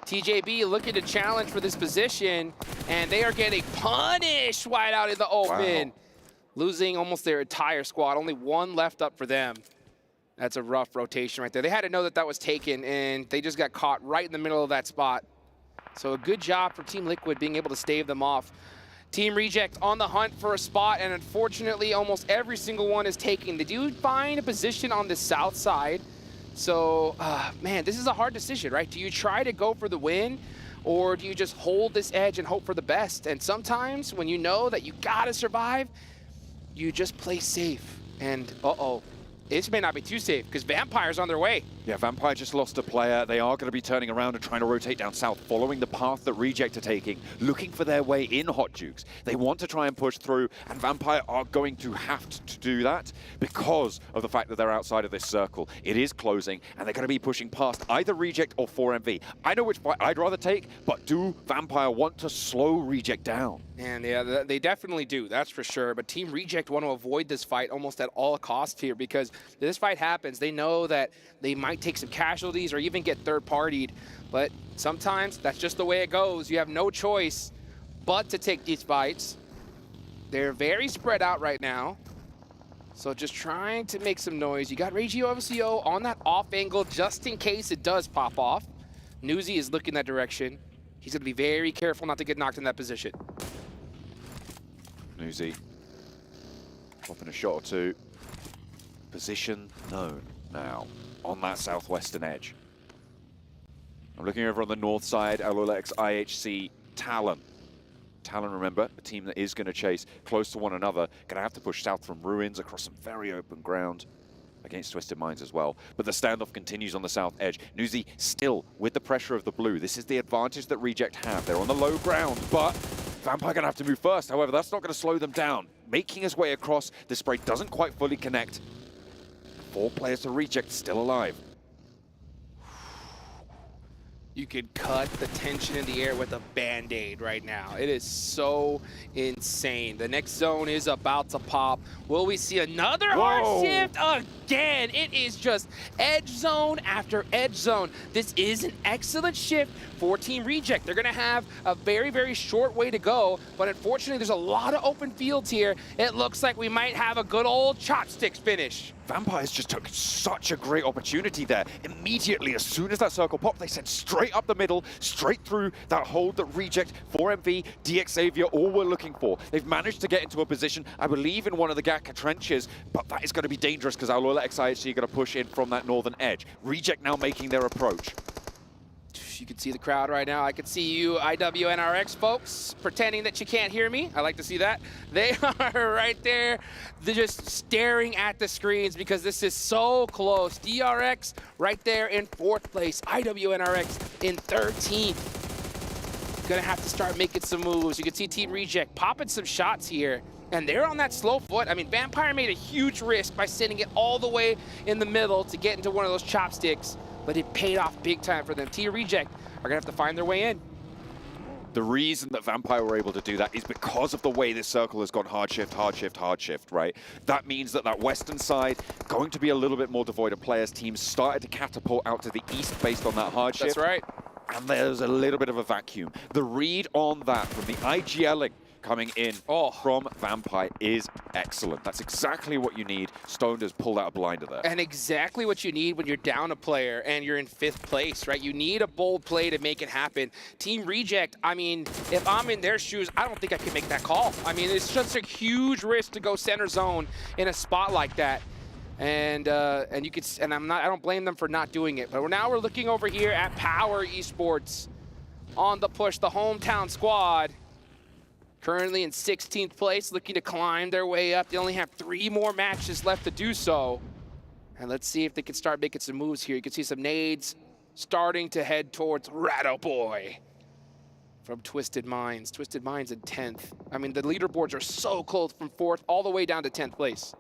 TJB looking to challenge for this position, and they are getting punished wide out in the open. Wow. Losing almost their entire squad. Only 1 left up for them. That's a rough rotation right there. They had to know that that was taken, and they just got caught right in the middle of that spot. So a good job for Team Liquid being able to stave them off. Team Reject on the hunt for a spot, and unfortunately almost every single one is taken. They do find a position on the south side. So, man, this is a hard decision, right? Do you try to go for the win, or do you just hold this edge and hope for the best? And sometimes when you know that you gotta survive, you just play safe. And this may not be too safe because Vampire's on their way. Yeah, Vampire just lost a player. They are going to be turning around and trying to rotate down south, following the path that Reject are taking, looking for their way in Hot Jukes. They want to try and push through, and Vampire are going to have to do that because of the fact that they're outside of this circle. It is closing, and they're going to be pushing past either Reject or 4MV. I know which fight I'd rather take, but do Vampire want to slow Reject down? And yeah, they definitely do, that's for sure. But Team Reject want to avoid this fight almost at all costs here, because if this fight happens, they know that they might take some casualties or even get third-partied. But sometimes that's just the way it goes. You have no choice but to take these fights. They're very spread out right now. So just trying to make some noise. You got Regio OCO on that off angle just in case it does pop off. Newsy is looking that direction. He's going to be very careful not to get knocked in that position. Newsy popping a shot or 2. Position known now on that southwestern edge. I'm looking over on the north side, Alolex IHC Talon. Talon, remember, a team that is going to chase close to one another. Going to have to push south from Ruins across some very open ground against Twisted Minds as well. But the standoff continues on the south edge. Newsy still with the pressure of the blue. This is the advantage that Reject have. They're on the low ground, but Vampire going to have to move first. However, that's not going to slow them down. Making his way across, the spray doesn't quite fully connect. 4 players to Reject, still alive. You could cut the tension in the air with a Band-Aid right now. It is so insane. The next zone is about to pop. Will we see another hard shift again? It is just edge zone after edge zone. This is an excellent shift for Team Reject. They're gonna have a very, very short way to go, but unfortunately there's a lot of open fields here. It looks like we might have a good old chopsticks finish. Vampires just took such a great opportunity there. Immediately, as soon as that circle popped, they sent straight up the middle, straight through that hold that Reject, 4MV, DX Xavier all were looking for. They've managed to get into a position, I believe, in one of the Gaka trenches, but that is going to be dangerous because Alola XIHC are going to push in from that northern edge. Reject now making their approach. You can see the crowd right now. I can see you IWNRX folks pretending that you can't hear me. I like to see that. They are right there. They're just staring at the screens because this is so close. DRX right there in 4th place. IWNRX in 13th. Gonna have to start making some moves. You can see Team Reject popping some shots here. And they're on that slow foot. I mean, Vampire made a huge risk by sending it all the way in the middle to get into one of those chopsticks. But it paid off big time for them. Team Reject are gonna have to find their way in. The reason that Vampire were able to do that is because of the way this circle has gone hard shift, hard shift, hard shift, right? That means that that western side going to be a little bit more devoid of players. Teams started to catapult out to the east based on that hard shift. That's right. And there's a little bit of a vacuum. The read on that from the IGLing coming in from Vampire is excellent. That's exactly what you need. Stoned has pulled out a blinder there. And exactly what you need when you're down a player and you're in 5th place, right? You need a bold play to make it happen. Team Reject, I mean, if I'm in their shoes, I don't think I can make that call. I mean, it's just a huge risk to go center zone in a spot like that. And you could, and I don't blame them for not doing it. But now we're looking over here at Power Esports on the push, the hometown squad. Currently in 16th place, looking to climb their way up. They only have 3 more matches left to do so. And let's see if they can start making some moves here. You can see some nades starting to head towards Ratto Boy from Twisted Minds. Twisted Minds in 10th. I mean, the leaderboards are so close from 4th all the way down to 10th place.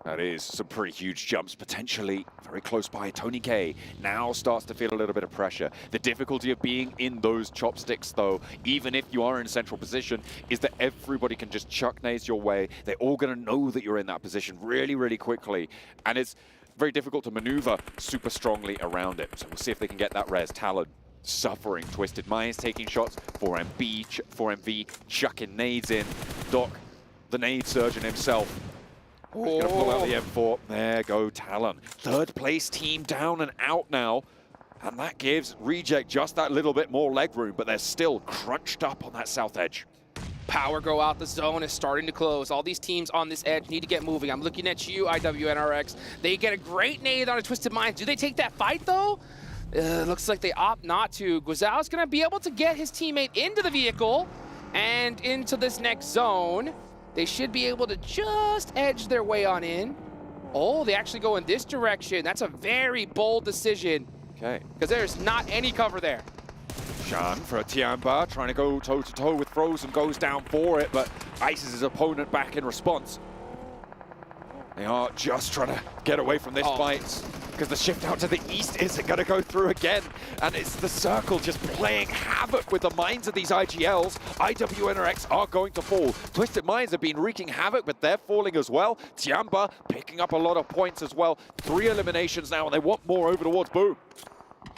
That is some pretty huge jumps, potentially very close by. Tony K now starts to feel a little bit of pressure. The difficulty of being in those chopsticks, though, even if you are in central position, is that everybody can just chuck nades your way. They're all going to know that you're in that position really, really quickly. And it's very difficult to maneuver super strongly around it. So we'll see if they can get that res. Talon suffering. Twisted Minds taking shots. 4MV chucking nades in. Doc, the nade surgeon himself. He's going to pull out the M4. There go Talon. 3rd place team down and out now. And that gives Reject just that little bit more leg room, but they're still crunched up on that south edge. Power go out. The zone is starting to close. All these teams on this edge need to get moving. I'm looking at you, IWNRX. They get a great nade on a Twisted Minds. Do they take that fight, though? Looks like they opt not to. Guizao's going to be able to get his teammate into the vehicle and into this next zone. They should be able to just edge their way on in. Oh, they actually go in this direction. That's a very bold decision. Okay. Because there's not any cover there. Shan for Tiamba trying to go toe-to-toe with Frozen, goes down for it, but ices his opponent back in response. They are just trying to get away from this fight because the shift out to the east isn't going to go through again. And it's the circle just playing havoc with the minds of these IGLs. IWNRX are going to fall. Twisted Minds have been wreaking havoc, but they're falling as well. Tiamba picking up a lot of points as well. 3 eliminations now, and they want more over towards Boom.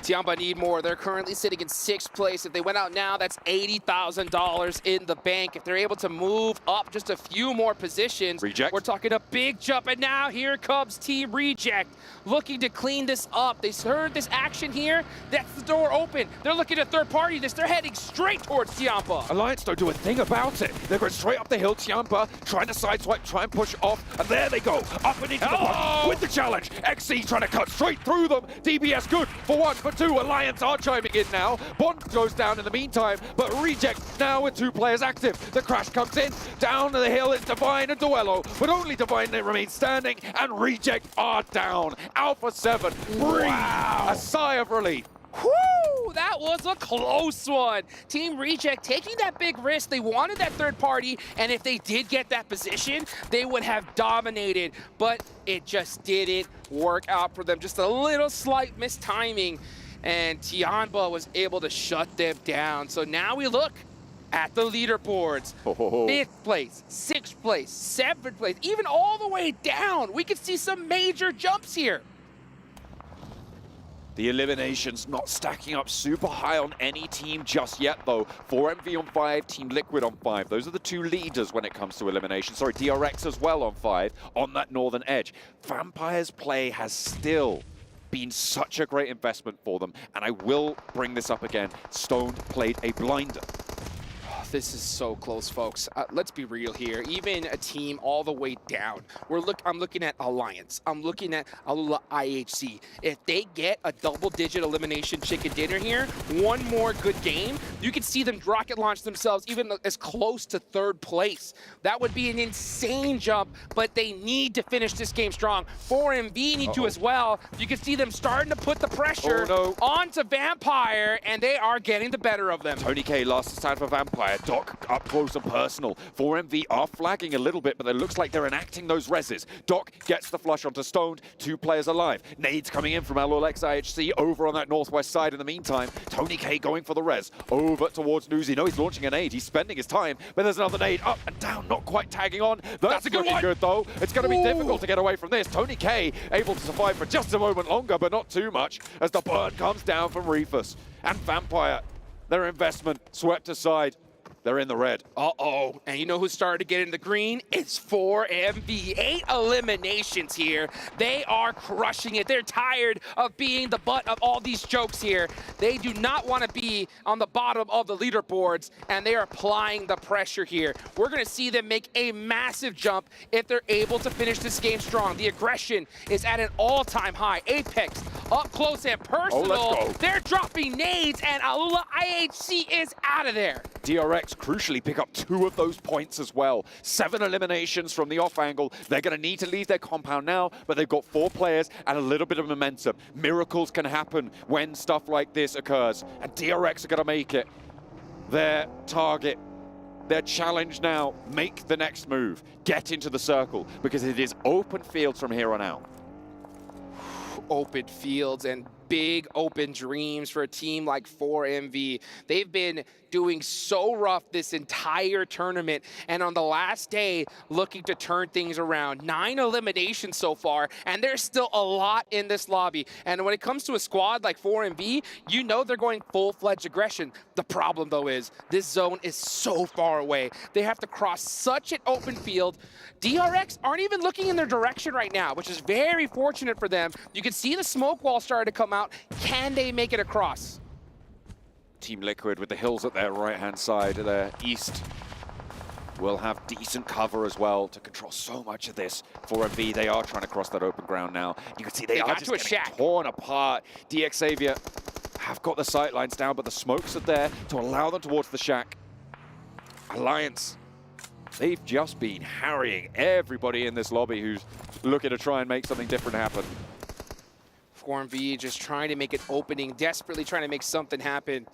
Tiamba need more. They're currently sitting in 6th place. If they went out now, that's $80,000 in the bank. If they're able to move up just a few more positions, Reject. We're talking a big jump. And now here comes Team Reject looking to clean this up. They heard this action here. That's the door open. They're looking to third party this. They're heading straight towards Tiamba. Alliance don't do a thing about it. They're going straight up the hill. Tiamba trying to sideswipe, try and push off. And there they go. Up and into the puck with the challenge. XC trying to cut straight through them. DBS good for 1, for 2. Alliance are chiming in now. Bond goes down in the meantime, but Reject now with 2 players active. The crash comes in. Down the hill is Divine and Duello, but only Divine remains standing, and Reject are down. Alpha 7 breathe a sigh of relief. Whoo! That was a close one. Team Reject taking that big risk. They wanted that third party, and if they did get that position, they would have dominated, but it just didn't work out for them. Just a little slight mistiming, and Tiamba was able to shut them down. So now we look at the leaderboards. 5th place, 6th place, 7th place, even all the way down. We can see some major jumps here. The eliminations not stacking up super high on any team just yet, though. 4MV on 5, Team Liquid on 5. Those are the two leaders when it comes to elimination. Sorry, DRX as well on 5 on that northern edge. Vampire's play has still been such a great investment for them, and I will bring this up again. Stone played a blinder. This is so close, folks. Let's be real here. Even a team all the way down. I'm looking at Alliance. I'm looking at Alula IHC. If they get a double-digit elimination chicken dinner here, one more good game, you can see them rocket launch themselves even as close to 3rd place. That would be an insane jump, but they need to finish this game strong. 4MV need to as well. You can see them starting to put the pressure onto Vampire, and they are getting the better of them. Tony K last stand for Vampire. Doc up close and personal. 4MV are flagging a little bit, but it looks like they're enacting those reses. Doc gets the flush onto Stoned, 2 players alive. Nades coming in from Alolex IHC over on that northwest side in the meantime. Tony K going for the res. Over towards Newsy. No, he's launching a nade. He's spending his time, but there's another nade up and down, not quite tagging on. That's a good one. Good, though. It's going to be difficult to get away from this. Tony K able to survive for just a moment longer, but not too much, as the burn comes down from Reefus. And Vampire, their investment swept aside. They're in the red. Uh-oh. And you know who started to get in the green? It's 4MV. 8 eliminations here. They are crushing it. They're tired of being the butt of all these jokes here. They do not want to be on the bottom of the leaderboards, and they are applying the pressure here. We're going to see them make a massive jump if they're able to finish this game strong. The aggression is at an all-time high. Apex up close and personal. Let's go. They're dropping nades, and Alula IHC is out of there. DRX crucially pick up 2 of those points as well. 7 eliminations from the off angle. They're going to need to leave their compound now, but they've got 4 players and a little bit of momentum. Miracles can happen when stuff like this occurs, and DRX are going to make it their target. Their challenge now, make the next move. Get into the circle, because it is open fields from here on out. Open fields and big open dreams for a team like 4MV. They've been doing so rough this entire tournament, and on the last day, looking to turn things around. 9 eliminations so far, and there's still a lot in this lobby. And when it comes to a squad like 4MV, you know they're going full-fledged aggression. The problem, though, is this zone is so far away. They have to cross such an open field. DRX aren't even looking in their direction right now, which is very fortunate for them. You can see the smoke wall starting to come out. Can they make it across? Team Liquid with the hills at their right-hand side, their east, will have decent cover as well to control so much of this. 4MV, they are trying to cross that open ground now. You can see they are just getting torn apart. DX Xavier have got the sight lines down, but the smokes are there to allow them towards the shack. Alliance, they've just been harrying everybody in this lobby who's looking to try and make something different happen. 4MV just trying to make an opening, desperately trying to make something happen.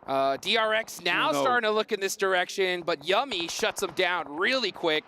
DRX now starting to look in this direction, but Yummy shuts them down really quick.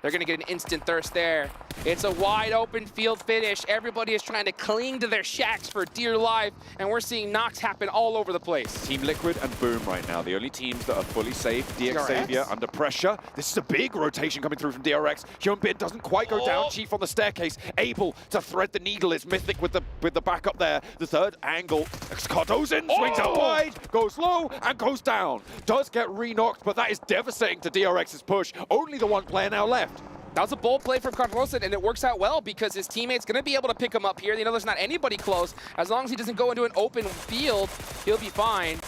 They're going to get an instant thirst there. It's a wide open field finish. Everybody is trying to cling to their shacks for dear life, and we're seeing knocks happen all over the place. Team Liquid and Boom right now, the only teams that are fully safe. DX Xavier under pressure. This is a big rotation coming through from DRX. Hyunbin doesn't quite go down. Chief on the staircase, able to thread the needle. Is Mythic with the backup there. The third angle. Cardozen swings out wide, goes low, and goes down. Does get re-knocked, but that is devastating to DRX's push. Only the one player now left. That was a bold play from Cardozen, and it works out well because his teammate's going to be able to pick him up here. They know there's not anybody close. As long as he doesn't go into an open field, he'll be fine.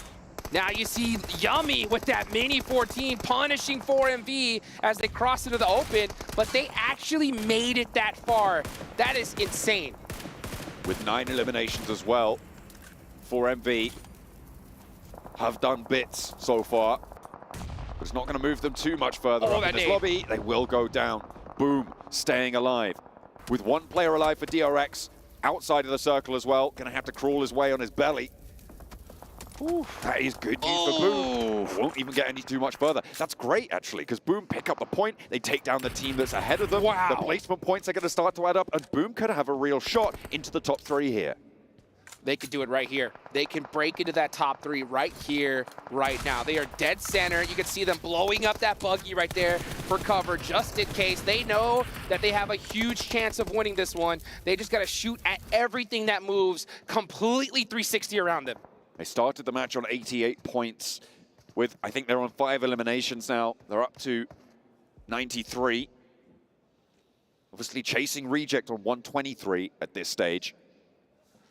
Now you see Yummy with that mini 14 punishing 4MV as they cross into the open, but they actually made it that far. That is insane. With 9 eliminations as well, 4MV have done bits so far. But it's not going to move them too much further up in this lobby. They will go down. Boom, staying alive. With 1 player alive for DRX, outside of the circle as well. Going to have to crawl his way on his belly. Ooh, that is good news for Boom. Won't even get any too much further. That's great, actually, because Boom pick up the point. They take down the team that's ahead of them. The placement points are going to start to add up, and Boom could have a real shot into the top 3 here. they could do it right here. They can break into that top 3 right here, right now. They are dead center. You can see them blowing up that buggy right there for cover, just in case. They know that they have a huge chance of winning this one. They just got to shoot at everything that moves completely 360 around them. They started the match on 88 points with, I think they're on 5 eliminations now. They're up to 93. Obviously chasing Reject on 123 at this stage.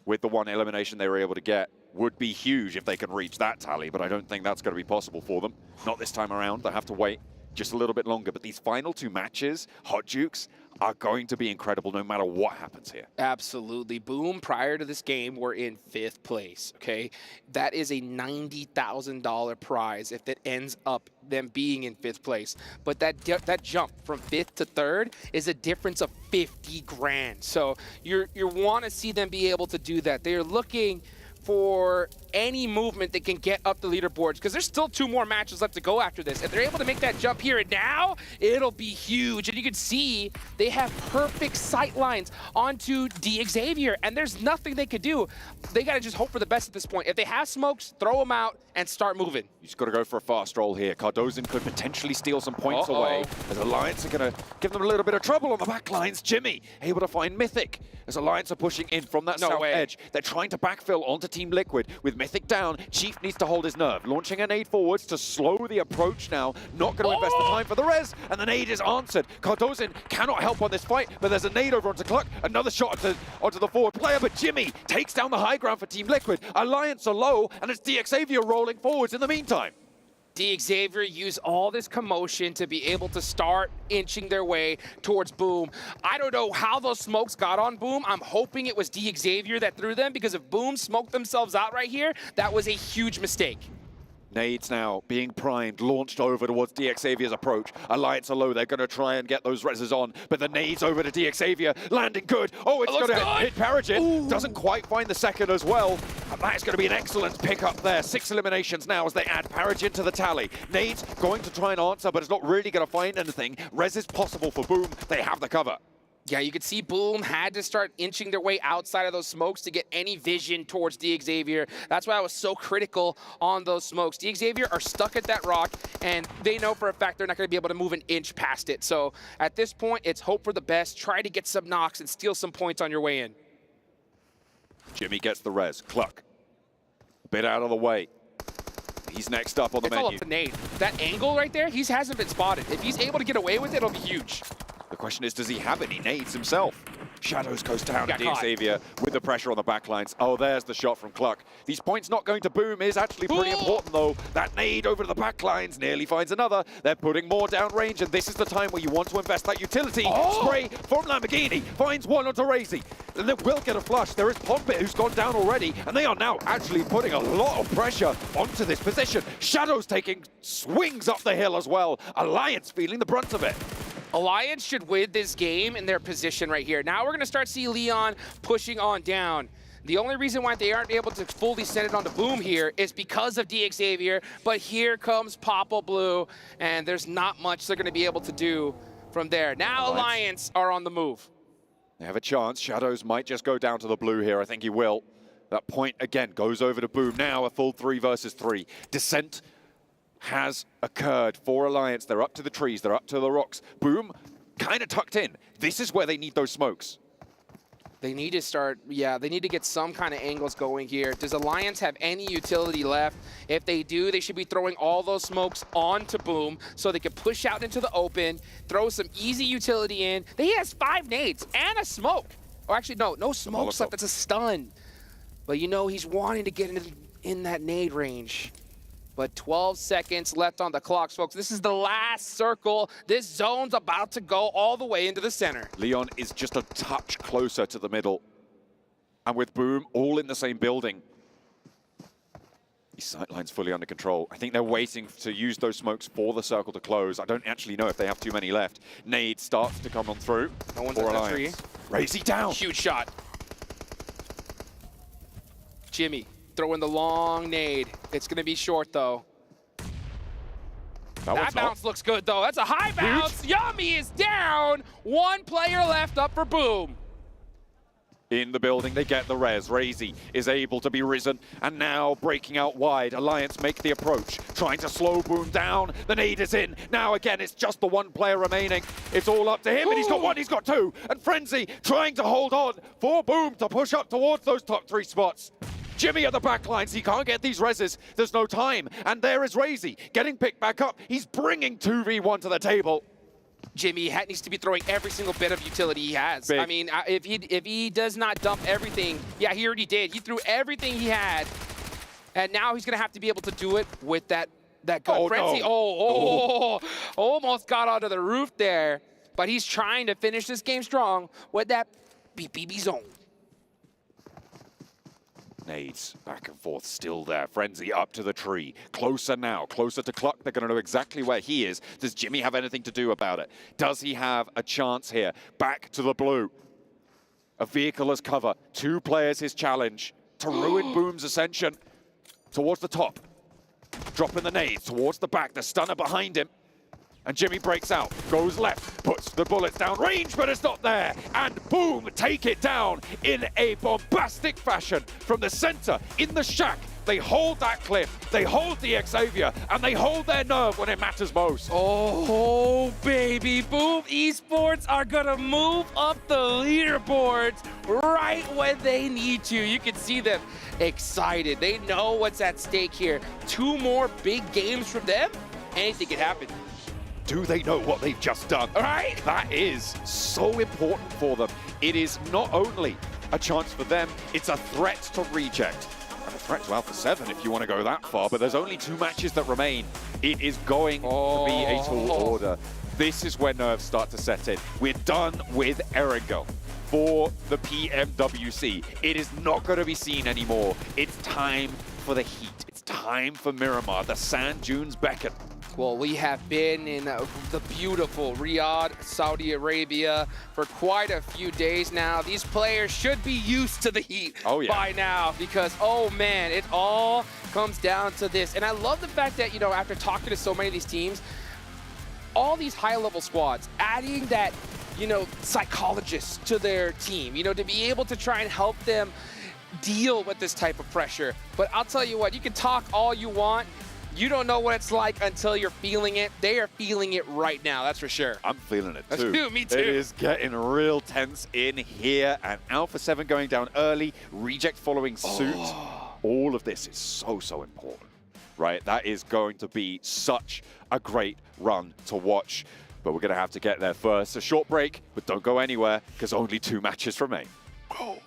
With the 1 elimination they were able to get, would be huge if they can reach that tally, but I don't think that's going to be possible for them. Not this time around. They have to wait just a little bit longer. But these final 2 matches, Hot Jukes, are going to be incredible no matter what happens here. Absolutely. Boom, prior to this game, we're in 5th place, okay? That is a $90,000 prize if it ends up them being in 5th place. But that jump from 5th to 3rd is a difference of 50 grand. So you want to see them be able to do that. They're looking for any movement that can get up the leaderboards, because there's still 2 more matches left to go after this. If they're able to make that jump here and now, it'll be huge. And you can see they have perfect sight lines onto Xavier, and there's nothing they could do. They got to just hope for the best at this point. If they have smokes, throw them out and start moving. You just got to go for a fast roll here. Cardozin could potentially steal some points away, as Alliance are going to give them a little bit of trouble on the back lines. Jimmy able to find Mythic as Alliance are pushing in from that south edge. They're trying to backfill onto Team Liquid with Mythic down. Chief needs to hold his nerve. Launching a nade forwards to slow the approach now. Not going to invest the time for the res, and the nade is answered. Cardozin cannot help on this fight, but there's a nade over onto Cluck. Another shot onto the forward player, but Jimmy takes down the high ground for Team Liquid. Alliance are low, and it's Xavier rolling forwards in the meantime. Xavier used all this commotion to be able to start inching their way towards Boom. I don't know how those smokes got on Boom. I'm hoping it was Xavier that threw them, because if Boom smoked themselves out right here, that was a huge mistake. Nades now being primed, launched over towards Xavier's approach. Alliance are low, they're going to try and get those reses on, but the nades over to Xavier, landing good. Oh, it's going to hit Paragin. Doesn't quite find the second as well. And that's going to be an excellent pick up there. 6 eliminations now as they add Paragin to the tally. Nades going to try and answer, but it's not really going to find anything. Res is possible for Boom. They have the cover. Yeah, you could see Boom had to start inching their way outside of those smokes to get any vision towards Xavier. That's why I was so critical on those smokes. Xavier are stuck at that rock, and they know for a fact they're not going to be able to move an inch past it. So at this point, it's hope for the best. Try to get some knocks and steal some points on your way in. Jimmy gets the res. Cluck. A bit out of the way. He's next up on the menu. It's all up to Nate. That angle right there, he hasn't been spotted. If he's able to get away with it, it'll be huge. The question is, does he have any nades himself? Shadows goes down to Xavier with the pressure on the backlines. Oh, there's the shot from Cluck. These points not going to Boom is actually pretty important, though. That nade over to the backlines nearly finds another. They're putting more downrange, and this is the time where you want to invest that utility. Spray from Lamborghini finds one onto Razy. And they will get a flush. There is Pompit, who's gone down already, and they are now actually putting a lot of pressure onto this position. Shadows taking swings up the hill as well. Alliance feeling the brunt of it. Alliance should win this game in their position right here. Now we're going to start to see Leon pushing on down. The only reason why they aren't able to fully send it on to Boom here is because of Xavier, but here comes Popple Blue, and there's not much they're going to be able to do from there. Now Alliance are on the move. They have a chance. Shadows might just go down to the blue here. I think he will. That point, again, goes over to Boom. Now a full 3 versus 3. Descent has occurred for Alliance. They're up to the trees. They're up to the rocks. Boom, kind of tucked in. This is where they need those smokes. They need to start, they need to get some kind of angles going here. Does Alliance have any utility left? If they do, they should be throwing all those smokes onto Boom so they can push out into the open, throw some easy utility in. He has 5 nades and a smoke. Or actually, no smokes left. That's a stun. But you know, he's wanting to get in that nade range. But 12 seconds left on the clock, folks. This is the last circle. This zone's about to go all the way into the center. Leon is just a touch closer to the middle. And with Boom all in the same building, his sightline's fully under control. I think they're waiting to use those smokes for the circle to close. I don't actually know if they have too many left. Nade starts to come on through. No one's at the tree. Razy down. Huge shot. Jimmy throwing the long nade. It's going to be short, though. That bounce looks good, though. That's a high bounce. Yummy is down. 1 player left up for Boom. in the building. They get the res. Razy is able to be risen, and now breaking out wide. Alliance make the approach, trying to slow Boom down. The nade is in. Now again, it's just the one player remaining. It's all up to him, and he's got one, he's got two. And Frenzy trying to hold on for Boom to push up towards those top 3 spots. Jimmy at the back lines, he can't get these reses. There's no time. And there is Razy getting picked back up. He's bringing 2v1 to the table. Jimmy needs to be throwing every single bit of utility he has. I mean, if he does not dump everything, yeah, he already did. He threw everything he had, and now he's gonna have to be able to do it with that gun. Frenzy, No. Almost got onto the roof there, but he's trying to finish this game strong with that BBB zone. Nades back and forth, still there. Frenzy up to the tree. Closer now, closer to Cluck. They're going to know exactly where he is. Does Jimmy have anything to do about it? Does he have a chance here? Back to the blue. A vehicle as cover. 2 players his challenge to ruin Boom's ascension towards the top. Dropping the nades towards the back. The stunner behind him. And Jimmy breaks out, goes left, puts the bullets down range, but it's not there. And Boom, take it down in a bombastic fashion from the center in the shack. They hold that cliff, they hold the Xavier, and they hold their nerve when it matters most. Oh, baby, Boom Esports are gonna move up the leaderboards right when they need to. You can see them excited. They know what's at stake here. 2 more big games from them, anything can happen. Do they know what they've just done? All right. That is so important for them. It is not only a chance for them, it's a threat to reject. And a threat to Alpha 7 if you want to go that far, but there's only 2 matches that remain. It is going to be a tall order. This is where nerves start to set in. We're done with Erangel for the PMWC. It is not going to be seen anymore. It's time for the heat. It's time for Miramar. The sand dunes beckon. Well, we have been in the beautiful Riyadh, Saudi Arabia for quite a few days now. These players should be used to the heat by now because, oh man, it all comes down to this. And I love the fact that, you know, after talking to so many of these teams, all these high-level squads, adding that, you know, psychologist to their team, you know, to be able to try and help them deal with this type of pressure. But I'll tell you what, you can talk all you want. You don't know what it's like until you're feeling it. They are feeling it right now, that's for sure. I'm feeling it That's too. Me too. It is getting real tense in here, and Alpha 7 going down early, Reject following suit. All of this is so, so important, right? That is going to be such a great run to watch, but we're going to have to get there first. A short break, but don't go anywhere, because only 2 matches remain. Oh.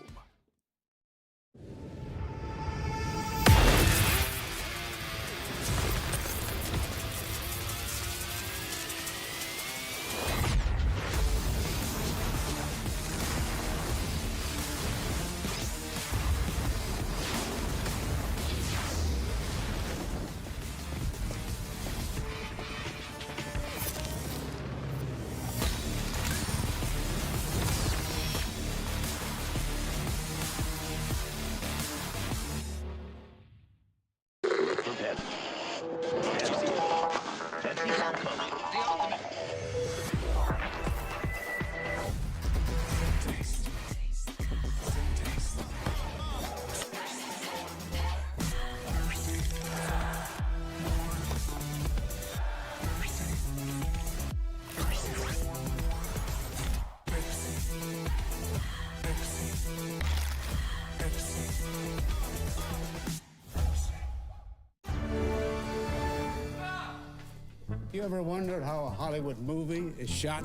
You ever wondered how a Hollywood movie is shot?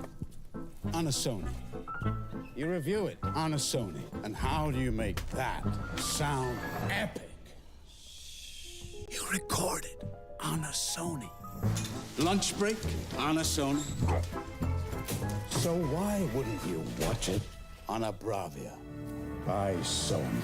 On a Sony. You review it on a Sony. And how do you make that sound epic? You record it on a Sony. Lunch break on a Sony. So why wouldn't you watch it on a Bravia by Sony?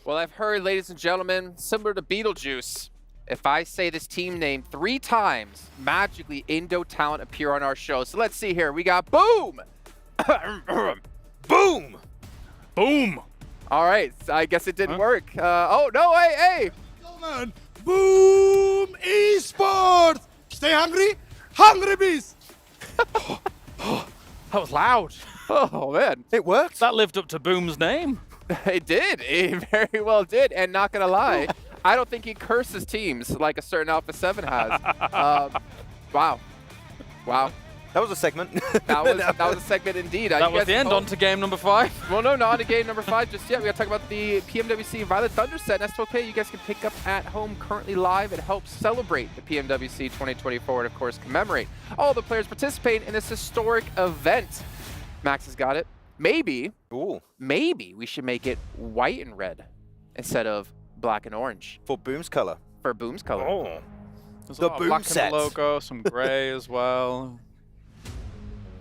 Well, I've heard, ladies and gentlemen, similar to Beetlejuice, if I say this team name 3 times, magically Indo talent appear on our show. So let's see here. We got Boom! Boom! Boom! All right, so I guess it didn't work. Oh, no, hey! Boom Esports! Stay hungry? Hungry bees! That was loud. Oh, man. It worked. That lived up to Boom's name. It did. It very well did. And not going to lie, I don't think he curses teams like a certain Alpha 7 has. Wow. Wow. That was a segment. That was a segment indeed. That was the end. On to game number 5. Well, no, not on to game number 5 just yet. We got to talk about the PMWC Violet Thunder set. And that's okay. You guys can pick up at home currently live. It helps celebrate the PMWC 2024 and, of course, commemorate all the players participating in this historic event. Max has got it. Maybe we should make it white and red instead of black and orange. For Boom's color. For Boom's color. Oh. There's The a lot of Boom black set. in the logo, some gray as well.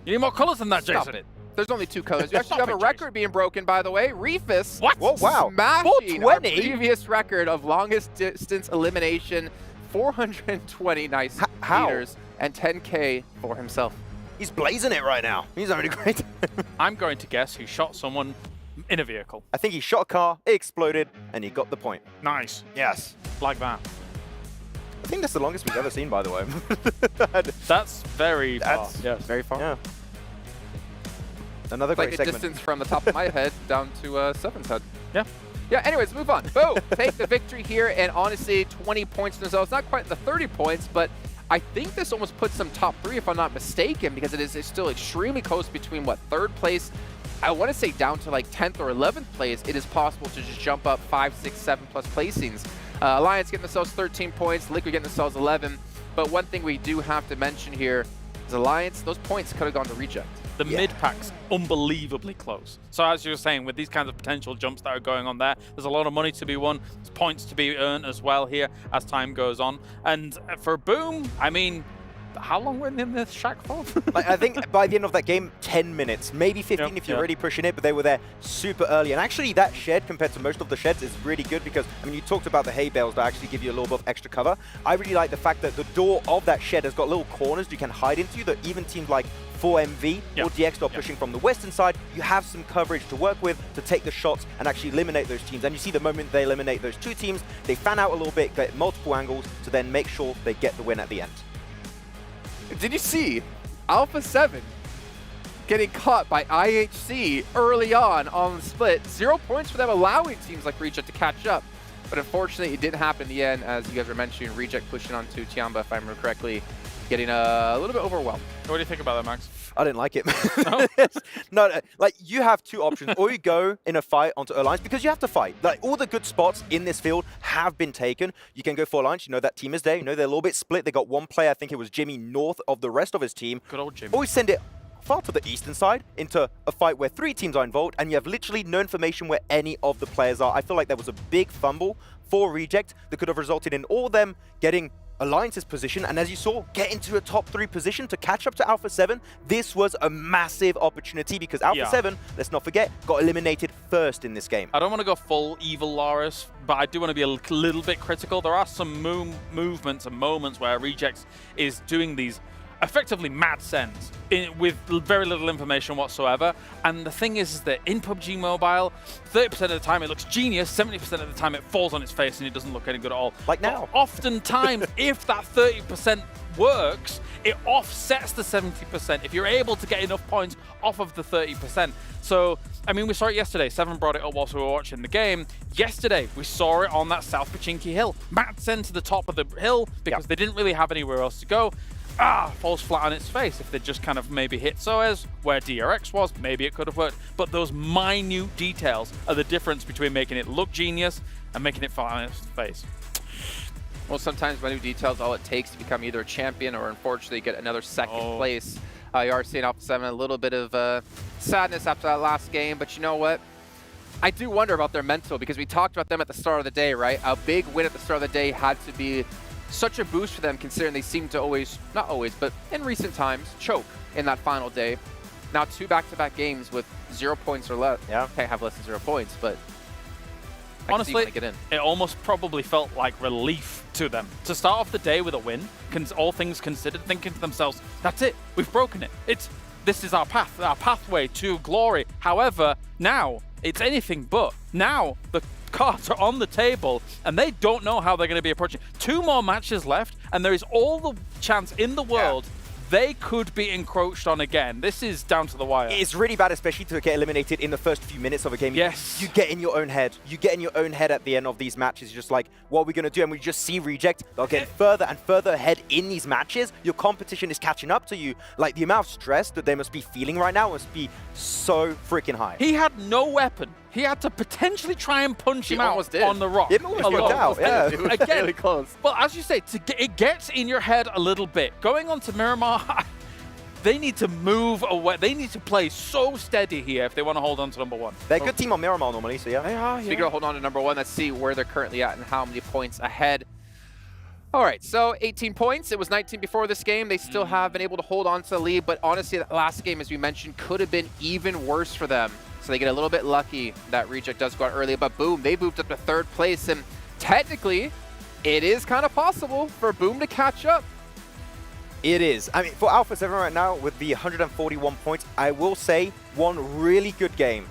You need more colors than that, Stop Jason. it. There's only 2 colors. You actually have a record being broken, by the way. Reefus. What? Whoa, wow. Smashing our 420? previous record of longest distance elimination. 420 nice meters and 10K for himself. He's blazing it right now. He's having a great time. I'm going to guess he shot someone in a vehicle. I think he shot a car, it exploded, and he got the point. Nice. Yes. Like that. I think that's the longest we've ever seen, by the way. That's very far. Yes, very far. Yeah. Another It's great like a segment. distance from the top of my head down to Seven's head. Yeah. Yeah, anyways, move on. Boom! Take the victory here, and honestly, 20 points in themselves. Not quite the 30 points, but I think this almost puts them top 3, if I'm not mistaken, because it is still extremely close between, what, 3rd place? I want to say down to like 10th or 11th place. It is possible to just jump up 5, 6, 7 plus placings. Alliance getting themselves 13 points, Liquid getting themselves 11. But one thing we do have to mention here is Alliance, those points could have gone to Reject. The mid-pack's unbelievably close. So as you were saying, with these kinds of potential jumps that are going on there, there's a lot of money to be won. There's points to be earned as well here as time goes on. And for Boom, I mean, how long were they in this shack for? Like, I think by the end of that game, 10 minutes, maybe 15 if you're really pushing it, but they were there super early. And actually that shed compared to most of the sheds is really good because, I mean, you talked about the hay bales that actually give you a little bit of extra cover. I really like the fact that the door of that shed has got little corners you can hide into that even teams like 4MV or DX are pushing from the western side, you have some coverage to work with to take the shots and actually eliminate those teams. And you see the moment they eliminate those 2 teams, they fan out a little bit, get multiple angles to then make sure they get the win at the end. Did you see Alpha 7 getting caught by IHC early on the split? 0 points for them, allowing teams like Reject to catch up. But unfortunately, it didn't happen in the end, as you guys were mentioning. Reject pushing onto Tiamba, if I remember correctly, getting a little bit overwhelmed. What do you think about that, Max? I didn't like it. No, like you have 2 options. Or you go in a fight onto Alliance because you have to fight. Like all the good spots in this field have been taken. You can go for Alliance. You know that team is there. You know they're a little bit split. They got 1 player, I think it was Jimmy, north of the rest of his team. Good old Jimmy. Or you send it far to the eastern side into a fight where 3 teams are involved and you have literally no information where any of the players are. I feel like there was a big fumble for Reject that could have resulted in all of them getting Alliance's position, and as you saw, get into a top 3 position to catch up to Alpha 7. This was a massive opportunity because Alpha 7, let's not forget, got eliminated first in this game. I don't want to go full evil Loris, but I do want to be a little bit critical. There are some movements and moments where Rejects is doing these effectively mad sends with very little information whatsoever. And the thing is that in PUBG Mobile, 30% of the time it looks genius, 70% of the time it falls on its face and it doesn't look any good at all. Like now. But oftentimes, if that 30% works, it offsets the 70% if you're able to get enough points off of the 30%. So, I mean, we saw it yesterday. Seven brought it up whilst we were watching the game. Yesterday, we saw it on that South Pachinki hill. Matt sent to the top of the hill because they didn't really have anywhere else to go. Falls flat on its face. If they just kind of maybe hit Soez where DRX was, maybe it could have worked. But those minute details are the difference between making it look genius and making it flat on its face. Well, sometimes minute details all it takes to become either a champion or unfortunately get another second place. You are seeing Alpha 7 a little bit of sadness after that last game, but you know what? I do wonder about their mental because we talked about them at the start of the day, right? A big win at the start of the day had to be such a boost for them considering they seem to always, not always, but in recent times, choke in that final day. Now 2 back-to-back games with 0 points or less. Yeah. Can't have less than 0 points, but honestly, get in. it almost probably felt like relief to them to start off the day with a win. All things considered, thinking to themselves, "That's it. We've broken it. This is our path, our pathway to glory." However, now it's anything but. Now the cards are on the table, and they don't know how they're going to be approaching. 2 more matches left, and there is all the chance in the world they could be encroached on again. This is down to the wire. It's really bad, especially to get eliminated in the first few minutes of a game. Yes. You get in your own head. You get in your own head at the end of these matches. You're just like, what are we going to do? And we just see Reject. They'll get further and further ahead in these matches. Your competition is catching up to you. Like, the amount of stress that they must be feeling right now must be so freaking high. He had no weapon. He had to potentially try and punch him out on the rock. It almost worked out, yeah. It was again, really close. Well, as you say, it gets in your head a little bit. Going on to Miramar, they need to move away. They need to play so steady here if they want to hold on to number 1. They're a good team on Miramar normally, so yeah. They are, Speaking of holding on to number 1, let's see where they're currently at and how many points ahead. All right, so 18 points. It was 19 before this game. They still have been able to hold on to the lead, but honestly, that last game, as we mentioned, could have been even worse for them. So they get a little bit lucky that Reject does go out early, but boom, they moved up to 3rd place, and technically, it is kind of possible for Boom to catch up. It is. I mean, for Alpha 7 right now, with the 141 points, I will say one really good game.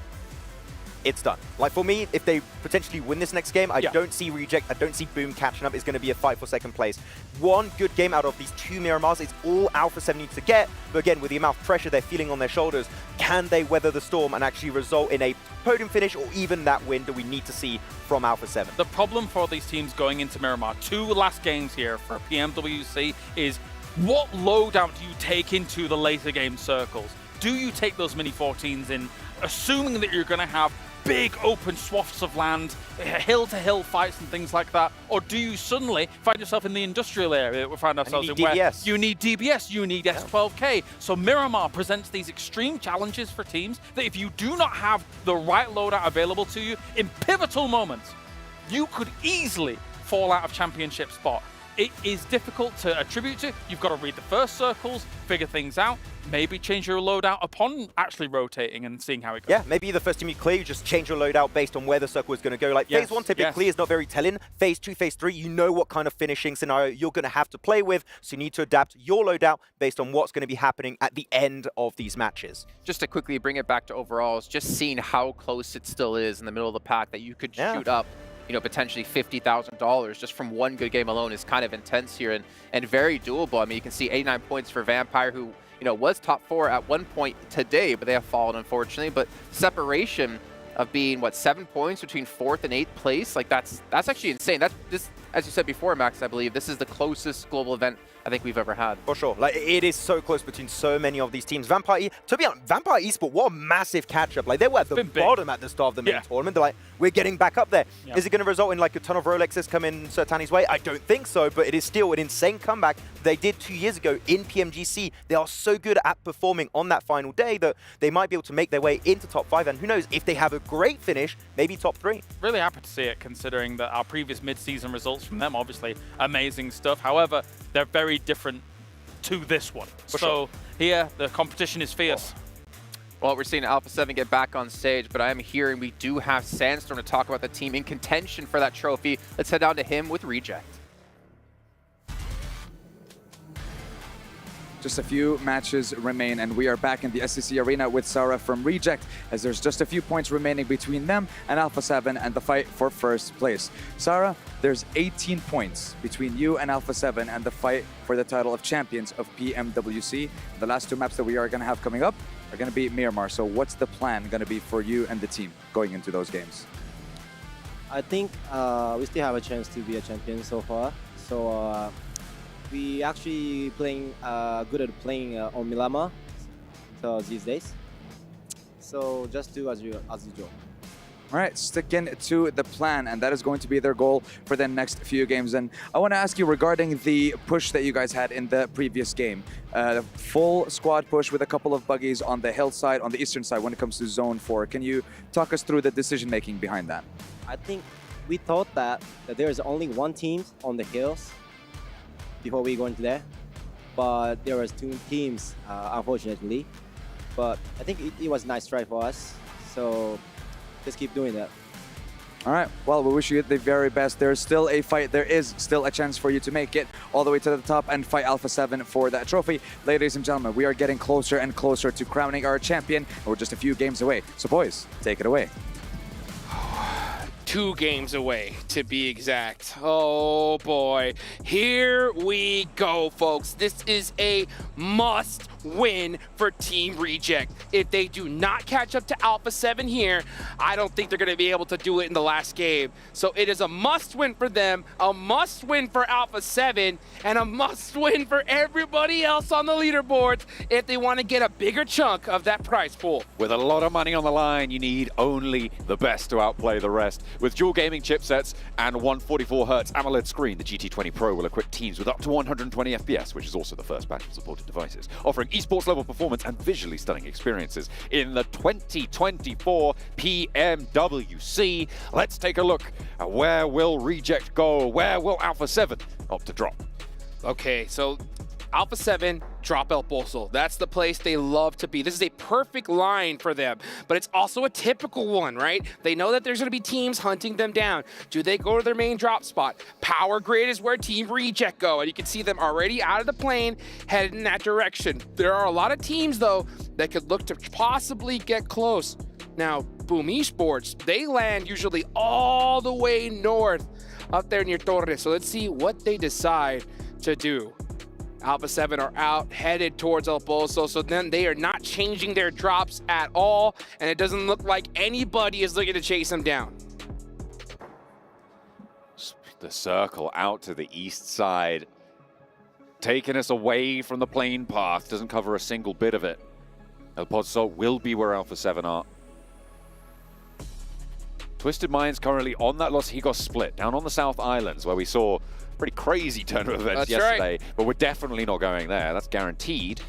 It's done. Like, for me, if they potentially win this next game, I don't see Reject, I don't see Boom catching up. It's going to be a fight for 2nd place. One good game out of these 2 Miramars is all Alpha 7 needs to get. But again, with the amount of pressure they're feeling on their shoulders, can they weather the storm and actually result in a podium finish or even that win that we need to see from Alpha 7? The problem for these teams going into Miramar, 2 last games here for PMWC, is what loadout do you take into the later game circles? Do you take those mini 14s in, assuming that you're going to have big open swaths of land, hill-to-hill fights and things like that, or do you suddenly find yourself in the industrial area that we find ourselves in, where you need DBS, you need S12K? So Miramar presents these extreme challenges for teams that if you do not have the right loadout available to you in pivotal moments, you could easily fall out of championship spot. It is difficult to attribute to. You've got to read the first circles, figure things out, maybe change your loadout upon actually rotating and seeing how it goes. Yeah, maybe the first time you clear, you just change your loadout based on where the circle is going to go. Like, phase 1 typically is not very telling. Phase 2, phase 3, you know what kind of finishing scenario you're going to have to play with, so you need to adapt your loadout based on what's going to be happening at the end of these matches. Just to quickly bring it back to overalls, just seeing how close it still is in the middle of the pack that you could shoot up, you know, potentially $50,000 just from one good game alone is kind of intense here and very doable. I mean, you can see 89 points for Vampire, who, you know, was top 4 at one point today, but they have fallen, unfortunately. But separation of being, what, 7 points between 4th and 8th place, like that's actually insane. That's this, as you said before, Max, I believe this is the closest global event I think we've ever had. For sure. Like, it is so close between so many of these teams. Vampire, to be honest, Vampire Esports, what a massive catch-up. Like, they were at the bottom at the start of the main tournament. They're like, we're getting back up there. Is it going to result in, like, a ton of Rolexes coming Sertani's way? I don't think so, but it is still an insane comeback they did 2 years ago in PMGC. They are so good at performing on that final day that they might be able to make their way into top 5. And who knows, if they have a great finish, maybe top 3. Really happy to see it, considering that our previous mid-season results from them, obviously amazing stuff. However, they're very different to this one. So here, the competition is fierce. Well, we're seeing Alpha 7 get back on stage, but I am hearing we do have Sandstorm to talk about the team in contention for that trophy. Let's head down to him with Reject. Just a few matches remain, and we are back in the SEC arena with Sarah from Reject, as there's just a few points remaining between them and Alpha 7 and the fight for first place. Sarah, there's 18 points between you and Alpha 7 and the fight for the title of champions of PMWC. The last 2 maps that we are going to have coming up are going to be Miramar. So what's the plan going to be for you and the team going into those games? I think we still have a chance to be a champion so far. So we actually playing good at playing on Miramar these days. So just do as usual. All right, sticking to the plan, and that is going to be their goal for the next few games. And I want to ask you regarding the push that you guys had in the previous game. The full squad push with a couple of buggies on the hillside, on the eastern side when it comes to Zone 4. Can you talk us through the decision-making behind that? I think we thought that there is only one team on the hills before we go into there. But there was 2 teams, unfortunately. But I think it was a nice try for us. So let's keep doing that. All right, well, we wish you the very best. There's still a fight. There is still a chance for you to make it all the way to the top and fight Alpha 7 for that trophy. Ladies and gentlemen, we are getting closer and closer to crowning our champion. We're just a few games away. So boys, take it away. 2 games away, to be exact. Oh boy, here we go, folks. This is a must win for Team Reject. If they do not catch up to Alpha 7 here, I don't think they're going to be able to do it in the last game. So it is a must win for them, a must win for Alpha 7, and a must win for everybody else on the leaderboards if they want to get a bigger chunk of that prize pool. With a lot of money on the line, you need only the best to outplay the rest. With dual gaming chipsets and 144Hz AMOLED screen, the GT20 Pro will equip teams with up to 120 FPS, which is also the first batch of supported devices, offering esports level performance and visually stunning experiences in the 2024 PMWC. Let's take a look at where will Reject go? Where will Alpha 7 opt to drop? Okay, so Alpha 7, drop El Pozo. That's the place they love to be. This is a perfect line for them, but it's also a typical one, right? They know that there's going to be teams hunting them down. Do they go to their main drop spot? Power Grid is where Team Reject go, and you can see them already out of the plane headed in that direction. There are a lot of teams, though, that could look to possibly get close. Now, Boom Esports, they land usually all the way north up there near Torres, so let's see what they decide to do. Alpha 7 are out, headed towards El Pozo, so then they are not changing their drops at all, and it doesn't look like anybody is looking to chase them down. The circle out to the east side, taking us away from the plane path, doesn't cover a single bit of it. El Pozo will be where Alpha 7 are. Twisted Minds currently on that Los Higos split, down on the South Islands, where we saw pretty crazy turn of events yesterday, right. But we're definitely not going there. That's guaranteed.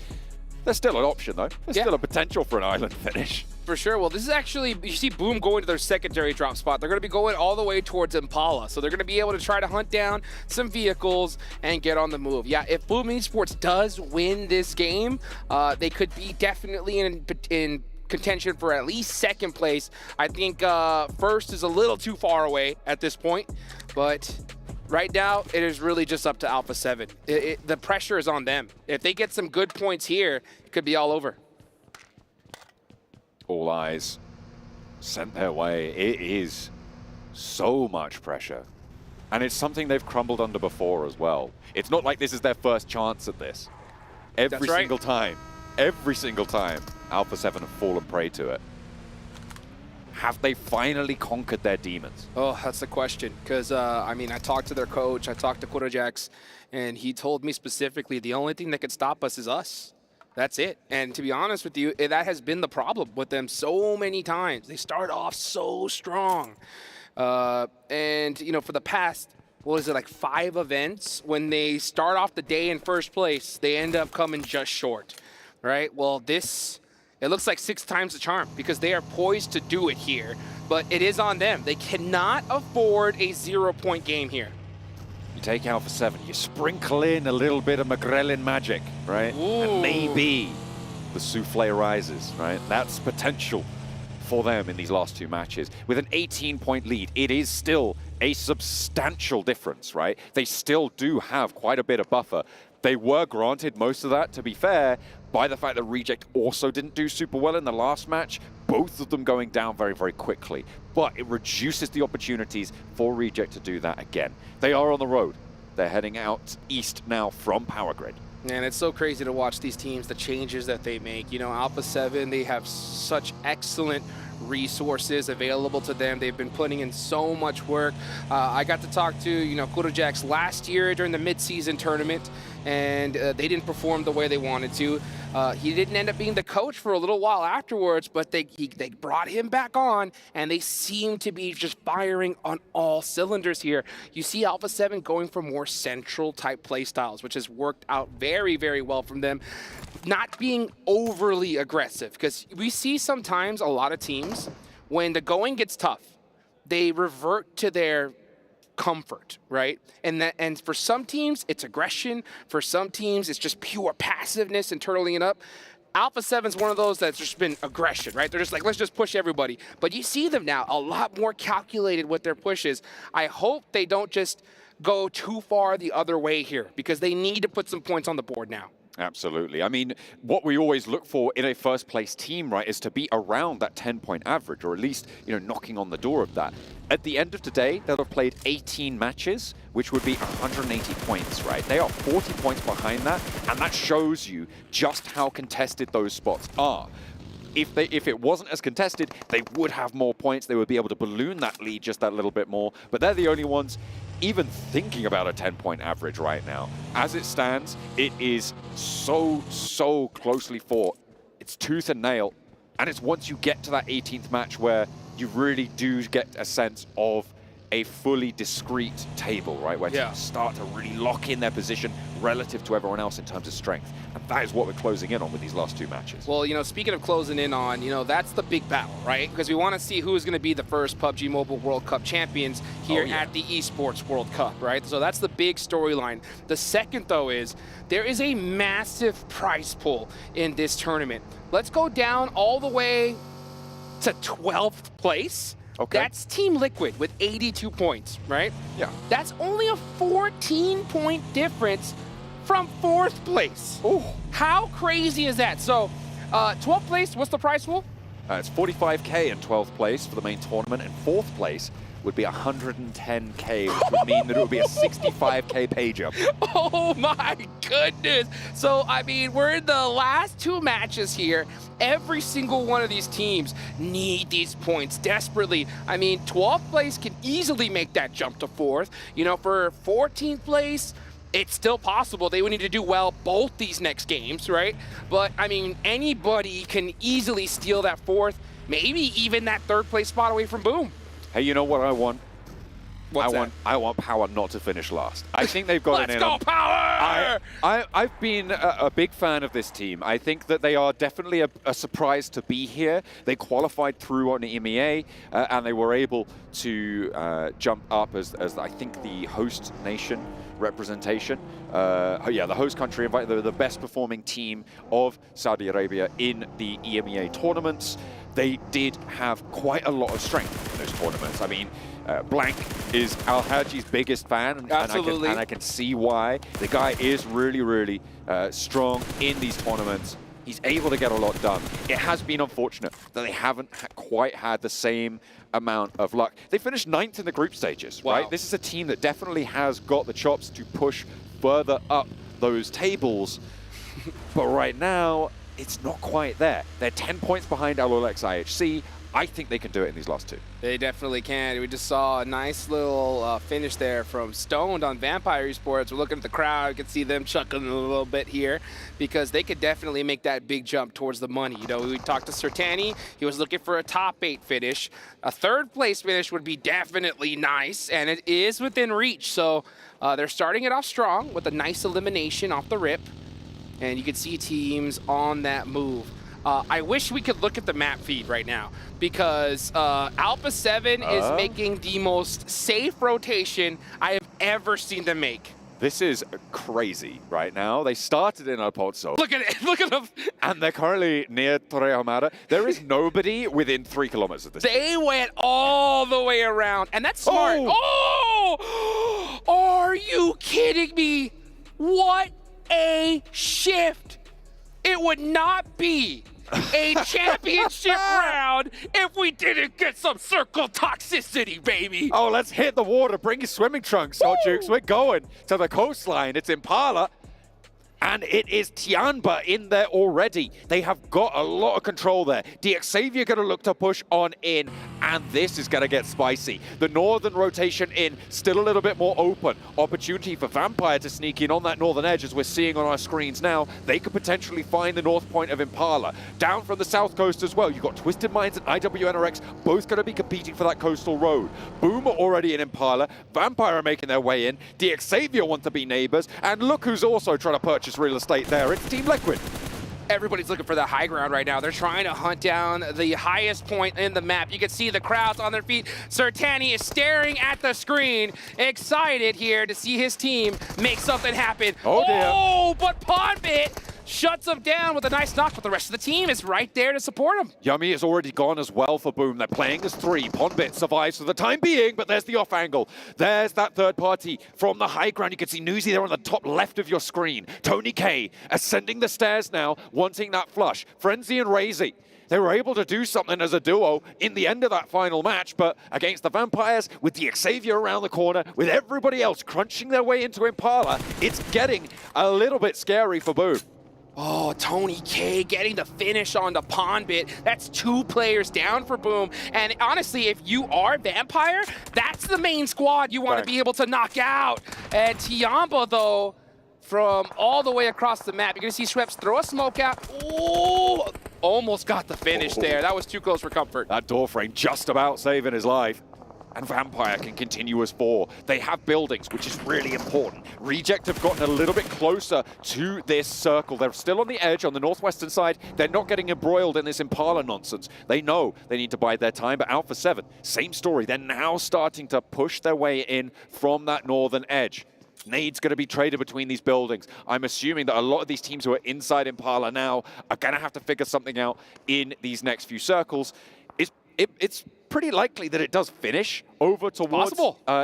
There's still an option, though. There's still a potential for an island finish. For sure. Well, this is actually, you see Boom going to their secondary drop spot. They're going to be going all the way towards Impala. So they're going to be able to try to hunt down some vehicles and get on the move. Yeah, if Boom Esports does win this game, they could be definitely in contention for at least second place. I think first is a little too far away at this point, but right now, it is really just up to Alpha 7. The pressure is on them. If they get some good points here, it could be all over. All eyes sent their way. It is so much pressure. And it's something they've crumbled under before as well. It's not like this is their first chance at this. Every single time, Alpha 7 have fallen prey to it. Have they finally conquered their demons? Oh, that's the question. Because, I mean, I talked to their coach, I talked to Kurojax, and he told me specifically the only thing that could stop us is us. That's it. And to be honest with you, that has been the problem with them so many times. They start off so strong. And, you know, for the past, what is it, like 5 events, when they start off the day in first place, they end up coming just short, right? Well, this... it looks like 6 times the charm because they are poised to do it here, but it is on them. They cannot afford a 0-point game here. You take Alpha 7, you sprinkle in a little bit of Magrelin magic, right? Ooh. And maybe the souffle rises, right? That's potential for them in these last 2 matches. With an 18-point lead, it is still a substantial difference, right? They still do have quite a bit of buffer. They were granted most of that, to be fair, by the fact that Reject also didn't do super well in the last match, both of them going down very, very quickly. But it reduces the opportunities for Reject to do that again. They are on the road. They're heading out east now from Power Grid. And it's so crazy to watch these teams, the changes that they make. You know, Alpha 7, they have such excellent resources available to them. They've been putting in so much work. I got to talk to, you know, Kurojax last year during the mid-season tournament, and they didn't perform the way they wanted to. He didn't end up being the coach for a little while afterwards, but they brought him back on, and they seem to be just firing on all cylinders here. You see Alpha 7 going for more central type playstyles, which has worked out very, very well from them. Not being overly aggressive, because we see sometimes a lot of teams, when the going gets tough, they revert to their comfort, right? And for some teams, it's aggression. For some teams, it's just pure passiveness and turtling it up. Alpha 7's one of those that's just been aggression, right? They're just like, let's just push everybody. But you see them now a lot more calculated with their pushes. I hope they don't just go too far the other way here because they need to put some points on the board now. Absolutely. I mean, what we always look for in a first-place team, right, is to be around that 10-point average, or at least, you know, knocking on the door of that. At the end of today, they'll have played 18 matches, which would be 180 points, right? They are 40 points behind that, and that shows you just how contested those spots are. If it wasn't as contested, they would have more points. They would be able to balloon that lead just that little bit more. But they're the only ones even thinking about a 10-point average right now. As it stands, it is so closely fought. It's tooth and nail. And it's once you get to that 18th match where you really do get a sense of a fully discrete table, right? Where teams start to really lock in their position relative to everyone else in terms of strength. And that is what we're closing in on with these last two matches. Well, you know, speaking of closing in on, you know, that's the big battle, right? Because we want to see who is going to be the first PUBG Mobile World Cup champions here at the ESPORTS World Cup, right? So that's the big storyline. The second, though, is there is a massive prize pool in this tournament. Let's go down all the way to 12th place. Okay. That's Team Liquid with 82 points, right? Yeah. That's only a 14-point difference from 4th place. Ooh. How crazy is that? So, 12th place, what's the prize pool? It's 45K in 12th place for the main tournament, and 4th place would be 110K, which would mean that it would be a 65K pay jump. Oh my goodness. So, I mean, we're in the last two matches here. Every single one of these teams need these points desperately. I mean, 12th place can easily make that jump to 4th. You know, for 14th place, it's still possible. They would need to do well both these next games, right? But, I mean, anybody can easily steal that 4th, maybe even that 3rd place spot away from Boom. Hey, you know what I want? What's I want Power not to finish last. I think they've got Let's it in go, them. Power! I've been a big fan of this team. I think that they are definitely a surprise to be here. They qualified through on the EMEA, and they were able to jump up as I think the host nation representation. The host country invited the best performing team of Saudi Arabia in the EMEA tournaments. They did have quite a lot of strength in those tournaments. I mean, Blank is Al-Haji's biggest fan, and I can see why. The guy is really strong in these tournaments. He's able to get a lot done. It has been unfortunate that they haven't quite had the same amount of luck. They finished 9th in the group stages, right? This is a team that definitely has got the chops to push further up those tables. But right now, it's not quite there. They're 10 points behind Al-Olex IHC. I think they can do it in these last two. They definitely can. We just saw a nice little finish there from Stoned on Vampire Esports. We're looking at the crowd. You can see them chuckling a little bit here because they could definitely make that big jump towards the money. You know, we talked to Sertani. He was looking for a top 8 finish. A 3rd place finish would be definitely nice, and it is within reach. So they're starting it off strong with a nice elimination off the rip. And you can see teams on that move. I wish we could look at the map feed right now because Alpha 7 is making the most safe rotation I have ever seen them make. This is crazy right now. They started in El Pozo. Look at it. Look at them. And they're currently near Torre Ahumada. There is nobody within 3 kilometers of this. They went all the way around, and that's smart. Oh! Are you kidding me? What a shift. It would not be a championship round if we didn't get some circle toxicity, baby. Oh, let's hit the water. Bring your swimming trunks, Jukes. We're going to the coastline. It's Impala. And it is Tianba in there already. They have got a lot of control there. DXavier going to look to push on in, and this is going to get spicy. The northern rotation in, still a little bit more open. Opportunity for Vampire to sneak in on that northern edge, as we're seeing on our screens now. They could potentially find the north point of Impala. Down from the south coast as well, you've got Twisted Minds and IWNRX, both going to be competing for that coastal road. Boom are already in Impala. Vampire are making their way in. DXavier want to be neighbors, and look who's also trying to purchase real estate there. It's Team Liquid. Everybody's looking for the high ground right now. They're trying to hunt down the highest point in the map. You can see the crowds on their feet. Sertani is staring at the screen, excited here to see his team make something happen. Oh, dear. Oh, but Pondbit shuts him down with a nice knock, but the rest of the team is right there to support him. Yummy is already gone as well for Boom. They're playing as 3. Pondbit survives for the time being, but there's the off angle. There's that third party from the high ground. You can see Newsy there on the top left of your screen. Tony K ascending the stairs now, wanting that flush. Frenzy and Razy, they were able to do something as a duo in the end of that final match, but against the Vampires, with the Xavier around the corner, with everybody else crunching their way into Impala, it's getting a little bit scary for Boom. Oh, Tony K getting the finish on the Pondbit. That's 2 players down for Boom. And honestly, if you are Vampire, that's the main squad you want to be able to knock out. And Tiamba, though, from all the way across the map, you're going to see Schweppes throw a smoke out. Oh, almost got the finish there. That was too close for comfort. That door frame just about saving his life. And Vampire can continue as 4. They have buildings, which is really important. Reject have gotten a little bit closer to this circle. They're still on the edge on the northwestern side. They're not getting embroiled in this Impala nonsense. They know they need to bide their time, but Alpha 7, same story. They're now starting to push their way in from that northern edge. Nade's going to be traded between these buildings. I'm assuming that a lot of these teams who are inside Impala now are going to have to figure something out in these next few circles. It's pretty likely that it does finish over towards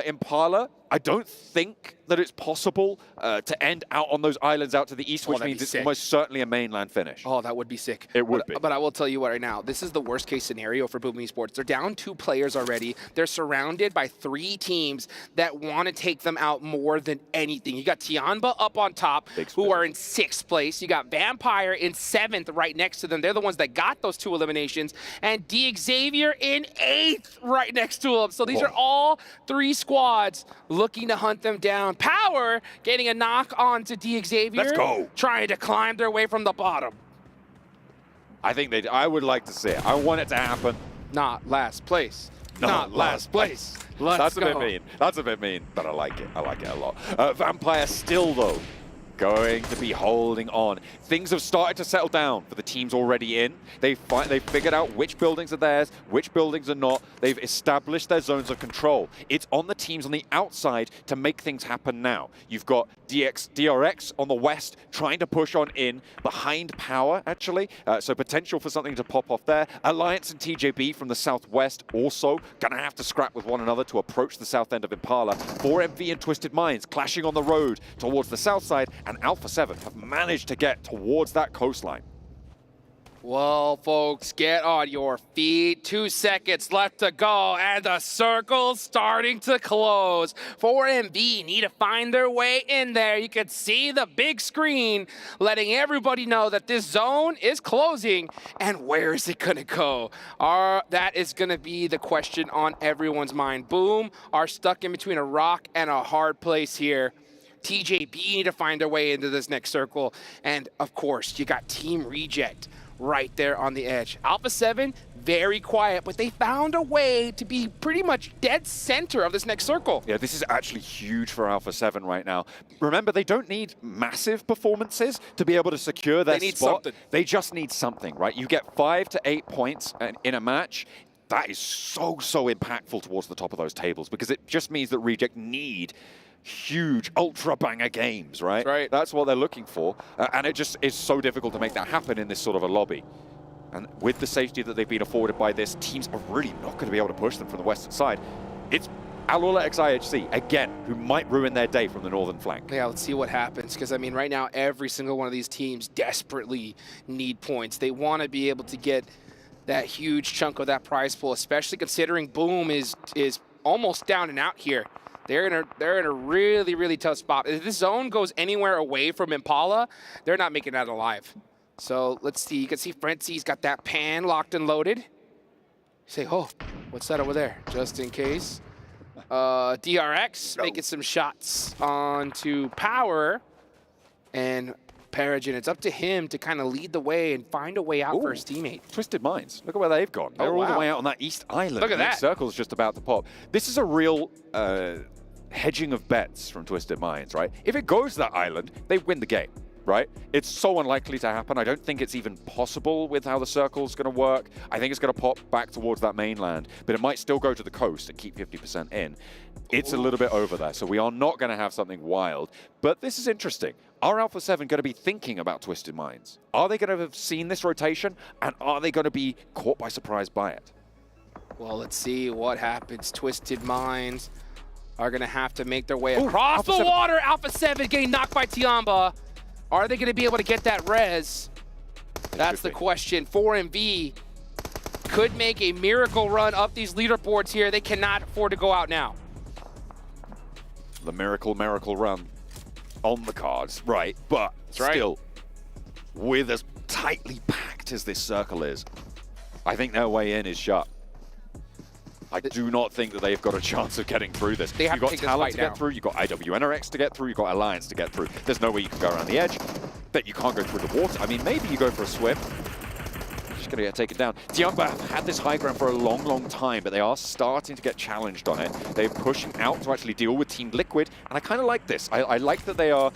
Impala. I don't think that it's possible to end out on those islands out to the east, which means it's almost certainly a mainland finish. Oh, that would be sick. It would be. But I will tell you what right now, this is the worst case scenario for Boom Esports. They're down 2 players already. They're surrounded by 3 teams that want to take them out more than anything. You got Tianba up on top, who are in 6th place. You got Vampire in 7th right next to them. They're the ones that got those 2 eliminations. And Xavier in 8th right next to them. So these are all 3 squads looking to hunt them down. Power getting a knock on to Xavier. Let's go. Trying to climb their way from the bottom. I would like to see it. I want it to happen. Not last place. Not last place. That's a bit mean. That's a bit mean, but I like it. I like it a lot. Vampire still, though, going to be holding on. Things have started to settle down for the teams already in. They've figured out which buildings are theirs, which buildings are not. They've established their zones of control. It's on the teams on the outside to make things happen now. You've got DRX on the west trying to push on in behind Power, actually. So potential for something to pop off there. Alliance and TJB from the southwest also gonna have to scrap with one another to approach the south end of Impala. 4MV and Twisted Minds clashing on the road towards the south side, and Alpha 7 have managed to get towards that coastline. Well, folks, get on your feet. 2 seconds left to go, and the circle's starting to close. 4MV need to find their way in there. You can see the big screen letting everybody know that this zone is closing, and where is it going to go? That is going to be the question on everyone's mind. Boom are stuck in between a rock and a hard place here. TJB need to find their way into this next circle, and of course, you got Team Reject right there on the edge. Alpha 7, very quiet, but they found a way to be pretty much dead center of this next circle. Yeah, this is actually huge for Alpha 7 right now. Remember, they don't need massive performances to be able to secure their spot. They need something. They just need something, right? You get 5 to 8 points in a match. That is so impactful towards the top of those tables, because it just means that Reject need huge ultra banger games, right? Right. That's what they're looking for. And it just is so difficult to make that happen in this sort of a lobby. And with the safety that they've been afforded by this, teams are really not going to be able to push them from the western side. It's Alula XIHC, again, who might ruin their day from the northern flank. Yeah, let's see what happens, because, I mean, right now, every single one of these teams desperately need points. They want to be able to get that huge chunk of that prize pool, especially considering Boom is almost down and out here. They're in a really tough spot. If this zone goes anywhere away from Impala, they're not making that alive. So let's see. You can see Frenzy's got that pan locked and loaded. You say, oh, what's that over there? Just in case. DRX making some shots onto Power. And Peregrine, it's up to him to kind of lead the way and find a way out for his teammate. Twisted Minds. Look at where they've gone. They're all the way out on that east island. Look at that. Circle's just about to pop. This is a real hedging of bets from Twisted Minds, right? If it goes to that island, they win the game. right? It's so unlikely to happen. I don't think it's even possible with how the circle's going to work. I think it's going to pop back towards that mainland, but it might still go to the coast and keep 50% in. It's a little bit over there, so we are not going to have something wild. But this is interesting. Are Alpha 7 going to be thinking about Twisted Minds? Are they going to have seen this rotation, and are they going to be caught by surprise by it? Well, let's see what happens. Twisted Minds are going to have to make their way across the water. Alpha 7 getting knocked by Tiamba. Are they going to be able to get that res? That's the question. 4MV could make a miracle run up these leaderboards here. They cannot afford to go out now. The miracle run on the cards, right? But still, with as tightly packed as this circle is, I think their way in is shut. I do not think that they've got a chance of getting through this. They have You've to got take Talent this to fight get through, you've got IWNRX to get through, you've got Alliance to get through. There's no way you can go around the edge, but you can't go through the water. I mean, maybe you go for a swim. Just going to get taken down. Tiamba have had this high ground for a long, long time, but they are starting to get challenged on it. They're pushing out to actually deal with Team Liquid, and I kind of like this. I like that they are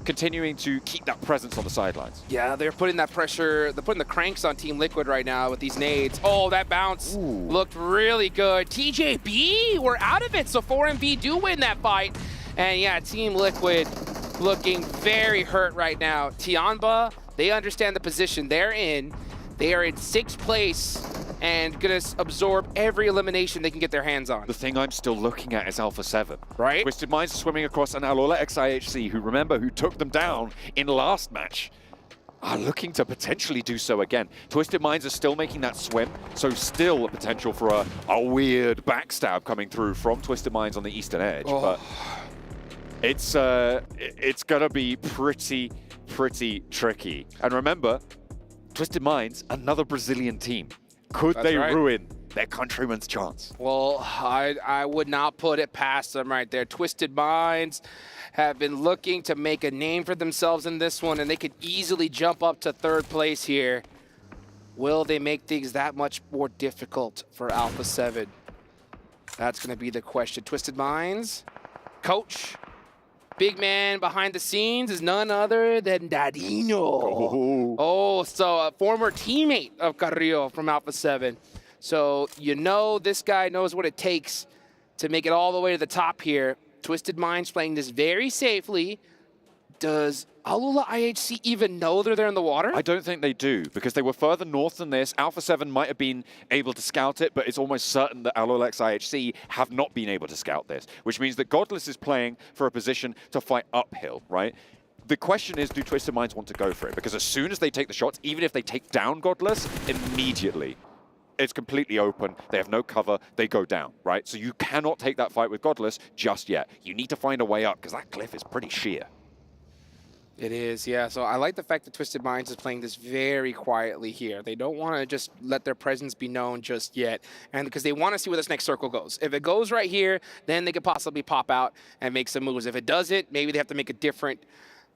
continuing to keep that presence on the sidelines. Yeah, they're putting that pressure, they're putting the cranks on Team Liquid right now with these nades. Oh, that bounce looked really good. TJB, we're out of it, so 4MV do win that fight. And yeah, Team Liquid looking very hurt right now. Tiamba, they understand the position they're in. They are in 6th place and gonna absorb every elimination they can get their hands on. The thing I'm still looking at is Alpha 7. Right. Twisted Minds are swimming across an Alola XIHC, who who took them down in last match, are looking to potentially do so again. Twisted Minds are still making that swim, so still a potential for a weird backstab coming through from Twisted Minds on the eastern edge. But it's gonna be pretty tricky. And remember, Twisted Minds, another Brazilian team. Could they ruin their countrymen's chance? Well, I would not put it past them right there. Twisted Minds have been looking to make a name for themselves in this one, and they could easily jump up to 3rd place here. Will they make things that much more difficult for Alpha 7? That's going to be the question. Twisted Minds, coach, big man behind the scenes is none other than Dadino. Oh, so a former teammate of Carrillo from Alpha 7. So you know this guy knows what it takes to make it all the way to the top here. Twisted Minds playing this very safely. Does Alola IHC even know they're there in the water? I don't think they do, because they were further north than this. Alpha 7 might have been able to scout it, but it's almost certain that Alola IHC have not been able to scout this, which means that Godless is playing for a position to fight uphill, right? The question is, do Twisted Minds want to go for it? Because as soon as they take the shots, even if they take down Godless, immediately it's completely open. They have no cover. They go down, right? So you cannot take that fight with Godless just yet. You need to find a way up, because that cliff is pretty sheer. It is, yeah. So I like the fact that Twisted Minds is playing this very quietly here. They don't want to just let their presence be known just yet, and because they want to see where this next circle goes. If it goes right here, then they could possibly pop out and make some moves. If it doesn't, maybe they have to make a different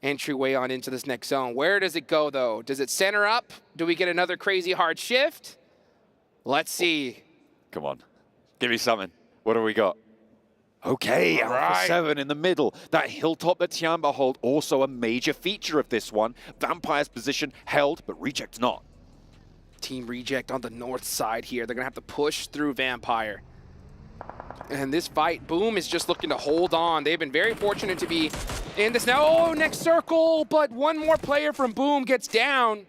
entryway on into this next zone. Where does it go, though? Does it center up? Do we get another crazy hard shift? Let's see. Come on. Give me something. What do we got? Okay, Alpha 7 in the middle. That hilltop that Tiamba hold, also a major feature of this one. Vampire's position held, but Reject not. Team Reject on the north side here. They're going to have to push through Vampire. And this fight, Boom is just looking to hold on. They've been very fortunate to be in this now. Oh, next circle, but one more player from Boom gets down.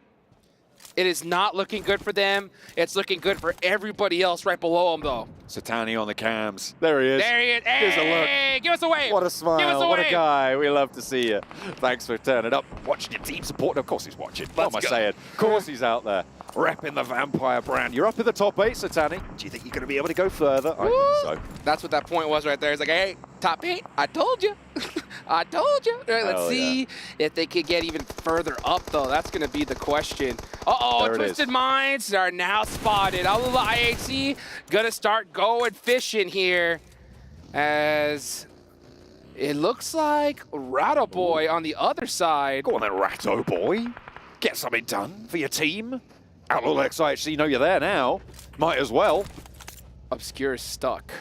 It is not looking good for them. It's looking good for everybody else right below them, though. Satani on the cams. There he is. There he is. Here's a look. Hey, give us a wave. What a smile. Give us a what wave. a guy. We love to see you. Thanks for turning up. Watching your team support. Of course he's watching. What am I saying? Of course he's out there. Repping the Vampire brand. You're up in the top 8, Satani. Do you think you're going to be able to go further? I think so. That's what that point was right there. It's like, hey, top 8. I told you. I told you. Right, let's see if they could get even further up, though. That's going to be the question. Uh-oh, Twisted Minds are now spotted. Alola IHC going to start going fishing here, as it looks like Ratto Boy on the other side. Go on then, Ratto Boy. Get something done for your team. Alola IHC know you're there now. Might as well. Obscure is stuck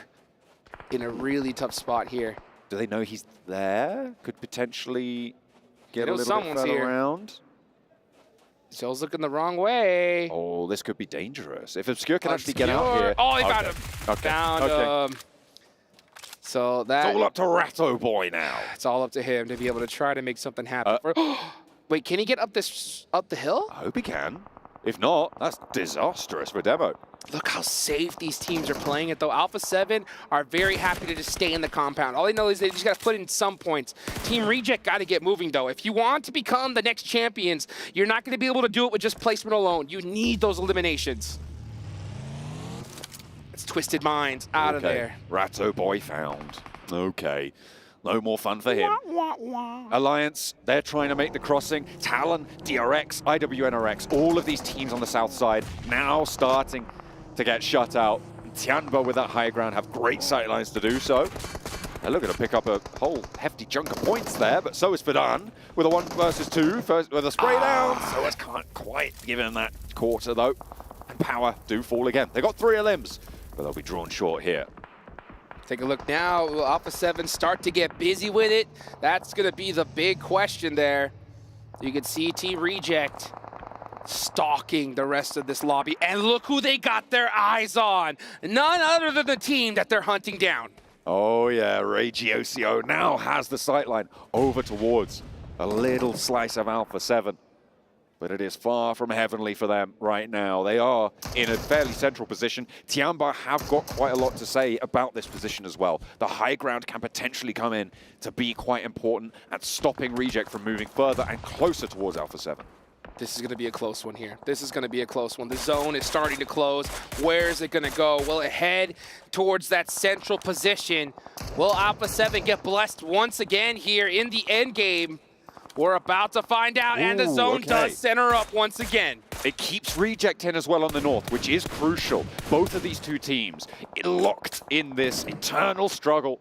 in a really tough spot here. Do they know he's there? Could potentially Get a little bit further around. Joe's looking the wrong way. Oh, this could be dangerous. If Obscure can actually get out here. Oh, he found him. Okay. Found him. So that's all up to Ratto Boy now. It's all up to him to be able to try to make something happen. Wait, can he get up the hill? I hope he can. If not, that's disastrous for Demo. Look how safe these teams are playing it, though. Alpha 7 are very happy to just stay in the compound. All they know is they just got to put in some points. Team Reject got to get moving, though. If you want to become the next champions, you're not going to be able to do it with just placement alone. You need those eliminations. It's Twisted Minds out of there. Ratto Boy found. Okay. No more fun for him. Alliance, they're trying to make the crossing. Talon, DRX, IWNRX, all of these teams on the south side now starting to get shut out. Tianba with that high ground have great sightlines to do so. They're looking to pick up a whole hefty chunk of points there, but so is Fadan with a 1 versus 2, with a spray down. So it's can't quite give him that quarter though. And Power do fall again. They got 3 limbs, but they'll be drawn short here. Take a look now. Will Alpha 7 start to get busy with it? That's going to be the big question there. You can see Team Reject stalking the rest of this lobby. And look who they got their eyes on. None other than the team that they're hunting down. Oh yeah, Regiocio now has the sightline over towards a little slice of Alpha 7. But it is far from heavenly for them right now. They are in a fairly central position. Tianba have got quite a lot to say about this position as well. The high ground can potentially come in to be quite important at stopping Reject from moving further and closer towards Alpha 7. This is going to be a close one here. This is going to be a close one. The zone is starting to close. Where is it going to go? Will it head towards that central position? Will Alpha 7 get blessed once again here in the end game? We're about to find out, and the zone does center up once again. It keeps Reject in as well on the north, which is crucial. Both of these two teams locked in this eternal struggle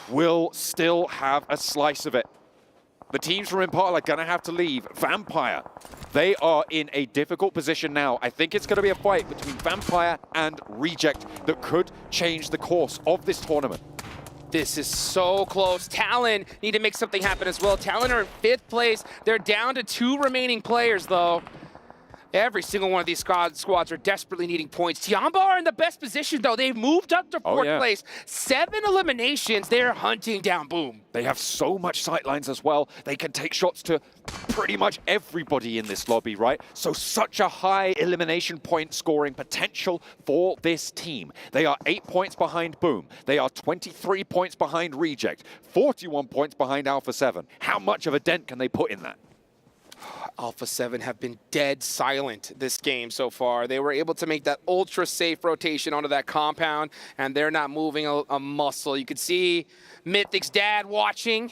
will still have a slice of it. The teams from Impala are going to have to leave. Vampire, they are in a difficult position now. I think it's going to be a fight between Vampire and Reject that could change the course of this tournament. This is so close. Talon need to make something happen as well. Talon are in 5th place. They're down to 2 remaining players, though. Every single one of these squads are desperately needing points. Tianba are in the best position, though. They've moved up to 4th place. 7 eliminations. They're hunting down Boom. They have so much sightlines as well. They can take shots to pretty much everybody in this lobby, right? So such a high elimination point scoring potential for this team. They are 8 points behind Boom. They are 23 points behind Reject. 41 points behind Alpha 7. How much of a dent can they put in that? Alpha 7 have been dead silent this game so far. They were able to make that ultra safe rotation onto that compound, and they're not moving a muscle. You could see Mythic's dad watching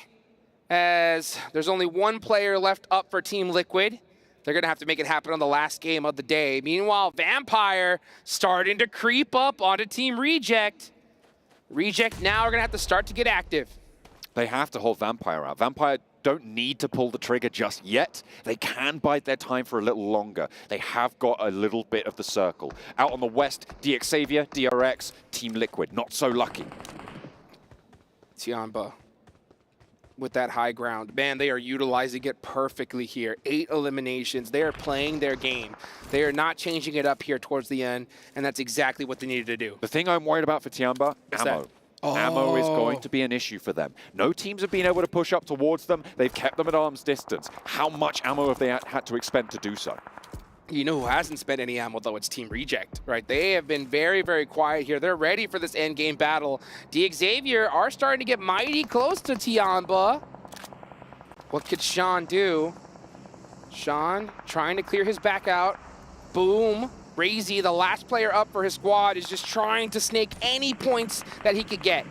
as there's only 1 player left up for Team Liquid. They're going to have to make it happen on the last game of the day. Meanwhile, Vampire starting to creep up onto Team Reject. Reject now are going to have to start to get active. They have to hold Vampire out. Vampire don't need to pull the trigger just yet. They can bide their time for a little longer. They have got a little bit of the circle. Out on the west, DXavier, DRX, Team Liquid. Not so lucky. Tianba with that high ground. Man, they are utilizing it perfectly here. 8 eliminations. They are playing their game. They are not changing it up here towards the end, and that's exactly what they needed to do. The thing I'm worried about for Tianba, ammo. Ammo is going to be an issue for them. No teams have been able to push up towards them. They've kept them at arm's distance. How much ammo have they had to expend to do so? You know who hasn't spent any ammo, though? It's Team Reject, right? They have been very, very quiet here. They're ready for this endgame battle. DXavier are starting to get mighty close to Tianba. What could Sean do? Sean trying to clear his back out. Boom. Razy, the last player up for his squad, is just trying to snake any points that he could get.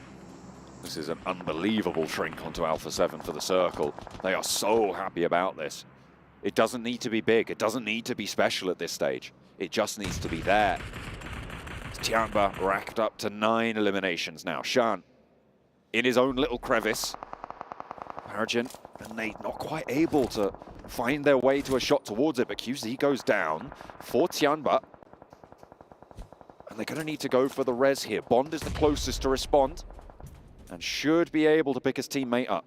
This is an unbelievable shrink onto Alpha 7 for the circle. They are so happy about this. It doesn't need to be big. It doesn't need to be special at this stage. It just needs to be there. Tianba racked up to 9 eliminations now. Shan in his own little crevice. Argent and Nate not quite able to find their way to a shot towards it, but QZ goes down for Tianba. And they're going to need to go for the res here. Bond is the closest to respond and should be able to pick his teammate up.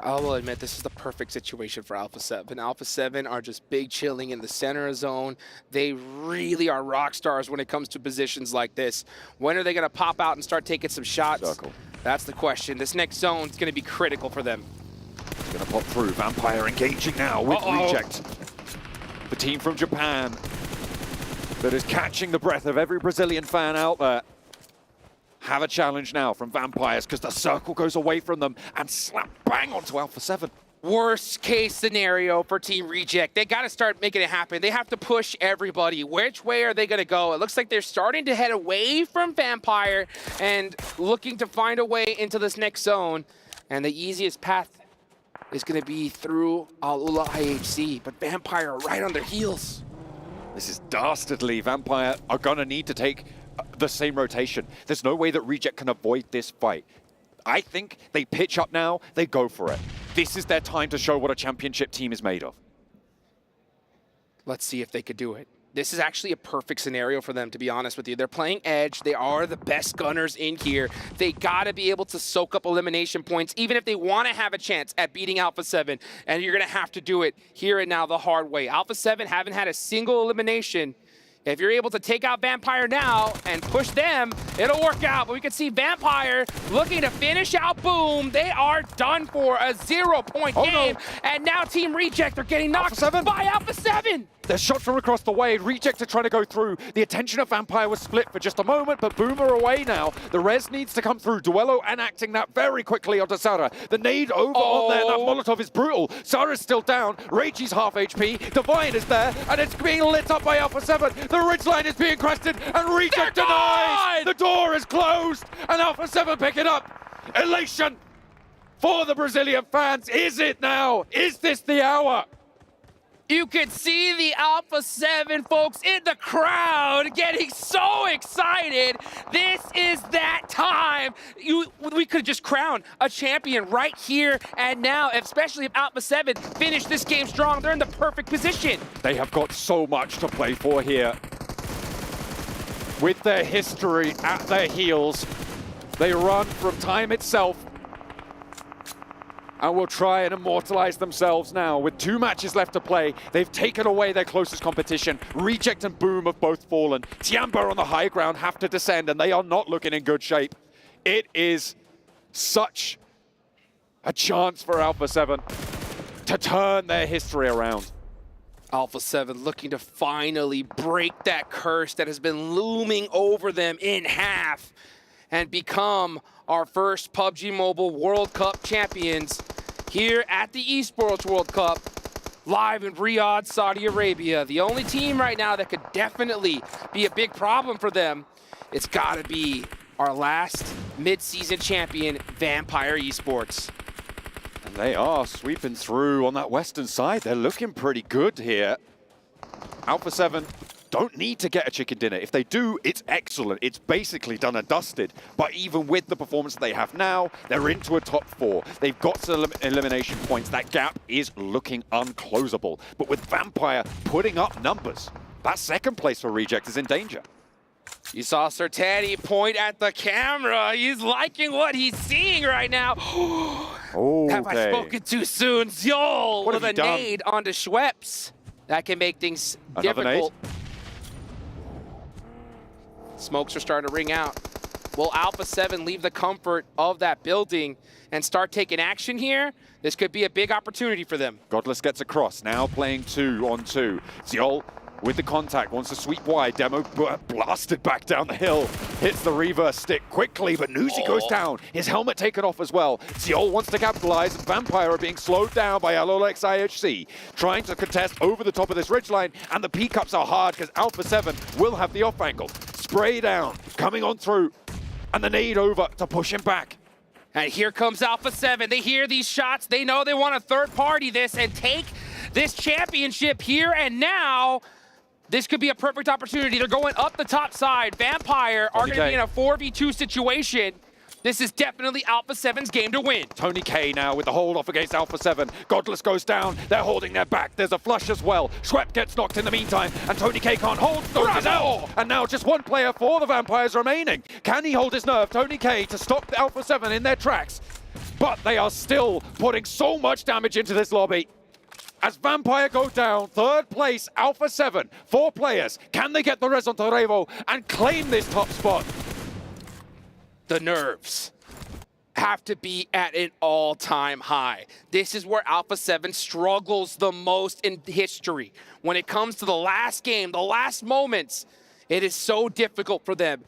I will admit, this is the perfect situation for Alpha 7. Alpha 7 are just big chilling in the center of zone. They really are rock stars when it comes to positions like this. When are they going to pop out and start taking some shots? Circle. That's the question. This next zone is going to be critical for them. It's going to pop through. Vampire engaging now with Reject. The team from Japan that is catching the breath of every Brazilian fan out there. Have a challenge now from Vampires because the circle goes away from them and slap bang onto Alpha 7. Worst case scenario for Team Reject. They got to start making it happen. They have to push everybody. Which way are they going to go? It looks like they're starting to head away from Vampire and looking to find a way into this next zone. And the easiest path is going to be through Alula IHC, but Vampire are right on their heels. This is dastardly. Vampire are going to need to take the same rotation. There's no way that Reject can avoid this fight. I think they pitch up now, they go for it. This is their time to show what a championship team is made of. Let's see if they could do it. This is actually a perfect scenario for them, to be honest with you. They're playing Edge. They are the best gunners in here. They got to be able to soak up elimination points, even if they want to have a chance at beating Alpha 7. And you're going to have to do it here and now the hard way. Alpha 7 haven't had a single elimination. If you're able to take out Vampire now and push them, it'll work out. But we can see Vampire looking to finish out Boom. They are done for a 0-point game. No. And now Team Reject are getting knocked by Alpha 7. They're shot from across the way. Reject are trying to go through. The attention of Vampire was split for just a moment, but Boom are away now. The res needs to come through. Duello enacting that very quickly onto Sarah. The nade over on there. That Molotov is brutal. Sarah's still down. Regi's half HP. Divine is there, and it's being lit up by Alpha 7. The ridgeline is being crested, and Reject denies! The door is closed, and Alpha 7 pick it up. Elation for the Brazilian fans. Is it now? Is this the hour? You could see the Alpha 7 folks in the crowd getting so excited. This is that time. We could just crown a champion right here and now, especially if Alpha 7 finish this game strong. They're in the perfect position. They have got so much to play for here. With their history at their heels, they run from time itself and will try and immortalize themselves now. With 2 matches left to play, they've taken away their closest competition. Reject and Boom have both fallen. Tiamba on the high ground have to descend, and they are not looking in good shape. It is such a chance for Alpha 7 to turn their history around. Alpha 7 looking to finally break that curse that has been looming over them in half and become our first PUBG Mobile World Cup champions here at the ESPORTS World Cup, live in Riyadh, Saudi Arabia. The only team right now that could definitely be a big problem for them, it's gotta be our last mid-season champion, Vampire Esports. And they are sweeping through on that western side. They're looking pretty good here. Alpha 7 don't need to get a chicken dinner. If they do, it's excellent. It's basically done and dusted. But even with the performance they have now, they're into a top 4. They've got some elimination points. That gap is looking unclosable. But with Vampire putting up numbers, that second place for Reject is in danger. You saw Sertani point at the camera. He's liking what he's seeing right now. Have I spoken too soon? Zol with a nade onto Schweppes. That can make things difficult. Nade? Smokes are starting to ring out. Will Alpha 7 leave the comfort of that building and start taking action here? This could be a big opportunity for them. Godless gets across, now playing 2-on-2. Ziol with the contact, wants to sweep wide. Demo blasted back down the hill. Hits the reverse stick quickly, but Nuzi goes down. His helmet taken off as well. Ziol wants to capitalize, and Vampire are being slowed down by Alolex IHC. Trying to contest over the top of this ridgeline, and the P-cups are hard because Alpha 7 will have the off angle. Spray down, coming on through, and the nade over to push him back. And here comes Alpha 7. They hear these shots. They know they want to third party this and take this championship here and now. This could be a perfect opportunity. They're going up the top side. Vampire are going to be in a 4v2 situation. This is definitely Alpha 7's game to win. Tony K now with the hold off against Alpha 7. Godless goes down. They're holding their back. There's a flush as well. Schwepp gets knocked in the meantime, and Tony K can't hold. Stones is out. And now just one player for the Vampires remaining. Can he hold his nerve? Tony K to stop the Alpha 7 in their tracks. but they are still putting so much damage into this lobby. As Vampire go down, third place, Alpha 7, 4 players. Can they get the res on Revo and claim this top spot? The nerves have to be at an all-time high. This is where Alpha 7 struggles the most in history. When it comes to the last game, the last moments, it is so difficult for them.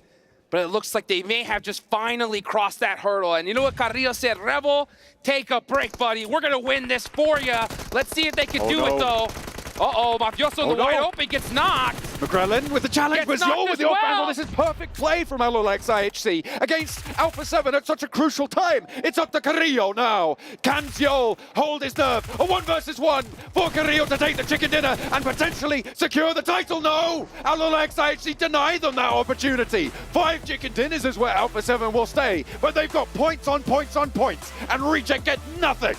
But it looks like they may have just finally crossed that hurdle. And you know what Carrillo said? Revo, take a break, buddy. We're going to win this for you. Let's see if they can do it, though. Uh-oh, Mafioso in the wide open gets knocked. McGrellin with the challenge, with the off angle. This is perfect play from LOLX IHC against Alpha 7 at such a crucial time. It's up to Carrillo now. Can Zio hold his nerve? A 1 versus 1 for Carrillo to take the chicken dinner and potentially secure the title. No! LOLX IHC deny them that opportunity. 5 chicken dinners is where Alpha 7 will stay, but they've got points on points on points, and Reject get nothing.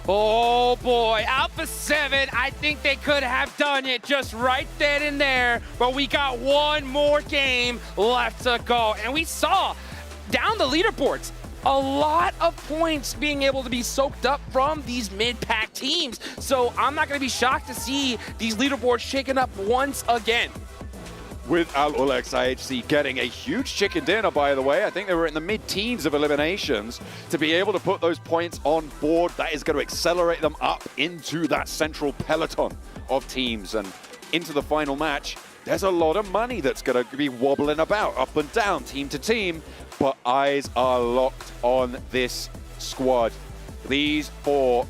Oh boy, Alpha 7, I think they could have done it just right then and there, but we got one more game left to go. And we saw down the leaderboards, a lot of points being able to be soaked up from these mid-pack teams. So I'm not gonna be shocked to see these leaderboards shaken up once again. With LOLX IHC getting a huge chicken dinner, by the way. I think they were in the mid-teens of eliminations. To be able to put those points on board, that is going to accelerate them up into that central peloton of teams and into the final match. There's a lot of money that's going to be wobbling about, up and down, team to team, but eyes are locked on this squad. These 4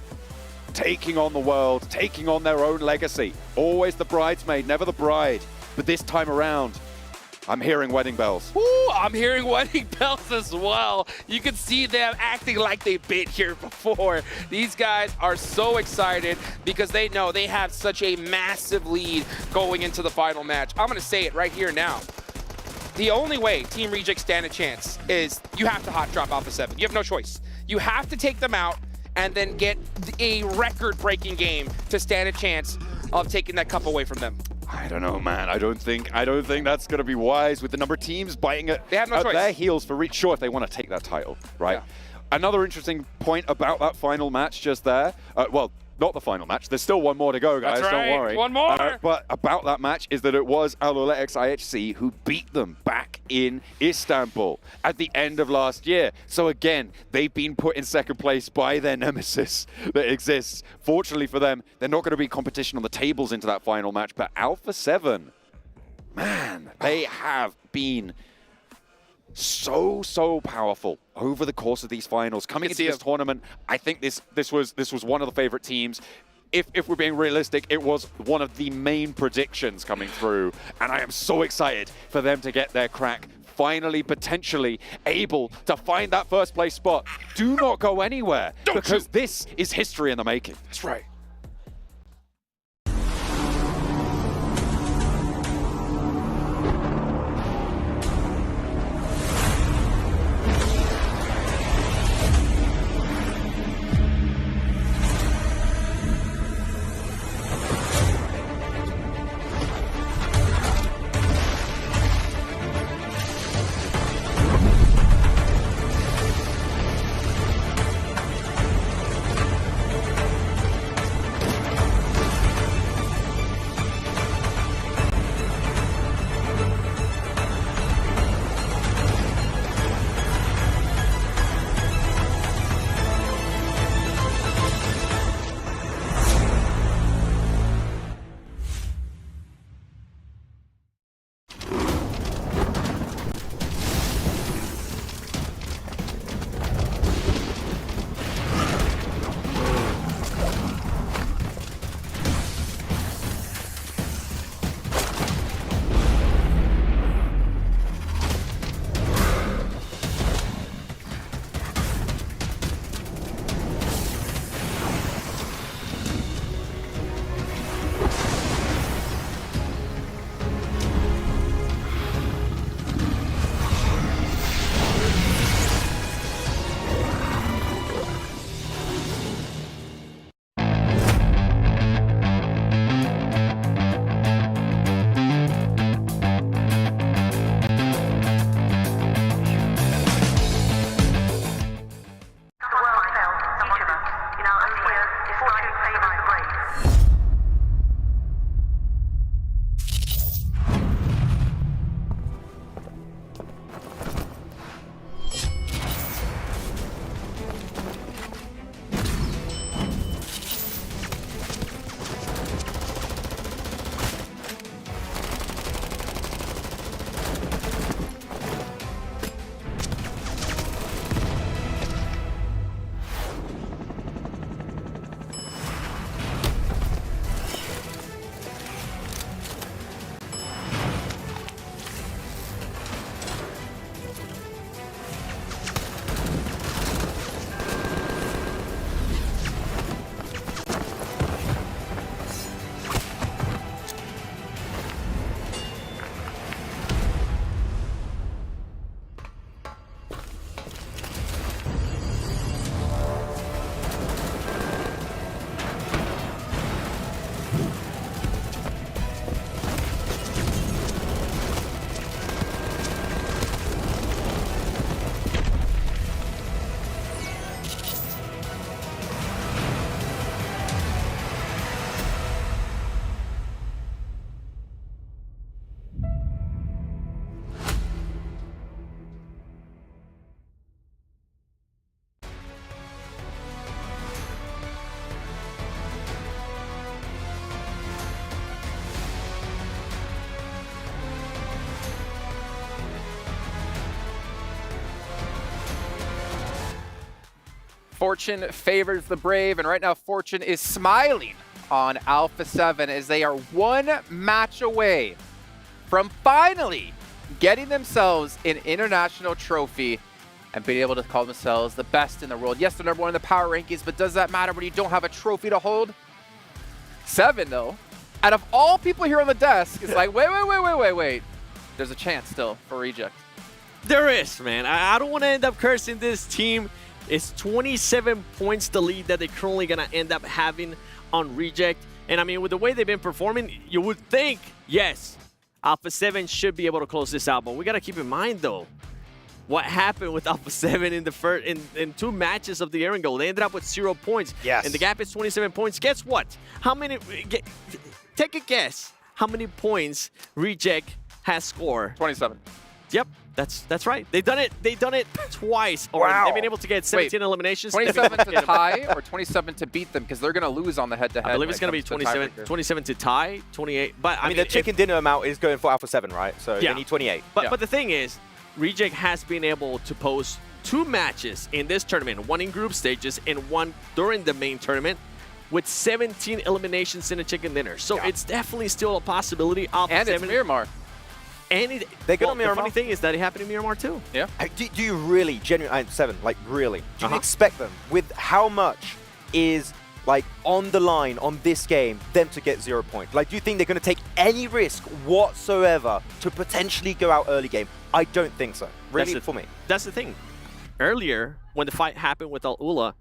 taking on the world, taking on their own legacy. Always the bridesmaid, never the bride. But this time around, I'm hearing wedding bells. Ooh, I'm hearing wedding bells as well. You can see them acting like they've been here before. These guys are so excited because they know they have such a massive lead going into the final match. I'm going to say it right here now. The only way Team Reject stand a chance is you have to hot drop Alpha 7. You have no choice. You have to take them out and then get a record-breaking game to stand a chance of taking that cup away from them. I don't know, man. I don't think that's going to be wise with the number of teams biting at their heels for reach. Sure, if they want to take that title, right? Yeah. Another interesting point about that final match just there. Well, not the final match. There's still one more to go, guys. That's right. Don't worry. One more. But about that match is that it was LOLX IHC who beat them back in Istanbul at the end of last year. So again, they've been put in second place by their nemesis that exists. Fortunately for them, they're not going to be competition on the tables into that final match. But Alpha 7, man, they have been so powerful over the course of these finals. Coming into this tournament, I think this was one of the favorite teams. If we're being realistic, it was one of the main predictions coming through, and I am so excited for them to get their crack. Finally, potentially able to find that first place spot. Do not go anywhere, because this is history in the making. That's right. Fortune favors the brave, and right now Fortune is smiling on Alpha 7 as they are one match away from finally getting themselves an international trophy and being able to call themselves the best in the world. Yes, they're number 1 in the power rankings, but does that matter when you don't have a trophy to hold? 7, though, out of all people here on the desk, is like, wait. There's a chance still for Reject. There is, man. I don't want to end up cursing this team. It's 27 points the lead that they're currently going to end up having on Reject. And I mean, with the way they've been performing, you would think, yes, Alpha 7 should be able to close this out. But we got to keep in mind, though, what happened with Alpha 7 in the first in 2 matches of the year and goal. They ended up with 0 points. Yes. And the gap is 27 points. Guess what? How many? Take a guess. How many points Reject has scored? 27. Yep. That's right. They've done it twice. Wow. They've been able to get 17 eliminations. 27 to tie or 27 to beat them, because they're going to lose on the head-to-head. I believe it's going to be 27 to tie, 28. But I mean the chicken dinner amount is going for Alpha 7, right? So Yeah. they need 28. But the thing is, Reject has been able to post 2 matches in this tournament, 1 in group stages and 1 during the main tournament, with 17 eliminations in a chicken dinner. So it's definitely still a possibility. Alpha And 7, it's Miramar. And They go to the Miramar. funny thing is that it happened in Miramar too. Yeah. Do you really, genuinely, 7, like really, do you expect them, with how much is like on the line on this game, them to get 0 points? Like, do you think they're going to take any risk whatsoever to potentially go out early game? I don't think so. Really, for me. That's the thing. Earlier, when the fight happened with Al-Ula,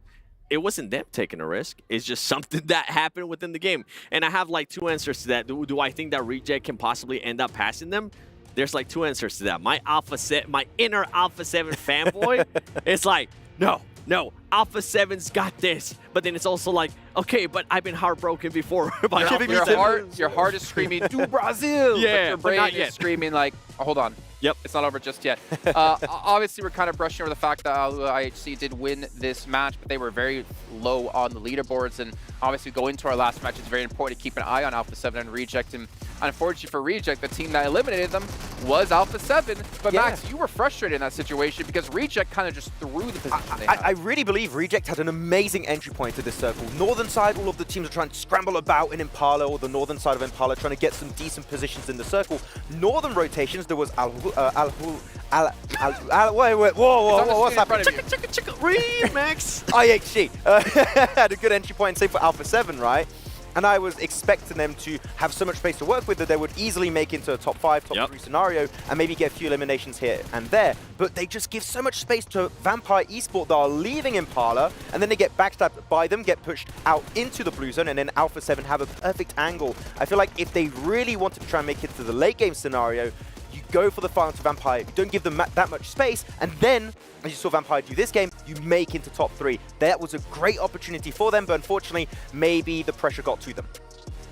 it wasn't them taking a risk. It's just something that happened within the game. And I have like 2 answers to that. Do I think that Reject can possibly end up passing them? There's like 2 answers to that. My inner Alpha 7 fanboy is like, no, Alpha 7's got this. But then it's also like, okay, but I've been heartbroken before. By Your heart is screaming, do Brazil! Yeah, but your brain not is yet. screaming like, oh, hold on. Yep. It's not over just yet. Obviously, we're kind of brushing over the fact that IHC did win this match, but they were very low on the leaderboards. And obviously, going into our last match, it's very important to keep an eye on Alpha 7 and Reject. And unfortunately for Reject, the team that eliminated them was Alpha 7. But Max, you were frustrated in that situation because Reject kind of just threw the position they had. I really believe Reject had an amazing entry point to this circle. Northern side, all of the teams are trying to scramble about in Impala, or the northern side of Impala, trying to get some decent positions in the circle. Northern rotations, there was wait, what's happening? Remix! IHC had a good entry point, same for Alpha 7, right? And I was expecting them to have so much space to work with that they would easily make into a top 5, top 3 scenario and maybe get a few eliminations here and there. But they just give so much space to Vampire Esport that are leaving Impala, and then they get backstabbed by them, get pushed out into the blue zone, and then Alpha 7 have a perfect angle. I feel like if they really wanted to try and make it to the late game scenario, you go for the final to Vampire, you don't give them that much space, and then, as you saw Vampire do this game, you make into top 3. That was a great opportunity for them, but unfortunately, maybe the pressure got to them.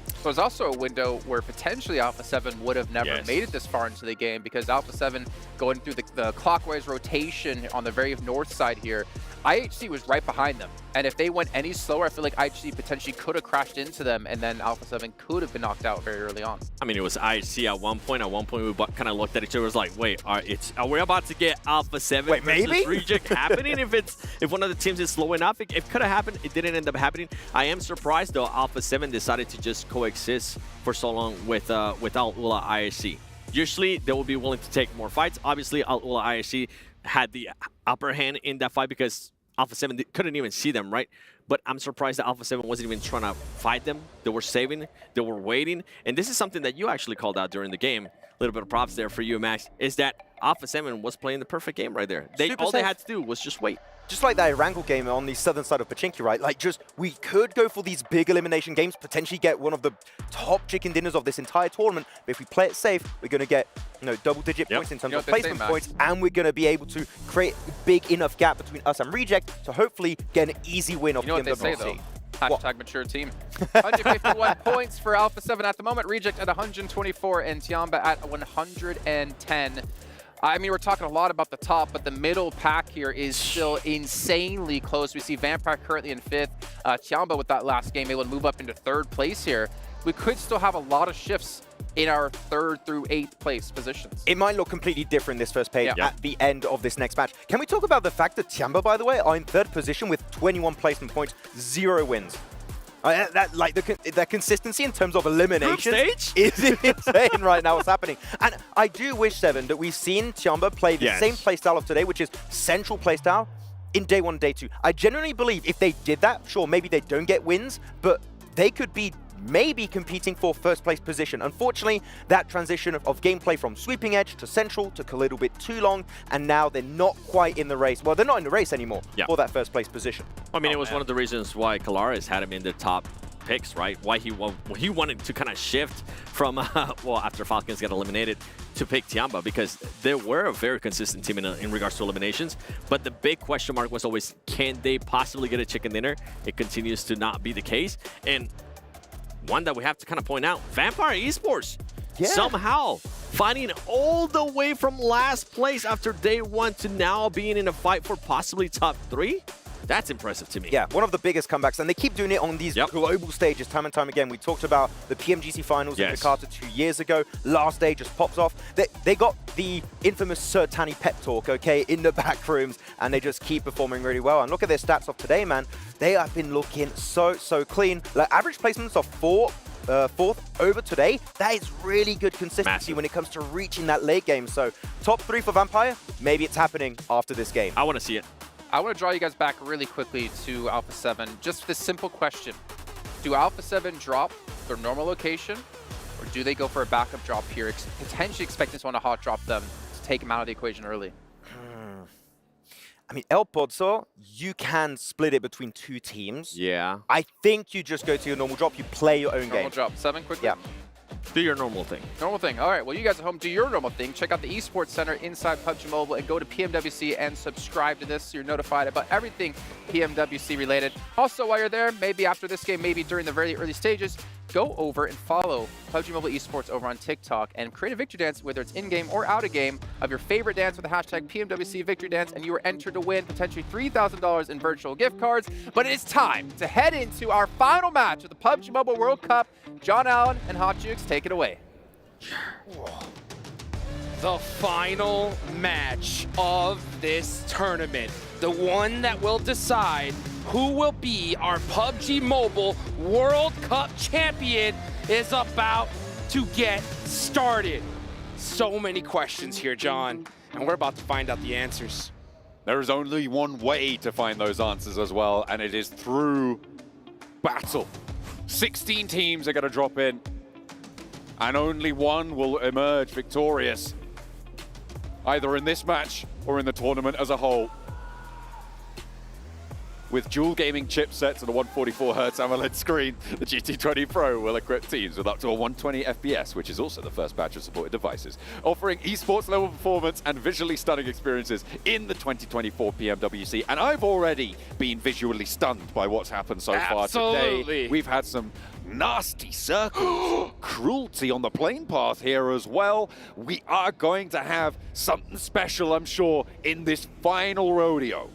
So there's also a window where potentially Alpha 7 would have never made it this far into the game, because Alpha 7 going through the clockwise rotation on the very north side here, IHC was right behind them. And if they went any slower, I feel like IHC potentially could have crashed into them, and then Alpha 7 could have been knocked out very early on. I mean, it was IHC at one point. At one point, we kind of looked at each other, was like, wait, are we about to get Alpha 7 versus Reject happening? If one of the teams is slow enough, it could have happened. It didn't end up happening. I am surprised, though, Alpha 7 decided to just coexist for so long with Al-Ula IHC. Usually, they will be willing to take more fights. Obviously, Al-Ula IHC had the upper hand in that fight because Alpha 7 couldn't even see them, right? But I'm surprised that Alpha 7 wasn't even trying to fight them. They were saving, they were waiting. And this is something that you actually called out during the game. A little bit of props there for you, Max, is that Alpha 7 was playing the perfect game right there. All they had to do was just wait. Just like that Erangel game on the southern side of Pachinki, right? Like, we could go for these big elimination games, potentially get one of the top chicken dinners of this entire tournament. But if we play it safe, we're going to get double-digit points in terms of placement points, and we're going to be able to create a big enough gap between us and Reject to hopefully get an easy win off PMWC. What they say, though? Hashtag mature team. 151 points for Alpha 7 at the moment. Reject at 124 and Tiamba at 110. I mean, we're talking a lot about the top, but the middle pack here is still insanely close. We see Vampire currently in 5th. Tiamba with that last game able to move up into 3rd place here. We could still have a lot of shifts in our 3rd through 8th place positions. It might look completely different this first page Yeah. at the end of this next match. Can we talk about the fact that Tiamba, by the way, are in 3rd position with 21 placement points, 0 wins? Like the consistency in terms of elimination is insane right now. What's happening? And I do wish, Seven, that we've seen Tiamba play the same playstyle of today, which is central playstyle, in day 1 and day 2. I genuinely believe if they did that, sure, maybe they don't get wins, but they could be maybe competing for 1st place position. Unfortunately, that transition of gameplay from sweeping edge to central took a little bit too long, and now they're not quite in the race. Well, they're not in the race anymore for that 1st place position. I mean, it was one of the reasons why Kalaris had him in the top picks, right? Why he wanted to kind of shift from, well, after Falcons got eliminated, to pick Tiamba, because they were a very consistent team in regards to eliminations. But the big question mark was always, can they possibly get a chicken dinner? It continues to not be the case. And one that we have to kind of point out, Vampire Esports, somehow finding all the way from last place after day 1 to now being in a fight for possibly top 3. That's impressive to me. Yeah, one of the biggest comebacks, and they keep doing it on these global stages time and time again. We talked about the PMGC finals in Jakarta 2 years ago. Last day just pops off. They got the infamous Sir Tanny pep talk, okay, in the back rooms, and they just keep performing really well. And look at their stats of today, man. They have been looking so clean. Like average placements of 4th over today. That is really good consistency when it comes to reaching that late game. So top 3 for Vampire. Maybe it's happening after this game. I want to see it. I want to draw you guys back really quickly to Alpha 7. Just this simple question. Do Alpha 7 drop their normal location, or do they go for a backup drop here, potentially expecting someone to hot drop them to take them out of the equation early? I mean, El Pozo, you can split it between 2 teams. Yeah. I think you just go to your normal drop. You play your own game. Normal drop. 7 quickly? Yeah. Do your normal thing. Normal thing. All right. Well, you guys at home, do your normal thing. Check out the Esports Center inside PUBG Mobile and go to PMWC and subscribe to this so you're notified about everything PMWC related. Also, while you're there, maybe after this game, maybe during the very early stages, go over and follow PUBG Mobile Esports over on TikTok and create a victory dance, whether it's in-game or out-of-game, of your favorite dance with the hashtag PMWC Victory Dance, and you are entered to win potentially $3,000 in virtual gift cards. But it is time to head into our final match of the PUBG Mobile World Cup. John Allen and Hot Jukes, take it away. The final match of this tournament. The one that will decide who will be our PUBG Mobile World Cup champion is about to get started. So many questions here, John, and we're about to find out the answers. There is only one way to find those answers as well, and it is through battle. 16 teams are going to drop in, and only one will emerge victorious, either in this match or in the tournament as a whole. With dual gaming chipsets and a 144Hz AMOLED screen, the GT20 Pro will equip teams with up to a 120 FPS, which is also the first batch of supported devices, offering esports level performance and visually stunning experiences in the 2024 PMWC. And I've already been visually stunned by what's happened so far today. We've had some nasty circles, cruelty on the plane path here as well. We are going to have something special, I'm sure, in this final rodeo.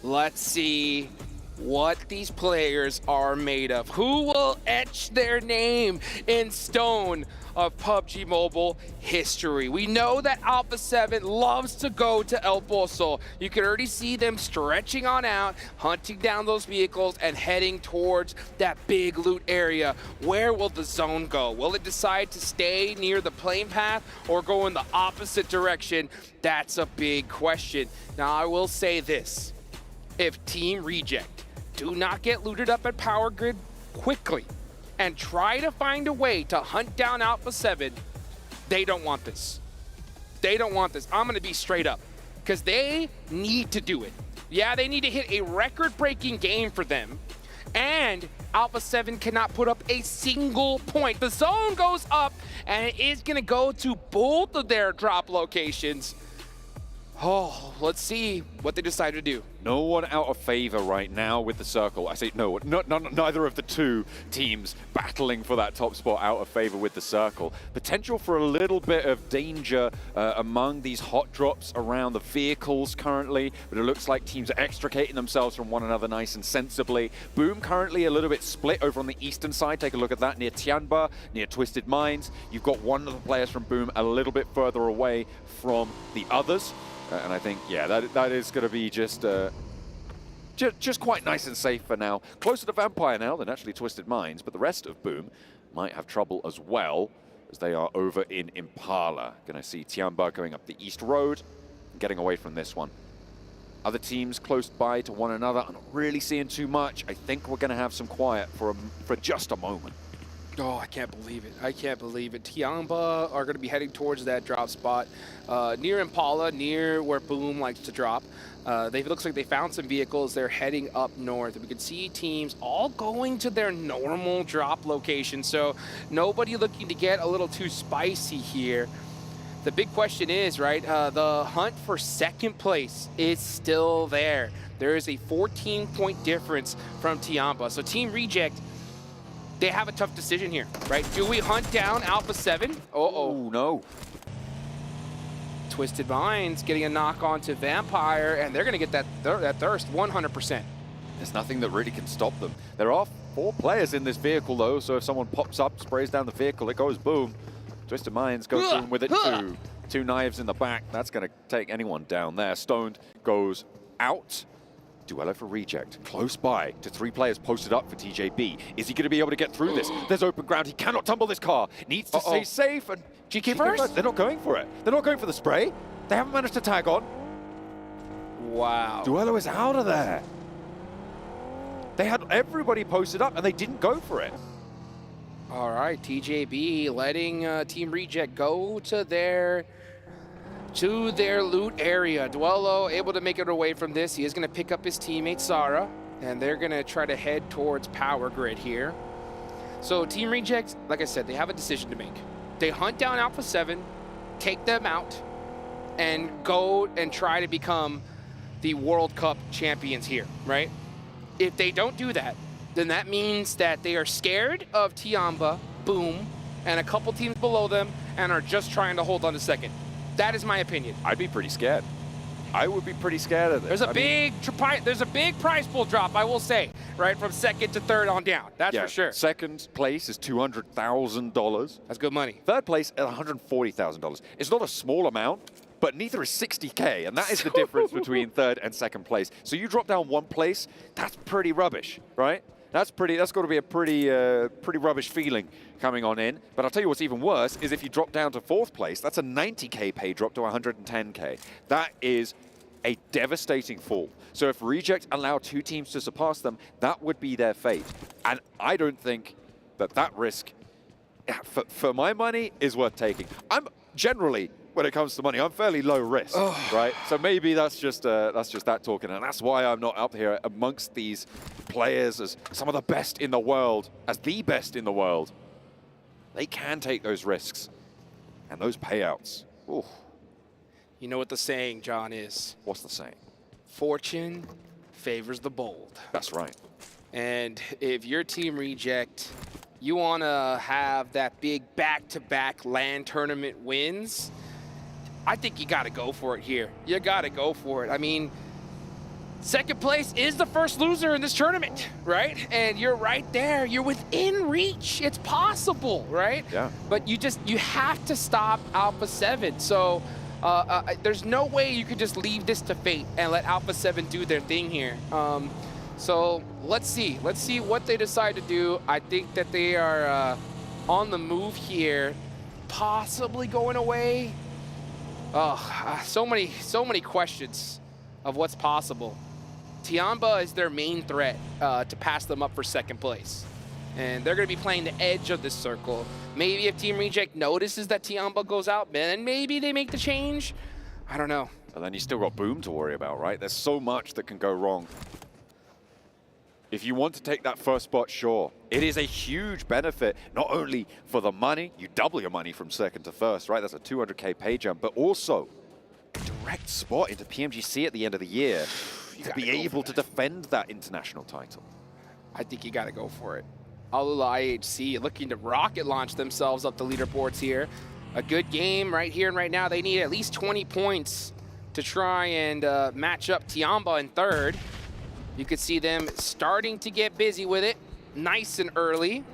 Let's see what these players are made of. Who will etch their name in stone of PUBG Mobile history? We know that Alpha 7 loves to go to El Pozo. You can already see them stretching on out, hunting down those vehicles and heading towards that big loot area. Where will the zone go? Will it decide to stay near the plane path or go in the opposite direction? That's a big question. Now, I will say this. If Team Reject do not get looted up at Power Grid quickly and try to find a way to hunt down Alpha 7, they don't want this. They don't want this. I'm going to be straight up because they need to do it. Yeah, they need to hit a record-breaking game for them, and Alpha 7 cannot put up a single point. The zone goes up, and it is going to go to both of their drop locations. Oh, let's see what they decide to do. No one out of favor right now with the circle. I say no, neither of the two teams battling for that top spot out of favor with the circle. Potential for a little bit of danger among these hot drops around the vehicles currently, but it looks like teams are extricating themselves from one another nice and sensibly. Boom currently a little bit split over on the eastern side. Take a look at that near Tianba, near Twisted Minds. You've got one of the players from Boom a little bit further away from the others. And I think, yeah, that is going to be just quite nice and safe for now. Closer to Vampire now than actually Twisted Minds, but the rest of Boom might have trouble as well as they are over in Impala. Going to see Tianba going up the East Road and getting away from this one. Other teams close by to one another. I'm not really seeing too much. I think we're going to have some quiet for just a moment. Oh, I can't believe it. I can't believe it. Tianba are going to be heading towards that drop spot near Impala, near where Boom likes to drop. It looks like they found some vehicles. They're heading up north. We can see teams all going to their normal drop location. So nobody looking to get a little too spicy here. The big question is, right, the hunt for second place is still there. There is a 14-point difference from Tianba. So Team Reject, they have a tough decision here, right? Do we hunt down Alpha 7? Uh-oh, no. Twisted Minds getting a knock onto Vampire, and they're going to get that thirst 100%. There's nothing that really can stop them. There are 4 players in this vehicle, though, so if someone pops up, sprays down the vehicle, it goes Boom. Twisted Minds goes Boom with it too. 2 knives in the back. That's going to take anyone down there. Stoned goes out. Duello for Reject, close by to 3 players posted up for TJB. Is he going to be able to get through this? There's open ground. He cannot tumble this car. Needs to stay safe. And GK first? They're not going for it. They're not going for the spray. They haven't managed to tag on. Wow. Duello is out of there. They had everybody posted up, and they didn't go for it. All right, TJB letting Team Reject go to their loot area. Duello able to make it away from this. He is going to pick up his teammate Sara, and they're going to try to head towards Power Grid here. So Team Reject, like I said, they have a decision to make. They hunt down Alpha 7, take them out, and go and try to become the World Cup champions here, right? If they don't do that, then that means that they are scared of Tianba, Boom, and a couple teams below them, and are just trying to hold on to second. That is my opinion. I'd be pretty scared. I would be pretty scared of this. There's a big prize pool drop, I will say, right, from second to third on down. That's for sure. Second place is $200,000. That's good money. Third place at $140,000. It's not a small amount, but neither is 60K, and that is the difference between third and second place. So you drop down 1 place, that's pretty rubbish, right? That's got to be a pretty rubbish feeling coming on in. But I'll tell you what's even worse is if you drop down to 4th place, that's a 90K pay drop to 110K. That is a devastating fall. So if Reject allow 2 teams to surpass them, that would be their fate. And I don't think that risk, for my money, is worth taking. I'm generally, when it comes to money, I'm fairly low risk, right? So maybe that's just that talking, and that's why I'm not up here amongst these players as some of the best in the world, as the best in the world. They can take those risks and those payouts. Ooh. You know what the saying, John, is? What's the saying? Fortune favors the bold. That's right. And if your Team Reject, you want to have that big back-to-back LAN tournament wins, I think you got to go for it here. You got to go for it. I mean, second place is the first loser in this tournament, right? And you're right there. You're within reach. It's possible, right? Yeah. But you have to stop Alpha 7. So there's no way you could just leave this to fate and let Alpha 7 do their thing here. So let's see. Let's see what they decide to do. I think that they are on the move here, possibly going away. So many questions of what's possible. Tianba is their main threat to pass them up for second place. And they're going to be playing the edge of this circle. Maybe if Team Reject notices that Tianba goes out, then maybe they make the change. I don't know. And then you still got Boom to worry about, right? There's so much that can go wrong. If you want to take that first spot, sure. It is a huge benefit, not only for the money, you double your money from second to first, right? That's a 200K pay jump, but also direct direct spot into PMGC at the end of the year to be able to defend that international title. I think you got to go for it. Alula IHC looking to rocket launch themselves up the leaderboards here. A good game right here and right now. They need at least 20 points to try and match up Tiamba in third. You could see them starting to get busy with it nice and early.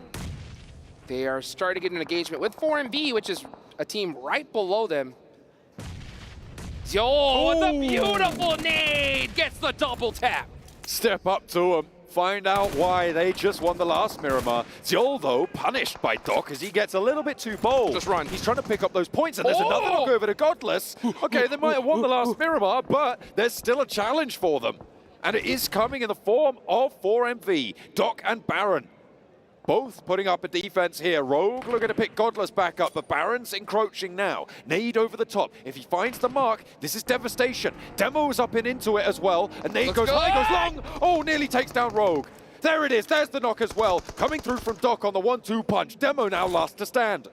They are starting to get an engagement with 4MV, which is a team right below them. Yo, the beautiful nade gets the double tap. Step up to him. Find out why they just won the last Miramar. Ziol, though, punished by Doc as he gets a little bit too bold. Just run. He's trying to pick up those points, and there's another knock over to Godless. Okay, they might have won the last Miramar, but there's still a challenge for them. And it is coming in the form of 4MV, Doc and Baron. Both putting up a defense here. Rogue looking to pick Godless back up, but Baron's encroaching now. Nade over the top. If he finds the mark, this is devastation. Demo's up and into it as well, and Nade goes high, goes long. Oh, nearly takes down Rogue. There it is. There's the knock as well. Coming through from Doc on the 1-2 punch. Demo now last to stand.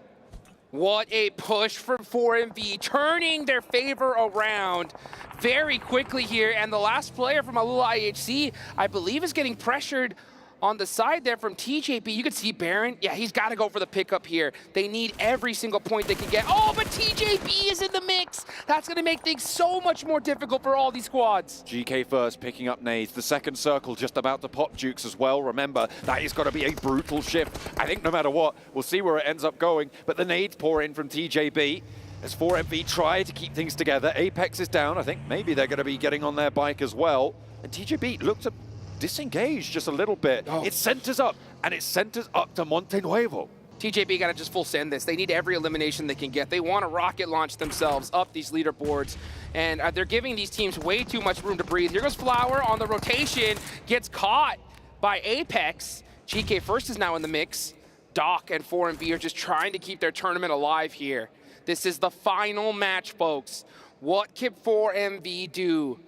What a push from 4MV, turning their favor around very quickly here. And the last player from Alula IHC, I believe, is getting pressured on the side there from TJP. You can see Baron. Yeah, he's got to go for the pickup here. They need every single point they can get. Oh, but TJP is in the mix. That's going to make things so much more difficult for all these squads. GK first, picking up nades. The second circle just about to pop Jukes as well. Remember, that is going to be a brutal shift. I think no matter what, we'll see where it ends up going. But the nades pour in from TJB. As 4MV try to keep things together. Apex is down. I think maybe they're going to be getting on their bike as well. And TJB looks to disengage just a little bit. It centers up, and it centers up to Monte Nuevo. TJB got to just full send this. They need every elimination they can get. They want to rocket launch themselves up these leaderboards, and they're giving these teams way too much room to breathe. Here goes Flower on the rotation, gets caught by Apex. GK first is now in the mix. Doc and 4MV are just trying to keep their tournament alive here. This is the final match, folks. What can 4MV do?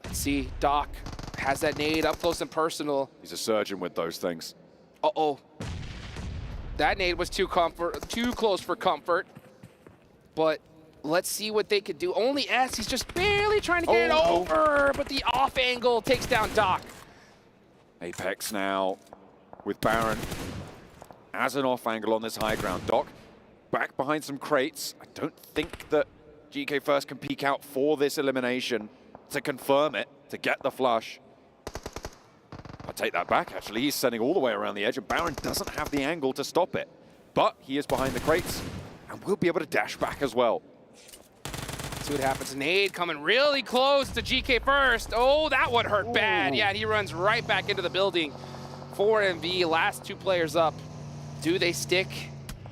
Let's see, Doc has that nade up close and personal. He's a surgeon with those things. Uh-oh. That nade was too close for comfort. But let's see what they could do. Only S, he's just barely trying to get it over, but the off angle takes down Doc. Apex now with Baron as an off angle on this high ground. Doc back behind some crates. I don't think that GK First can peek out for this elimination to confirm it, to get the flush. I take that back, actually. He's sending all the way around the edge, and Baron doesn't have the angle to stop it. But he is behind the crates, and will be able to dash back as well. See what happens. Nade coming really close to GK First. Oh, that one hurt bad. Yeah, and he runs right back into the building. 4MV, last two players up. Do they stick?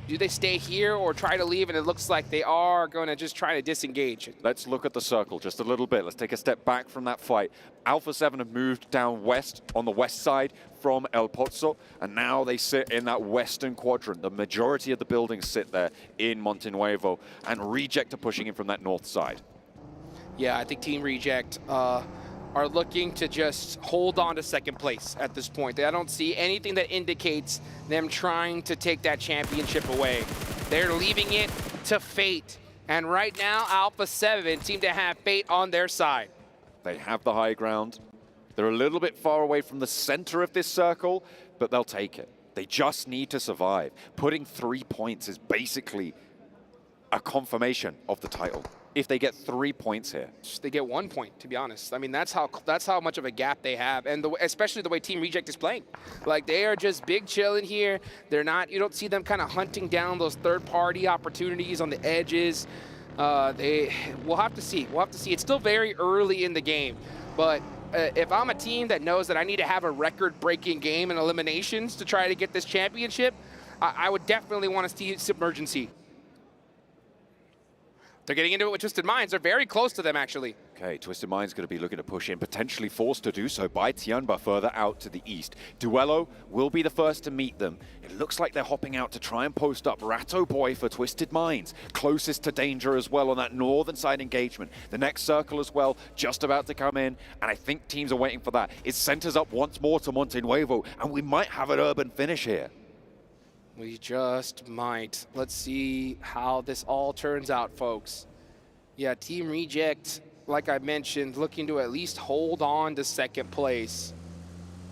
Do they stay here or try to leave? And it looks like they are going to just try to disengage. Let's look at the circle just a little bit. Let's take a step back from that fight. Alpha 7 have moved down west on the west side from El Pozo, and now they sit in that western quadrant. The majority of the buildings sit there in Monte Nuevo, and Reject are pushing in from that north side. Yeah, I think Team Reject are looking to just hold on to second place at this point. I don't see anything that indicates them trying to take that championship away. They're leaving it to fate. And right now, Alpha 7 seem to have fate on their side. They have the high ground. They're a little bit far away from the center of this circle, but they'll take it. They just need to survive. Putting 3 points is basically a confirmation of the title. If they get 3 points here. They get 1 point, to be honest. I mean, that's how much of a gap they have, and especially the way Team Reject is playing. Like, they are just big chilling here. They're not, you don't see them kind of hunting down those third-party opportunities on the edges. We'll have to see. We'll have to see. It's still very early in the game, but if I'm a team that knows that I need to have a record-breaking game in eliminations to try to get this championship, I would definitely want to see Submergency. They're getting into it with Twisted Minds. They're very close to them, actually. Okay, Twisted Mind's going to be looking to push in, potentially forced to do so by Tianba further out to the east. Duello will be the first to meet them. It looks like they're hopping out to try and post up Ratto Boy for Twisted Minds. Closest to danger as well on that northern side engagement. The next circle as well, just about to come in, and I think teams are waiting for that. It centers up once more to Monte Nuevo, and we might have an urban finish here. We just might. Let's see how this all turns out, folks. Yeah, Team Reject, like I mentioned, looking to at least hold on to second place.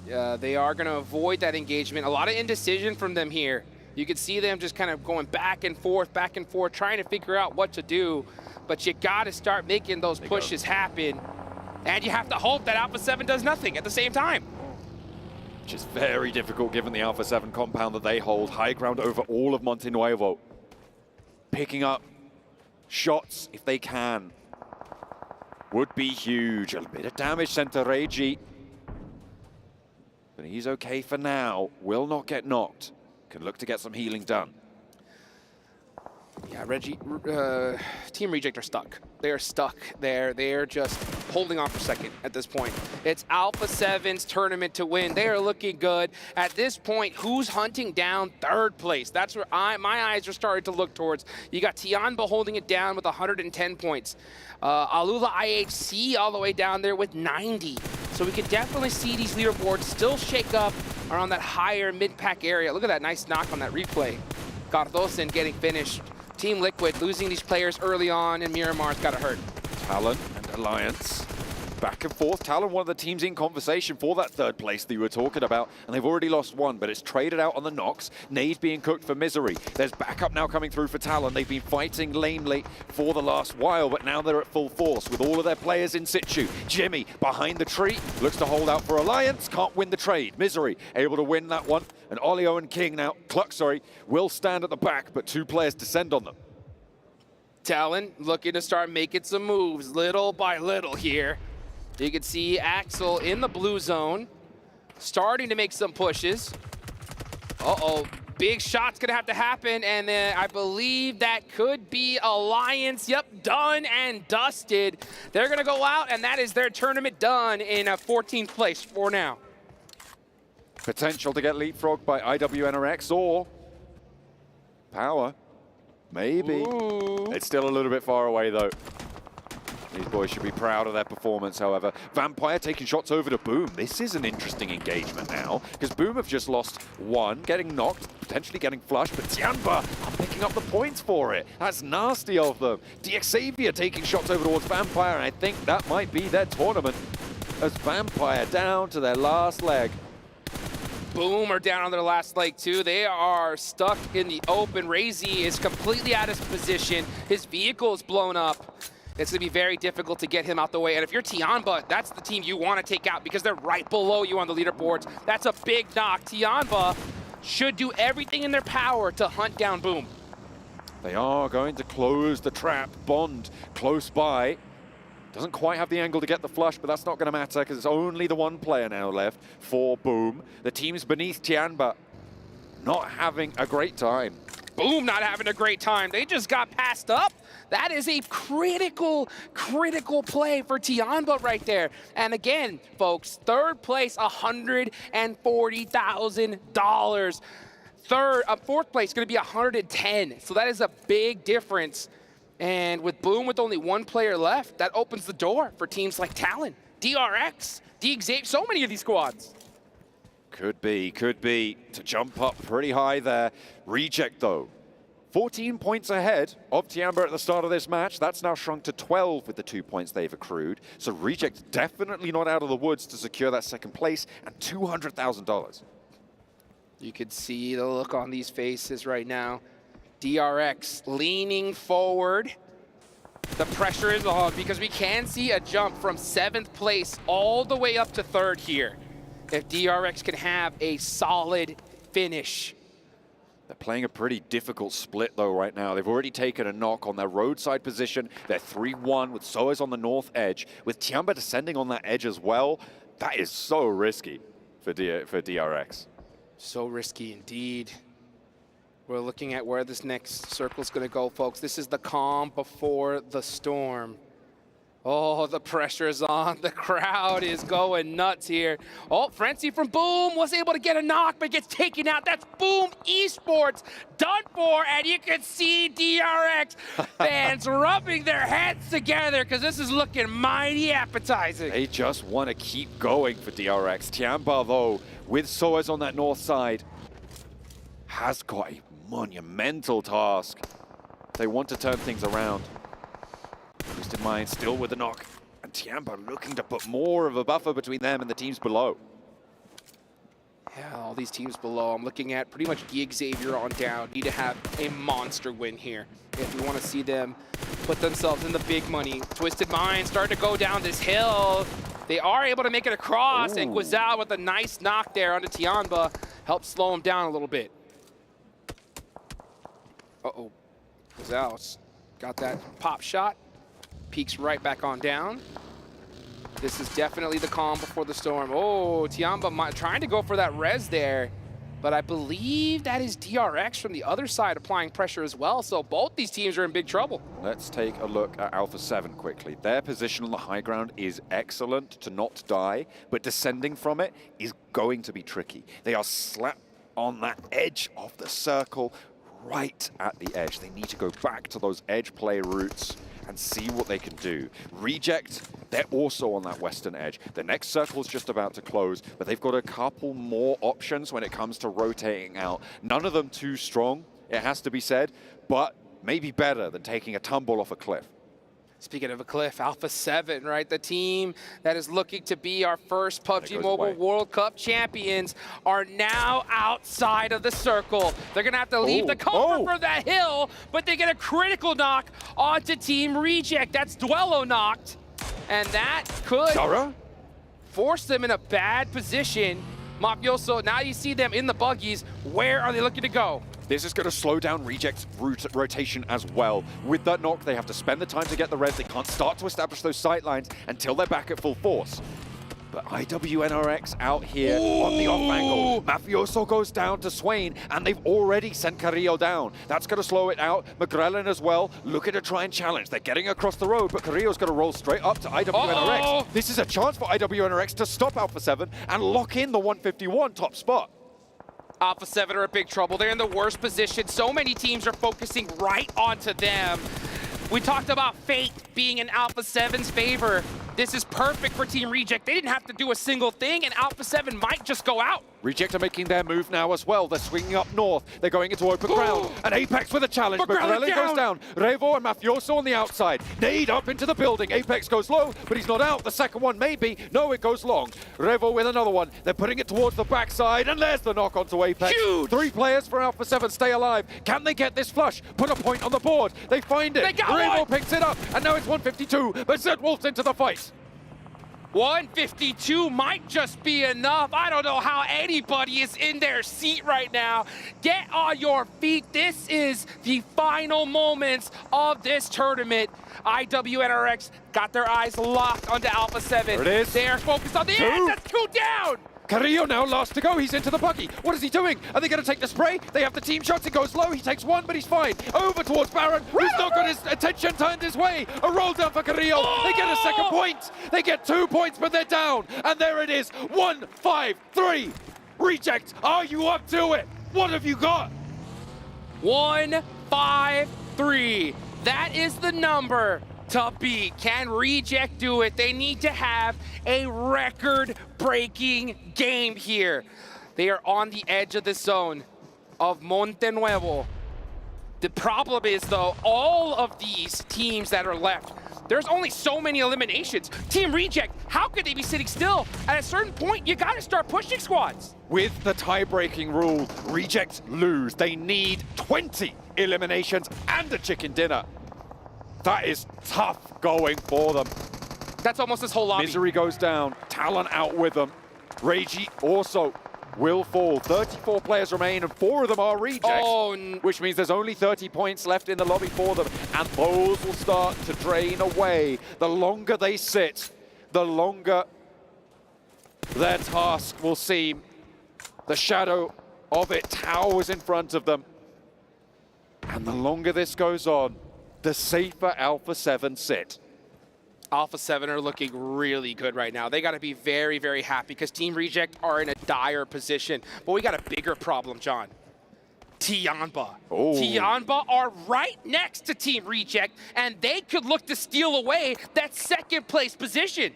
They are going to avoid that engagement. A lot of indecision from them here. You can see them just kind of going back and forth, trying to figure out what to do. But you got to start making those pushes happen. And you have to hope that Alpha 7 does nothing at the same time. Which is very difficult given the Alpha 7 compound that they hold. High ground over all of Monte Nuevo. Picking up shots if they can would be huge. A bit of damage sent to Reggie. But he's okay for now. Will not get knocked. Can look to get some healing done. Yeah, Reggie, Team Reject are stuck. They are stuck there. They are just holding on for second at this point. It's Alpha 7's tournament to win. They are looking good. At this point, who's hunting down third place? That's where my eyes are starting to look towards. You got Tianba holding it down with 110 points. Alula IHC all the way down there with 90. So we can definitely see these leaderboards still shake up around that higher mid-pack area. Look at that nice knock on that replay. Cardosen getting finished. Team Liquid losing these players early on, and Miramar's got to hurt. Talon and Alliance back and forth. Talon, one of the teams in conversation for that third place that you were talking about, and they've already lost one, but it's traded out on the knocks. Nade being cooked for Misery. There's backup now coming through for Talon. They've been fighting lamely for the last while, but now they're at full force with all of their players in situ. Jimmy behind the tree, looks to hold out for Alliance, can't win the trade. Misery able to win that one, and Olio and King now, Cluck, sorry, will stand at the back, but two players descend on them. Talon looking to start making some moves little by little here. You can see Axel in the blue zone, starting to make some pushes. Uh-oh, big shot's gonna have to happen, and then I believe that could be Alliance. Yep, done and dusted. They're gonna go out, and that is their tournament done in 14th place for now. Potential to get leapfrogged by IWNRX or Power. Maybe. Ooh. It's still a little bit far away, though. These boys should be proud of their performance, however. Vampire taking shots over to Boom. This is an interesting engagement now, because Boom have just lost one, getting knocked, potentially getting flushed, but Tianba are picking up the points for it. That's nasty of them. DXavier taking shots over towards Vampire, and I think that might be their tournament, as Vampire down to their last leg. Boom are down on their last leg too. They are stuck in the open. Razy is completely out of position. His vehicle is blown up. It's going to be very difficult to get him out the way. And if you're Tianba, that's the team you want to take out because they're right below you on the leaderboards. That's a big knock. Tianba should do everything in their power to hunt down Boom. They are going to close the trap. Bond close by. Doesn't quite have the angle to get the flush, but that's not going to matter because it's only the one player now left for Boom. The teams beneath Tianba not having a great time. Boom not having a great time. They just got passed up. That is a critical play for Tianba right there. And again, folks, third place, $140,000. Fourth place going to be 110. So that is a big difference. And with Boom with only one player left, that opens the door for teams like Talon, DRX, DXavier, so many of these squads. Could be to jump up pretty high there. Reject though, 14 points ahead of Tianba at the start of this match. That's now shrunk to 12 with the 2 points they've accrued. So Reject definitely not out of the woods to secure that second place and $200,000. You could see the look on these faces right now. DRX leaning forward. The pressure is on because we can see a jump from 7th place all the way up to 3rd here. If DRX can have a solid finish. They're playing a pretty difficult split though right now. They've already taken a knock on their roadside position. They're 3-1 with Soas on the north edge. With Tianba descending on that edge as well, that is so risky for DRX. So risky indeed. We're looking at where this next circle is going to go, folks. This is the calm before the storm. Oh, the pressure is on. The crowd is going nuts here. Oh, Frenzy from Boom was able to get a knock, but gets taken out. That's Boom Esports done for, and you can see DRX fans rubbing their heads together because this is looking mighty appetizing. They just want to keep going for DRX. Tianba, though, with Soas on that north side, has got a monumental task. They want to turn things around. Twisted Mind still with the knock. And Tiamba looking to put more of a buffer between them and the teams below. Yeah, all these teams below. I'm looking at pretty much Geek Xavier on down. Need to have a monster win here if we want to see them put themselves in the big money. Twisted Mind starting to go down this hill. They are able to make it across, and Guizal with a nice knock there onto Tiamba helps slow him down a little bit. Uh-oh. Guizal's got that pop shot. Peeks right back on down. This is definitely the calm before the storm. Oh, Tiamba trying to go for that res there, but I believe that is DRX from the other side applying pressure as well, so both these teams are in big trouble. Let's take a look at Alpha 7 quickly. Their position on the high ground is excellent to not die, but descending from it is going to be tricky. They are slapped on that edge of the circle, right at the edge. They need to go back to those edge play routes and see what they can do. Reject, they're also on that western edge. The next circle is just about to close, but they've got a couple more options when it comes to rotating out. None of them too strong, it has to be said, but maybe better than taking a tumble off a cliff. Speaking of a cliff, Alpha 7, right? The team that is looking to be our first PUBG Mobile World Cup champions are now outside of the circle. They're going to have to leave the cover for that hill, but they get a critical knock onto Team Reject. That's Duello knocked, and that could force them in a bad position. Mafioso, now you see them in the buggies. Where are they looking to go? This is going to slow down Reject's rotation as well. With that knock, they have to spend the time to get the res. They can't start to establish those sight lines until they're back at full force. But IWNRX out here on the off angle. Mafioso goes down to Swain, and they've already sent Carrillo down. That's going to slow it out. McGrellin as well, looking to try and challenge. They're getting across the road, but Carrillo's going to roll straight up to IWNRX. This is a chance for IWNRX to stop Alpha 7 and lock in the 151 top spot. Alpha 7 are in big trouble. They're in the worst position. So many teams are focusing right onto them. We talked about fate being in Alpha 7's favor. This is perfect for Team Reject. They didn't have to do a single thing, and Alpha 7 might just go out. Reject are making their move now as well. They're swinging up north. They're going into open ground. And Apex with a challenge. McGrellin goes down. Revo and Mafioso on the outside. Nade up into the building. Apex goes low, but he's not out. The second one maybe. No, it goes long. Revo with another one. They're putting it towards the backside, and there's the knock onto Apex. Huge! 3 players for Alpha 7 stay alive. Can they get this flush? Put a point on the board. They find it. They got Revo picks it up, and now it's 152, but Zed Wolf's into the fight. 152 might just be enough. I don't know how anybody is in their seat right now. Get on your feet. This is the final moments of this tournament. IWNRX got their eyes locked onto Alpha 7. There it is. They are focused on the end. That's 2 down. Carrillo now last to go. He's into the buggy. What is he doing? Are they going to take the spray? They have the team shots. It goes low. He takes one, but he's fine. Over towards Baron, who's not got his attention turned his way. A roll down for Carrillo. They get a second point. They get 2 points, but they're down. And there it is. 1-5-3. Reject, are you up to it? What have you got? 1-5-3. That is the number to beat. Can Reject do it? They need to have a record-breaking game here. They are on the edge of the zone of Monte Nuevo. The problem is, though, all of these teams that are left, there's only so many eliminations. Team Reject, how could they be sitting still? At a certain point, you gotta start pushing squads. With the tie-breaking rule, Rejects lose. They need 20 eliminations and a chicken dinner. That is tough going for them. That's almost his whole lobby. Misery goes down. Talon out with them. Reiji also will fall. 34 players remain, and 4 of them are Rejects, which means there's only 30 points left in the lobby for them, and those will start to drain away. The longer they sit, the longer their task will seem. The shadow of it towers in front of them. And the longer this goes on, the safer Alpha 7 sit. Alpha 7 are looking really good right now. They got to be very, very happy because Team Reject are in a dire position. But we got a bigger problem, John. Tiamba. Tiamba are right next to Team Reject, and they could look to steal away that second place position.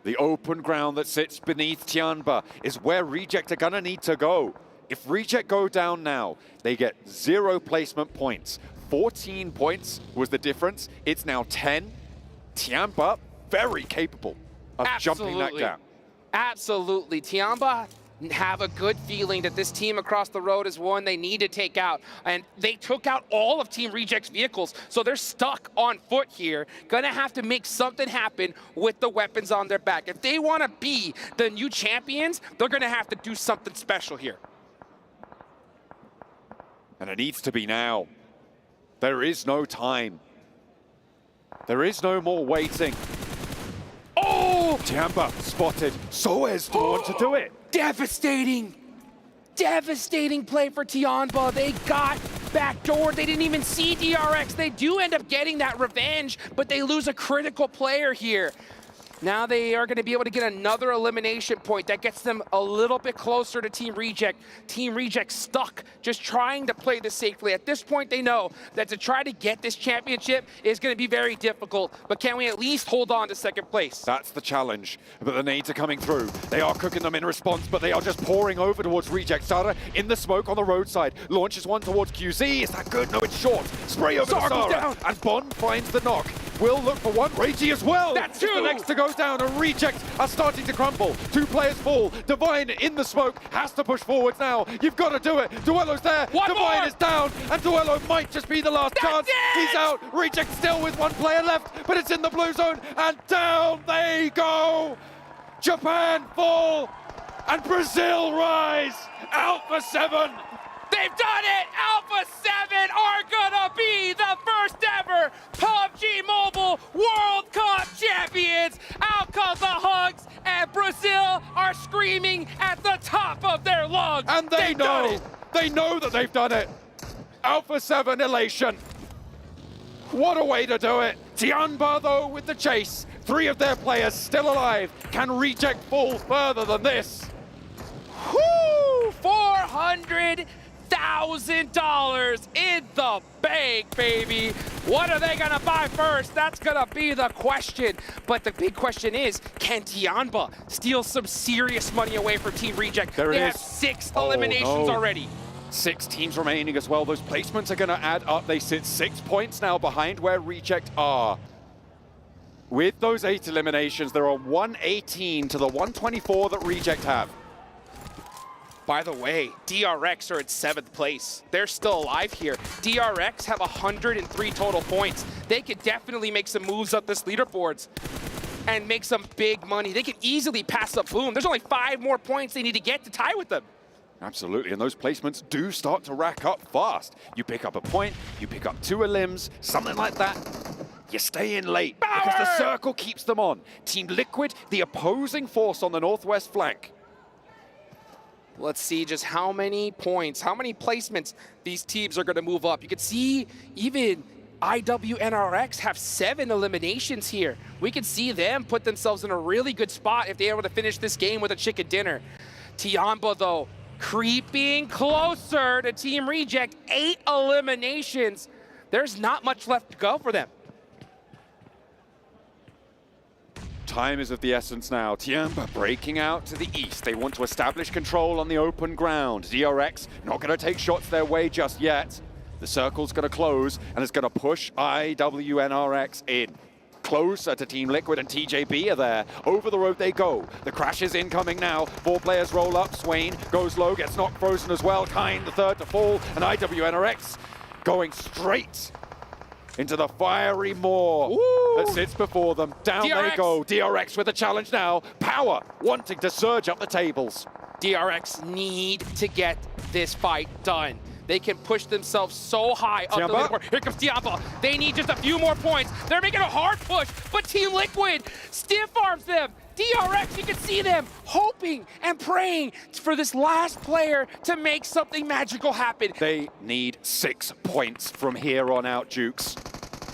The open ground that sits beneath Tiamba is where Reject are gonna need to go. If Reject go down now, they get 0 placement points. 14 points was the difference. It's now 10. Tiamba, very capable of jumping that gap. Absolutely. Tiamba have a good feeling that this team across the road is one they need to take out. And they took out all of Team Reject's vehicles, so they're stuck on foot here. Gonna have to make something happen with the weapons on their back. If they want to be the new champions, they're gonna have to do something special here. And it needs to be now. There is no time. There is no more waiting. Oh! Tiamba spotted. Soez the one to do it. Devastating. Devastating play for Tiamba. They got backdoored. They didn't even see DRX. They do end up getting that revenge, but they lose a critical player here. Now they are going to be able to get another elimination point. That gets them a little bit closer to Team Reject. Team Reject stuck, just trying to play this safely. At this point, they know that to try to get this championship is going to be very difficult. But can we at least hold on to second place? That's the challenge. But the nades are coming through. They are cooking them in response, but they are just pouring over towards Reject. Sara in the smoke on the roadside. Launches one towards QZ. Is that good? No, it's short. Spray over to Sara. Down. And Bond finds the knock. Will look for one. Reggie as well. That's the next to go down, and Reject are starting to crumble. Two players fall. Divine in the smoke has to push forwards now. You've got to do it. Duello's there. One Divine more. is down, and Duello might just be the last chance. He's out. Reject still with one player left, but it's in the blue zone, and down they go. Japan fall, and Brazil rise. Alpha 7. They've done it! Alpha 7 are gonna be the first ever PUBG Mobile World Cup champions! Out come the hugs, and Brazil are screaming at the top of their lungs! And they know that they've done it! Alpha 7 elation! What a way to do it! Tiamba, though, with the chase. 3 of their players still alive. Can Reject fall further than this? Whoo! $400,000 in the bank, baby. What are they gonna buy first? That's gonna be the question. But the big question is, can Tiamba steal some serious money away from Team Reject? They have 6 eliminations already. 6 teams remaining as well. Those placements are gonna add up. They sit 6 points now behind where Reject are. With those 8 eliminations, there are 118 to the 124 that Reject have. By the way, DRX are in 7th place. They're still alive here. DRX have 103 total points. They could definitely make some moves up this leaderboards and make some big money. They could easily pass up Boom. There's only 5 more points they need to get to tie with them. Absolutely, and those placements do start to rack up fast. You pick up a point, you pick up 2 elims, something like that. You stay in late because the circle keeps them on. Team Liquid, the opposing force on the northwest flank. Let's see just how many points, how many placements these teams are going to move up. You can see even IWNRX have 7 eliminations here. We can see them put themselves in a really good spot if they're able to finish this game with a chicken dinner. Tiamba, though, creeping closer to Team Reject. 8 eliminations. There's not much left to go for them. Time is of the essence now. Tiamba breaking out to the east. They want to establish control on the open ground. DRX not going to take shots their way just yet. The circle's going to close, and it's going to push IWNRX in. Closer to Team Liquid, and TJB are there. Over the road they go. The crash is incoming now. 4 players roll up. Swain goes low, gets knocked frozen as well. Kind, the third to fall, and IWNRX going straight into the fiery maw that sits before them. Down DRX. they go. DRX with a challenge now. Power wanting to surge up the tables. DRX need to get this fight done. They can push themselves so high up the leaderboard. Here comes Tiamba. They need just a few more points. They're making a hard push, but Team Liquid stiff arms them. DRX, you can see them hoping and praying for this last player to make something magical happen. They need 6 points from here on out, Jukes.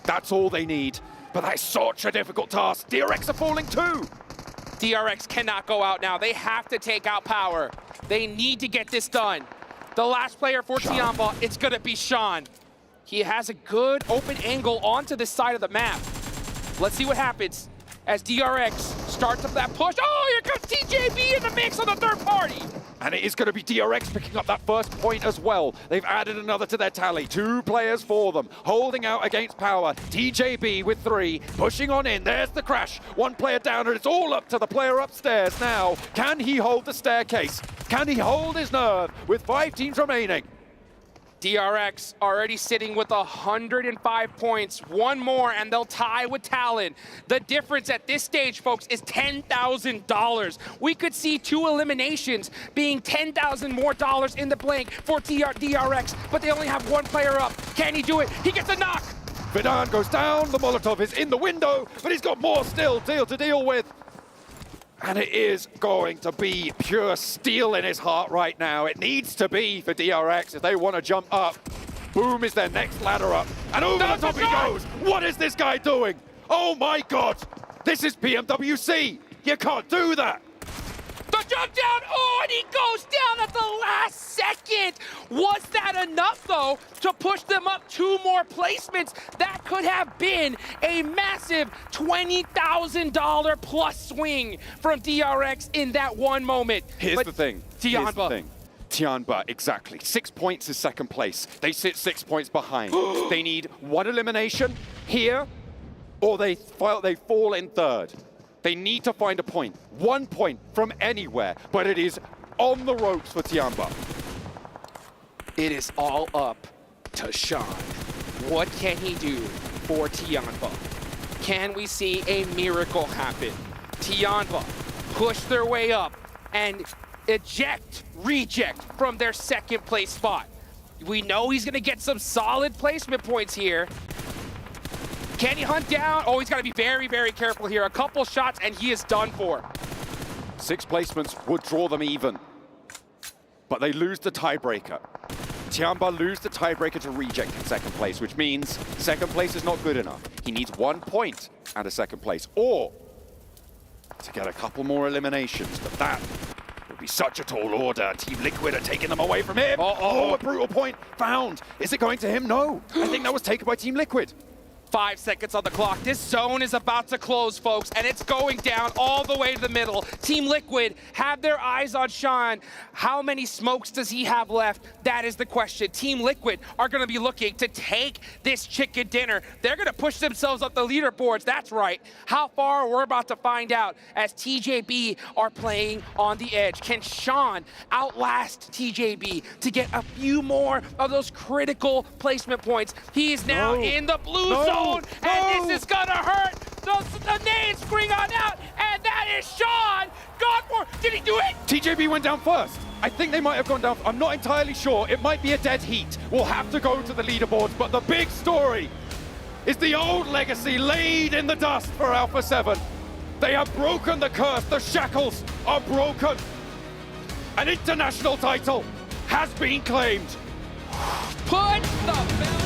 That's all they need. But that's such a difficult task. DRX are falling too. DRX cannot go out now. They have to take out Power. They need to get this done. The last player for Tiamba, it's gonna be Sean. He has a good open angle onto this side of the map. Let's see what happens as DRX starts up that push. Oh, here comes TJB in the mix on the third party. And it is going to be DRX picking up that first point as well. They've added another to their tally. 2 players for them, holding out against Power. TJB with 3, pushing on in. There's the crash. 1 player down, and it's all up to the player upstairs now. Can he hold the staircase? Can he hold his nerve with 5 teams remaining? DRX already sitting with 105 points. 1 more and they'll tie with Talon. The difference at this stage, folks, is $10,000. We could see 2 eliminations being $10,000 more in the blank for DRX, but they only have 1 player up. Can he do it? He gets a knock. Vidan goes down, the Molotov is in the window, but he's got more still to deal with. And it is going to be pure steel in his heart right now. It needs to be for DRX if they want to jump up. Boom is their next ladder up. And over the top he goes. What is this guy doing? Oh my God. This is PMWC. You can't do that. The jump down, oh, and he goes down at the last second. Was that enough, though, to push them up 2 more placements? That could have been a massive $20,000 plus swing from DRX in that one moment. Here's the thing. Tianba. Tianba, exactly. 6 points is second place. They sit 6 points behind. They need 1 elimination here, or they fall in third. They need to find a point. 1 point from anywhere, but it is on the ropes for Tianba. It is all up to Sean. What can he do for Tianba? Can we see a miracle happen? Tianba push their way up and reject from their 2nd place spot. We know he's gonna get some solid placement points here. Can he hunt down? Oh, he's got to be very, very careful here. A couple shots, and he is done for. 6 placements would draw them even, but they lose the tiebreaker. Tianba lose the tiebreaker to reject in 2nd place, which means 2nd place is not good enough. He needs 1 point and a 2nd place, or to get a couple more eliminations, but that would be such a tall order. Team Liquid are taking them away from him. Oh, a brutal point found. Is it going to him? No. I think that was taken by Team Liquid. 5 seconds on the clock. This zone is about to close, folks, and it's going down all the way to the middle. Team Liquid have their eyes on Sean. How many smokes does he have left? That is the question. Team Liquid are going to be looking to take this chicken dinner. They're going to push themselves up the leaderboards. That's right. How far? We're about to find out as TJB are playing on the edge. Can Sean outlast TJB to get a few more of those critical placement points? He is now in the blue zone. And this is gonna hurt. The nades bring on out, and that is Sean. God, did he do it? TJB went down first. I think they might have gone down. I'm not entirely sure. It might be a dead heat. We'll have to go to the leaderboards, but the big story is the old legacy laid in the dust for Alpha 7. They have broken the curse. The shackles are broken. An international title has been claimed. Put the belt.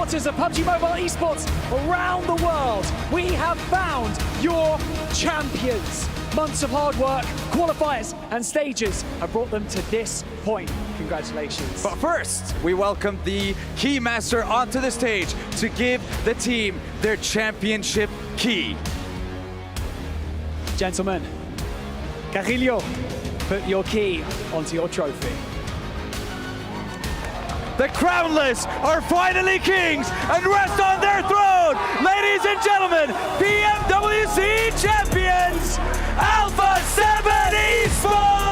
Supporters of PUBG Mobile esports around the world, we have found your champions. Months of hard work, qualifiers and stages have brought them to this point. Congratulations. But first, we welcome the Keymaster onto the stage to give the team their championship key. Gentlemen, Carrillo, put your key onto your trophy. The crownless are finally kings and rest on their throne. Ladies and gentlemen, PMWC champions, Alpha 7 ESPORTS!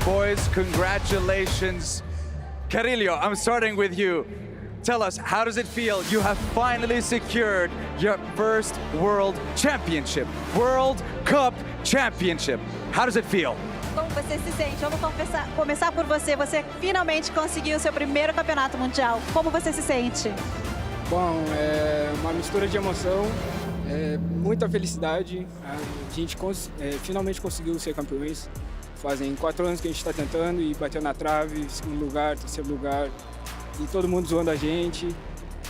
Boys, congratulations. Carrillo, I'm starting with you. tell us, how does it feel? You have finally secured your first World Championship, World Cup Championship. How does it feel? Como você se sente? Vamos começar por você. Você finalmente conseguiu seu primeiro campeonato mundial. Como você se sente? Bom, é uma mistura de emoção, muita felicidade. A gente finalmente conseguiu ser campeões. Fazem 4 anos que a gente está tentando e bateu na trave, segundo lugar, terceiro lugar. E todo mundo zoando a gente.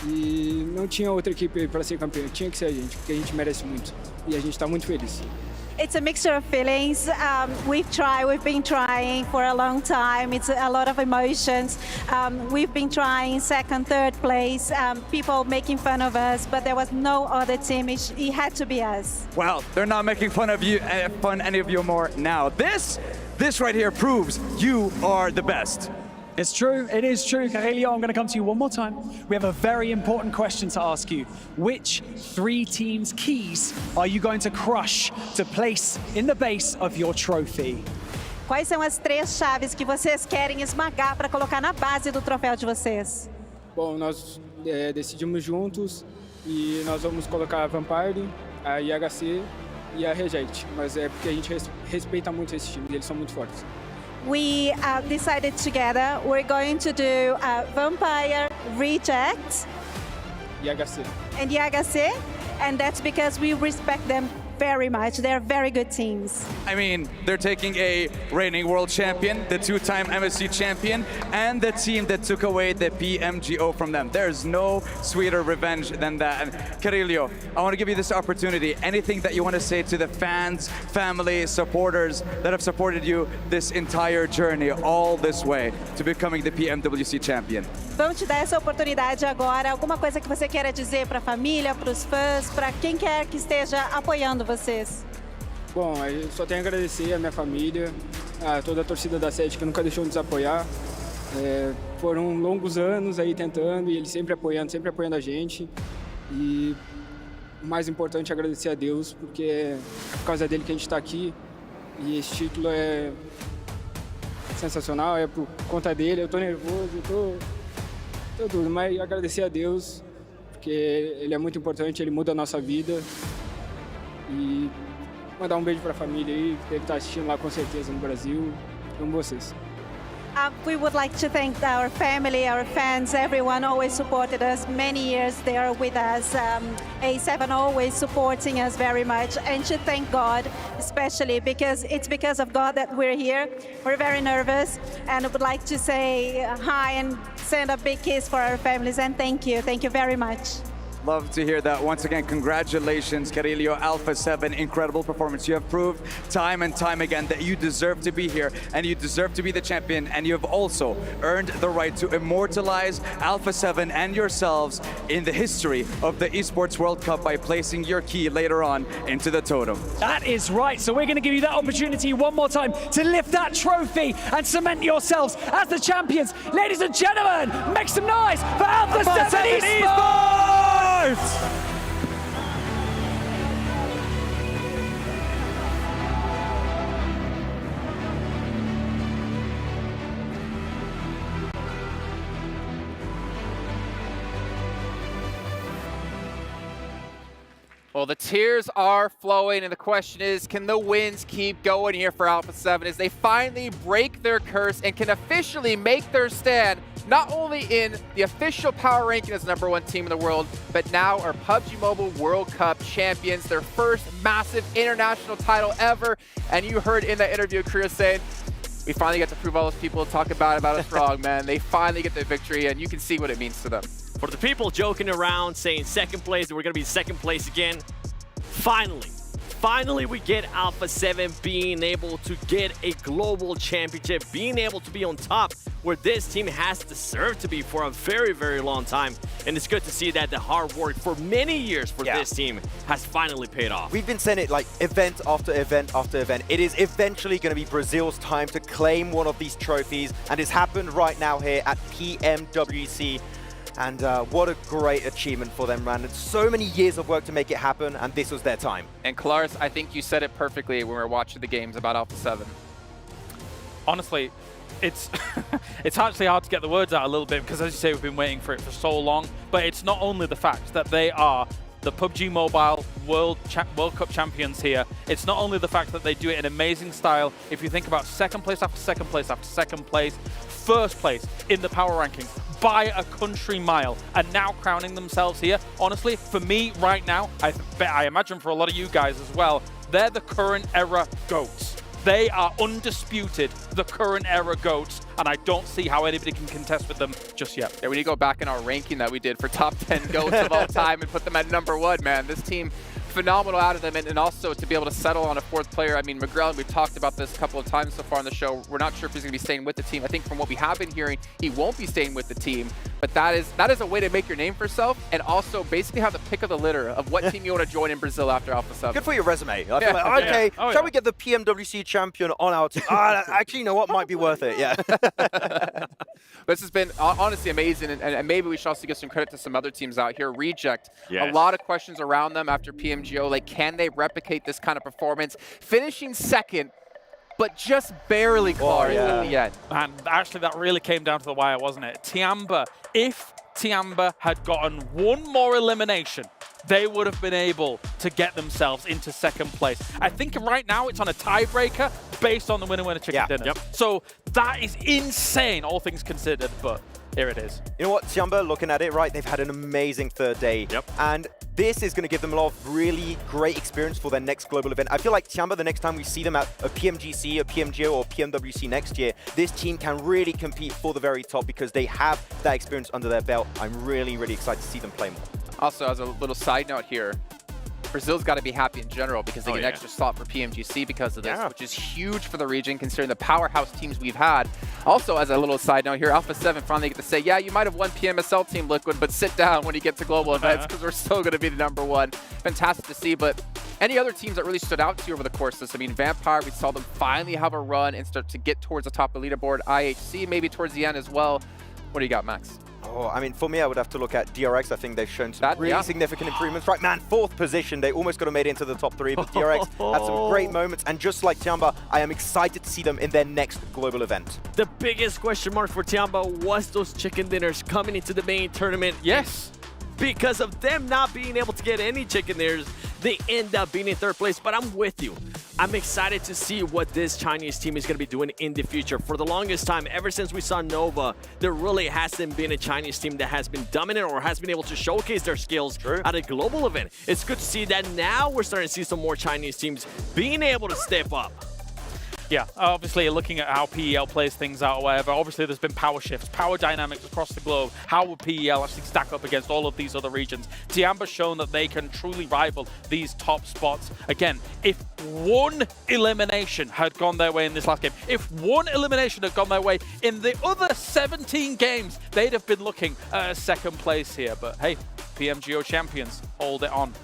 E não tinha outra equipe para ser campeão, tinha que ser a gente, porque a gente merece muito. E a gente está muito feliz. It's a mixture of feelings. We've been trying for a long time. It's a lot of emotions. We've been trying second, third place, people making fun of us, but there was no other team. It had to be us. Well, they're not making fun of you, any of you more now. This right here proves you are the best. It's true, it is true. Carelio, I'm going to come to you one more time. We have a very important question to ask you. Which 3 teams' keys are you going to crush to place in the base of your trophy? Quais são as 3 chaves que vocês querem esmagar para colocar na base do troféu de vocês? Bom, nós decidimos juntos e nós vamos colocar a Vampire, a IHC e a Reject. Mas é porque a gente respeita muito esses times, eles são muito fortes. We decided together we're going to do Vampire, Reject, IHC. And IHC, and that's because we respect them very much. They're very good teams. I mean, they're taking a reigning world champion, the 2-time MSC champion, and the team that took away the PMGO from them. There's no sweeter revenge than that. And Carelio, I want to give you this opportunity. Anything that you want to say to the fans, family, supporters that have supported you this entire journey, all this way to becoming the PMWC champion? Vamos te dar essa oportunidade agora. Alguma coisa que você queira dizer para a família, para os fãs, para quem quer que esteja apoiando vocês? Bom, eu só tenho a agradecer a minha família, a toda a torcida da sede que nunca deixou de nos apoiar. Foram longos anos aí tentando e eles sempre apoiando a gente. E o mais importante é agradecer a Deus, porque é por causa dele que a gente está aqui. E esse título é sensacional, é por conta dele. Eu tô nervoso, tô tudo, mas agradecer a Deus, porque ele é muito importante, ele muda a nossa vida. E mandar beijo para a família aí, que deve estar assistindo lá com certeza no Brasil. Amo vocês. We would like to thank our family, our fans, everyone always supported us. Many years they are with us. A7 always supporting us very much. And to thank God, especially because it's because of God that we're here. We're very nervous and I would like to say hi and send a big kiss for our families and thank you. Thank you very much. Love to hear that. Once again, congratulations, Carelio, Alpha 7, incredible performance. You have proved time and time again that you deserve to be here and you deserve to be the champion, and you have also earned the right to immortalize Alpha 7 and yourselves in the history of the Esports World Cup by placing your key later on into the totem. That is right, so we're going to give you that opportunity one more time to lift that trophy and cement yourselves as the champions. Ladies and gentlemen, make some noise for Alpha 7 Esports! Well, the tears are flowing, and the question is, can the wins keep going here for Alpha 7 as they finally break their curse and can officially make their stand not only in the official power ranking as the #1 team in the world, but now are PUBG Mobile World Cup champions, their first massive international title ever. And you heard in that interview, Kriya saying, we finally get to prove all those people talk about us wrong, man. They finally get the victory, and you can see what it means to them. For the people joking around, saying second place, we're going to be second place again, Finally, we get Alpha 7 being able to get a global championship, being able to be on top where this team has deserved to be for a very, very long time. And it's good to see that the hard work for many years for this team has finally paid off. We've been saying it like event after event after event. It is eventually going to be Brazil's time to claim one of these trophies, and it's happened right now here at PMWC. And what a great achievement for them, Rand. So many years of work to make it happen, and this was their time. And Kalaris, I think you said it perfectly when we were watching the games about Alpha 7. honestly, it's it's actually hard to get the words out a little bit because, as you say, we've been waiting for it for so long. But it's not only the fact that they are the PUBG Mobile World Cup champions here. It's not only the fact that they do it in amazing style. If you think about second place after second place after second place, first place in the power rankings by a country mile, and now crowning themselves here. Honestly, for me right now, I imagine for a lot of you guys as well, they're the current era GOATs. They are undisputed the current era GOATs, and I don't see how anybody can contest with them just yet. Yeah, we need to go back in our ranking that we did for top 10 GOATs of all time and put them at #1, man. This team, phenomenal out of them, and also to be able to settle on a 4th player. I mean, McGrell, we've talked about this a couple of times so far on the show. We're not sure if he's going to be staying with the team. I think from what we have been hearing, he won't be staying with the team, but that is a way to make your name for yourself and also basally have the pick of the litter of what team you want to join in Brazil after Alpha 7. Good for your resume. I feel like, okay, shall we get the PMWC champion on our team? Actually, you know what? Might be worth it, yeah. This has been honestly amazing, and maybe we should also give some credit to some other teams out here. Reject, Yes. a lot of questions around them after PMGO. Like, can they replicate this kind of performance? Finishing second, but just barely clawing at the end. And actually, that really came down to the wire, wasn't it? Tiamba, if Tiamba had gotten one more elimination, they would have been able to get themselves into second place. I think right now it's on a tiebreaker based on the winner-winner chicken dinner. So that is insane, all things considered, but here it is. You know what, Tiamba, looking at it, right, they've had an amazing 3rd day. And this is going to give them a lot of really great experience for their next global event. I feel like Tiamba, the next time we see them at a PMGC, a PMGO, or PMWC next year, this team can really compete for the very top because they have that experience under their belt. I'm really, really excited to see them play more. Also, as a little side note here, Brazil's got to be happy in general because they get an extra slot for PMGC because of this, which is huge for the region considering the powerhouse teams we've had. Also, as a little side note here, Alpha 7 finally get to say, yeah, you might have won PMSL Team Liquid, but sit down when you get to global events because we're still going to be the #1. Fantastic to see, but any other teams that really stood out to you over the course of this? I mean, Vampire, we saw them finally have a run and start to get towards the top of the leaderboard. IHC maybe towards the end as well. What do you got, Max? Oh, I mean, for me, I would have to look at DRX. I think they've shown some really significant improvements. Right, man, 4th position. They almost could have made it into the top 3, but DRX had some great moments. And just like Tiamba, I am excited to see them in their next global event. The biggest question mark for Tiamba was those chicken dinners coming into the main tournament. Yes. Because of them not being able to get any chicken dinners, they end up being in 3rd place. But I'm with you. I'm excited to see what this Chinese team is going to be doing in the future. For the longest time, ever since we saw Nova, there really hasn't been a Chinese team that has been dominant or has been able to showcase their skills at a global event. It's good to see that now we're starting to see some more Chinese teams being able to step up. Yeah, obviously looking at how PEL plays things out or whatever, obviously there's been power shifts, power dynamics across the globe. How will PEL actually stack up against all of these other regions? Tiamba's shown that they can truly rival these top spots. Again, if one elimination had gone their way in this last game, if one elimination had gone their way in the other 17 games, they'd have been looking at 2nd place here. But hey, PMGO champions, hold it on.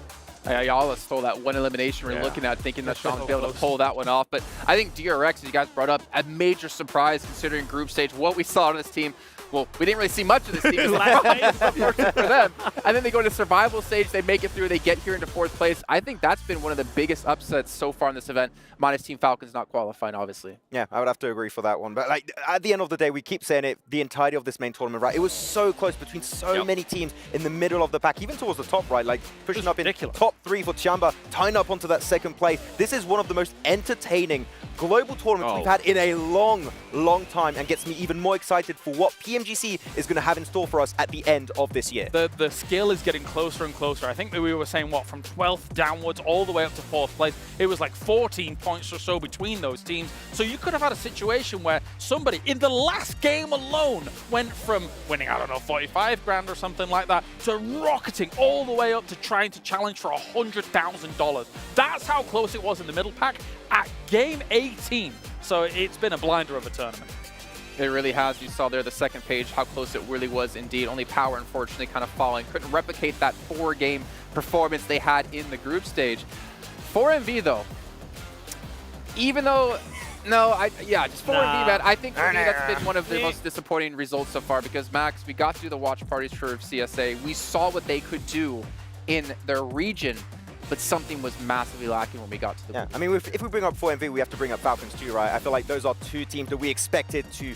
Ayala stole that one elimination we're looking at, thinking that Sean would be able to pull that one off. But I think DRX, as you guys brought up, a major surprise considering group stage, what we saw on this team. Well, we didn't really see much of this team. Unfortunate for them. And then they go to survival stage, they make it through, they get here into 4th place. I think that's been one of the biggest upsets so far in this event, minus Team Falcons not qualifying, obviously. Yeah, I would have to agree for that one. But like at the end of the day, we keep saying it, the entirety of this main tournament, right? It was so close between so many teams in the middle of the pack, even towards the top, right? Like pushing up in top 3 for Tiamba, tying up onto that 2nd place. This is one of the most entertaining global tournaments we've had in a long, long time, and gets me even more excited for what PMGC is going to have in store for us at the end of this year. The skill is getting closer and closer. I think that we were saying, what, from 12th downwards all the way up to 4th place. It was like 14 points or so between those teams. So you could have had a situation where somebody in the last game alone went from winning, I don't know, 45 grand or something like that, to rocketing all the way up to trying to challenge for $100,000. That's how close it was in the middle pack at game 18. So it's been a blinder of a tournament. It really has. You saw there the 2nd page how close it really was indeed. Only Power, unfortunately, kind of falling. Couldn't replicate that 4-game performance they had in the group stage. For MV, though, even though, just 4-MV, man. I think for me that's been one of the most disappointing results so far because, Max, we got through the watch parties for CSA. We saw what they could do in their region. but something was massively lacking when we got to the I mean, if we bring up 4MV, we have to bring up Falcons too, right? I feel like those are two teams that we expected to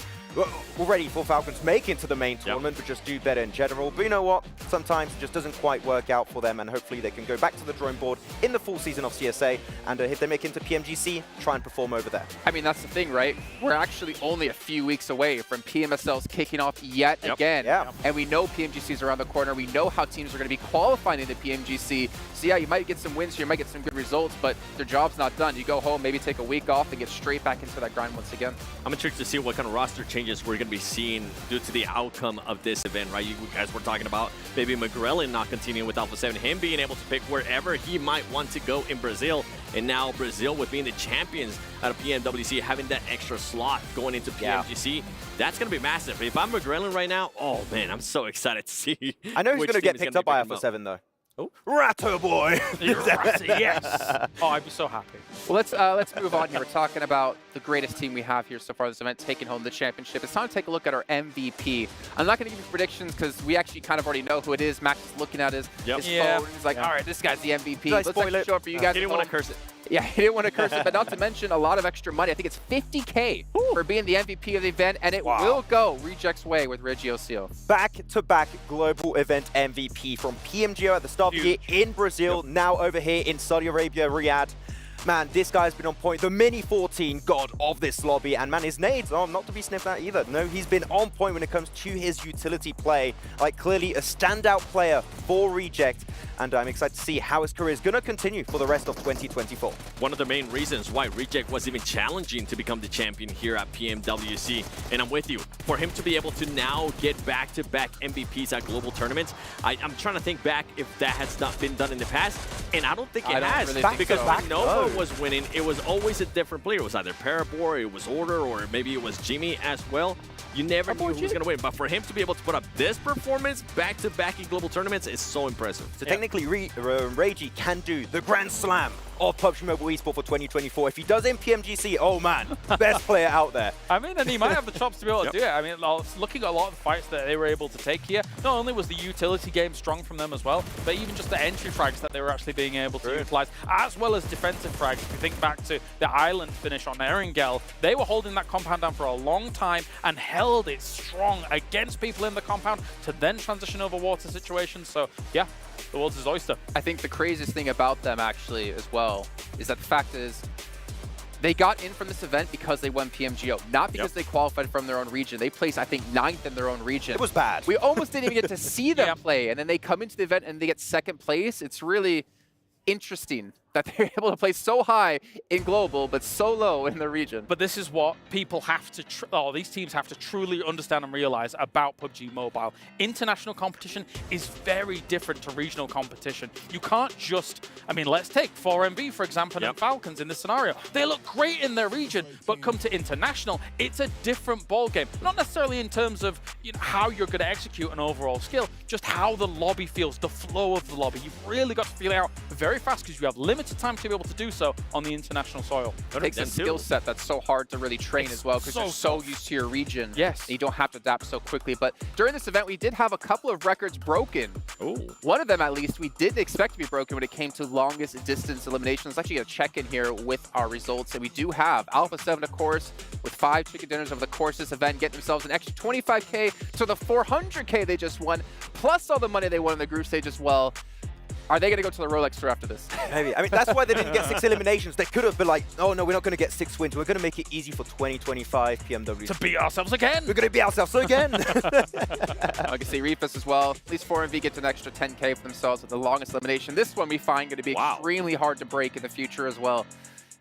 already for Falcons make into the main tournament, but just do better in general. But you know what? Sometimes it just doesn't quite work out for them, and hopefully they can go back to the drawing board in the full season of CSA, and if they make it into PMGC, try and perform over there. I mean, that's the thing, right? We're actually only a few weeks away from PMSLs kicking off yet again. And we know PMGC is around the corner. We know how teams are going to be qualifying into PMGC. So yeah, you might get some wins here, you might get some good results, but their job's not done. You go home, maybe take a week off, and get straight back into that grind once again. I'm intrigued to see what kind of roster changes we're going to be seeing due to the outcome of this event, right? You guys were talking about maybe McGrellin not continuing with Alpha 7, him being able to pick wherever he might want to go in Brazil, and now Brazil with being the champions out of PMWC, having that extra slot going into PMGC, that's going to be massive. If I'm McGrellin right now, oh man, I'm so excited to see. I know he's going to get picked up by Alpha 7 though. Oh, Ratto boy! Yes! Oh, I'd be so happy. Well, let's move on here. We're talking about the greatest team we have here so far this event, taking home the championship. It's time to take a look at our MVP. I'm not going to give you predictions because we actually kind of already know who it is. Max is looking at his phone. He's like, all right, this guy's the MVP. Let's actually show it for you guys. He didn't want to curse it. Yeah, he didn't want to curse it, but not to mention a lot of extra money. I think it's $50K for being the MVP of the event, and it will go Reject's way with Regiocio. Back-to-back global event MVP from PMGO at the start of the year in Brazil, now over here in Saudi Arabia, Riyadh. Man, this guy's been on point. The mini 14 god of this lobby. And man, his nades are not to be sniffed at either. No, he's been on point when it comes to his utility play. Like, clearly a standout player for Reject. And I'm excited to see how his career is going to continue for the rest of 2024. One of the main reasons why Reject was even challenging to become the champion here at PMWC. And I'm with you. For him to be able to now get back-to-back MVPs at global tournaments, I'm trying to think back if that has not been done in the past. And I don't think it has. Really because when Nova was winning, it was always a different player. It was either Parabor, it was Order, or maybe it was Jimmy as well. You never knew who was going to win. But for him to be able to put up this performance back-to-back in global tournaments is so impressive. So technically, Reiji can do the Grand Slam of PUBG Mobile Esports for 2024. If he does in PMGC, oh man, best player out there. I mean, and he might have the chops to be able to do it. I mean, looking at a lot of the fights that they were able to take here, not only was the utility game strong from them as well, but even just the entry frags that they were actually being able to utilize, as well as defensive frags. If you think back to the island finish on Erangel, they were holding that compound down for a long time and held it strong against people in the compound to then transition over water situations. So yeah, the world's his oyster. I think the craziest thing about them actually as well is that the fact is they got in from this event because they won PMGO, not because they qualified from their own region. They placed, I think, 9th in their own region. It was bad. We almost didn't even get to see them play, and then they come into the event and they get 2nd place. It's really interesting that they're able to play so high in global, but so low in the region. But this is what people have to, these teams have to truly understand and realize about PUBG Mobile. International competition is very different to regional competition. You can't just, I mean, let's take 4MV, for example, and Falcons in this scenario. They look great in their region, but come to international, it's a different ballgame. Not necessarily in terms of how you're going to execute an overall skill, just how the lobby feels, the flow of the lobby. You've really got to feel it out very fast because you have limited time to be able to do so on the international soil. It takes a skill set that's so hard to really train as well because you're so used to your region. Yes. And you don't have to adapt so quickly. But during this event, we did have a couple of records broken. Ooh. One of them, at least, we didn't expect to be broken when it came to longest distance elimination. Let's actually get a check-in here with our results. And we do have Alpha 7, of course, with 5 chicken dinners over the course of this event, getting themselves an extra 25K to the 400K they just won, plus all the money they won in the group stage as well. Are they going to go to the Rolex store after this? Maybe. I mean, that's why they didn't get 6 eliminations. They could have been like, oh no, we're not going to get 6 wins. We're going to make it easy for 2025 PMWC. To beat ourselves again. We're going to beat ourselves again. I can see Refus as well. At least 4MV gets an extra 10K for themselves with the longest elimination. This one we find going to be extremely hard to break in the future as well.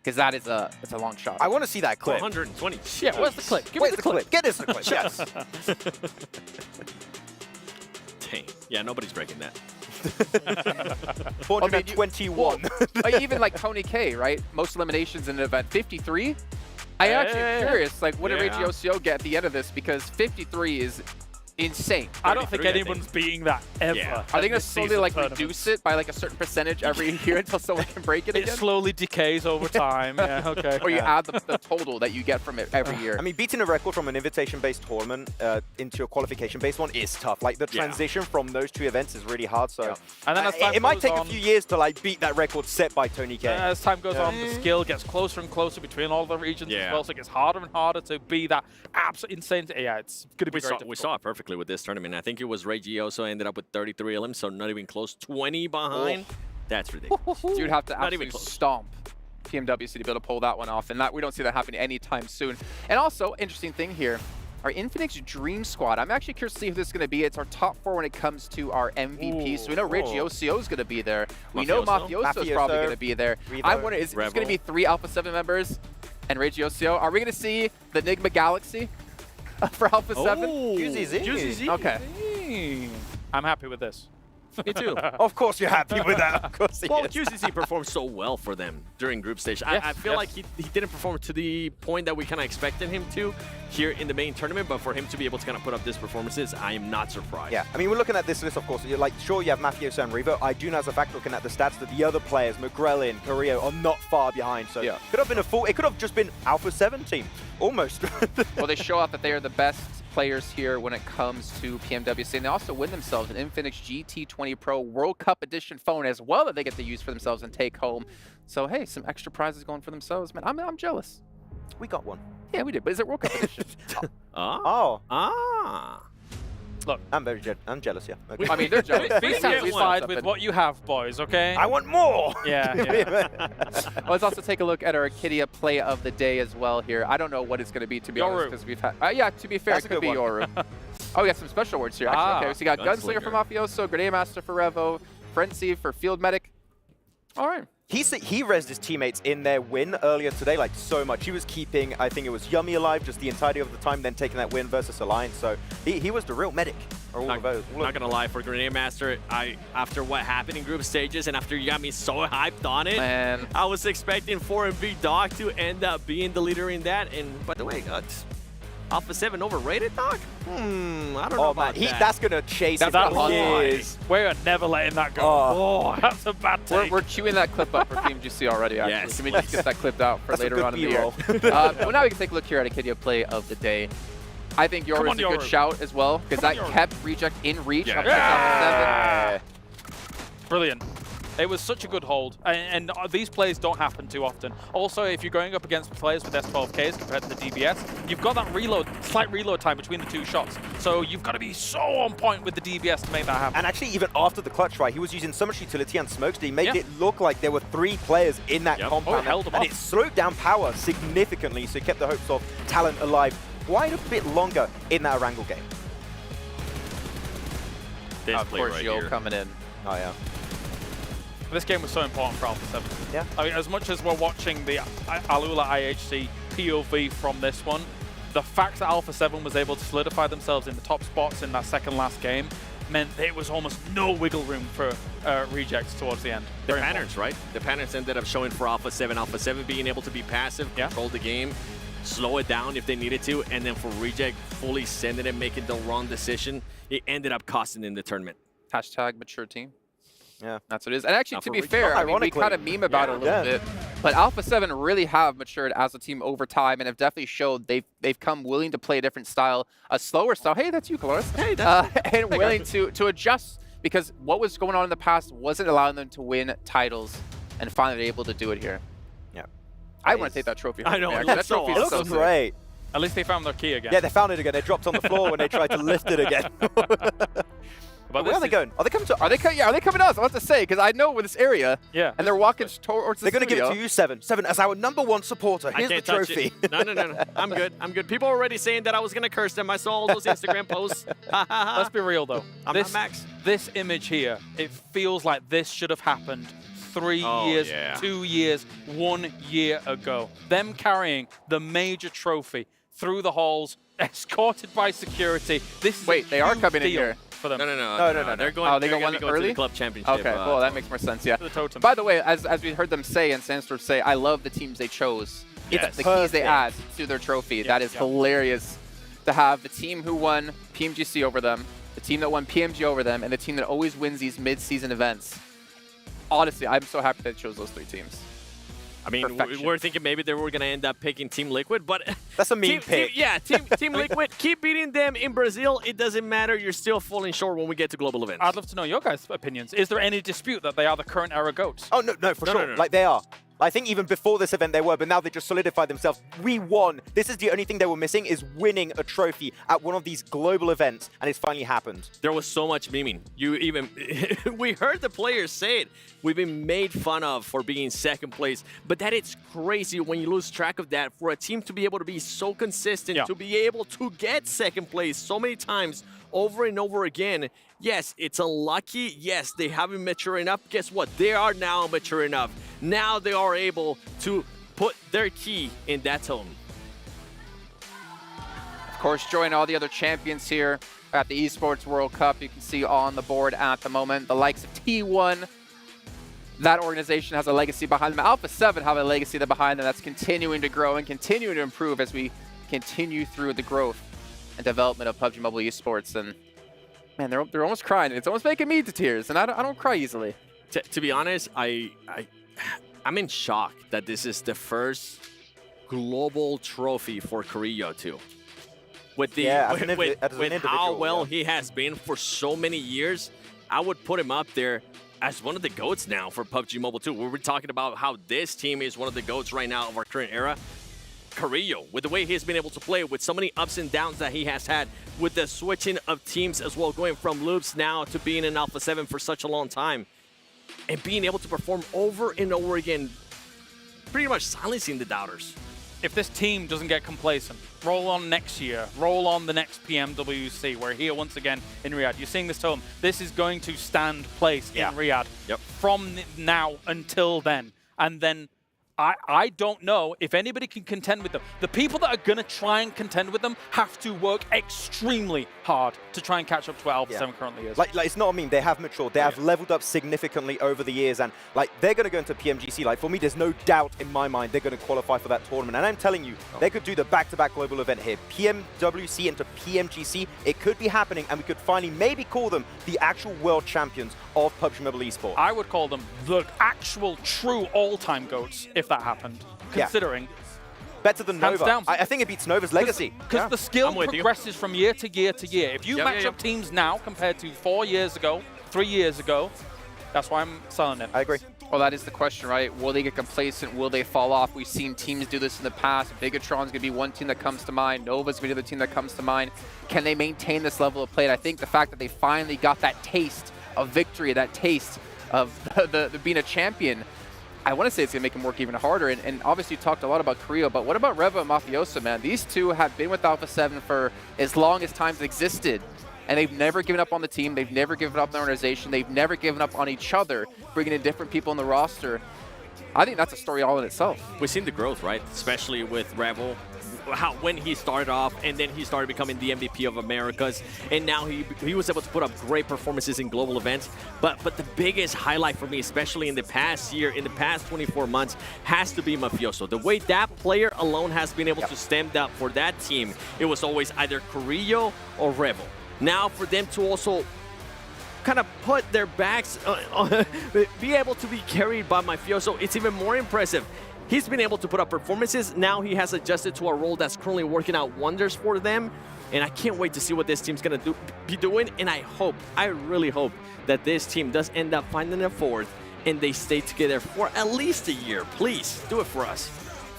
Because that is it's a long shot. I want to see that clip. 120. Yeah, where's the clip? Give me the clip. Get us the clip. Yes. Dang. Yeah, nobody's breaking that. 421. Even like Tony K, right? Most eliminations in an event, 53. I actually am curious, like, what did Regiocio get at the end of this? Because 53 is insane. I don't think anyone's beating that ever. Yeah. Are they going to slowly like reduce it by like a certain percentage every year until someone can break it again? It slowly decays over time. Yeah, okay. Or you add the total that you get from it every year. I mean, beating a record from an invitation-based tournament into a qualification-based one is tough. Like the transition from those two events is really hard. So and then it might take a few years to like beat that record set by Tony K. As time goes on, the skill gets closer and closer between all the regions as well, so it gets harder and harder to be that absolute insane. Yeah, it's going to be very difficult. We saw it perfectly with this tournament. I think it was Ray Gioso ended up with 33 elims, so not even close. 20 behind. That's ridiculous. You'd have to absolutely stomp PMWC to be able to pull that one off, and that we don't see that happening anytime soon. And also, interesting thing here, our Infinix Dream Squad. I'm actually curious to see who this is going to be. It's our top 4 when it comes to our MVP. So we know Regiocio is going to be there. We know Mafioso is probably going to be there. I wonder, is it going to be 3 Alpha 7 members and Regiocio? Are we going to see the Enigma Galaxy for Alpha 7? UZZ. Okay. I'm happy with this. Me too. Of course you're happy with that. Of course he Well, is. QCC performed so well for them during group stage. I feel like he didn't perform to the point that we kind of expected him to here in the main tournament, but for him to be able to kind of put up these performances, I am not surprised. Yeah, I mean, we're looking at this list, of course. You're like, sure, you have Mafioso and Revo. I do know as a fact, looking at the stats, that the other players, McGrellin, Carrillo, are not far behind. So could have been a full, it could have just been Alpha 7 team, almost. Well, they show out that they are the best players here when it comes to PMWC, and they also win themselves an Infinix GT20 Pro World Cup Edition phone as well that they get to use for themselves and take home. So hey, some extra prizes going for themselves, man. I'm jealous. We got one. Yeah, we did, but is it World Cup Edition? Look, I'm jealous, yeah. Okay. I mean, they're jealous. Be satisfied with what you have, boys, okay? I want more! Yeah. Well, let's also take a look at our Arcadia play of the day as well here. I don't know what it's going to be, to be honest, because we've had... yeah, to be fair, That's it could be Yoru. Oh, we got some special words here, actually. Okay, so you got Gunslinger for Mafioso, Grenade Master for Revo, Frenzy for Field Medic. All right. He rezzed his teammates in their win earlier today, like so much. He was keeping, I think it was Yummy alive just the entirety of the time, then taking that win versus Alliance. So he was the real medic. Not gonna lie, for Grenade Master, after what happened in group stages and after you got me so hyped on it, I was expecting 4MV Doc to end up being the leader in that. And by the way, Alpha 7 overrated, Doc? I don't know about that. That's gonna chase him for years. We're never letting that go. Oh, that's a bad take. We're queuing that clip up for PMGC already, actually. Yes. Can we just get that clipped out for later on in the year? Well, now we can take a look here at Arcadia play of the day. I think Yoru is a good shout as well, because that kept Reject in reach up to Alpha 7. Brilliant. It was such a good hold, and these plays don't happen too often. Also, if you're going up against players with S12Ks compared to the DBS, you've got that slight reload time between the 2 shots. So you've got to be so on point with the DBS to make that happen. And actually, even after the clutch, right, he was using so much utility and smokes that he made it look like there were 3 players in that compound. And it slowed down power significantly, so it kept the hopes of talent alive quite a bit longer in that Wrangle game. This of course, Gio coming in. Oh, yeah. This game was so important for Alpha 7. Yeah. I mean, as much as we're watching the Alula IHC POV from this one, the fact that Alpha 7 was able to solidify themselves in the top spots in that second last game meant there was almost no wiggle room for rejects towards the end. The patterns, right? The patterns ended up showing for Alpha 7. Alpha 7 being able to be passive, control the game, slow it down if they needed to, and then for Reject fully sending it, making the wrong decision, it ended up costing in the tournament. Hashtag mature team. Yeah, that's what it is. And actually, to be fair, I mean, we kind of meme about it a little bit, but Alpha 7 really have matured as a team over time and have definitely showed they've come willing to play a different style, a slower style. Hey, that's you, Coloris. Hey, and willing to adjust, because what was going on in the past wasn't allowing them to win titles, and finally they're able to do it here. Yeah, I want to take that trophy. I know, that trophy it looks great. At least they found their key again. Yeah, they found it again. They dropped on the floor when they tried to lift it again. Where are they going? Are they coming to? Are they coming to us? I want to say, because I know with this area. Yeah. And they're walking towards the They're going to give it to you, Seven. Seven, as our #1 supporter. Here's the trophy. No. I'm good. I'm good. People are already saying that I was going to curse them. I saw all those Instagram posts. Let's be real, though. I'm not Max. This image here, it feels like this should have happened 3 years, 2 years, 1 year ago. Them carrying the major trophy through the halls, escorted by security. This is Wait, they are coming in here. For them. No. They're going. They go to early? the club championship. Okay, well that makes more sense. Yeah. The totem. By the way, as we heard them say and Sandstorm say, I love the teams they chose. It's the keys they add to their trophy. That is hilarious. to have the team who won PMGC over them, the team that won PMG over them, and the team that always wins these mid-season events. Honestly, I'm so happy that it chose those 3 teams. I mean, we're thinking maybe they were going to end up picking Team Liquid, but... That's a mean pick. Team Liquid, keep beating them in Brazil. It doesn't matter. You're still falling short when we get to global events. I'd love to know your guys' opinions. Is there any dispute that they are the current era GOATs? Oh, no, for sure. No. Like, they are. I think even before this event they were, but now they just solidified themselves. We won. This is the only thing they were missing, is winning a trophy at one of these global events, and it's finally happened. There was so much memeing. We heard the players say it. We've been made fun of for being second place, but that it's crazy when you lose track of that, for a team to be able to be so consistent, to be able to get second place so many times over and over again. Yes, it's unlucky. Yes, they haven't matured enough. Guess what? They are now mature enough. Now they are able to put their key in that tone. Of course, join all the other champions here at the Esports World Cup. You can see on the board at the moment the likes of T1. That organization has a legacy behind them. Alpha 7 have a legacy behind them that's continuing to grow and continuing to improve as we continue through the growth and development of PUBG Mobile Esports. And man, they're almost crying. It's almost making me to tears, and I don't cry easily. To be honest, I'm in shock that this is the first global trophy for Carrillo too. With how well he has been for so many years, I would put him up there as one of the GOATs now for PUBG Mobile 2. We were talking about how this team is one of the GOATs right now of our current era. Carrillo, with the way he's been able to play, with so many ups and downs that he has had, with the switching of teams as well, going from Loops now to being in Alpha 7 for such a long time, and being able to perform over and over again, pretty much silencing the doubters. If this team doesn't get complacent, roll on next year, roll on the next PMWC. We're here once again in Riyadh. You're seeing this home. This is going to stand place in Riyadh from now until then. And then I don't know if anybody can contend with them. The people that are going to try and contend with them have to work extremely hard to try and catch up to what Alpha 7 currently is. Like it's not a meme. They have matured. They have leveled up significantly over the years, and like they're going to go into PMGC. Like for me, there's no doubt in my mind they're going to qualify for that tournament. And I'm telling you, they could do the back-to-back global event here. PMWC into PMGC. It could be happening, and we could finally maybe call them the actual world champions of PUBG Mobile Esports. I would call them the actual true all-time GOATs if that happened, considering. Better than Nova. I think it beats Nova's legacy. Because the skill progresses from year to year to year. If you match up teams now compared to 4 years ago, 3 years ago, that's why I'm selling it. I agree. Well, that is the question, right? Will they get complacent? Will they fall off? We've seen teams do this in the past. Bigatron's going to be one team that comes to mind. Nova's going to be the other team that comes to mind. Can they maintain this level of play? And I think the fact that they finally got that taste of victory, that taste of the being a champion, I want to say it's going to make him work even harder. And obviously you talked a lot about Carrillo, but what about Revo and Mafioso, man? These two have been with Alpha 7 for as long as time's existed. And they've never given up on the team. They've never given up on the organization. They've never given up on each other, bringing in different people in the roster. I think that's a story all in itself. We've seen the growth, right? Especially with Revo. When he started off, and then he started becoming the MVP of Americas, and now he was able to put up great performances in global events. But the biggest highlight for me, especially in the past year, in the past 24 months, has to be Mafioso. The way that player alone has been able to stand up for that team, it was always either Carrillo or Revo. Now for them to also kind of put their backs, be able to be carried by Mafioso, it's even more impressive. He's been able to put up performances. Now he has adjusted to a role that's currently working out wonders for them. And I can't wait to see what this team's going to be doing. And I really hope that this team does end up finding a fourth and they stay together for at least a year. Please, do it for us.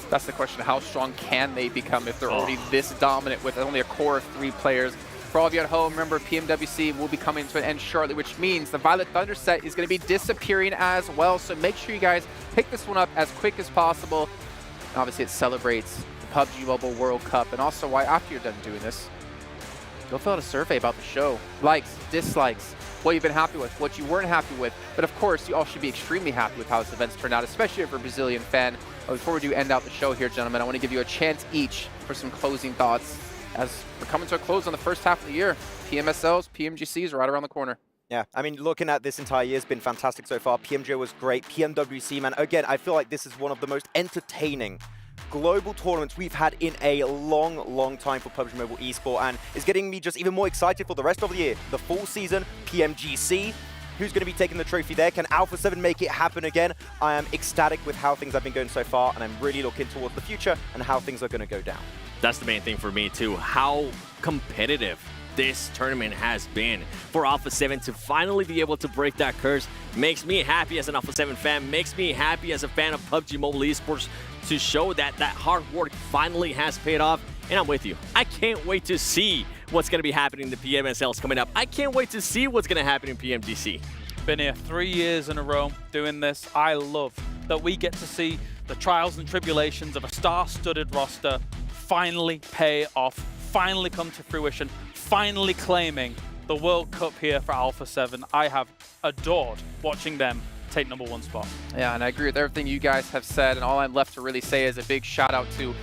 That's the question. How strong can they become if they're already this dominant with only a core of 3 players? For all of you at home, remember PMWC will be coming to an end shortly, which means the Violet Thunder set is going to be disappearing as well. So make sure you guys pick this one up as quick as possible. And obviously, it celebrates the PUBG Mobile World Cup. And also, why after you're done doing this, go fill out a survey about the show. Likes, dislikes, what you've been happy with, what you weren't happy with. But of course, you all should be extremely happy with how this event's turned out, especially if you're a Brazilian fan. Before we do end out the show here, gentlemen, I want to give you a chance each for some closing thoughts, as we're coming to a close on the first half of the year. PMSLs, PMGCs right around the corner. Yeah, I mean, looking at this entire year has been fantastic so far. PMJ was great. PMWC, man, again, I feel like this is one of the most entertaining global tournaments we've had in a long time for PUBG Mobile Esport, and is getting me just even more excited for the rest of the year. The full season, PMGC. Who's going to be taking the trophy there? Can Alpha 7 make it happen again? I am ecstatic with how things have been going so far, and I'm really looking towards the future and how things are going to go down. That's the main thing for me too, how competitive this tournament has been. For Alpha 7 to finally be able to break that curse makes me happy as an Alpha 7 fan, makes me happy as a fan of PUBG Mobile Esports to show that hard work finally has paid off. And I'm with you. I can't wait to see what's going to be happening in the PMSLs coming up. I can't wait to see what's going to happen in PMGC. Been here 3 years in a row doing this. I love that we get to see the trials and tribulations of a star-studded roster finally pay off, finally come to fruition, finally claiming the World Cup here for Alpha 7. I have adored watching them take #1 spot. Yeah, and I agree with everything you guys have said, and all I'm left to really say is a big shout out to,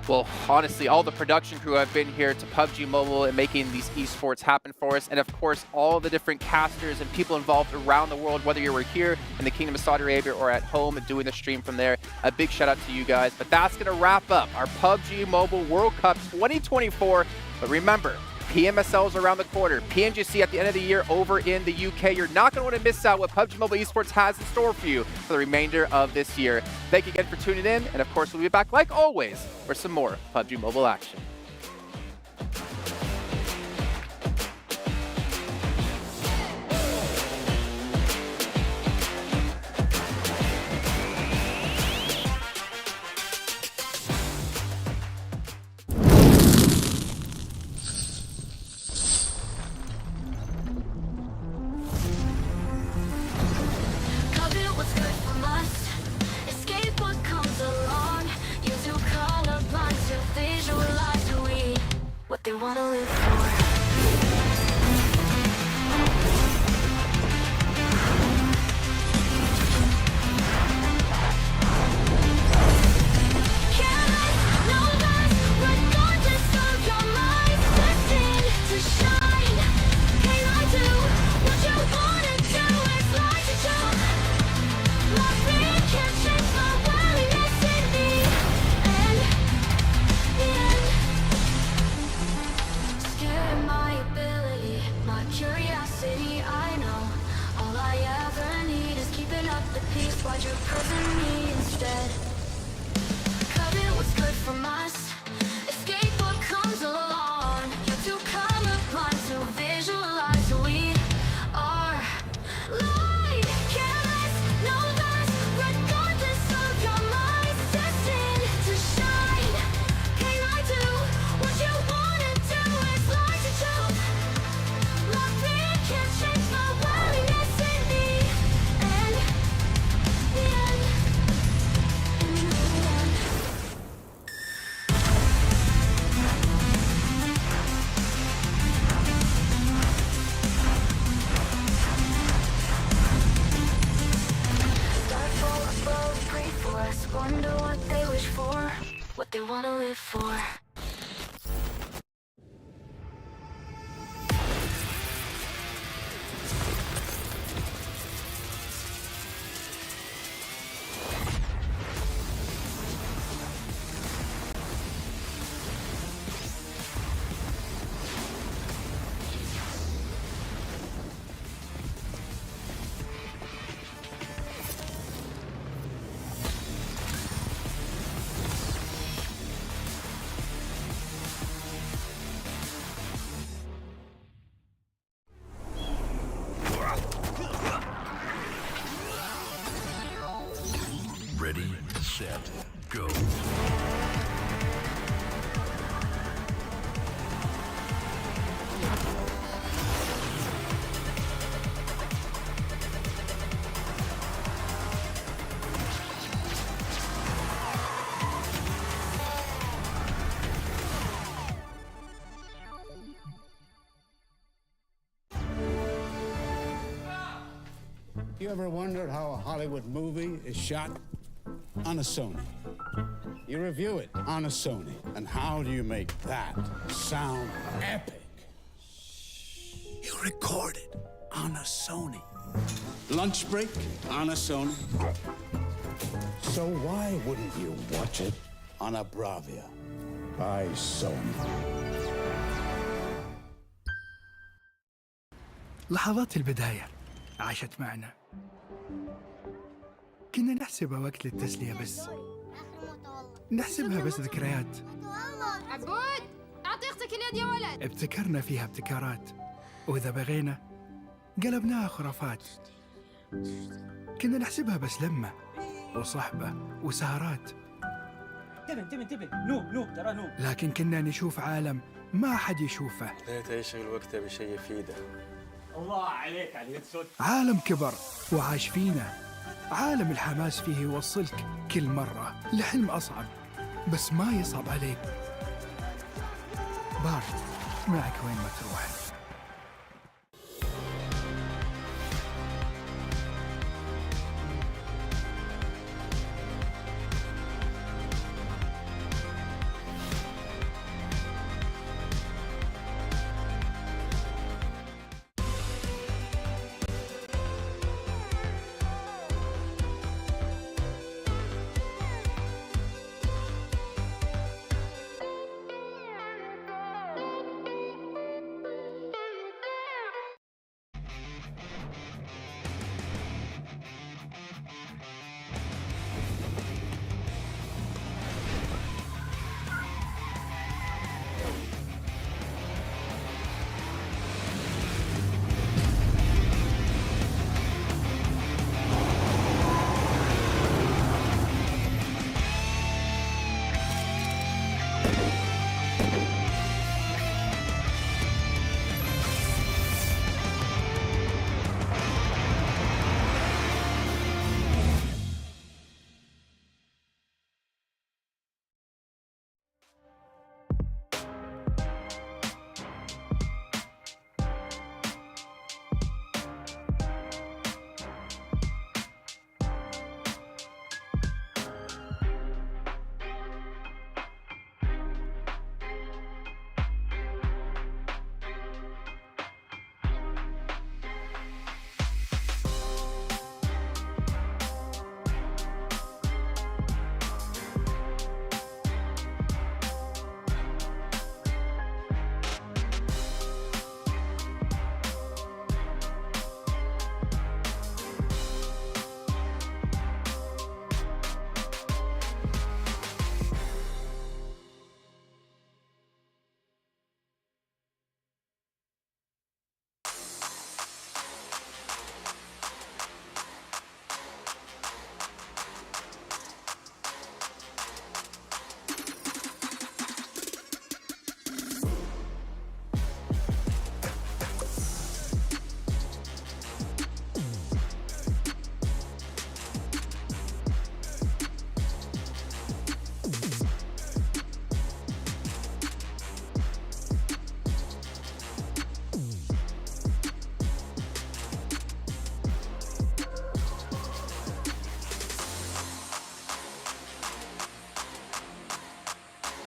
well, honestly, all the production crew have been here to PUBG Mobile and making these esports happen for us. And of course, all the different casters and people involved around the world, whether you were here in the Kingdom of Saudi Arabia or at home and doing the stream from there. A big shout out to you guys. But that's going to wrap up our PUBG Mobile World Cup 2024. But remember, PMSL's around the corner. PMGC at the end of the year over in the UK. You're not going to want to miss out what PUBG Mobile Esports has in store for you for the remainder of this year. Thank you again for tuning in. And of course, we'll be back like always for some more PUBG Mobile action. They wanna live for. Why'd you prison me instead? Covet what's good from us. Escape what comes along. You two come upon to visualize who we are. Light, careless, no less. Regardless of your mind, destined to shine. Can I do what you wanna do? It's like a joke. My fear can't change my willingness in me. Wonder what they wish for, what they wanna live for. Ready, set, go. You ever wondered how a Hollywood movie is shot? On a Sony. You review it on a Sony. And how do you make that sound epic? You record it on a Sony. Lunch break on a Sony. So why wouldn't you watch it on Abravia by Sony. لحظات البداية عاشت معنا. كنا نحسبها وقت للتسلية بس. نحسبها بس ذكريات. عبود أعطي أختك اليد يا ولد. ابتكرنا فيها ابتكارات، وإذا بغينا قلبناها خرافات. كنا نحسبها بس لمة وصحبة وسهرات. انتبه نوب ترى نوب. لكن كنا نشوف عالم ما حد يشوفه. لا تشغل وقته بشيء يفيده. الله عليك على صوت. عالم كبر وعاش فينا. عالم الحماس فيه يوصلك كل مرة لحلم أصعب، بس ما يصعب عليك. بارد معك وين ما تروح.